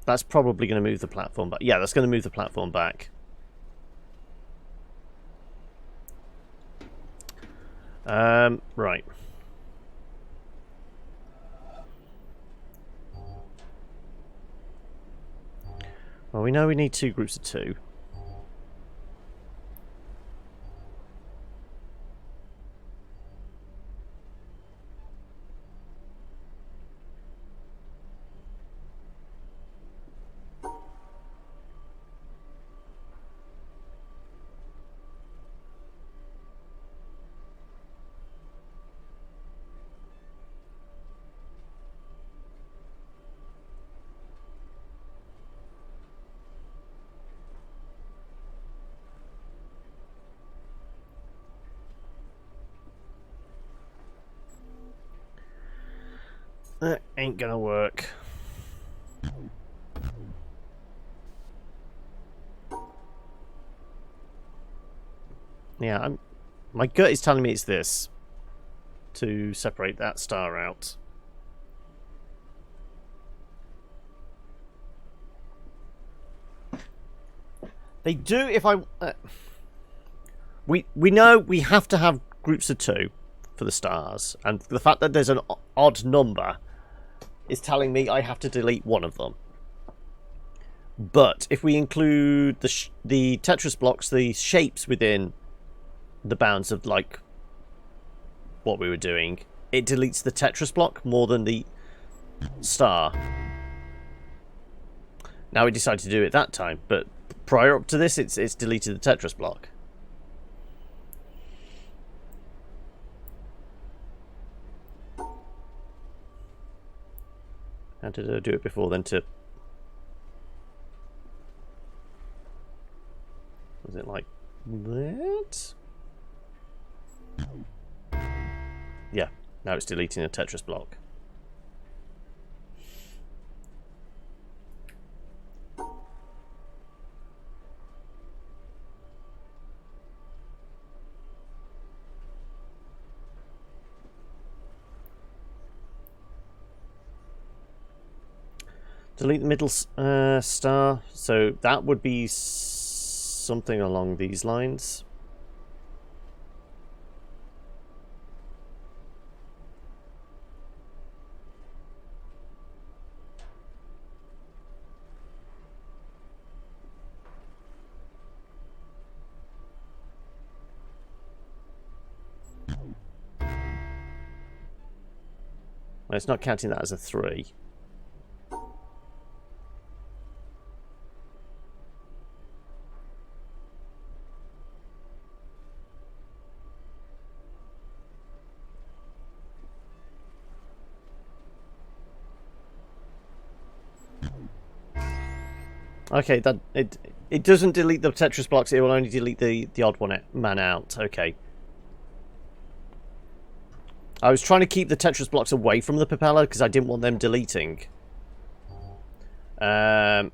That's probably going to move the platform back. Yeah, that's going to move the platform back. Right. Well, we know we need 2 groups of 2. That ain't gonna work. Yeah, my gut is telling me it's this. To separate that star out. They do if I... we know we have to have groups of 2 for the stars. And the fact that there's an odd number is telling me I have to delete one of them. But if we include the Tetris blocks, the shapes within the bounds of, like, what we were doing, it deletes the Tetris block more than the star. Now we decided to do it that time, but prior up to this, it's deleted the Tetris block. How did I do it before then to... Was it like that? Yeah, now it's deleting a Tetris block. Delete the middle star, so that would be something along these lines. Well, it's not counting that as a 3. Okay, that it doesn't delete the Tetris blocks, it will only delete the odd man out. Okay. I was trying to keep the Tetris blocks away from the propeller because I didn't want them deleting. Okay,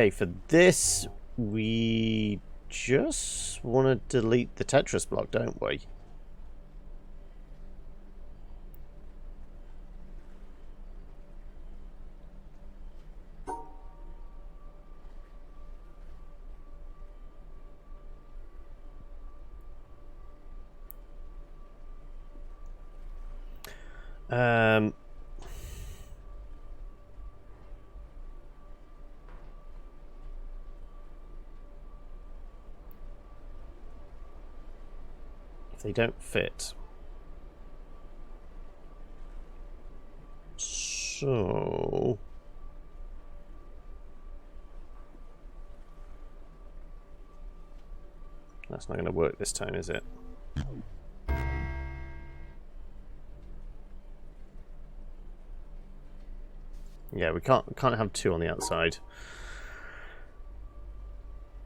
for this, we just want to delete the Tetris block, don't we? If they don't fit. So... That's not going to work this time, is it? Yeah, we can't have 2 on the outside.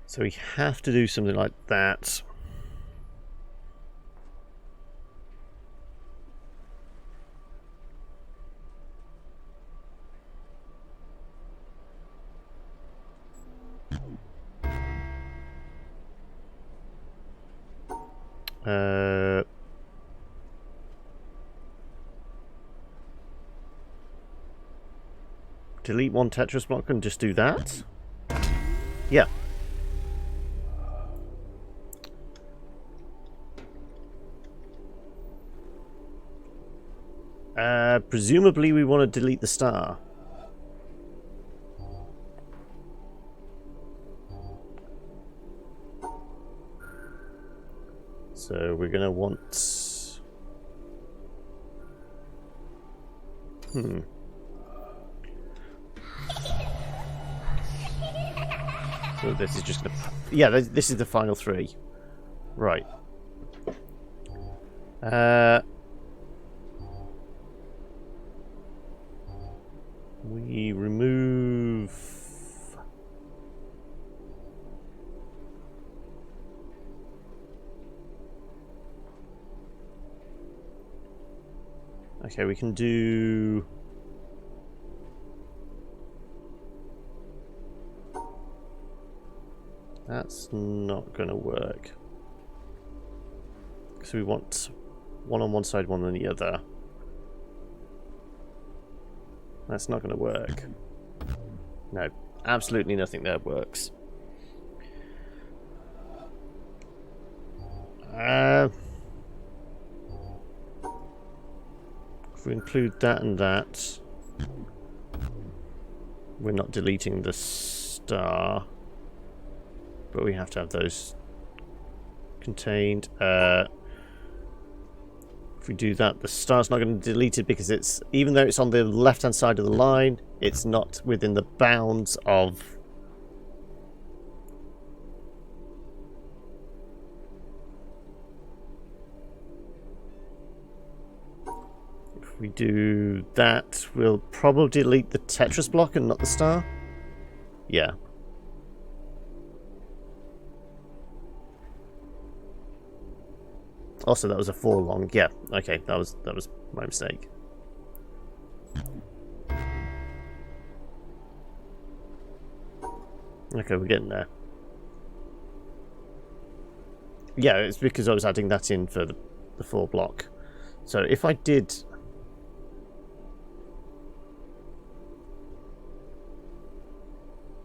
So we have to do something like that. Delete one Tetris block and just do that? Yeah. Presumably we want to delete the star. So we're going to want... So this is just going to... Yeah, this is the final 3. Right. We remove... Okay, we can do... That's not going to work. Because we want one on one side, one on the other. That's not going to work. No, absolutely nothing there works. If we include that and that, we're not deleting the star, but we have to have those contained. If we do that, the star's not going to be deleted because it's, even though it's on the left-hand side of the line, it's not within the bounds of... If we do that, we'll probably delete the Tetris block and not the star. Yeah. Also, that was a 4 long. Yeah, okay, that was my mistake. Okay, we're getting there. Yeah, it's because I was adding that in for the 4 block. So if I did...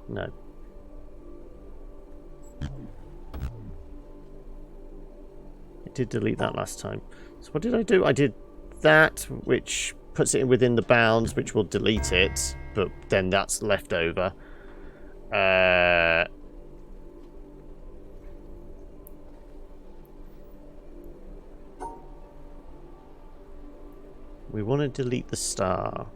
No. I did delete that last time. So what did I do? I did that, which puts it within the bounds, which will delete it, but then that's left over. We want to delete the star.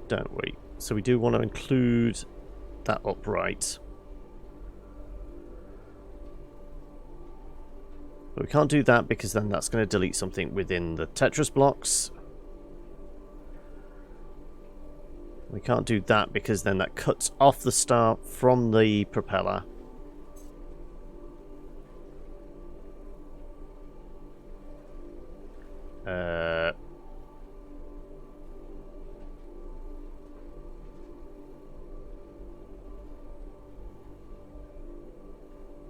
Don't we? So we do want to include that upright. But we can't do that because then that's going to delete something within the Tetris blocks. We can't do that because then that cuts off the star from the propeller.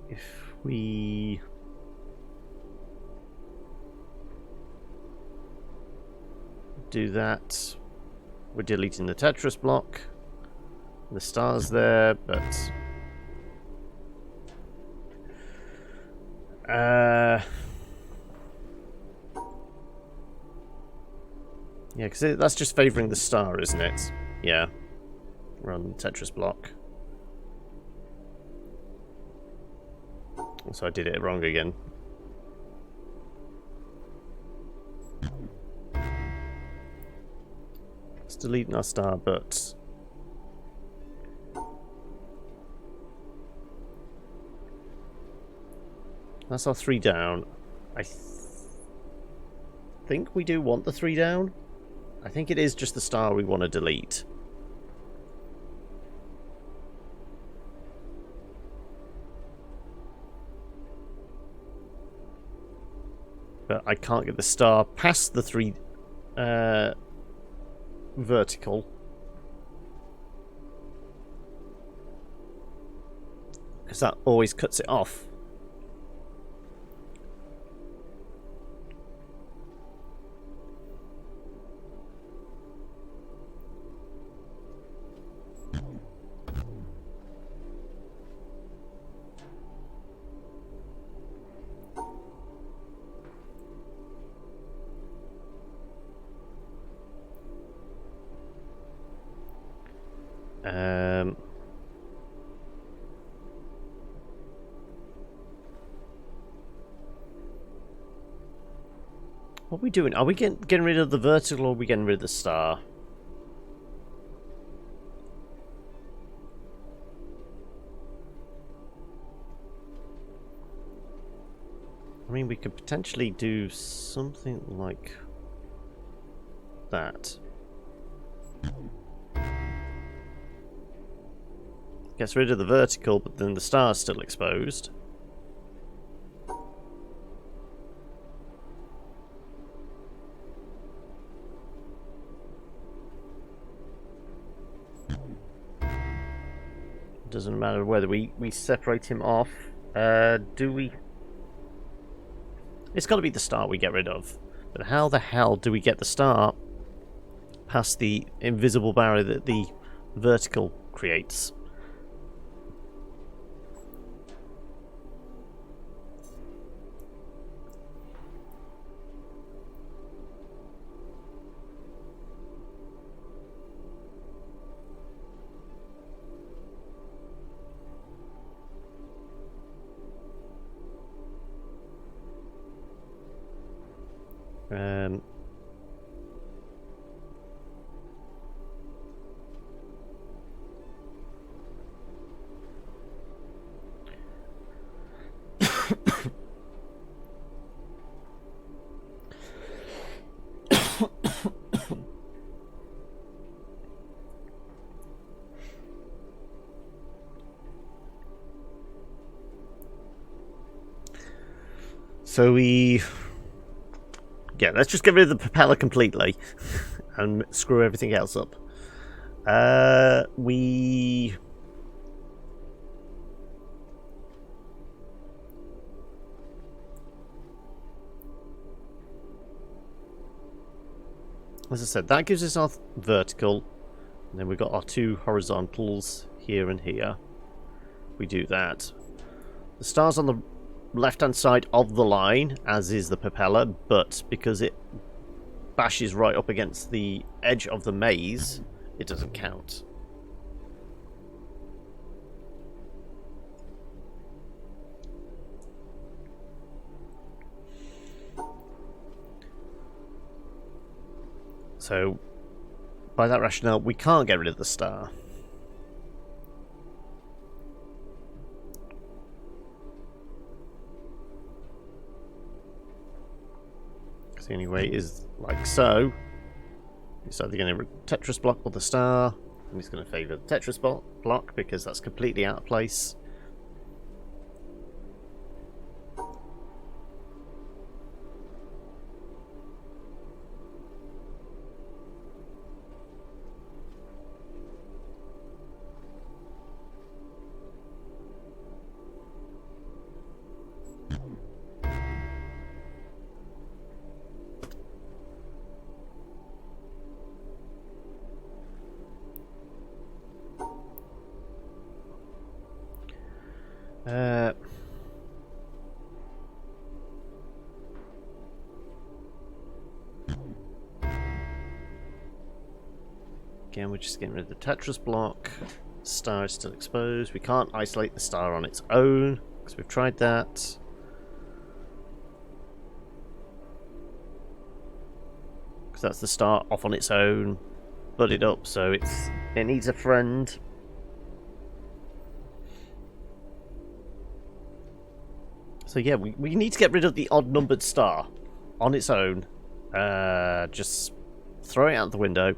If we... do that, we're deleting the Tetris block. The star's there, but... yeah, because that's just favouring the star, isn't it? Yeah. Run the Tetris block. So I did it wrong again. Let's delete our star, but... that's our 3 down. I think we do want the 3 down. I think it is just the star we want to delete. But I can't get the star past the 3 vertical. Because that always cuts it off. Um, what are we doing? Are we getting rid of the vertical, or are we getting rid of the star? I mean, we could potentially do something like that. Gets rid of the vertical, but then the star's still exposed. Doesn't matter whether we separate him off. Do we? It's got to be the star we get rid of. But how the hell do we get the star past the invisible barrier that the vertical creates? So yeah, let's just get rid of the propeller completely and screw everything else up. As I said, that gives us our vertical, and then we've got our two horizontals here and here. We do that. The star's on the left-hand side of the line, as is the propeller, but because it bashes right up against the edge of the maze, it doesn't count. So, by that rationale, we can't get rid of the star. Because the only way is like so. It's either going to Tetris block or the star. I'm just going to favour the Tetris block because that's completely out of place. Again, we're just getting rid of the Tetris block. Star is still exposed. We can't isolate the star on its own because we've tried that. Because that's the star off on its own, butted up, so it needs a friend. So yeah, we need to get rid of the odd-numbered star on its own. Just throw it out the window.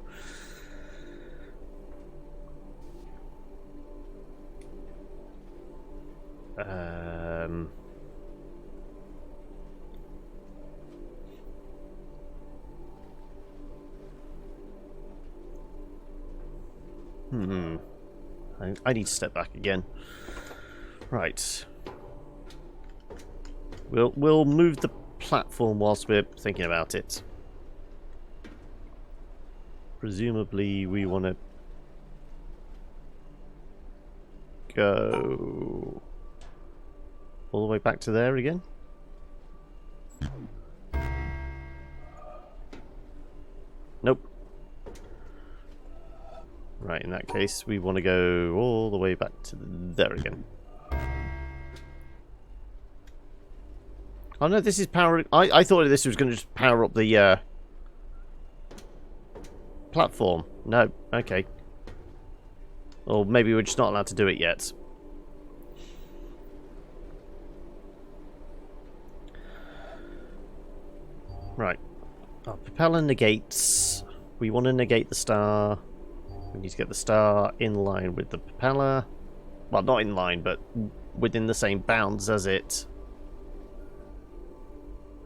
I need to step back again. Right. We'll move the platform whilst we're thinking about it. Presumably we want to go all the way back to there again. Nope. Right, in that case, we want to go all the way back to there again. Oh no, this is powering... I thought this was going to just power up the platform. No, okay. Or maybe we're just not allowed to do it yet. Right. Our propeller negates. We want to negate the star. We need to get the star in line with the propeller. Well, not in line, but within the same bounds as it.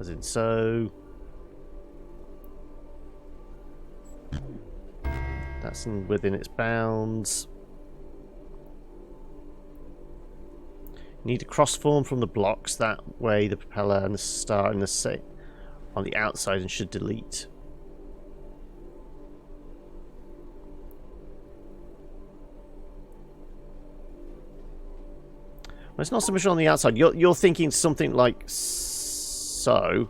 As in so. That's within its bounds. Need a cross form from the blocks. That way the propeller and the star in the same on the outside and should delete. Well, it's not so much on the outside. You're thinking something like so.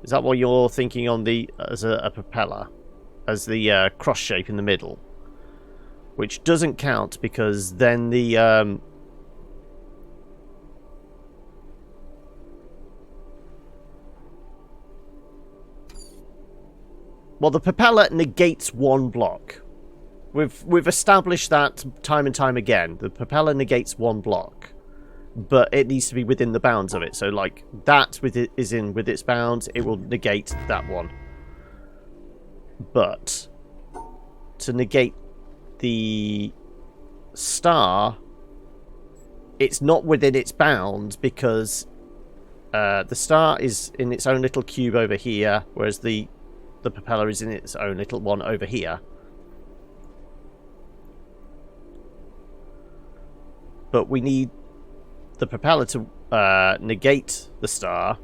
Is that what you're thinking on the as a propeller, as the cross shape in the middle, which doesn't count because then the well, the propeller negates one block. We've established that time and time again. The propeller negates one block, but it needs to be within the bounds of it. So, like that is in with its bounds, it will negate that one. But to negate the star, it's not within its bounds because the star is in its own little cube over here, whereas the propeller is in its own little one over here. But we need the propeller to negate the star.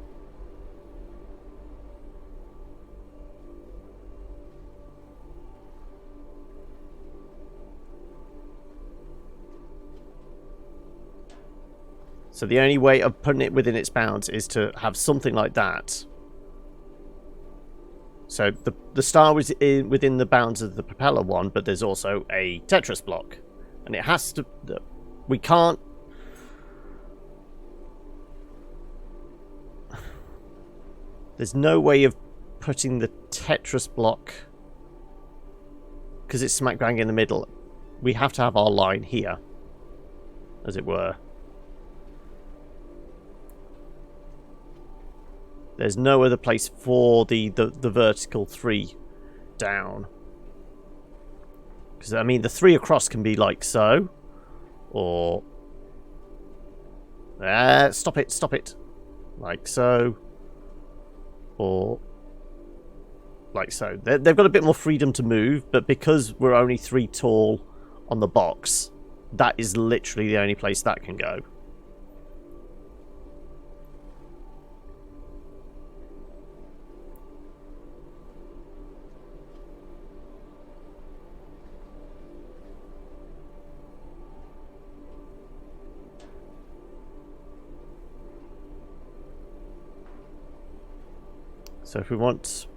So the only way of putting it within its bounds is to have something like that. So the star was within the bounds of the propeller one, but there's also a Tetris block. And it has to... We can't... There's no way of putting the Tetris block... Because it's smack bang in the middle. We have to have our line here. As it were. There's no other place for the vertical 3 down. Because, I mean, the 3 across can be like so. Or... stop it, stop it. Like so. Or... like so. They've got a bit more freedom to move, but because we're only 3 tall on the box, that is literally the only place that can go. So if we want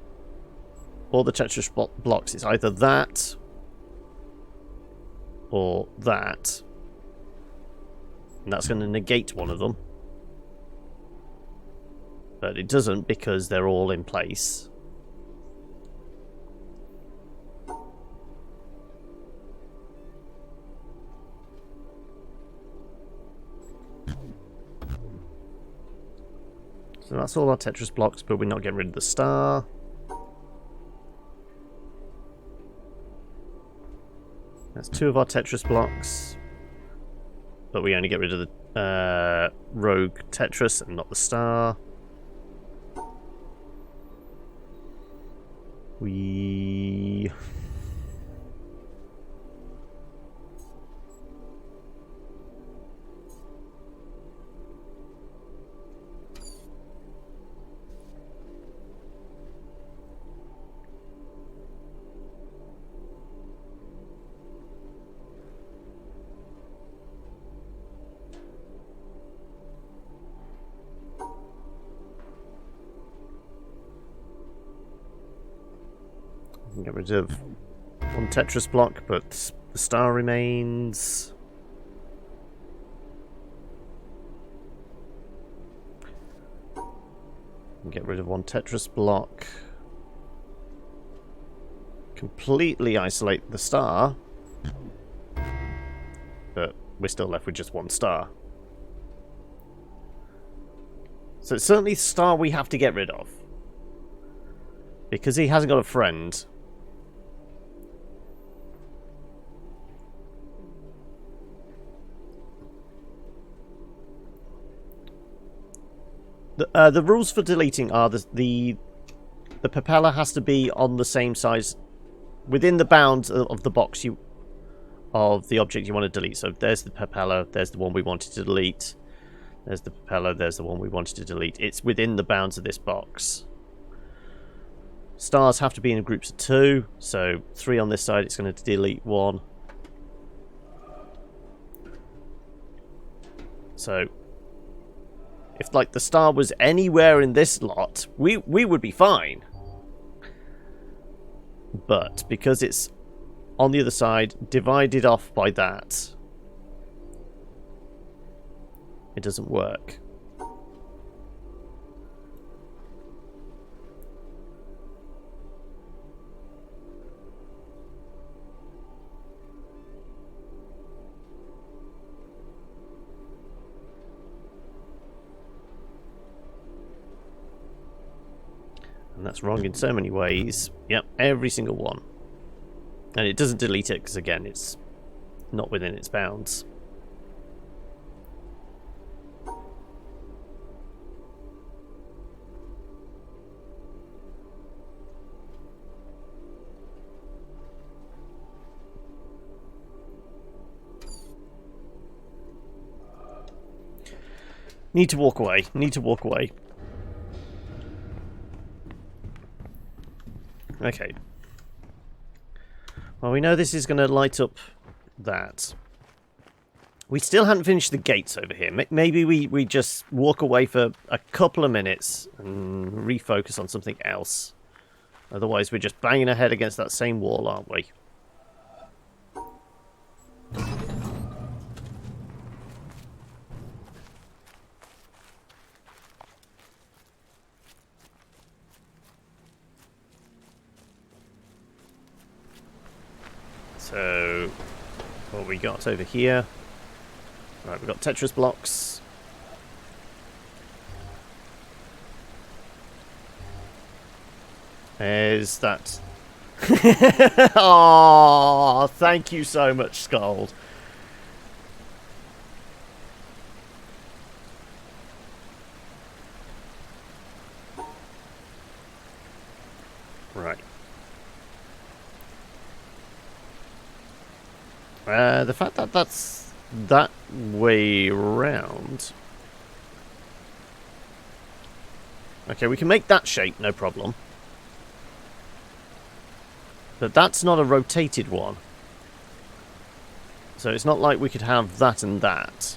all the Tetris blocks, it's either that or that. And that's going to negate one of them. But it doesn't because they're all in place. So that's all our Tetris blocks, but we're not getting rid of the star. That's 2 of our Tetris blocks. But we only get rid of the rogue Tetris and not the star. We... get rid of One Tetris block, but the star remains. Get rid of one Tetris block. Completely isolate the star. But we're still left with just one star. So it's certainly the star we have to get rid of. Because he hasn't got a friend. The rules for deleting are the propeller has to be on the same size, within the bounds of the box of the object you want to delete. So there's the propeller, there's the one we wanted to delete. There's the propeller, there's the one we wanted to delete. It's within the bounds of this box. Stars have to be in groups of 2, so 3 on this side, it's going to delete 1. So if, like, the star was anywhere in this lot, we would be fine. But because it's on the other side, divided off by that, it doesn't work. And that's wrong in so many ways. Yep, every single one. And it doesn't delete it because, again, it's not within its bounds. Need to walk away. Need to walk away. Okay. Well, we know this is going to light up that. We still haven't finished the gates over here. Maybe we just walk away for a couple of minutes and refocus on something else. Otherwise, we're just banging our head against that same wall, aren't we? So, what we got over here? Right, we've got Tetris blocks. There's that. Oh, thank you so much, Scald. Right. The fact that that's that way round. Okay, we can make that shape, no problem. But that's not a rotated one. So it's not like we could have that and that.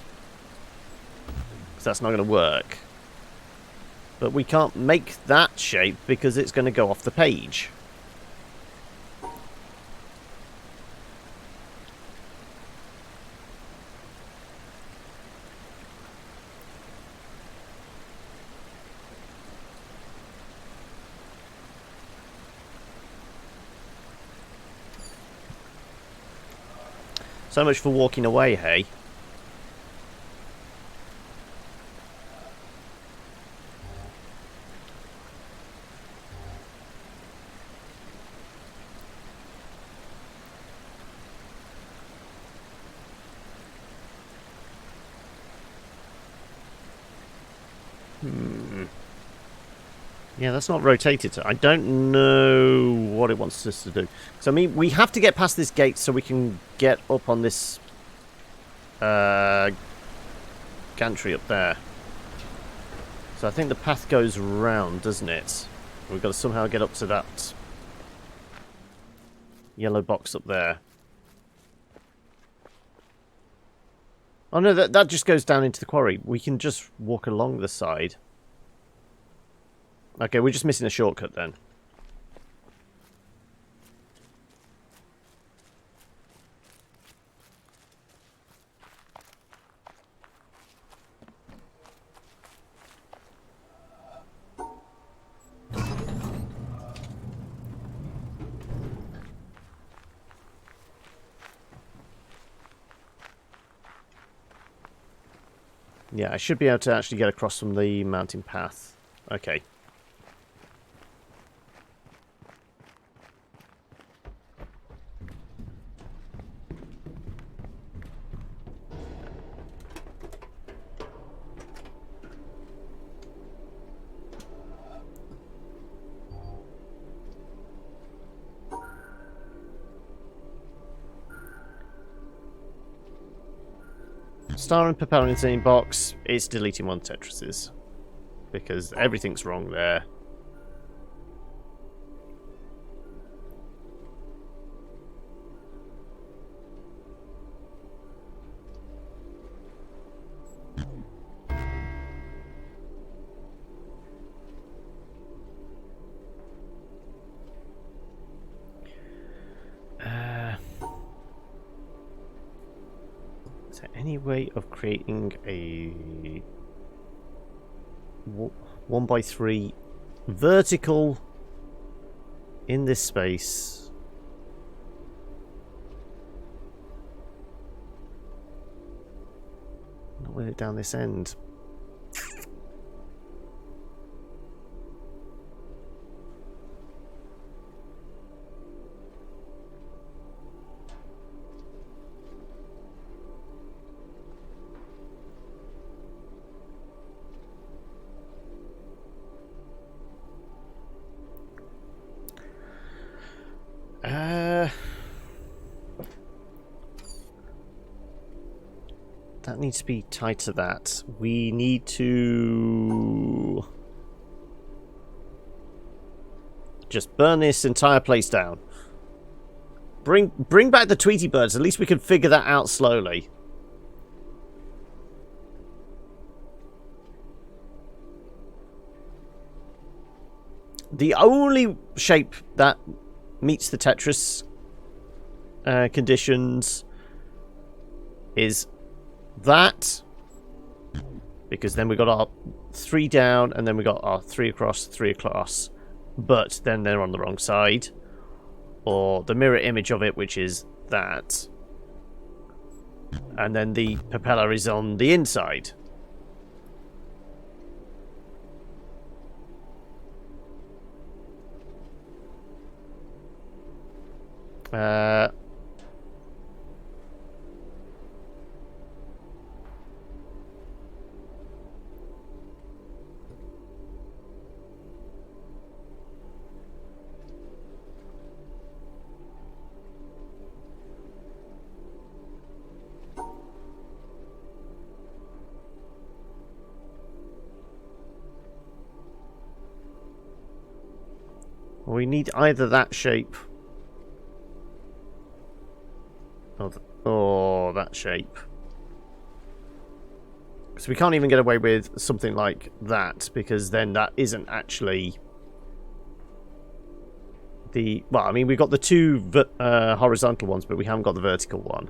Because that's not going to work. But we can't make that shape because it's going to go off the page. So much for walking away, hey? Yeah, that's not rotated. I don't know what it wants us to do. So, I mean, we have to get past this gate so we can get up on this gantry up there. So I think the path goes round, doesn't it? We've got to somehow get up to that yellow box up there. Oh no, that just goes down into the quarry. We can just walk along the side. Okay, we're just missing a shortcut then. Yeah, I should be able to actually get across from the mountain path. Okay. Star and propeller in the same box. It's deleting one Tetrises. Because everything's wrong there. Is there any way of creating a 1x3 vertical in this space? Not with it down this end. That needs to be tied to that. We need to just burn this entire place down. Bring back the Tweety birds. At least we can figure that out slowly. The only shape that meets the Tetris conditions is that, because then we got our 3 down and then we got our 3 across, but then they're on the wrong side, or the mirror image of it, which is that, and then the propeller is on the inside. We need either that shape or that shape. So we can't even get away with something like that, because then that isn't actually the... Well, I mean, we've got the 2 horizontal ones, but we haven't got the vertical one.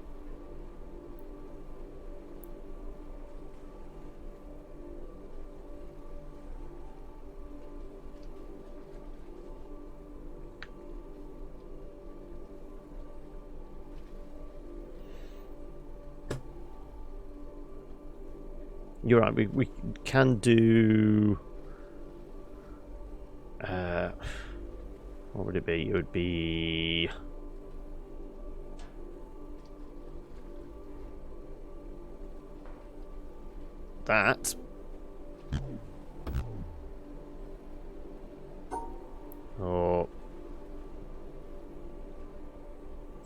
You're right, we can do... what would it be? It would be... that. Or...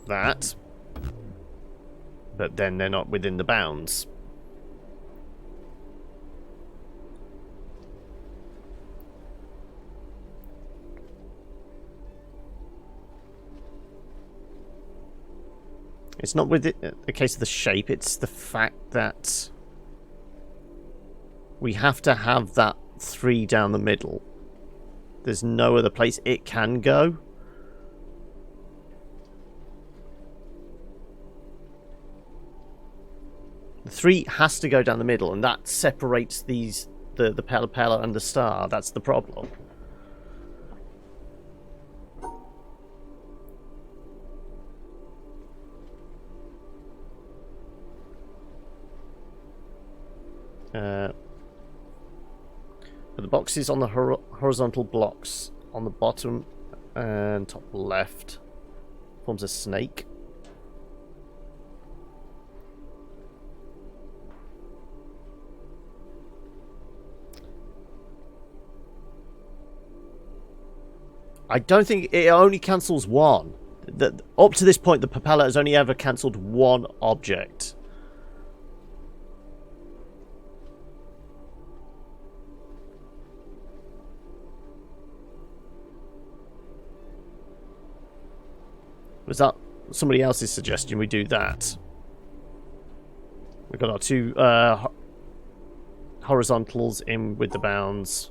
that. But then they're not within the bounds. It's not with the case of the shape, it's the fact that we have to have that 3 down the middle. There's no other place it can go. The 3 has to go down the middle, and that separates these the Pella and the star. That's the problem. But the boxes on the horizontal blocks on the bottom and top left forms a snake. I don't think it only cancels one. Up to this point, the propeller has only ever cancelled one object. Was that somebody else's suggestion we do that? We've got our two horizontals in with the bounds.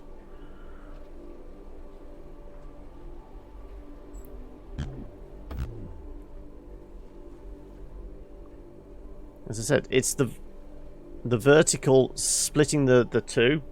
As I said, it's the vertical splitting the two.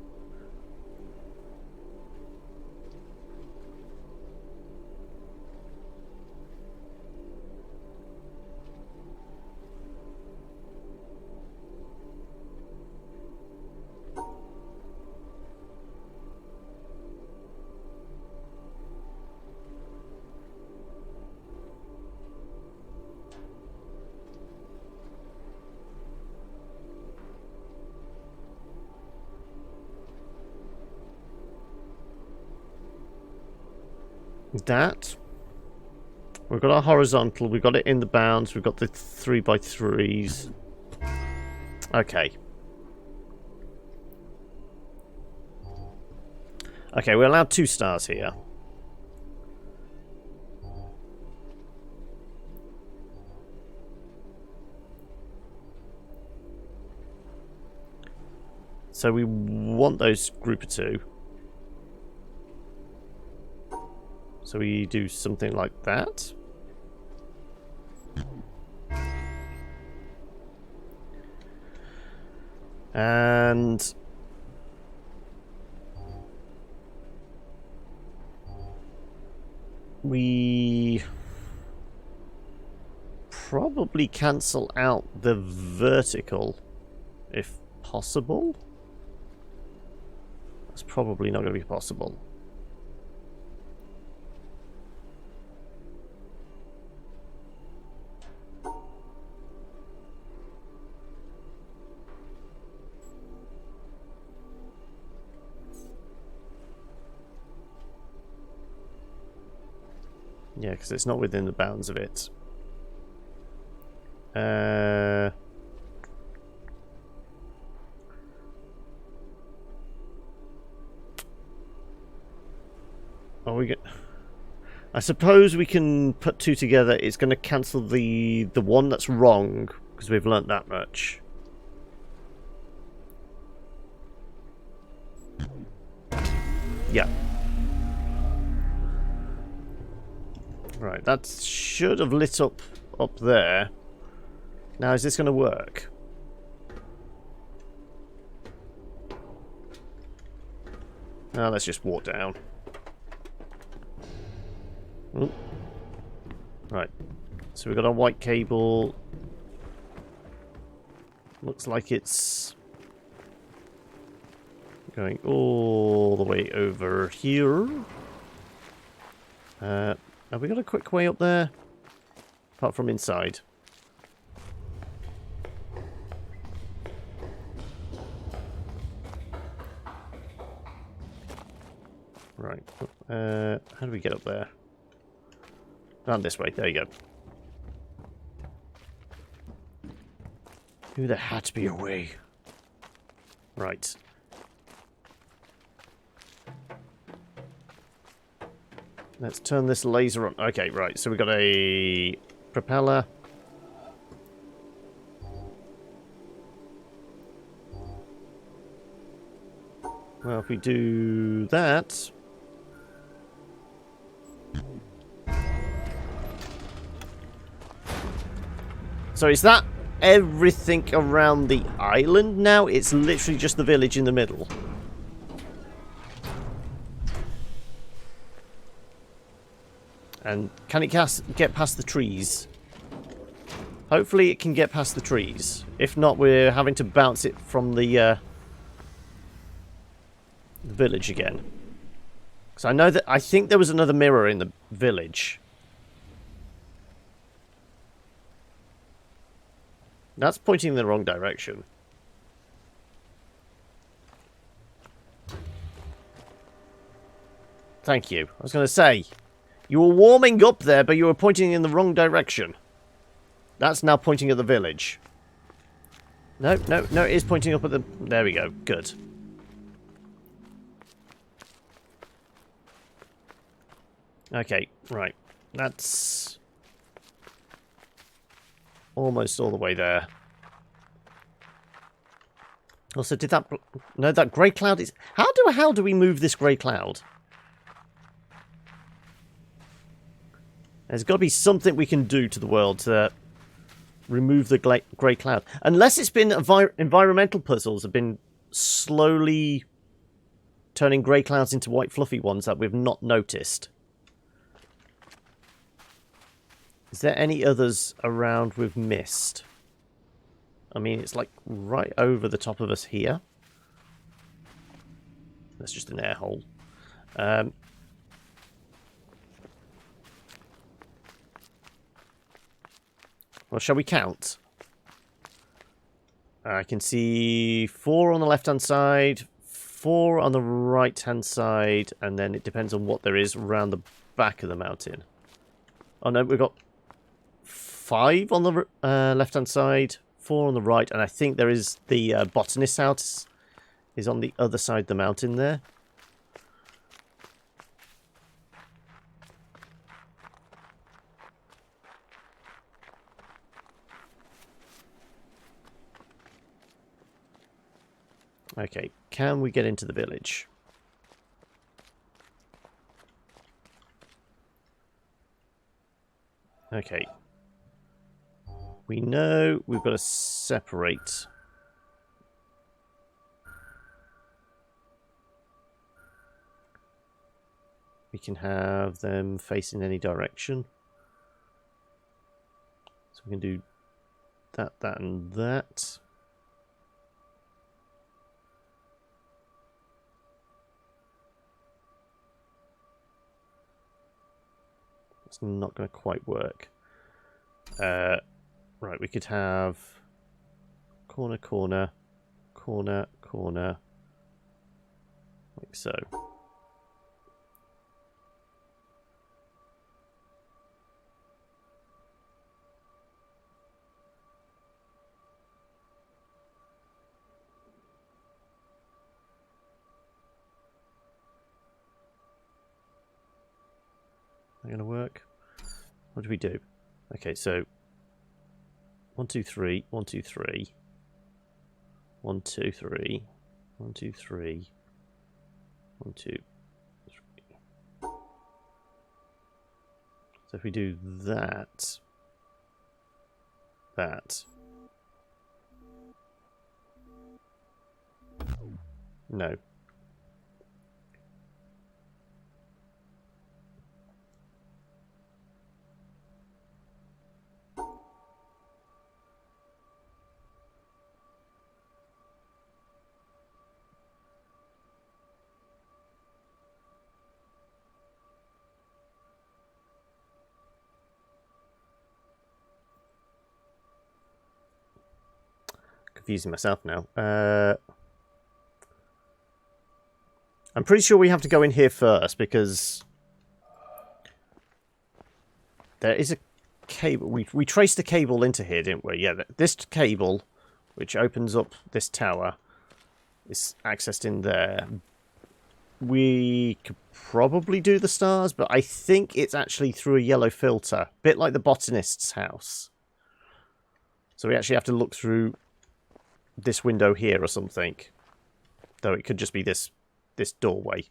That. We've got our horizontal, we've got it in the bounds, we've got the 3x3s. Okay. Okay, we're allowed 2 stars here. So we want those group of 2. So we do something like that. And we probably cancel out the vertical if possible. That's probably not going to be possible. Yeah, because it's not within the bounds of it. Are we get? I suppose we can put 2 together. It's going to cancel the one that's wrong because we've learnt that much. Yeah. Right, that should have lit up there. Now, is this going to work? Now, let's just walk down. Ooh. Right, so we've got our white cable. Looks like it's going all the way over here. Have we got a quick way up there? Apart from inside. Right. How do we get up there? Down this way. There you go. Ooh, there had to be a way. Right. Let's turn this laser on. Okay, right. So we've got a propeller. Well, if we do that... So is that everything around the island now? It's literally just the village in the middle. And can it get past the trees? Hopefully it can get past the trees. If not, we're having to bounce it from the the village again. Because I think there was another mirror in the village. That's pointing in the wrong direction. Thank you. I was going to say, you were warming up there, but you were pointing in the wrong direction. That's now pointing at the village. No, no, no, it is pointing up at the... There we go. Good. Okay, right. That's almost all the way there. Also, did that... No, that grey cloud is... How do we move this grey cloud? There's got to be something we can do to the world to remove the grey cloud. Unless it's been environmental puzzles have been slowly turning grey clouds into white fluffy ones that we've not noticed. Is there any others around we've missed? I mean, it's like right over the top of us here. That's just an air hole. Well, shall we count? I can see 4 on the left-hand side, 4 on the right-hand side, and then it depends on what there is around the back of the mountain. Oh no, we've got 5 on the left-hand side, 4 on the right, and I think there is the botanist's house is on the other side of the mountain there. Okay, can we get into the village? Okay. We know we've got to separate. We can have them face in any direction. So we can do that, that, and that. It's not going to quite work. Right, we could have corner, corner, corner, corner, like so. Going to work? What do we do? Okay, so 1, 2, 3, 1, 2, 3, 1, 2, 3, 1, 2, 3, 1, 2, 3. So if we do that, no. Confusing myself now. I'm pretty sure we have to go in here first because there is a cable. We traced the cable into here, didn't we? Yeah, this cable, which opens up this tower, is accessed in there. We could probably do the stars, but I think it's actually through a yellow filter, bit like the botanist's house. So we actually have to look through this window here or something, though it could just be this doorway.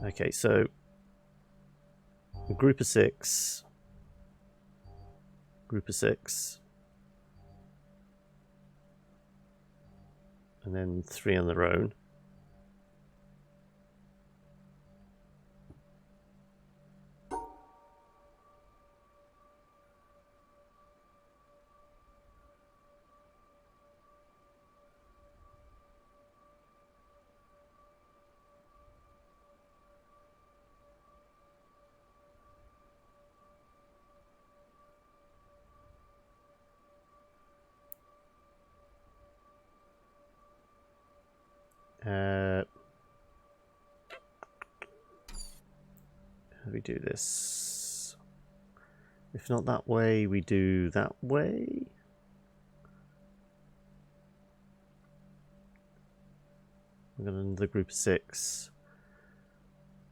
Okay, so a group of 6, and then 3 on their own. How do we do this? If not that way, we do that way. We've got another group of 6.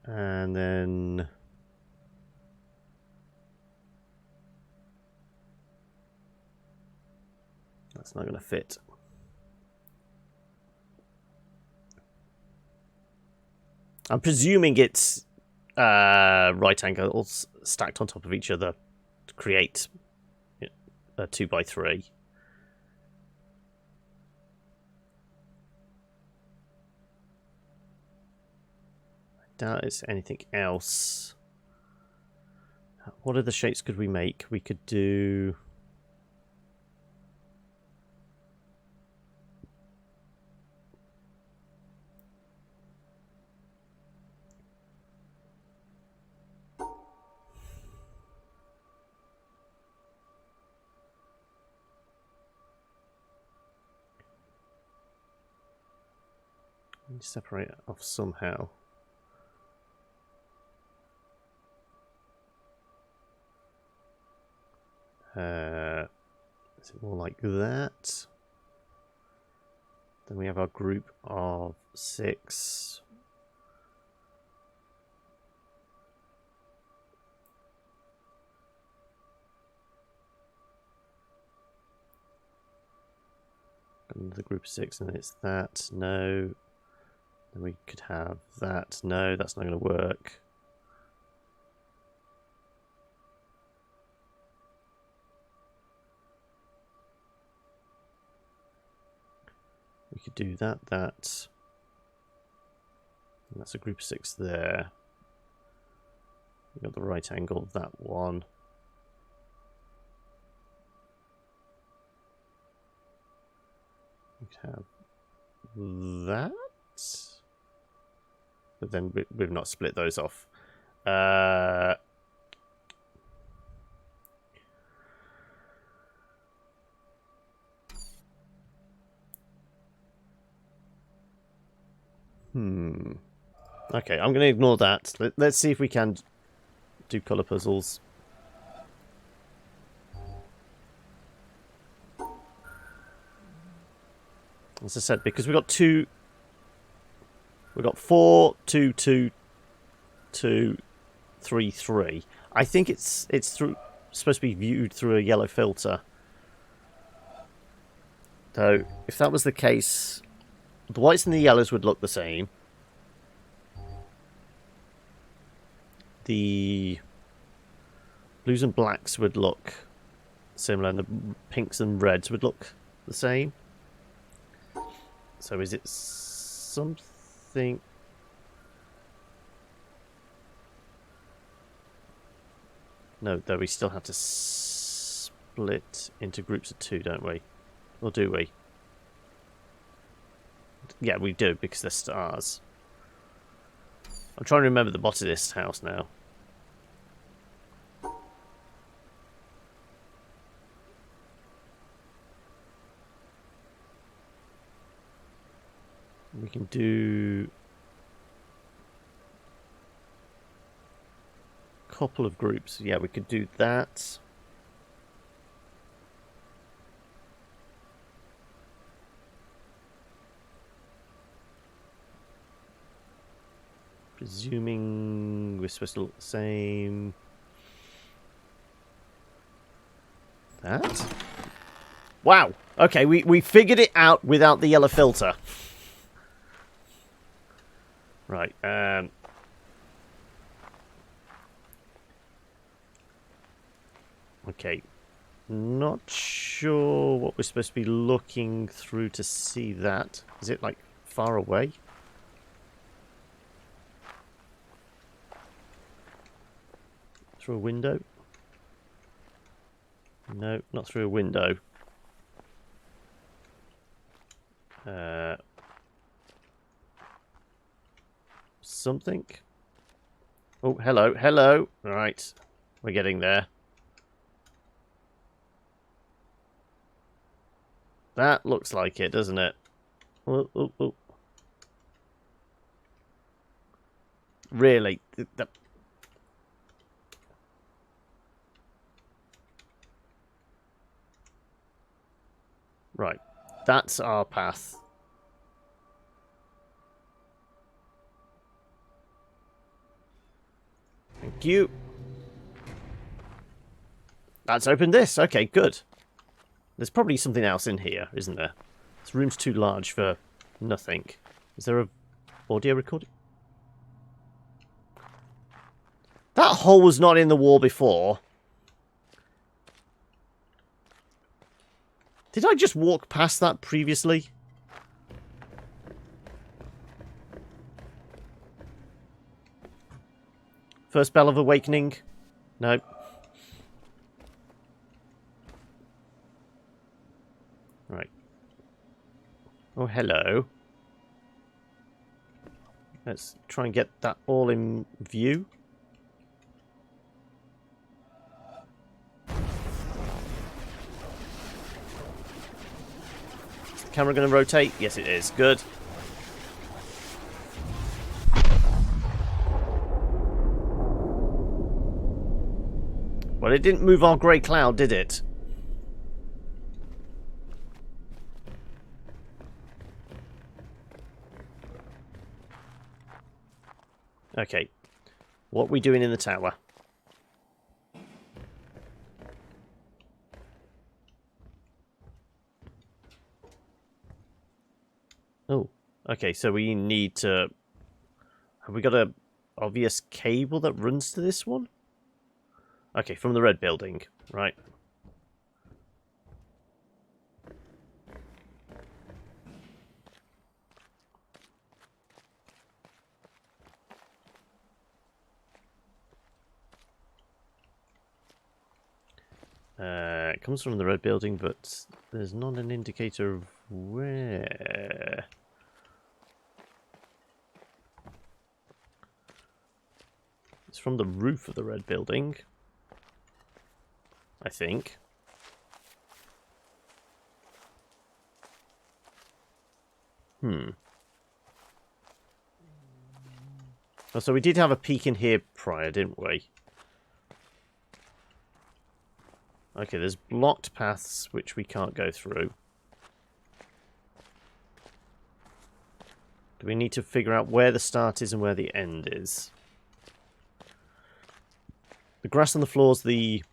And then... that's not going to fit. I'm presuming it's right angles stacked on top of each other to create a 2x3. I doubt it's anything else. What other shapes could we make? We could do... separate it off somehow. Is it more like that? Then we have our group of 6. Another group of 6, and it's that. No. Then we could have that. No, that's not going to work. We could do that, that. And that's a group of 6 there. We've got the right angle of that one. We could have that. But then we've not split those off. Okay, I'm going to ignore that. Let's see if we can do colour puzzles. As I said, because we've got 4, 2, 2, 2, 3, 3. I think it's supposed to be viewed through a yellow filter. Though, if that was the case, the whites and the yellows would look the same. The blues and blacks would look similar, and the pinks and reds would look the same. So is it something... No, though we still have to split into groups of 2, don't we? Or do we? Yeah, we do, because they're stars. I'm trying to remember the botanist house now. We can do a couple of groups. Yeah, we could do that. Presuming we're supposed to look the same. That? Wow. Okay, we figured it out without the yellow filter. Right. Okay. Not sure what we're supposed to be looking through to see that. Is it like far away? Through a window? No, not through a window. Something? Oh, hello, hello. Right, we're getting there. That looks like it, doesn't it? Oh, oh, oh. Really? Right. That's our path. Thank you. That's opened this. Okay, good. There's probably something else in here, isn't there? This room's too large for nothing. Is there a audio recording? That hole was not in the wall before. Did I just walk past that previously? First bell of awakening? No. Right. Oh, hello. Let's try and get that all in view. Is the camera going to rotate? Yes, it is. Good. Well, it didn't move our grey cloud, did it? Okay. What are we doing in the tower? Oh, okay, so we need to... Have we got a obvious cable that runs to this one? Okay, from the red building, right. It comes from the red building, but there's not an indicator of where. It's from the roof of the red building, I think. Oh, so we did have a peek in here prior, didn't we? Okay, there's blocked paths which we can't go through. Do we need to figure out where the start is and where the end is? The grass on the floor's the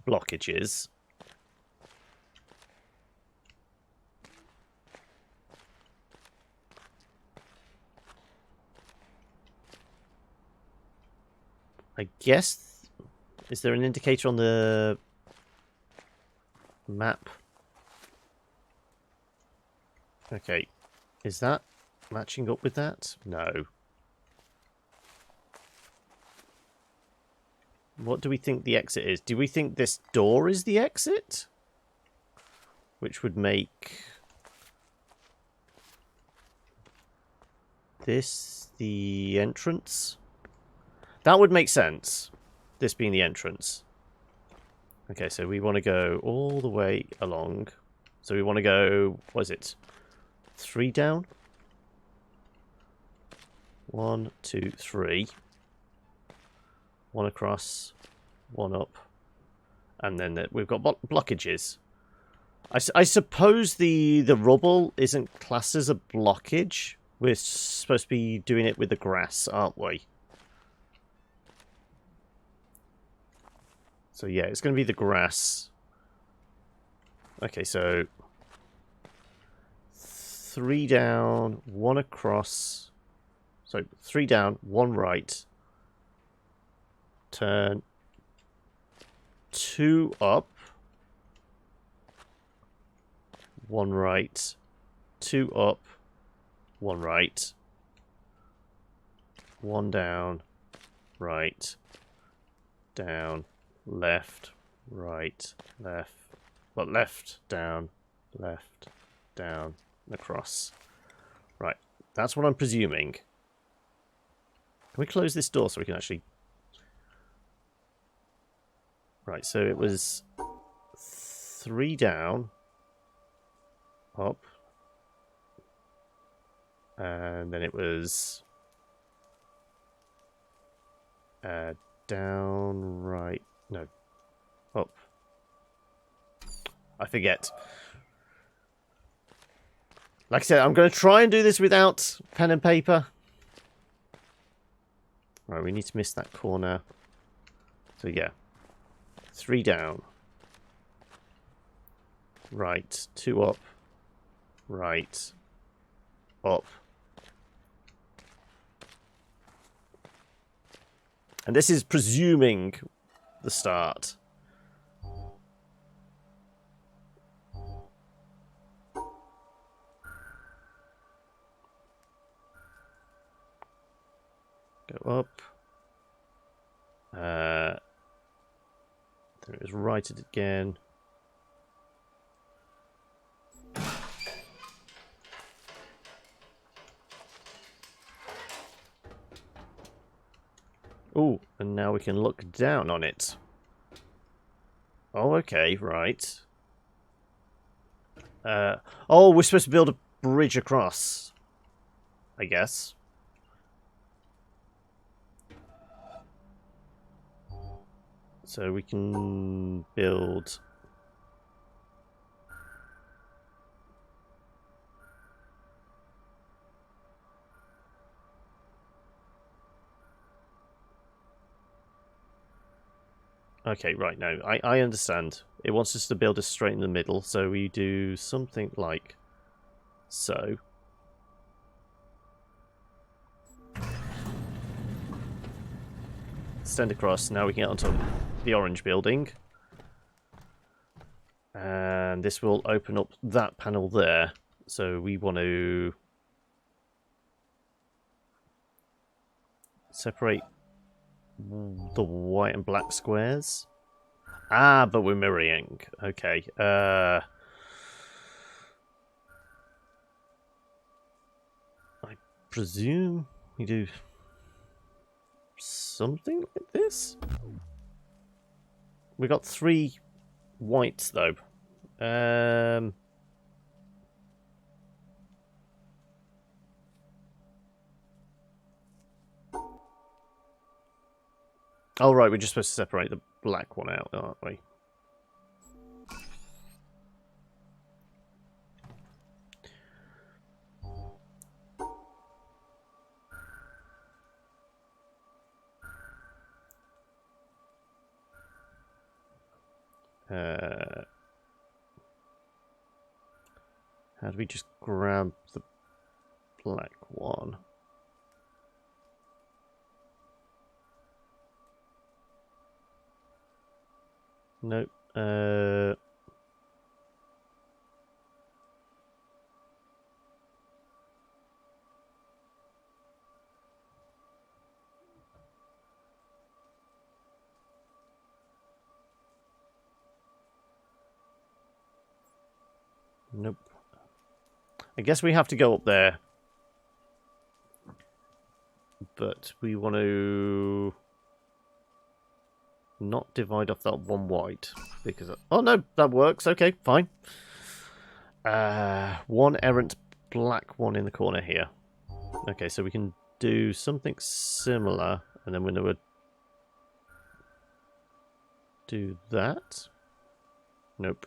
blockages. I guess... Is there an indicator on the map? Okay. Is that matching up with that? No. What do we think the exit is? Do we think this door is the exit? Which would make this the entrance? That would make sense. This being the entrance. Okay, so we want to go all the way along. So we want to go, what is it? 3 down? 1, 2, 3. 1 across, 1 up. And then we've got blockages. I suppose the rubble isn't classed as a blockage. We're supposed to be doing it with the grass, aren't we? So yeah, it's going to be the grass. Okay, so 3 down, 1 across. So 3 down, 1 right. Turn 2 up. 1 right. 2 up. 1 right. 1 down. Right. Down. Left, right, left, but left, down, across. Right, that's what I'm presuming. Can we close this door so we can actually... Right, so it was 3 down, up, and then it was Down, right. No. Up. I forget. Like I said, I'm going to try and do this without pen and paper. Right, we need to miss that corner. So yeah. 3 down. Right. 2 up. Right. Up. And this is presuming the start. Go up. Then it was right it again. Oh, and now we can look down on it. Oh, okay, right. Oh, we're supposed to build a bridge across, I guess. So we can build... Okay, right, no, I understand. It wants us to build a straight in the middle, so we do something like so. Extend across, now we can get onto the orange building. And this will open up that panel there. So we want to separate the white and black squares. Ah, but we're mirroring. Okay. I presume we do something like this. We got 3 whites though. Oh right, we're just supposed to separate the black one out, aren't we? How do we just grab the black one? Nope. Nope. I guess we have to go up there. But we want to not divide off that one white. Because... Oh no, that works. Okay, fine. One errant black one in the corner here. Okay, so we can do something similar. And then we're going to do that. Nope.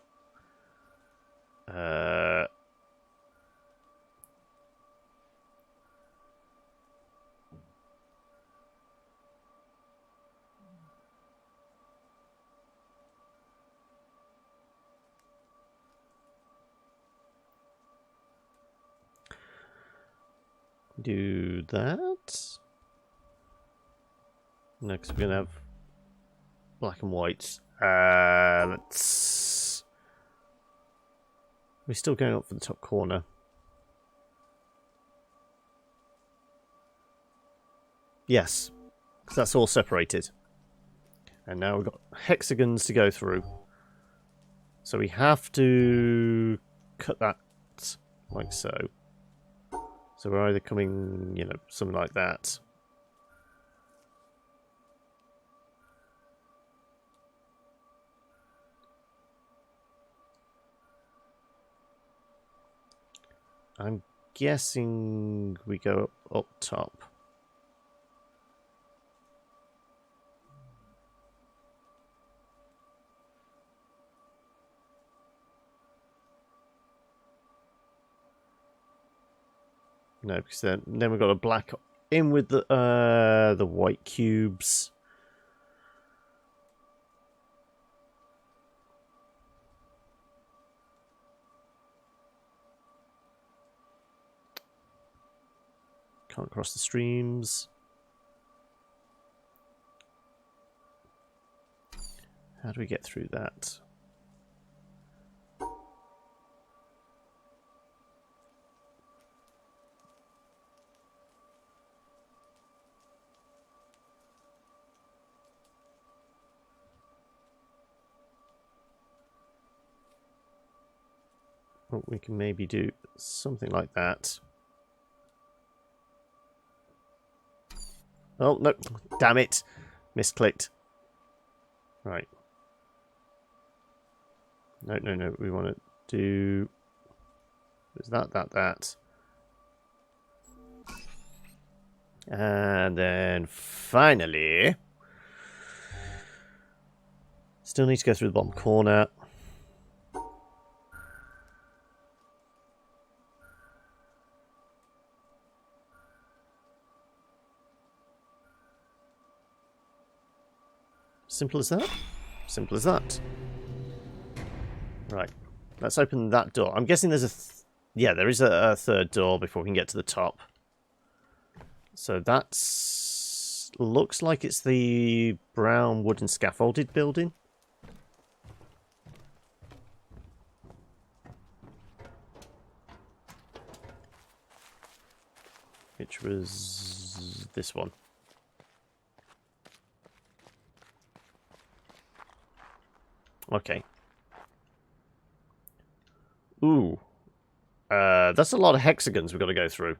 Do that. Next, we're going to have black and white. Let's... We're still going up for the top corner. Yes, because that's all separated. And now we've got hexagons to go through. So we have to cut that like so. So we're either coming, you know, something like that. I'm guessing we go up top. No, because then we've got a black in with the white cubes. Can't cross the streams. How do we get through that? Oh, we can maybe do something like that. Oh, no. Damn it. Misclicked. Right. No, no, no. We want to do... Is that. And then finally... Still need to go through the bottom corner. Simple as that. Simple as that. Right. Let's open that door. I'm guessing there's a... yeah, there is a third door before we can get to the top. So that's... looks like it's the brown wooden scaffolded building. Which was this one. Okay. Ooh. That's a lot of hexagons we've got to go through.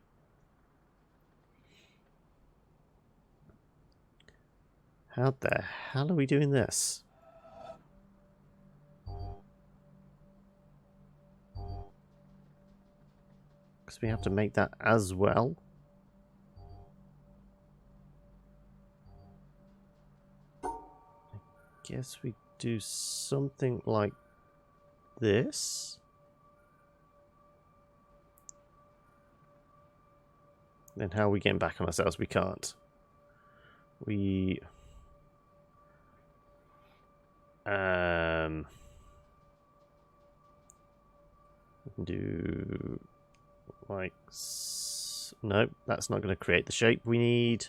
How the hell are we doing this? Because we have to make that as well. I guess we do something like this. Then how are we getting back on ourselves? We can't. We... we can do... like... no, that's not going to create the shape we need.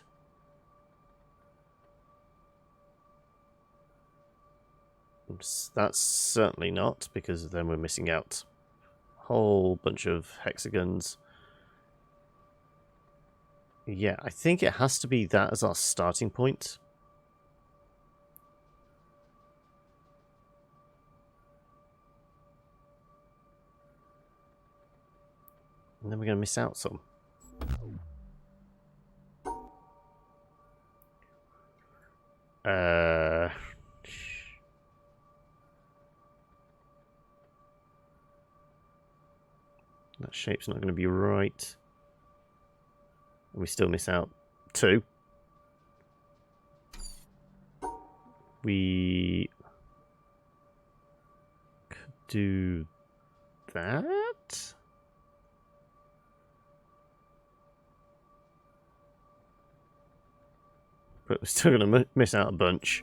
That's certainly not, because then we're missing out a whole bunch of hexagons. Yeah, I think it has to be that as our starting point. And then we're going to miss out some. That shape's not going to be right. We still miss out 2. We could do that. But we're still going to miss out a bunch.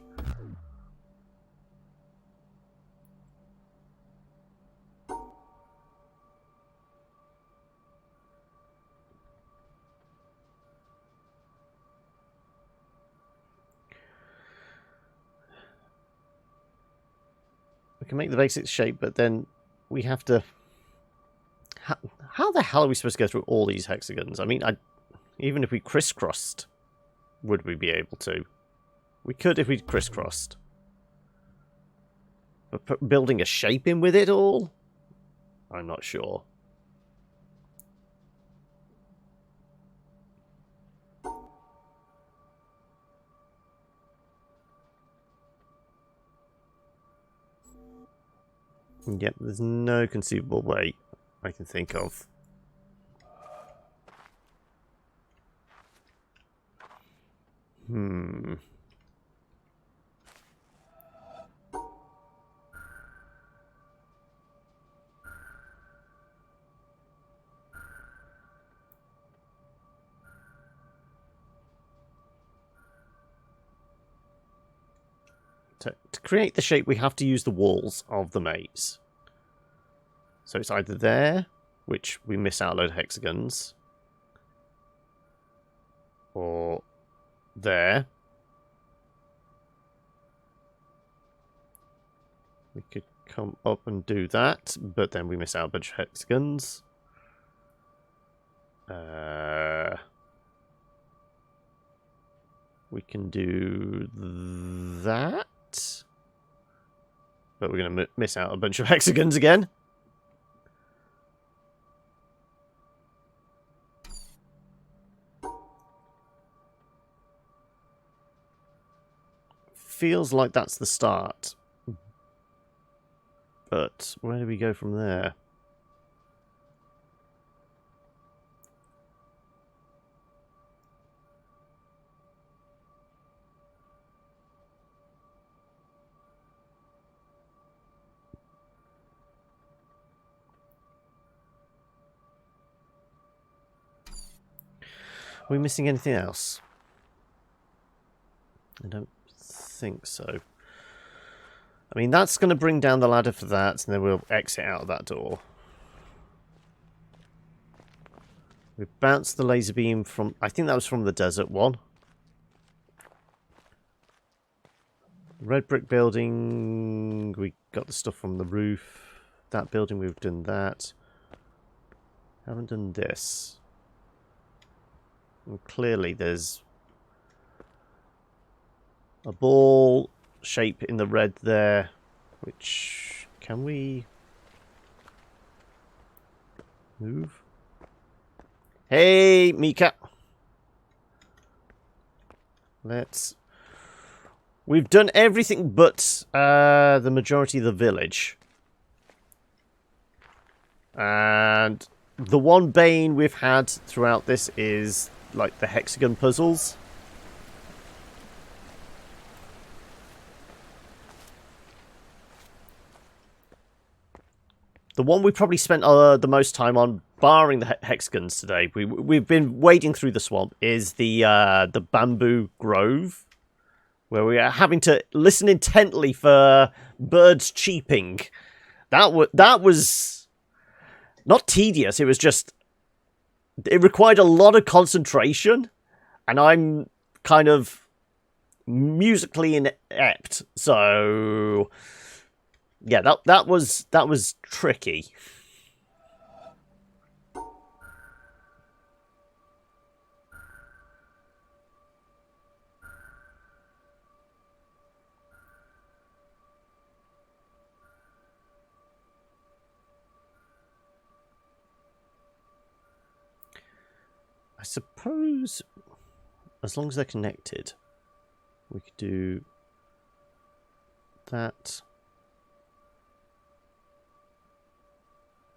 We can make the basic shape, but then we have to... How the hell are we supposed to go through all these hexagons? I mean, even if we crisscrossed, would we be able to? We could if we crisscrossed. But building a shape in with it all? I'm not sure. Yep, there's no conceivable way I can think of. To create the shape, we have to use the walls of the maze. So it's either there, which we miss out a load of hexagons, or there. We could come up and do that, but then we miss out a bunch of hexagons. We can do that, but we're going to miss out a bunch of hexagons again. Feels like that's the start. But where do we go from there? Are we missing anything else? I don't think so. I mean, that's going to bring down the ladder for that, and then we'll exit out of that door. We bounced the laser beam from... I think that was from the desert one. Red brick building... We got the stuff from the roof. That building, we've done that. Haven't done this. And clearly there's a ball shape in the red there, which... Can we move? Hey, Mika! We've done everything but the majority of the village. And the one bane we've had throughout this is like the hexagon puzzles. The one we probably spent the most time on, barring the hexagons today, we've been wading through the swamp, is the bamboo grove, where we are having to listen intently for birds cheeping. That was not tedious. It was just, it required a lot of concentration, and I'm kind of musically inept, so yeah, that was tricky. I suppose, as long as they're connected, we could do that.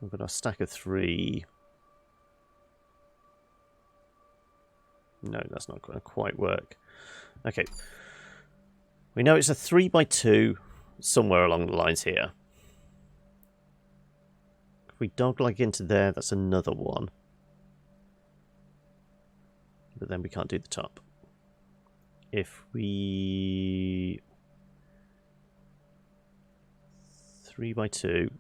We've got our stack of 3. No, that's not going to quite work. Okay. We know it's a 3x2 somewhere along the lines here. If we dogleg into there, that's another one. But then we can't do the top. If we... 3x2...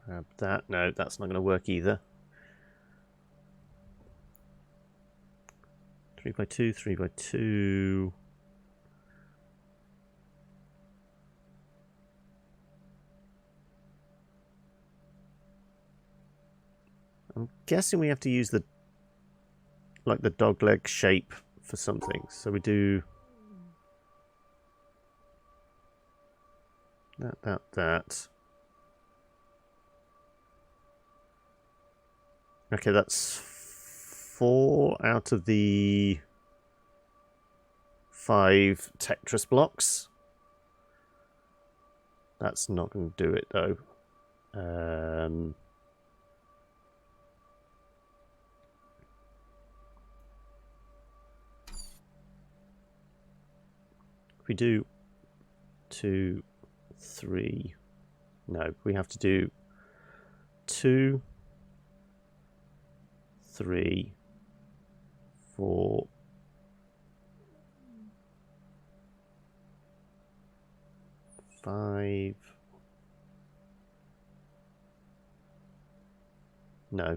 Grab that. No, that's not going to work either. 3x2, 3x2. I'm guessing we have to use the dog leg shape for something. So we do that. Okay, that's 4 out of the 5 Tetris blocks. That's not going to do it, though. If we do 2, 3... No, we have to do 2... 3, 4, 5. No.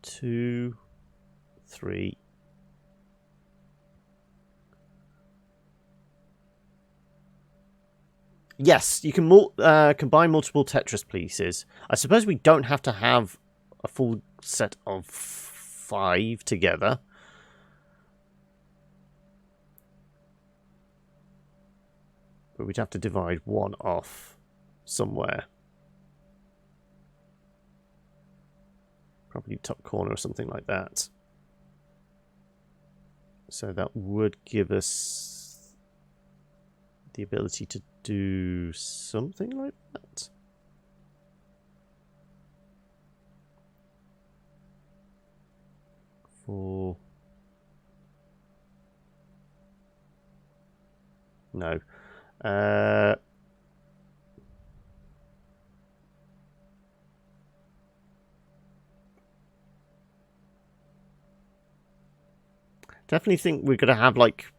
2, 3. Yes, you can combine multiple Tetris pieces. I suppose we don't have to have a full set of 5 together. But we'd have to divide one off somewhere. Probably top corner or something like that. So that would give us the ability to do something like that. No. Definitely think we're going to have like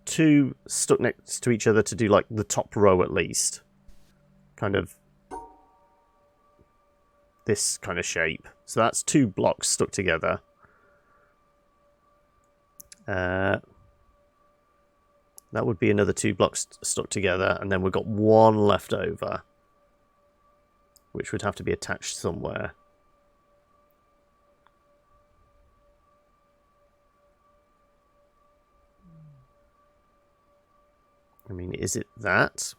2 stuck next to each other to do like the top row at least. Kind of this kind of shape. So that's 2 blocks stuck together. That would be another 2 blocks stuck together, and then we've got 1 left over, which would have to be attached somewhere. I mean, is it that?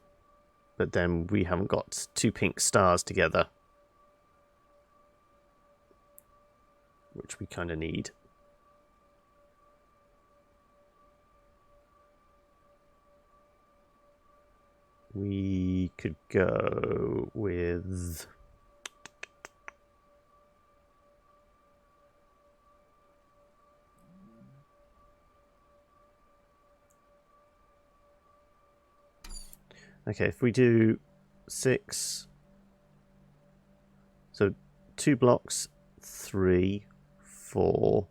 But then we haven't got 2 pink stars together, which we kind of need. We could go with... Okay, if we do 6... So 2 blocks, 3, 4...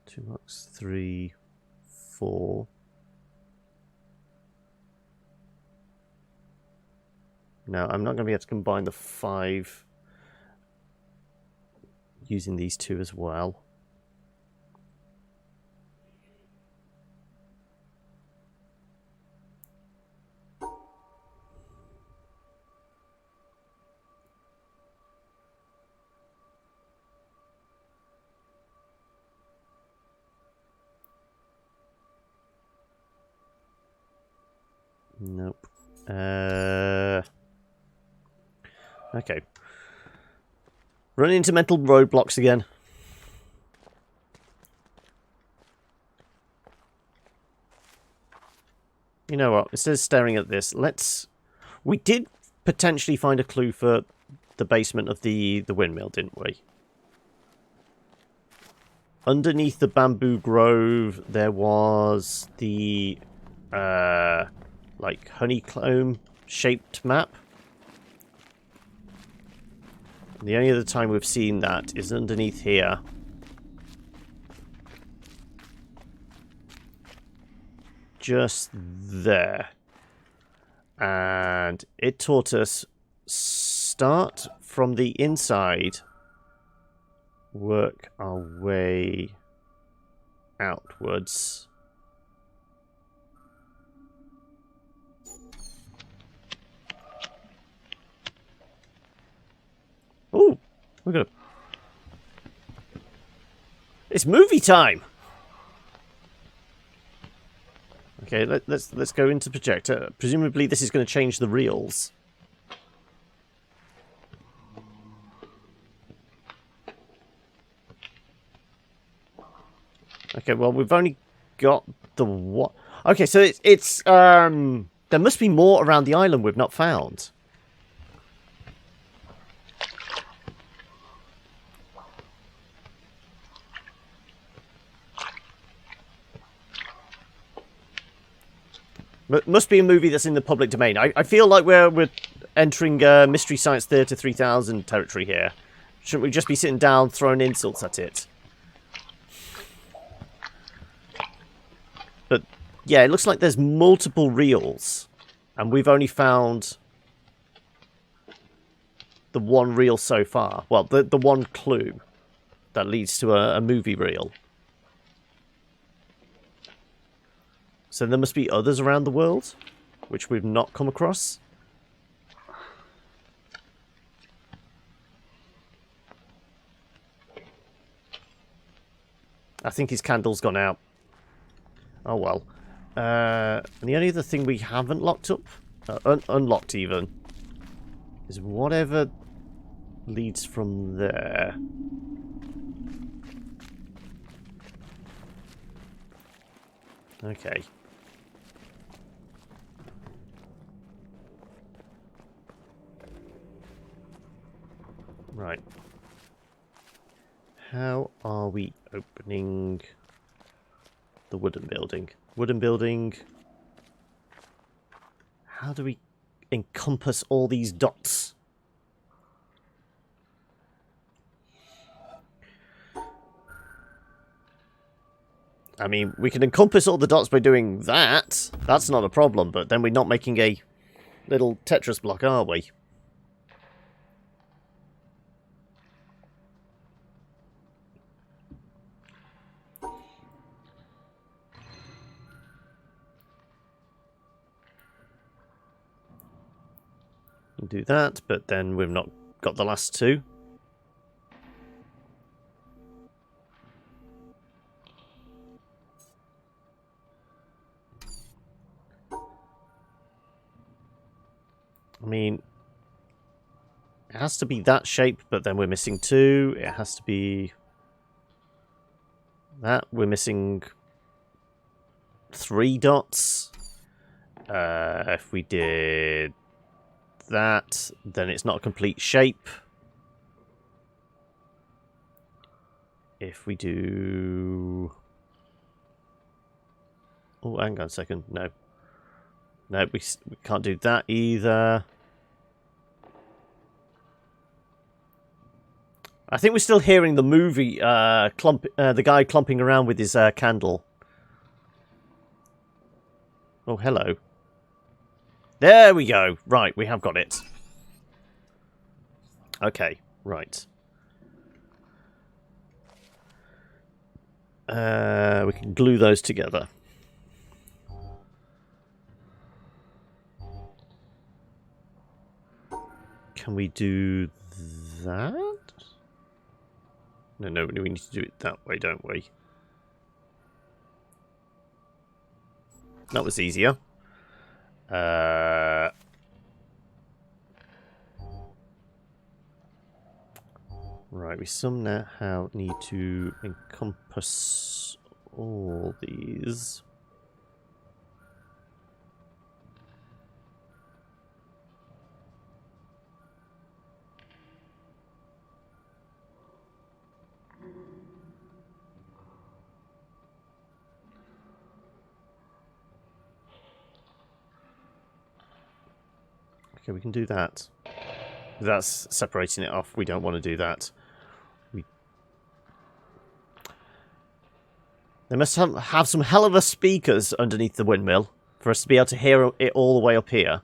2 blocks, 3, 4. No, I'm not going to be able to combine the 5 using these 2 as well. Nope. Okay. Run into mental roadblocks again. You know what? Instead of staring at this, let's... We did potentially find a clue for the basement of the windmill, didn't we? Underneath the bamboo grove, there was the... like honeycomb-shaped map. The only other time we've seen that is underneath here. Just there. And it taught us start from the inside, work our way outwards. Oh, we're gonna... It's movie time. Okay, let's go into projector. Presumably, this is going to change the reels. Okay, well, we've only got the what? Okay, so it's there must be more around the island we've not found. Must be a movie that's in the public domain. I feel like we're entering Mystery Science Theater 3000 territory here. Shouldn't we just be sitting down throwing insults at it? But, yeah, it looks like there's multiple reels. And we've only found the one reel so far. Well, the one clue that leads to a movie reel. So there must be others around the world, which we've not come across. I think his candle's gone out. Oh well. And the only other thing we haven't locked up, unlocked even, is whatever leads from there. Okay. Right. How are we opening the wooden building? Wooden building. How do we encompass all these dots? I mean, we can encompass all the dots by doing that. That's not a problem, but then we're not making a little Tetris block, are we? Do that, but then we've not got the last two. I mean, it has to be that shape, but then we're missing two. It has to be that. We're missing 3 dots. If we did that, then it's not a complete shape. If we do... Oh, hang on a second. No. No, we can't do that either. I think we're still hearing the movie, the guy clumping around with his candle. Oh, hello. There we go. Right, we have got it. Okay, right. We can glue those together. Can we do that? No, we need to do it that way, don't we? That was easier. Right, we somehow need to encompass all these. Okay, we can do that. That's separating it off. We don't want to do that. They must have some hell of a speakers underneath the windmill for us to be able to hear it all the way up here.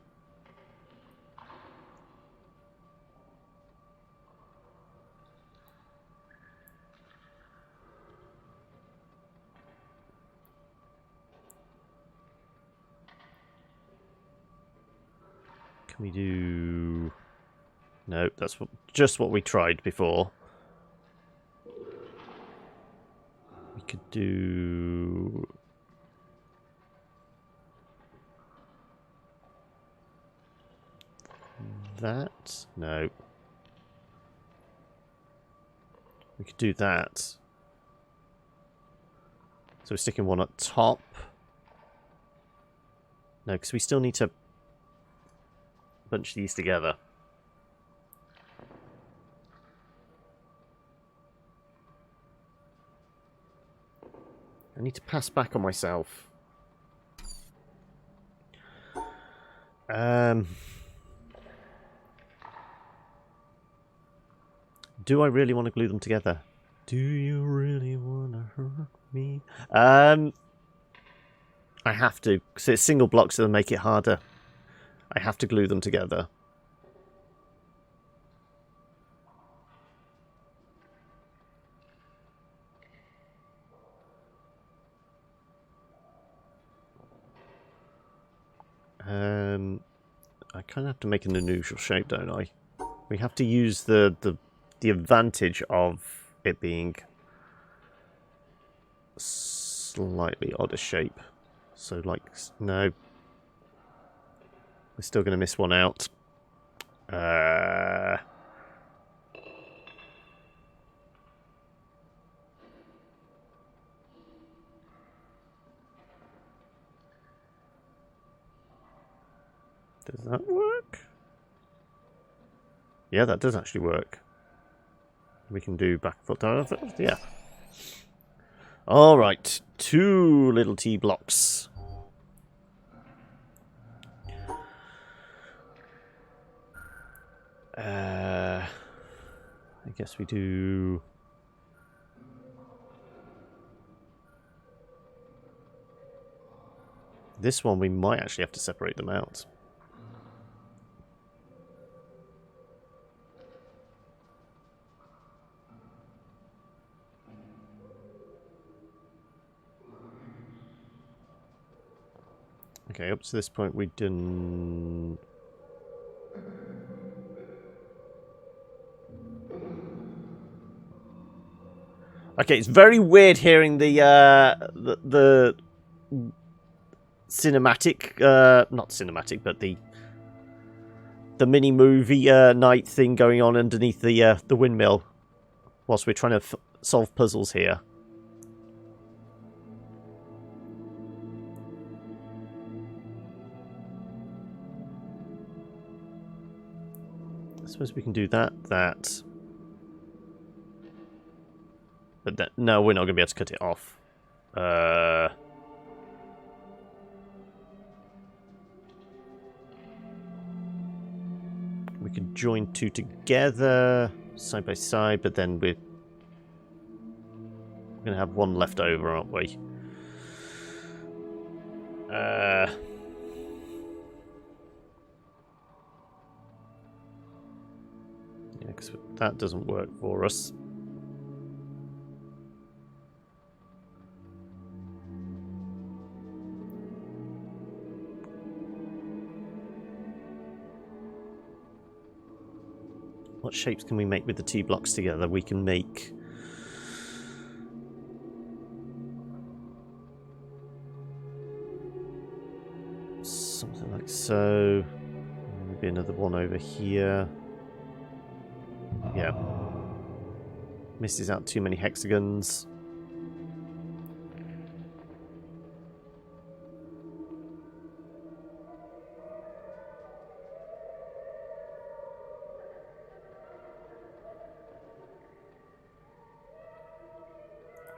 Can we do... No, that's just what we tried before. We could do... that? No. We could do that. So we're sticking one at top. No, because we still need to bunch these together. I need to pass back on myself. Do I really want to glue them together? Do you really want to hurt me? I have to, because it's single blocks that'll make it harder. I have to glue them together. I kind of have to make an unusual shape, don't I? We have to use the advantage of it being slightly odder shape. So, like, no. We're still going to miss one out. Does that work? Yeah, that does actually work. We can do back foot down. Yeah. All right, 2 little T blocks. I guess we do. This one we might actually have to separate them out. Okay, up to this point we've done. Okay, it's very weird hearing the cinematic, not cinematic, but the mini movie night thing going on underneath the windmill, whilst we're trying to solve puzzles here. I suppose we can do that. But no, we're not going to be able to cut it off. We could join 2 together, side by side, but then we're going to have 1 left over, aren't we? Yeah, because that doesn't work for us. What shapes can we make with the 2 blocks together? We can make something like so. Maybe another one over here. Yeah. Misses out too many hexagons.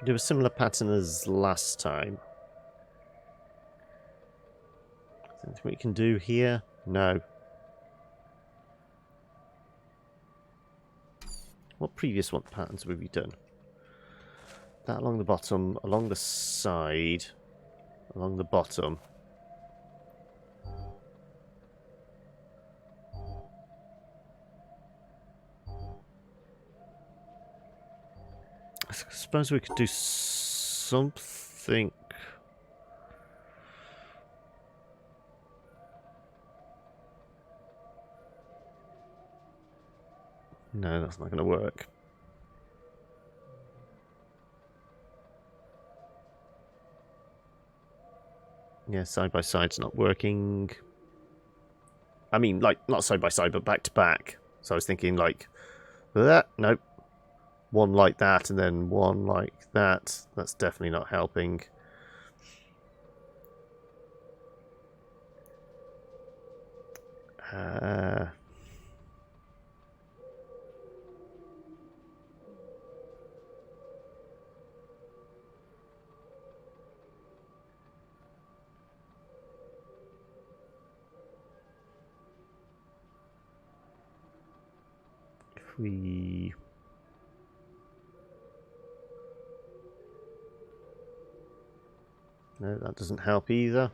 Do a similar pattern as last time. Anything we can do here? No. What previous one patterns have we done? That along the bottom, along the side, along the bottom. I suppose we could do something. No, that's not going to work. Yeah, side by side's not working. I mean, like, not side by side, but back to back. So I was thinking, like, that. Nope. 1 like that, and then 1 like that. That's definitely not helping. we... No, that doesn't help either.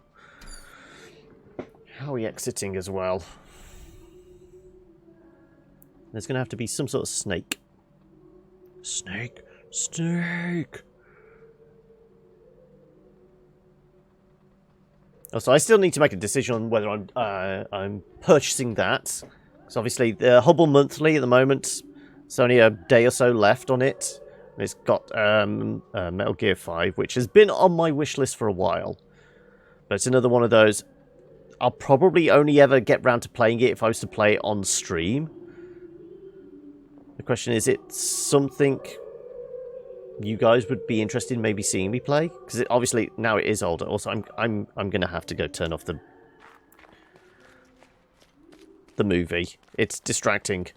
How are we exiting as well? There's going to have to be some sort of snake. Snake! Snake! Oh, so I still need to make a decision on whether I'm purchasing that. Because obviously the Hubble Monthly at the moment, it's only a day or so left on it. And it's got Metal Gear 5, which has been on my wish list for a while. But it's another one of those. I'll probably only ever get round to playing it if I was to play it on stream. The question is it something you guys would be interested in maybe seeing me play? Because obviously now it is older. Also, I'm gonna have to go turn off the movie. It's distracting.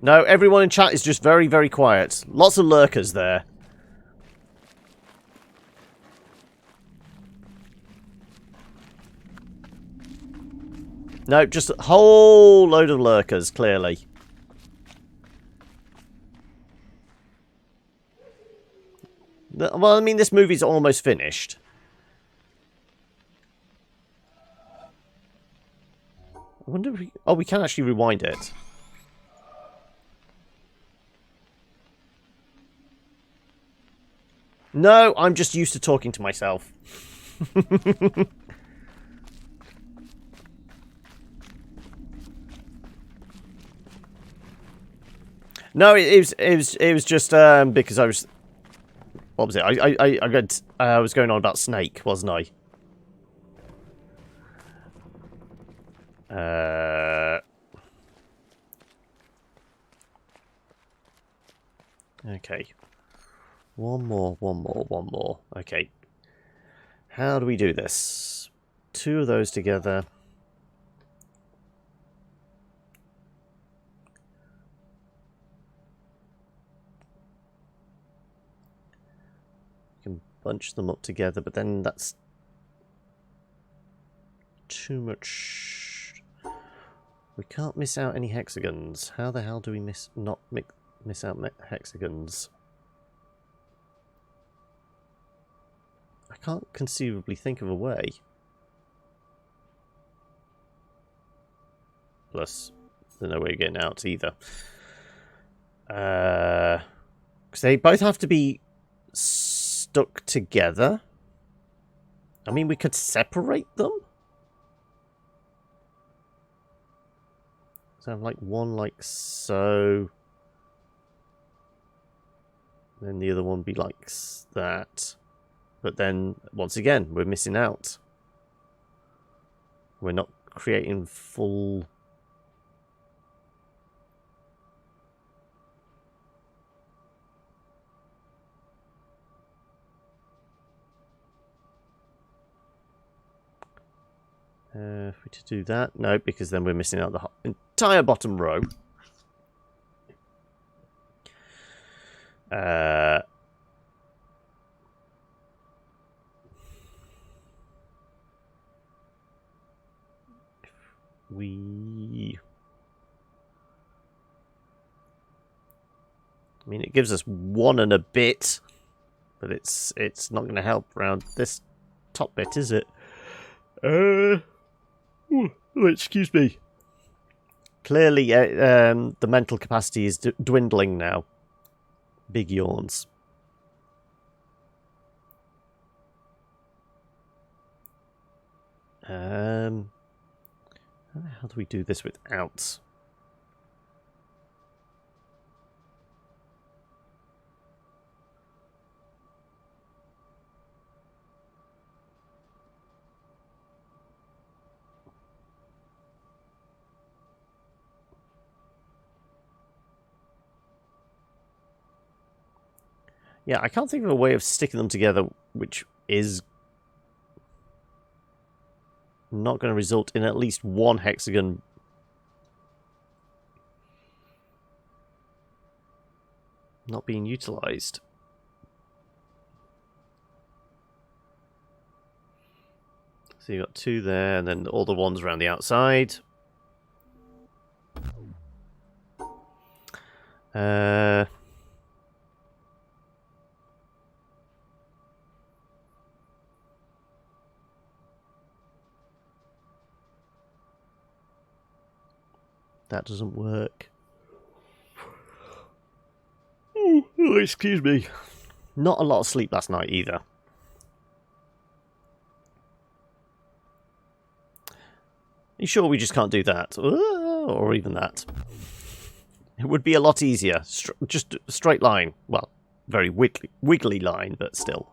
No, everyone in chat is just very, very quiet. Lots of lurkers there. No, just a whole load of lurkers, clearly. Well, I mean, this movie's almost finished. I wonder if we... Oh, we can actually rewind it. No, I'm just used to talking to myself. No, it was just because I was... What was it? I was going on about Snake, wasn't I? Okay. One more. Okay. How do we do this? 2 of those together. You can bunch them up together, but then that's too much. We can't miss out any hexagons. How the hell do we miss out hexagons? I can't conceivably think of a way. Plus, there's no way of getting out either. Because they both have to be stuck together. I mean, we could separate them. So have like one like so. Then the other one be like that. But then, once again, we're missing out. We're not creating full... if we to do that, no, because then we're missing out the entire bottom row. I mean, it gives us 1 and a bit, but it's not going to help around this top bit, is it? Excuse me. Clearly, the mental capacity is dwindling now. Big yawns. How the hell do we do this without? Yeah, I can't think of a way of sticking them together which is not going to result in at least 1 hexagon not being utilized. So you've got 2 there, and then all the ones around the outside. That doesn't work. Oh, excuse me. Not a lot of sleep last night either. You sure we just can't do that? Or even that? It would be a lot easier. Just a straight line. Well, very wiggly line, but still.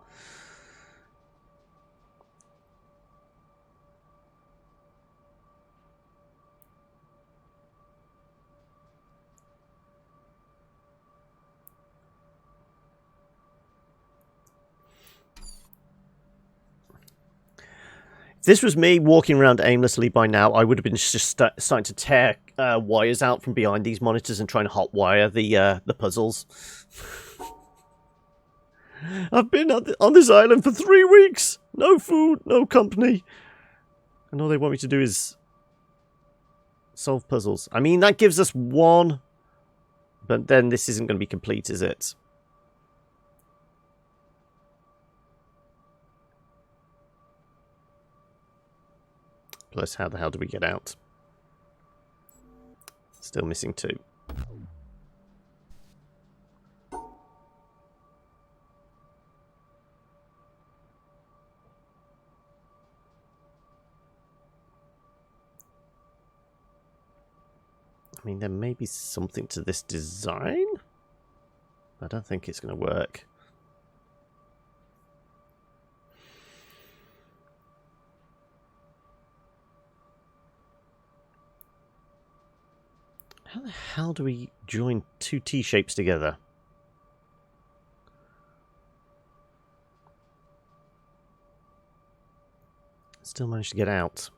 If this was me walking around aimlessly by now, I would have been just starting to tear wires out from behind these monitors and trying to hotwire the puzzles. I've been on this island for 3 weeks. No food, no company. And all they want me to do is solve puzzles. I mean, that gives us 1. But then this isn't going to be complete, is it? Plus, how the hell do we get out? Still missing 2. I mean, there may be something to this design. I don't think it's going to work. How the hell do we join 2 T-shapes together? Still managed to get out.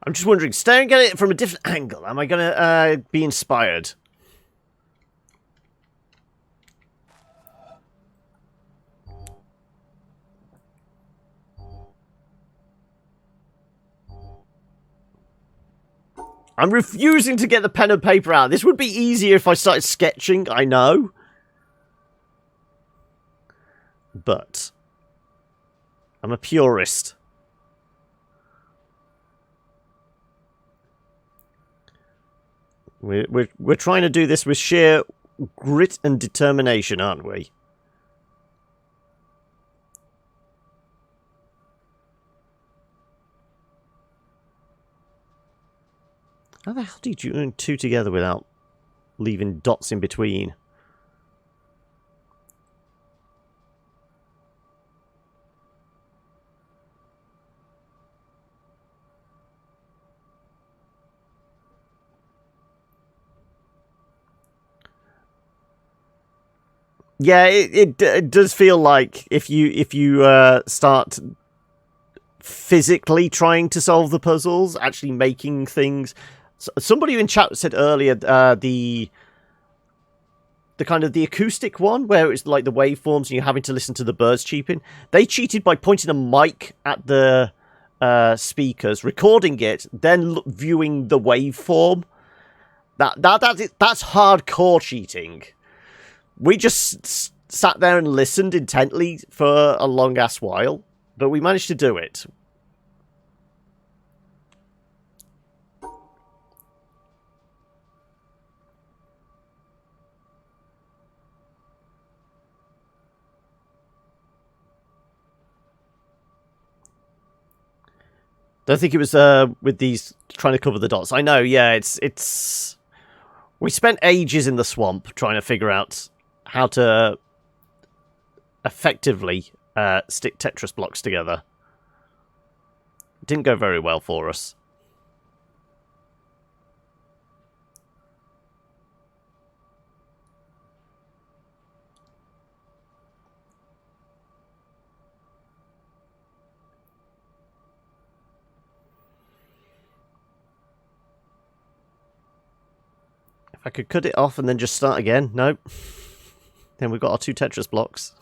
I'm just wondering, staring at it from a different angle, am I going to be inspired? I'm refusing to get the pen and paper out. This would be easier if I started sketching, I know. But I'm a purist. We're trying to do this with sheer grit and determination, aren't we? How the hell do you join 2 together without leaving dots in between? Yeah, it does feel like if you start physically trying to solve the puzzles, actually making things. Somebody in chat said earlier the kind of the acoustic one where it's like the waveforms and you're having to listen to the birds cheeping. They cheated by pointing a mic at the speakers, recording it, then viewing the waveform. That's hardcore cheating. We just sat there and listened intently for a long-ass while, but we managed to do it. Don't think it was with these trying to cover the dots. I know, yeah, it's... We spent ages in the swamp trying to figure out how to effectively stick Tetris blocks together. It didn't go very well for us. I could cut it off and then just start again. Nope. Then we've got our 2 Tetris blocks.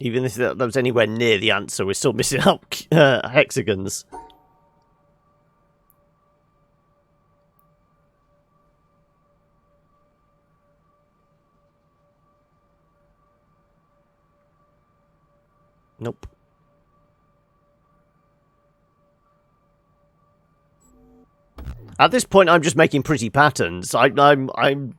Even if that was anywhere near the answer, we're still missing out hexagons. Nope. At this point, I'm just making pretty patterns. I'm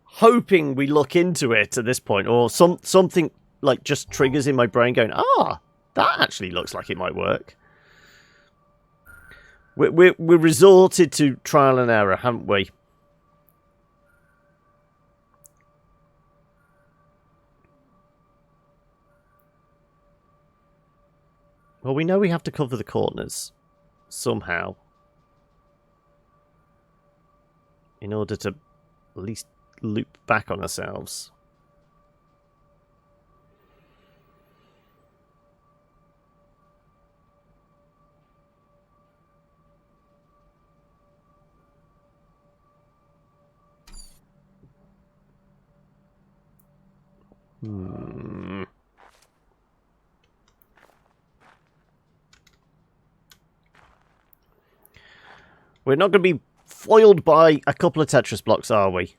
hoping we look into it at this point, or something like just triggers in my brain going, ah, that actually looks like it might work. We resorted to trial and error, haven't we? Well, we know we have to cover the corners somehow in order to at least loop back on ourselves. We're not going to be foiled by a couple of Tetris blocks, are we?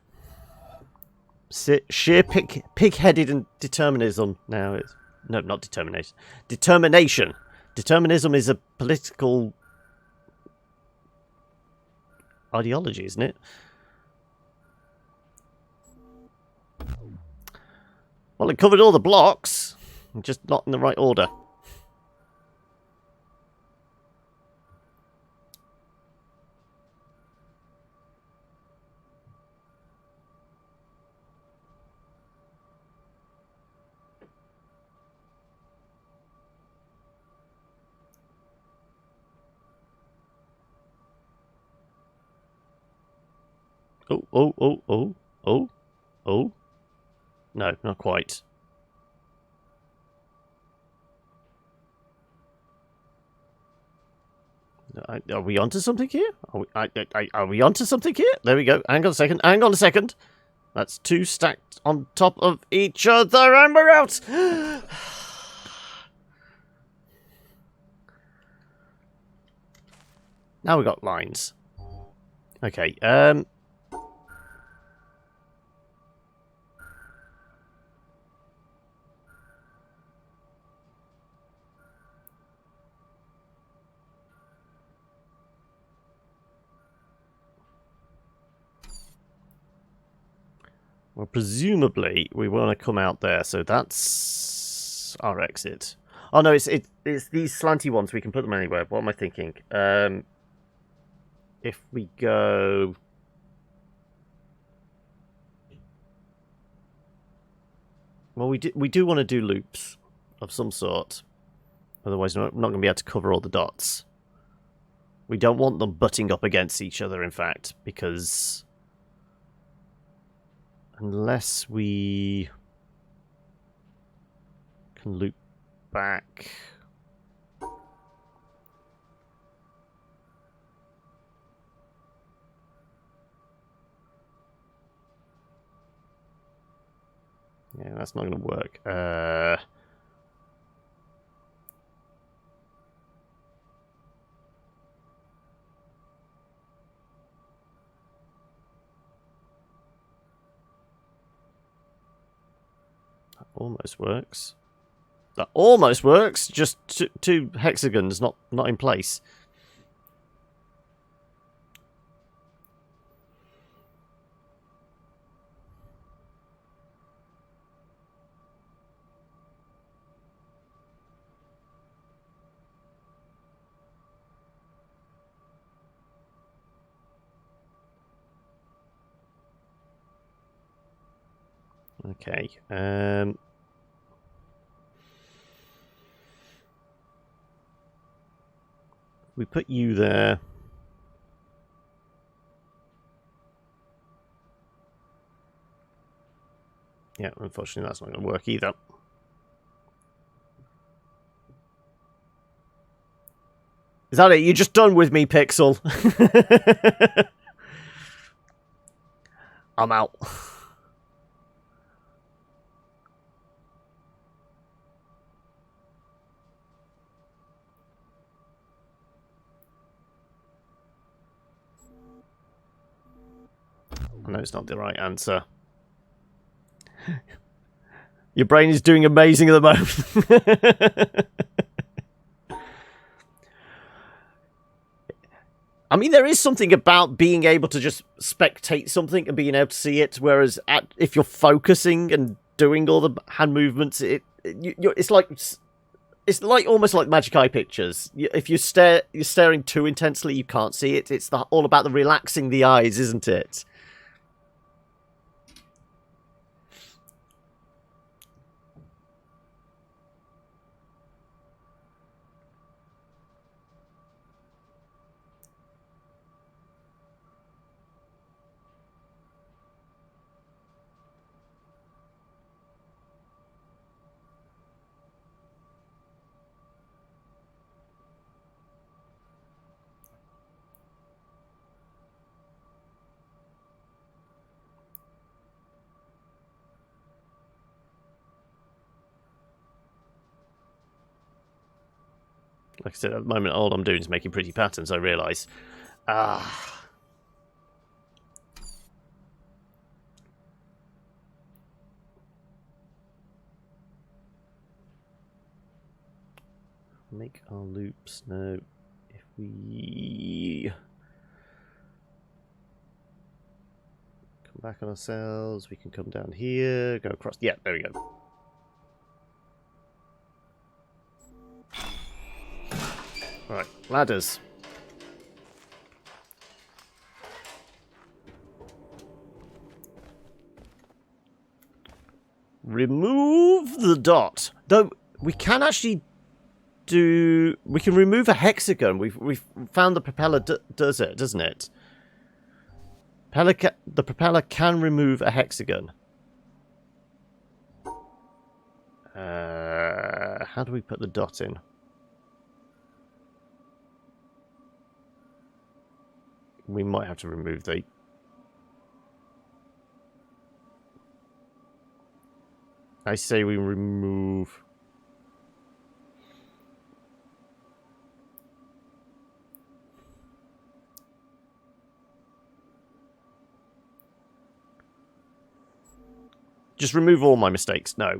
Sheer pig-headed and determinism now is... No, not determination. Determination. Determinism is a political ideology, isn't it? Well, it covered all the blocks, just not in the right order. Oh. No, not quite. Are we onto something here? Are we onto something here? There we go. Hang on a second. That's 2 stacked on top of each other, and we're out! Now we've got lines. Okay, well, presumably we want to come out there, so that's our exit. Oh no, it's these slanty ones. We can put them anywhere. What am I thinking? If we go, well, we do want to do loops of some sort. Otherwise, we're not going to be able to cover all the dots. We don't want them butting up against each other. In fact, because unless we can loop back. Yeah, that's not going to work. That almost works. That almost works. Just 2 hexagons not in place. Okay. We put you there. Yeah, unfortunately that's not going to work either. Is that it? You're just done with me, Pixel? I'm out. I know it's not the right answer. Your brain is doing amazing at the moment. I mean, there is something about being able to just spectate something and being able to see it, whereas if you're focusing and doing all the hand movements, it's like almost like magic eye pictures. If you're staring too intensely, you can't see it. It's all about the relaxing the eyes, isn't it? Like I said, at the moment, all I'm doing is making pretty patterns, I realise. Make our loops. No. If we come back on ourselves, we can come down here, go across. Yeah, there we go. Right, ladders. Remove the dot. Though we can actually do. We can remove a hexagon. We've found the propeller does it, doesn't it? The propeller can remove a hexagon. How do we put the dot in? We might have to remove the... I say we remove... Just remove all my mistakes. No.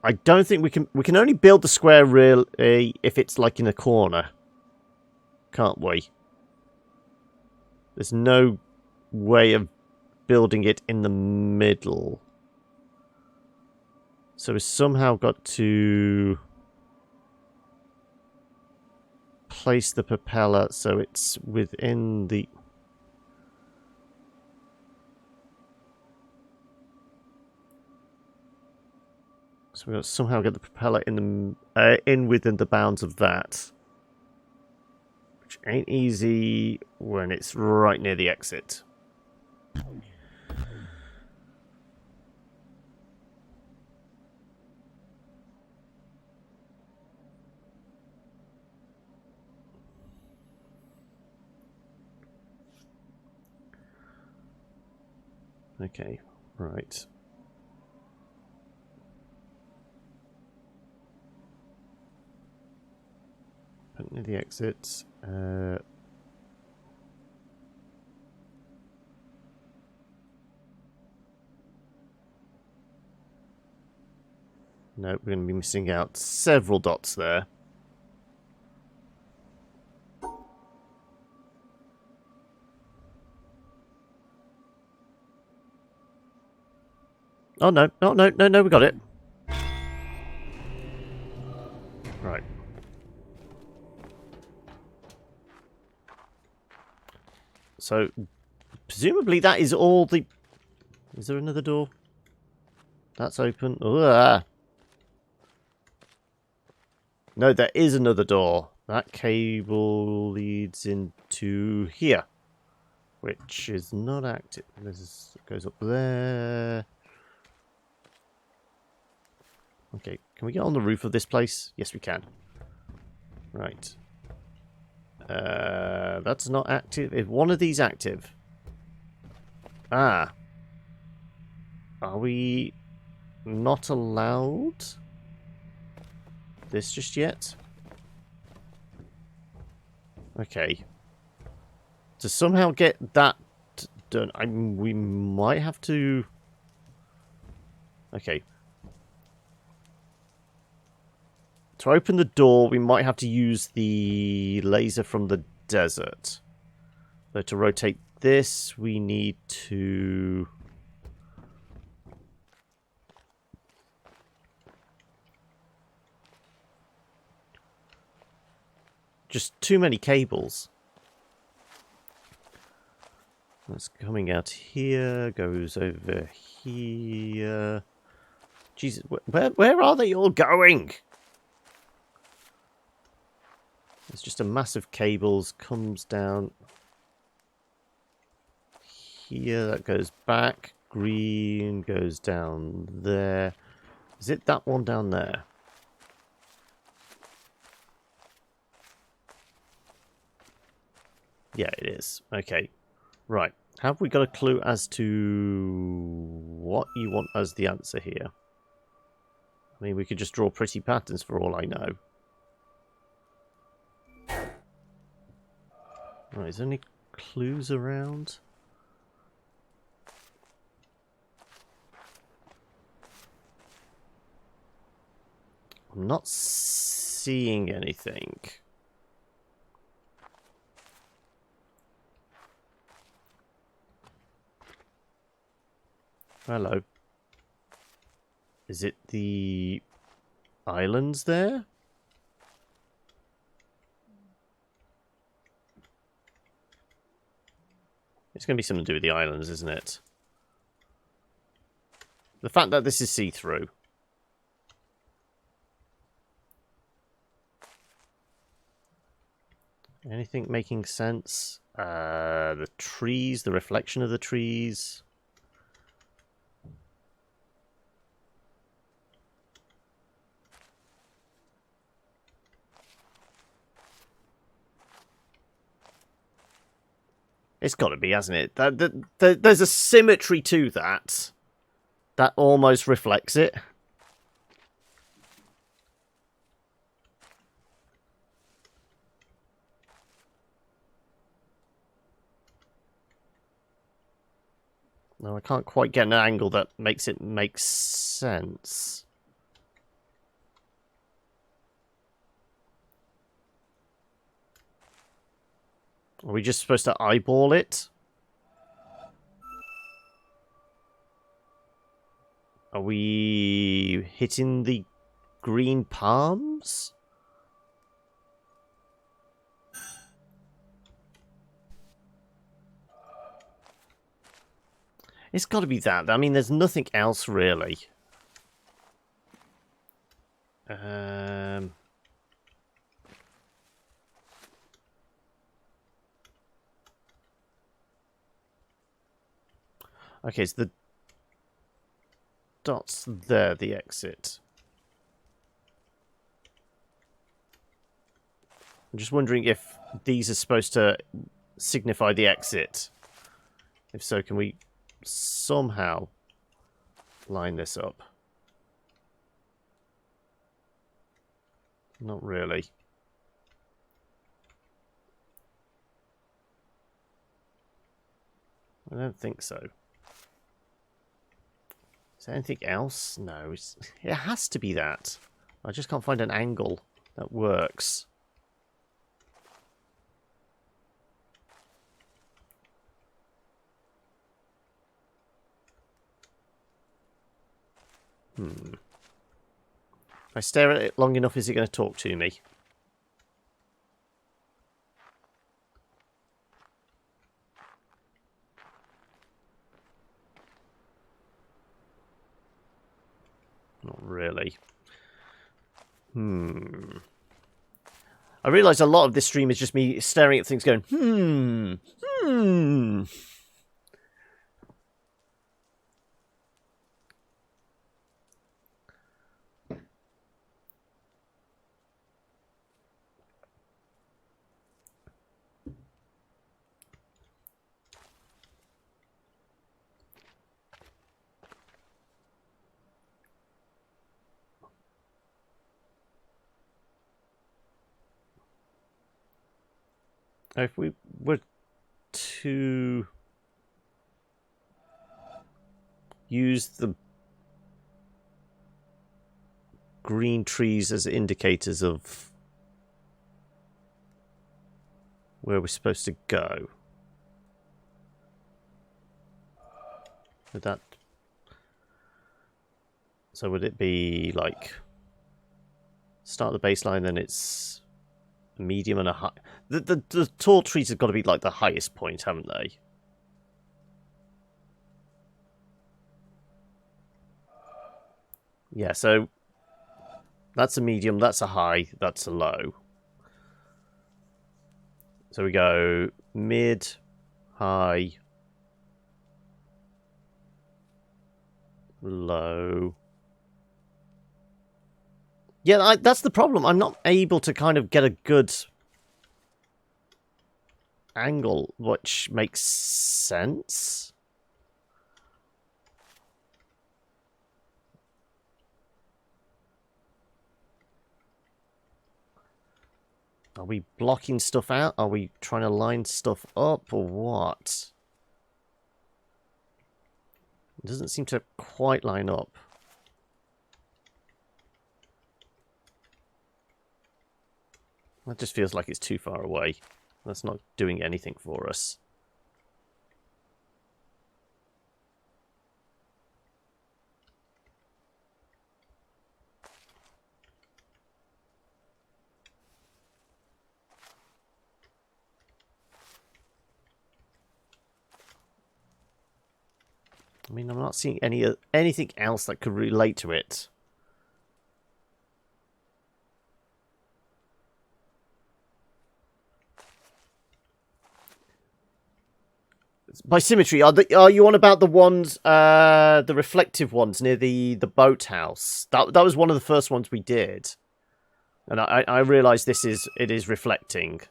I don't think we can... We can only build the square really if it's like in a corner. Can't we? There's no way of building it in the middle. So we've somehow got to place the propeller so it's within the... So we've got to somehow get the propeller in the within the bounds of that. Which ain't easy when it's right near the exit. Okay, right. Put near the exit. No, we're going to be missing out several dots there. Oh, no, no, we got it. Right. So, presumably that is all the... Is there another door? That's open. Ugh. No, there is another door. That cable leads into here, which is not active. This goes up there. Okay, can we get on the roof of this place? Yes, we can. Right. That's not active. Is one of these active? Ah. Are we not allowed this just yet? Okay. To somehow get that done, we might have to... Okay. To open the door, we might have to use the laser from the desert. So to rotate this, we need to... Just too many cables. That's coming out here, goes over here. Jesus, where are they all going? It's just a mass of cables, comes down here, that goes back, green goes down there. Is it that one down there? Yeah, it is. Okay, right. Have we got a clue as to what you want as the answer here? I mean, we could just draw pretty patterns for all I know. Right, is there any clues around? I'm not seeing anything. Hello. Is it the islands there? It's going to be something to do with the islands, isn't it? The fact that this is see-through. Anything making sense? The trees, the reflection of the trees. It's got to be, hasn't it? There's a symmetry to that. That almost reflects it. No, I can't quite get an angle that makes it make sense. Are we just supposed to eyeball it? Are we hitting the green palms? It's got to be that. I mean, there's nothing else really. Okay, so the dots there, the exit. I'm just wondering if these are supposed to signify the exit. If so, can we somehow line this up? Not really. I don't think so. Is there anything else? No, it has to be that. I just can't find an angle that works. If I stare at it long enough, is it going to talk to me? I realise a lot of this stream is just me staring at things going, If we were to use the green trees as indicators of where we're supposed to go, would that... So would it be like start the baseline, then it's a medium and a high? The tall trees have got to be like the highest point, haven't they? Yeah, so that's a medium, that's a high, that's a low. So we go mid, high, low. Yeah, that's the problem. I'm not able to kind of get a good angle, which makes sense. Are we blocking stuff out? Are we trying to line stuff up, or what? It doesn't seem to quite line up. That just feels like it's too far away. That's not doing anything for us. I mean, I'm not seeing anything else that could relate to it. By symmetry, are you on about the ones, the reflective ones near the boathouse? That was one of the first ones we did, and I realise it is reflecting.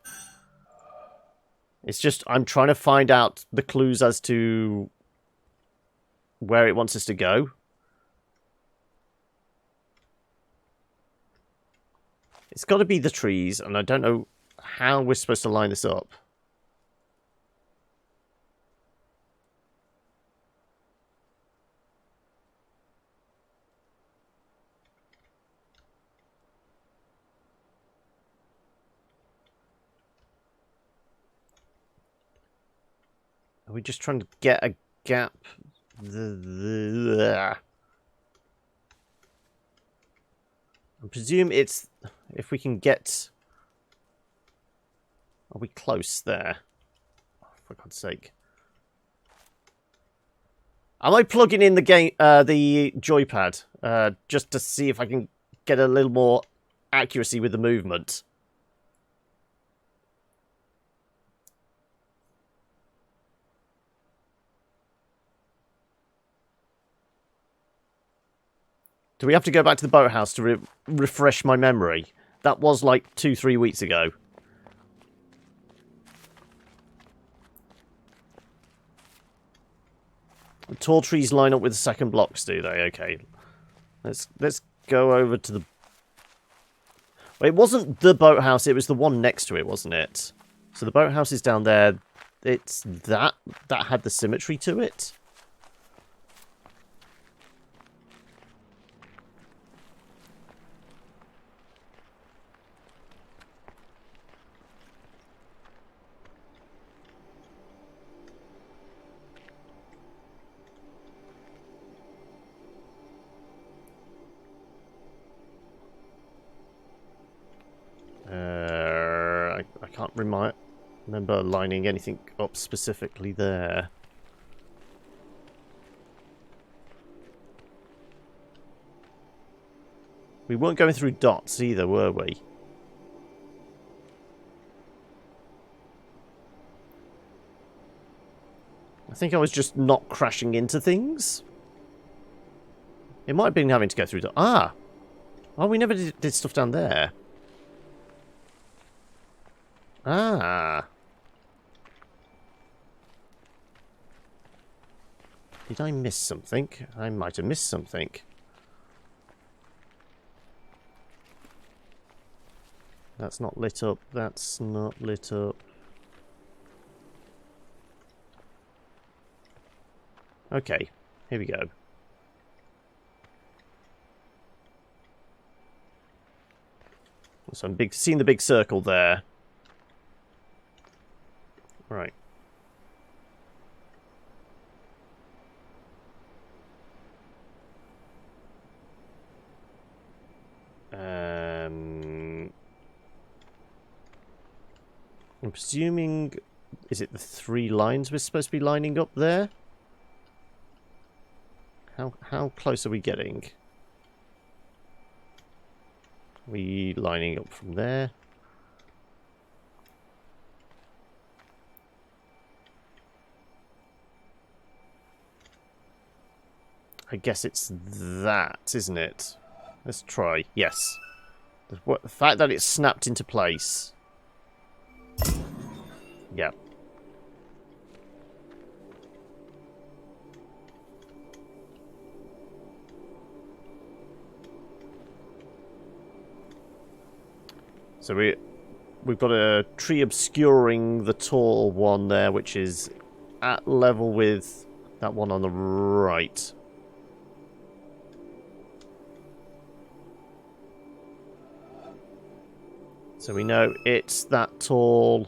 It's just I'm trying to find out the clues as to where it wants us to go. It's got to be the trees, and I don't know how we're supposed to line this up. Are we just trying to get a gap? I presume it's if we can get... Are we close there? Oh, for God's sake. Am I plugging in the game, the joypad, just to see if I can get a little more accuracy with the movement? Do we have to go back to the boathouse to refresh my memory? That was like 2-3 weeks ago. The tall trees line up with the second blocks, do they? Okay. Let's go over to the... Well, it wasn't the boathouse, it was the one next to it, wasn't it? So the boathouse is down there. It's that had the symmetry to it. I can't remember lining anything up specifically there. We weren't going through dots either, were we? I think I was just not crashing into things. It might have been having to go through dots. Ah! Oh, we never did stuff down there. Ah. Did I miss something? I might have missed something. That's not lit up. That's not lit up. Okay, here we go. So I'm seeing the big circle there. Right. I'm presuming... Is it the 3 lines we're supposed to be lining up there? How close are we getting? Are we lining up from there? I guess it's that, isn't it? Let's try. Yes. The fact that it's snapped into place. Yep. So we've got a tree obscuring the tall one there, which is at level with that one on the right. So we know it's that tall.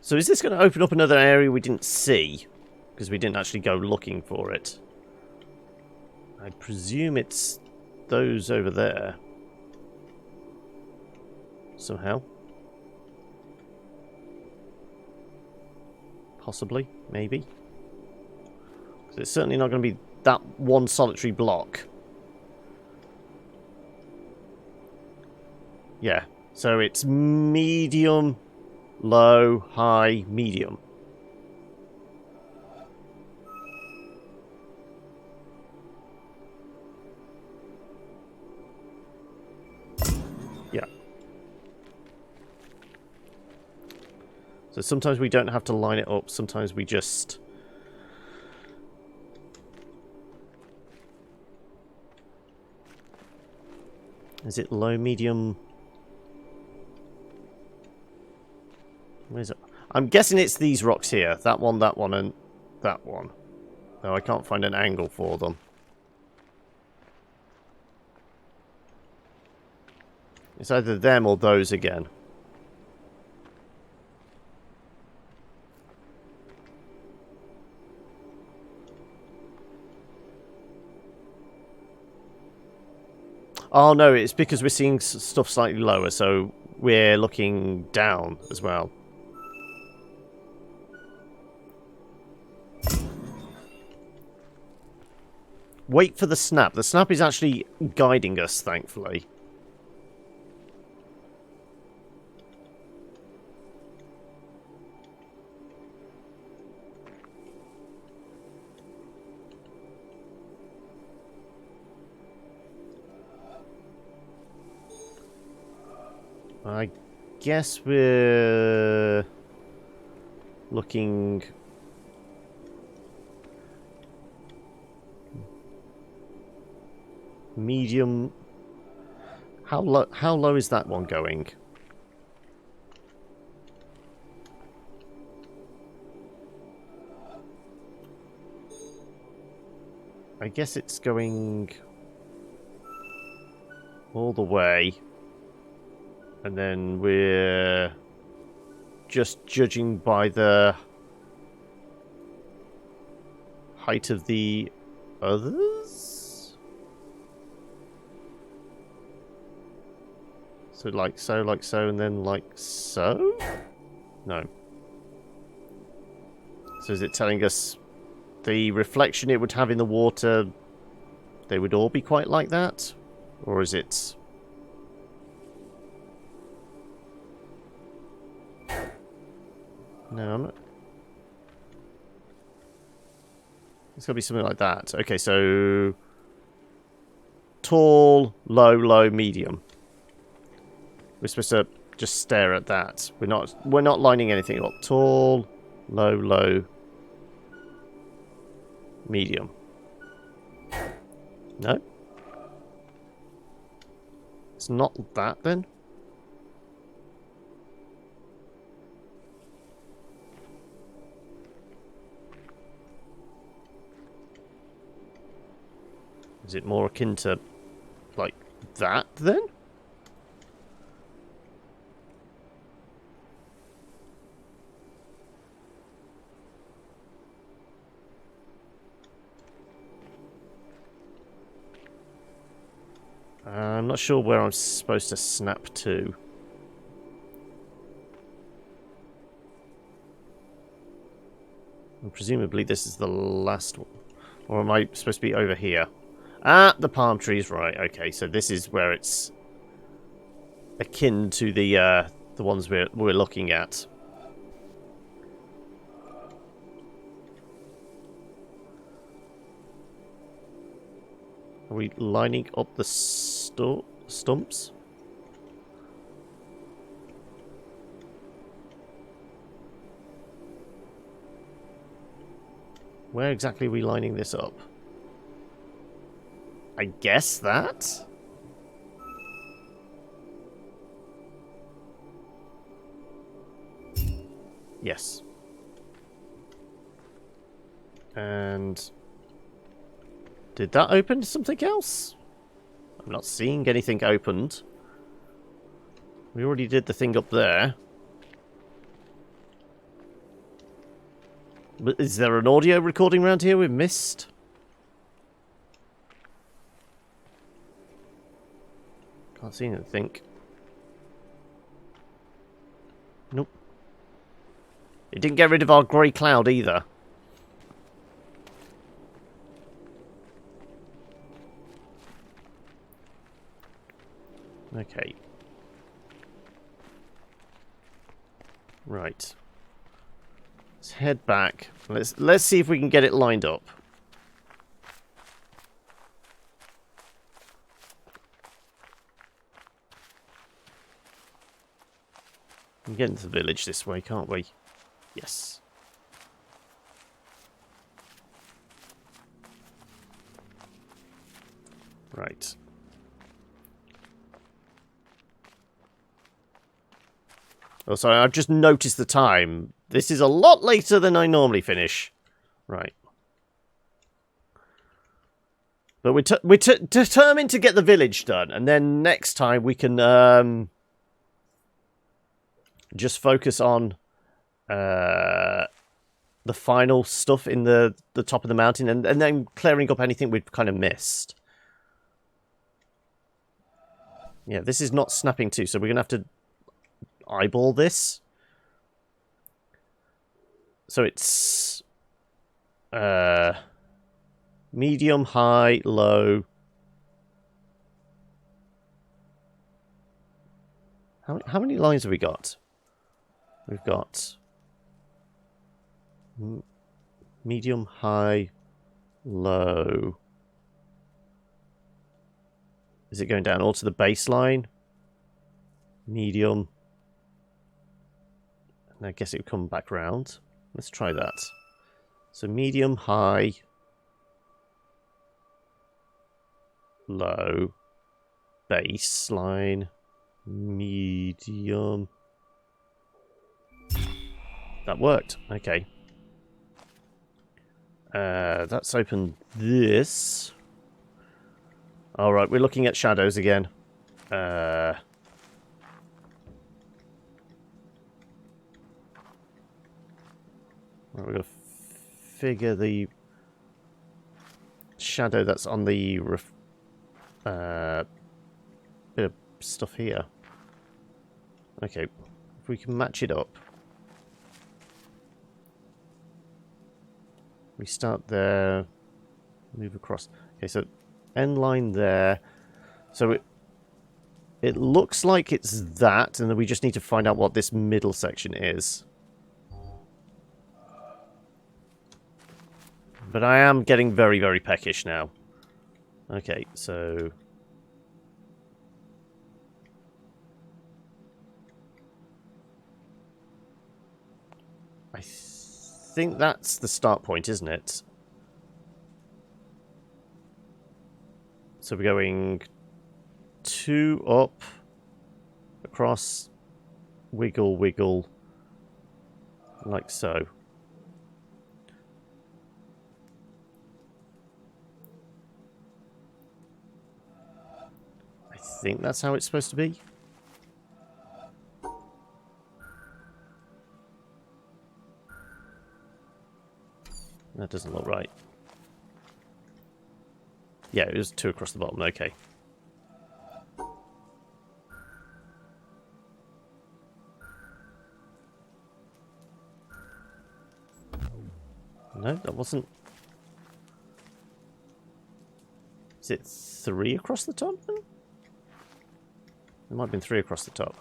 So is this going to open up another area we didn't see? Because we didn't actually go looking for it. I presume it's those over there. Somehow. Possibly. Maybe. Because it's certainly not going to be that one solitary block. Yeah. So it's medium, low, high, medium. Yeah. So sometimes we don't have to line it up. Sometimes we just... Is it low, medium? Where is it? I'm guessing it's these rocks here. That one, and that one. Though I can't find an angle for them. It's either them or those again. Oh no, it's because we're seeing stuff slightly lower, so we're looking down as well. Wait for the snap. The snap is actually guiding us, thankfully. I guess we're looking... medium... How low is that one going? I guess it's going all the way. And then we're just judging by the height of the others? So like so, and then like so? No. So is it telling us the reflection it would have in the water, they would all be quite like that? Or is it... No, I'm not... It's got to be something like that. Okay, so... Tall, low, low, medium. We're supposed to just stare at that. We're not lining anything up. Tall, low, low, medium. No? It's not that then? Is it more akin to, like, that then? I'm not sure where I'm supposed to snap to. And presumably this is the last one. Or am I supposed to be over here? Ah, the palm trees, right. Okay, so this is where it's akin to the ones we're looking at. Are we lining up the stumps? Where exactly are we lining this up? I guess that? Yes. And... did that open to something else? I'm not seeing anything opened. We already did the thing up there. But is there an audio recording around here we missed? Can't see anything. Nope. It didn't get rid of our grey cloud either. Okay. Right. Let's head back. Let's see if we can get it lined up. We can get into the village this way, can't we? Yes. Right. Oh, sorry, I've just noticed the time. This is a lot later than I normally finish. Right. But we're determined to get the village done, and then next time we can just focus on the final stuff in the top of the mountain, and then clearing up anything we've kind of missed. Yeah, this is not snapping to, so we're going to have to eyeball this. So it's medium, high, low. How many lines have we got? We've got medium, high, low. Is it going down all to the baseline? Medium. And I guess it would come back round. Let's try that. So medium, high, low, baseline, medium. That worked. Okay. That's opened this. Alright, we're looking at shadows again. We're going to figure the shadow that's on the bit of stuff here. Okay, if we can match it up. We start there, move across. Okay, so end line there. So it looks like it's that, and then we just need to find out what this middle section is. But I am getting very, very peckish now. Okay, so... I think that's the start point, isn't it? So we're going 2 up, across, wiggle, wiggle, like so. I think that's how it's supposed to be. That doesn't look right. Yeah, it was 2 across the bottom, okay. No, that wasn't... Is it 3 across the top then? It might have been 3 across the top.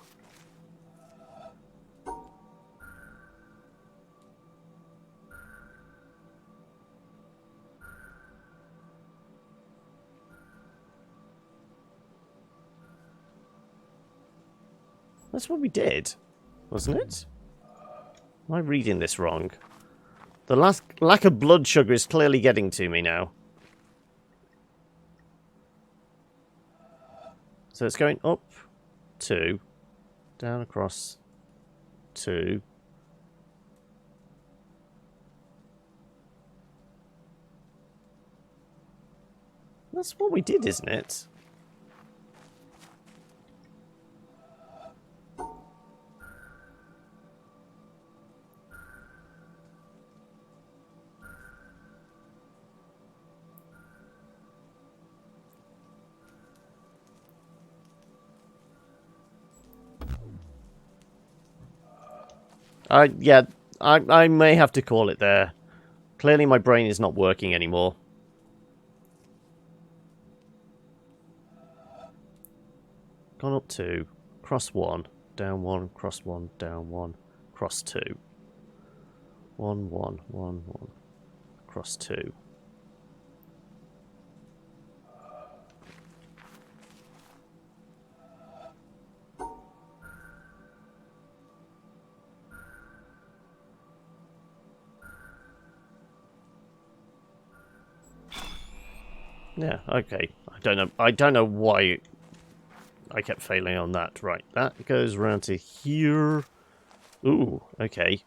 That's what we did, wasn't it? Am I reading this wrong? The lack of blood sugar is clearly getting to me now. So it's going up 2, down across 2. That's what we did, isn't it? Yeah, I may have to call it there. Clearly my brain is not working anymore. Gone up 2, cross 1, down 1, cross 1, down 1, cross 2. 1, 1, 1, 1, cross 2. Yeah, okay. I don't know why I kept failing on that. Right, that goes around to here. Ooh, okay.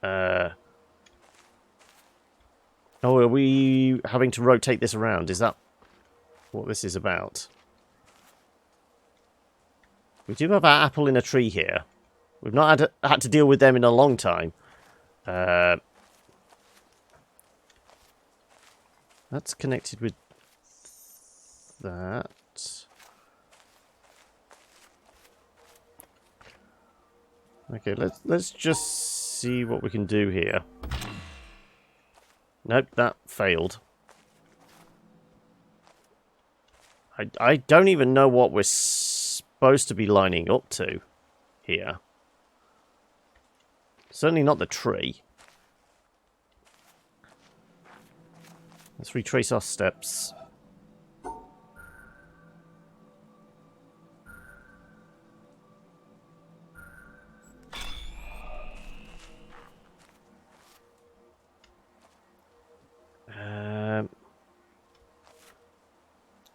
Oh, are we having to rotate this around? Is that what this is about? We do have our apple in a tree here. We've not had to deal with them in a long time. That's connected with that. Okay, let's just see what we can do here. Nope, that failed. I don't even know what we're supposed to be lining up to here. Certainly not the tree. Let's retrace our steps.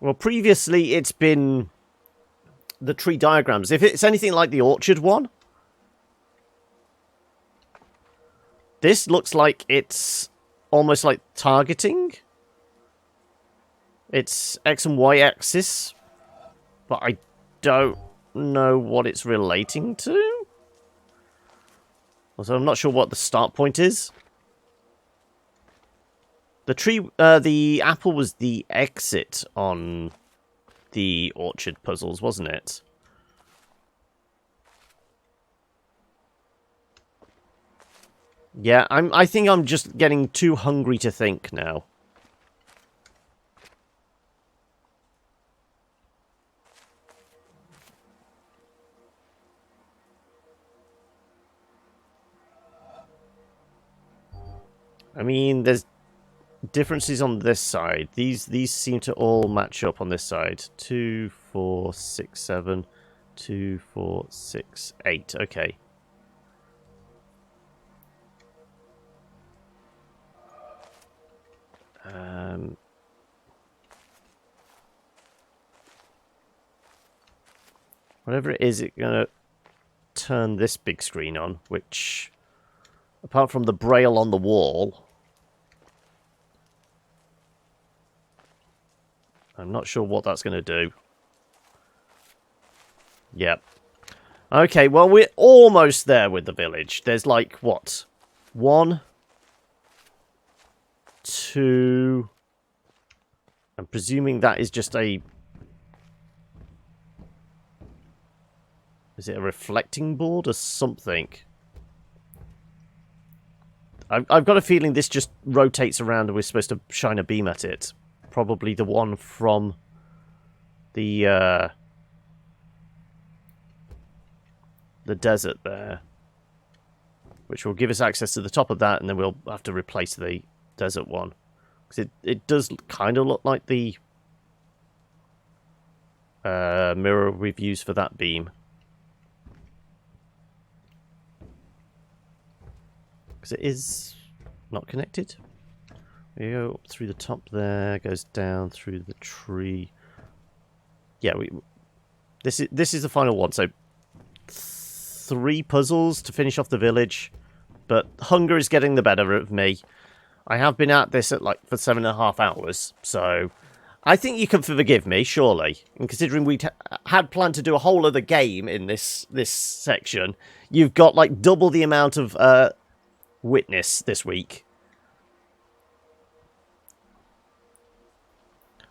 Well, previously it's been the tree diagrams. If it's anything like the orchard one, this looks like it's almost like targeting. It's X and Y axis, but I don't know what it's relating to. Also, I'm not sure what the start point is. The apple was the exit on the orchard puzzles, wasn't it? Yeah, I think I'm just getting too hungry to think now. I mean, there's differences on this side. These seem to all match up on this side. 2, 4, 6, 7. 2, 4, 6, 8. Okay. Whatever it is, it's gonna turn this big screen on, which, apart from the braille on the wall, I'm not sure what that's gonna do. Yep. Okay, well, we're almost there with the village. There's like, what? 1, 2... I'm presuming that is just a... Is it a reflecting board or something? I've got a feeling this just rotates around and we're supposed to shine a beam at it. Probably the one from the desert there. Which will give us access to the top of that, and then we'll have to replace the desert one. Because it does kind of look like the mirror we've used for that beam. Because it is not connected. We go up through the top there, goes down through the tree. Yeah, this is the final one. So 3 puzzles to finish off the village, but hunger is getting the better of me. I have been at this for 7.5 hours, so I think you can forgive me, surely. And considering we had planned to do a whole other game in this section, you've got like double the amount of witness this week.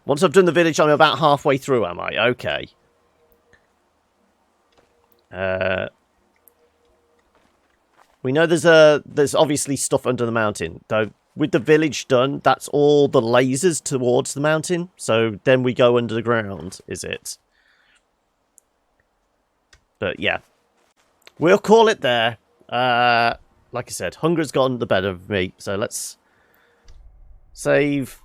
Once I've done the village, I'm about halfway through, am I? Okay. We know there's obviously stuff under the mountain, though. With the village done, that's all the lasers towards the mountain. So then we go underground, is it? But yeah, we'll call it there. Like I said, hunger's gotten the better of me. So let's save.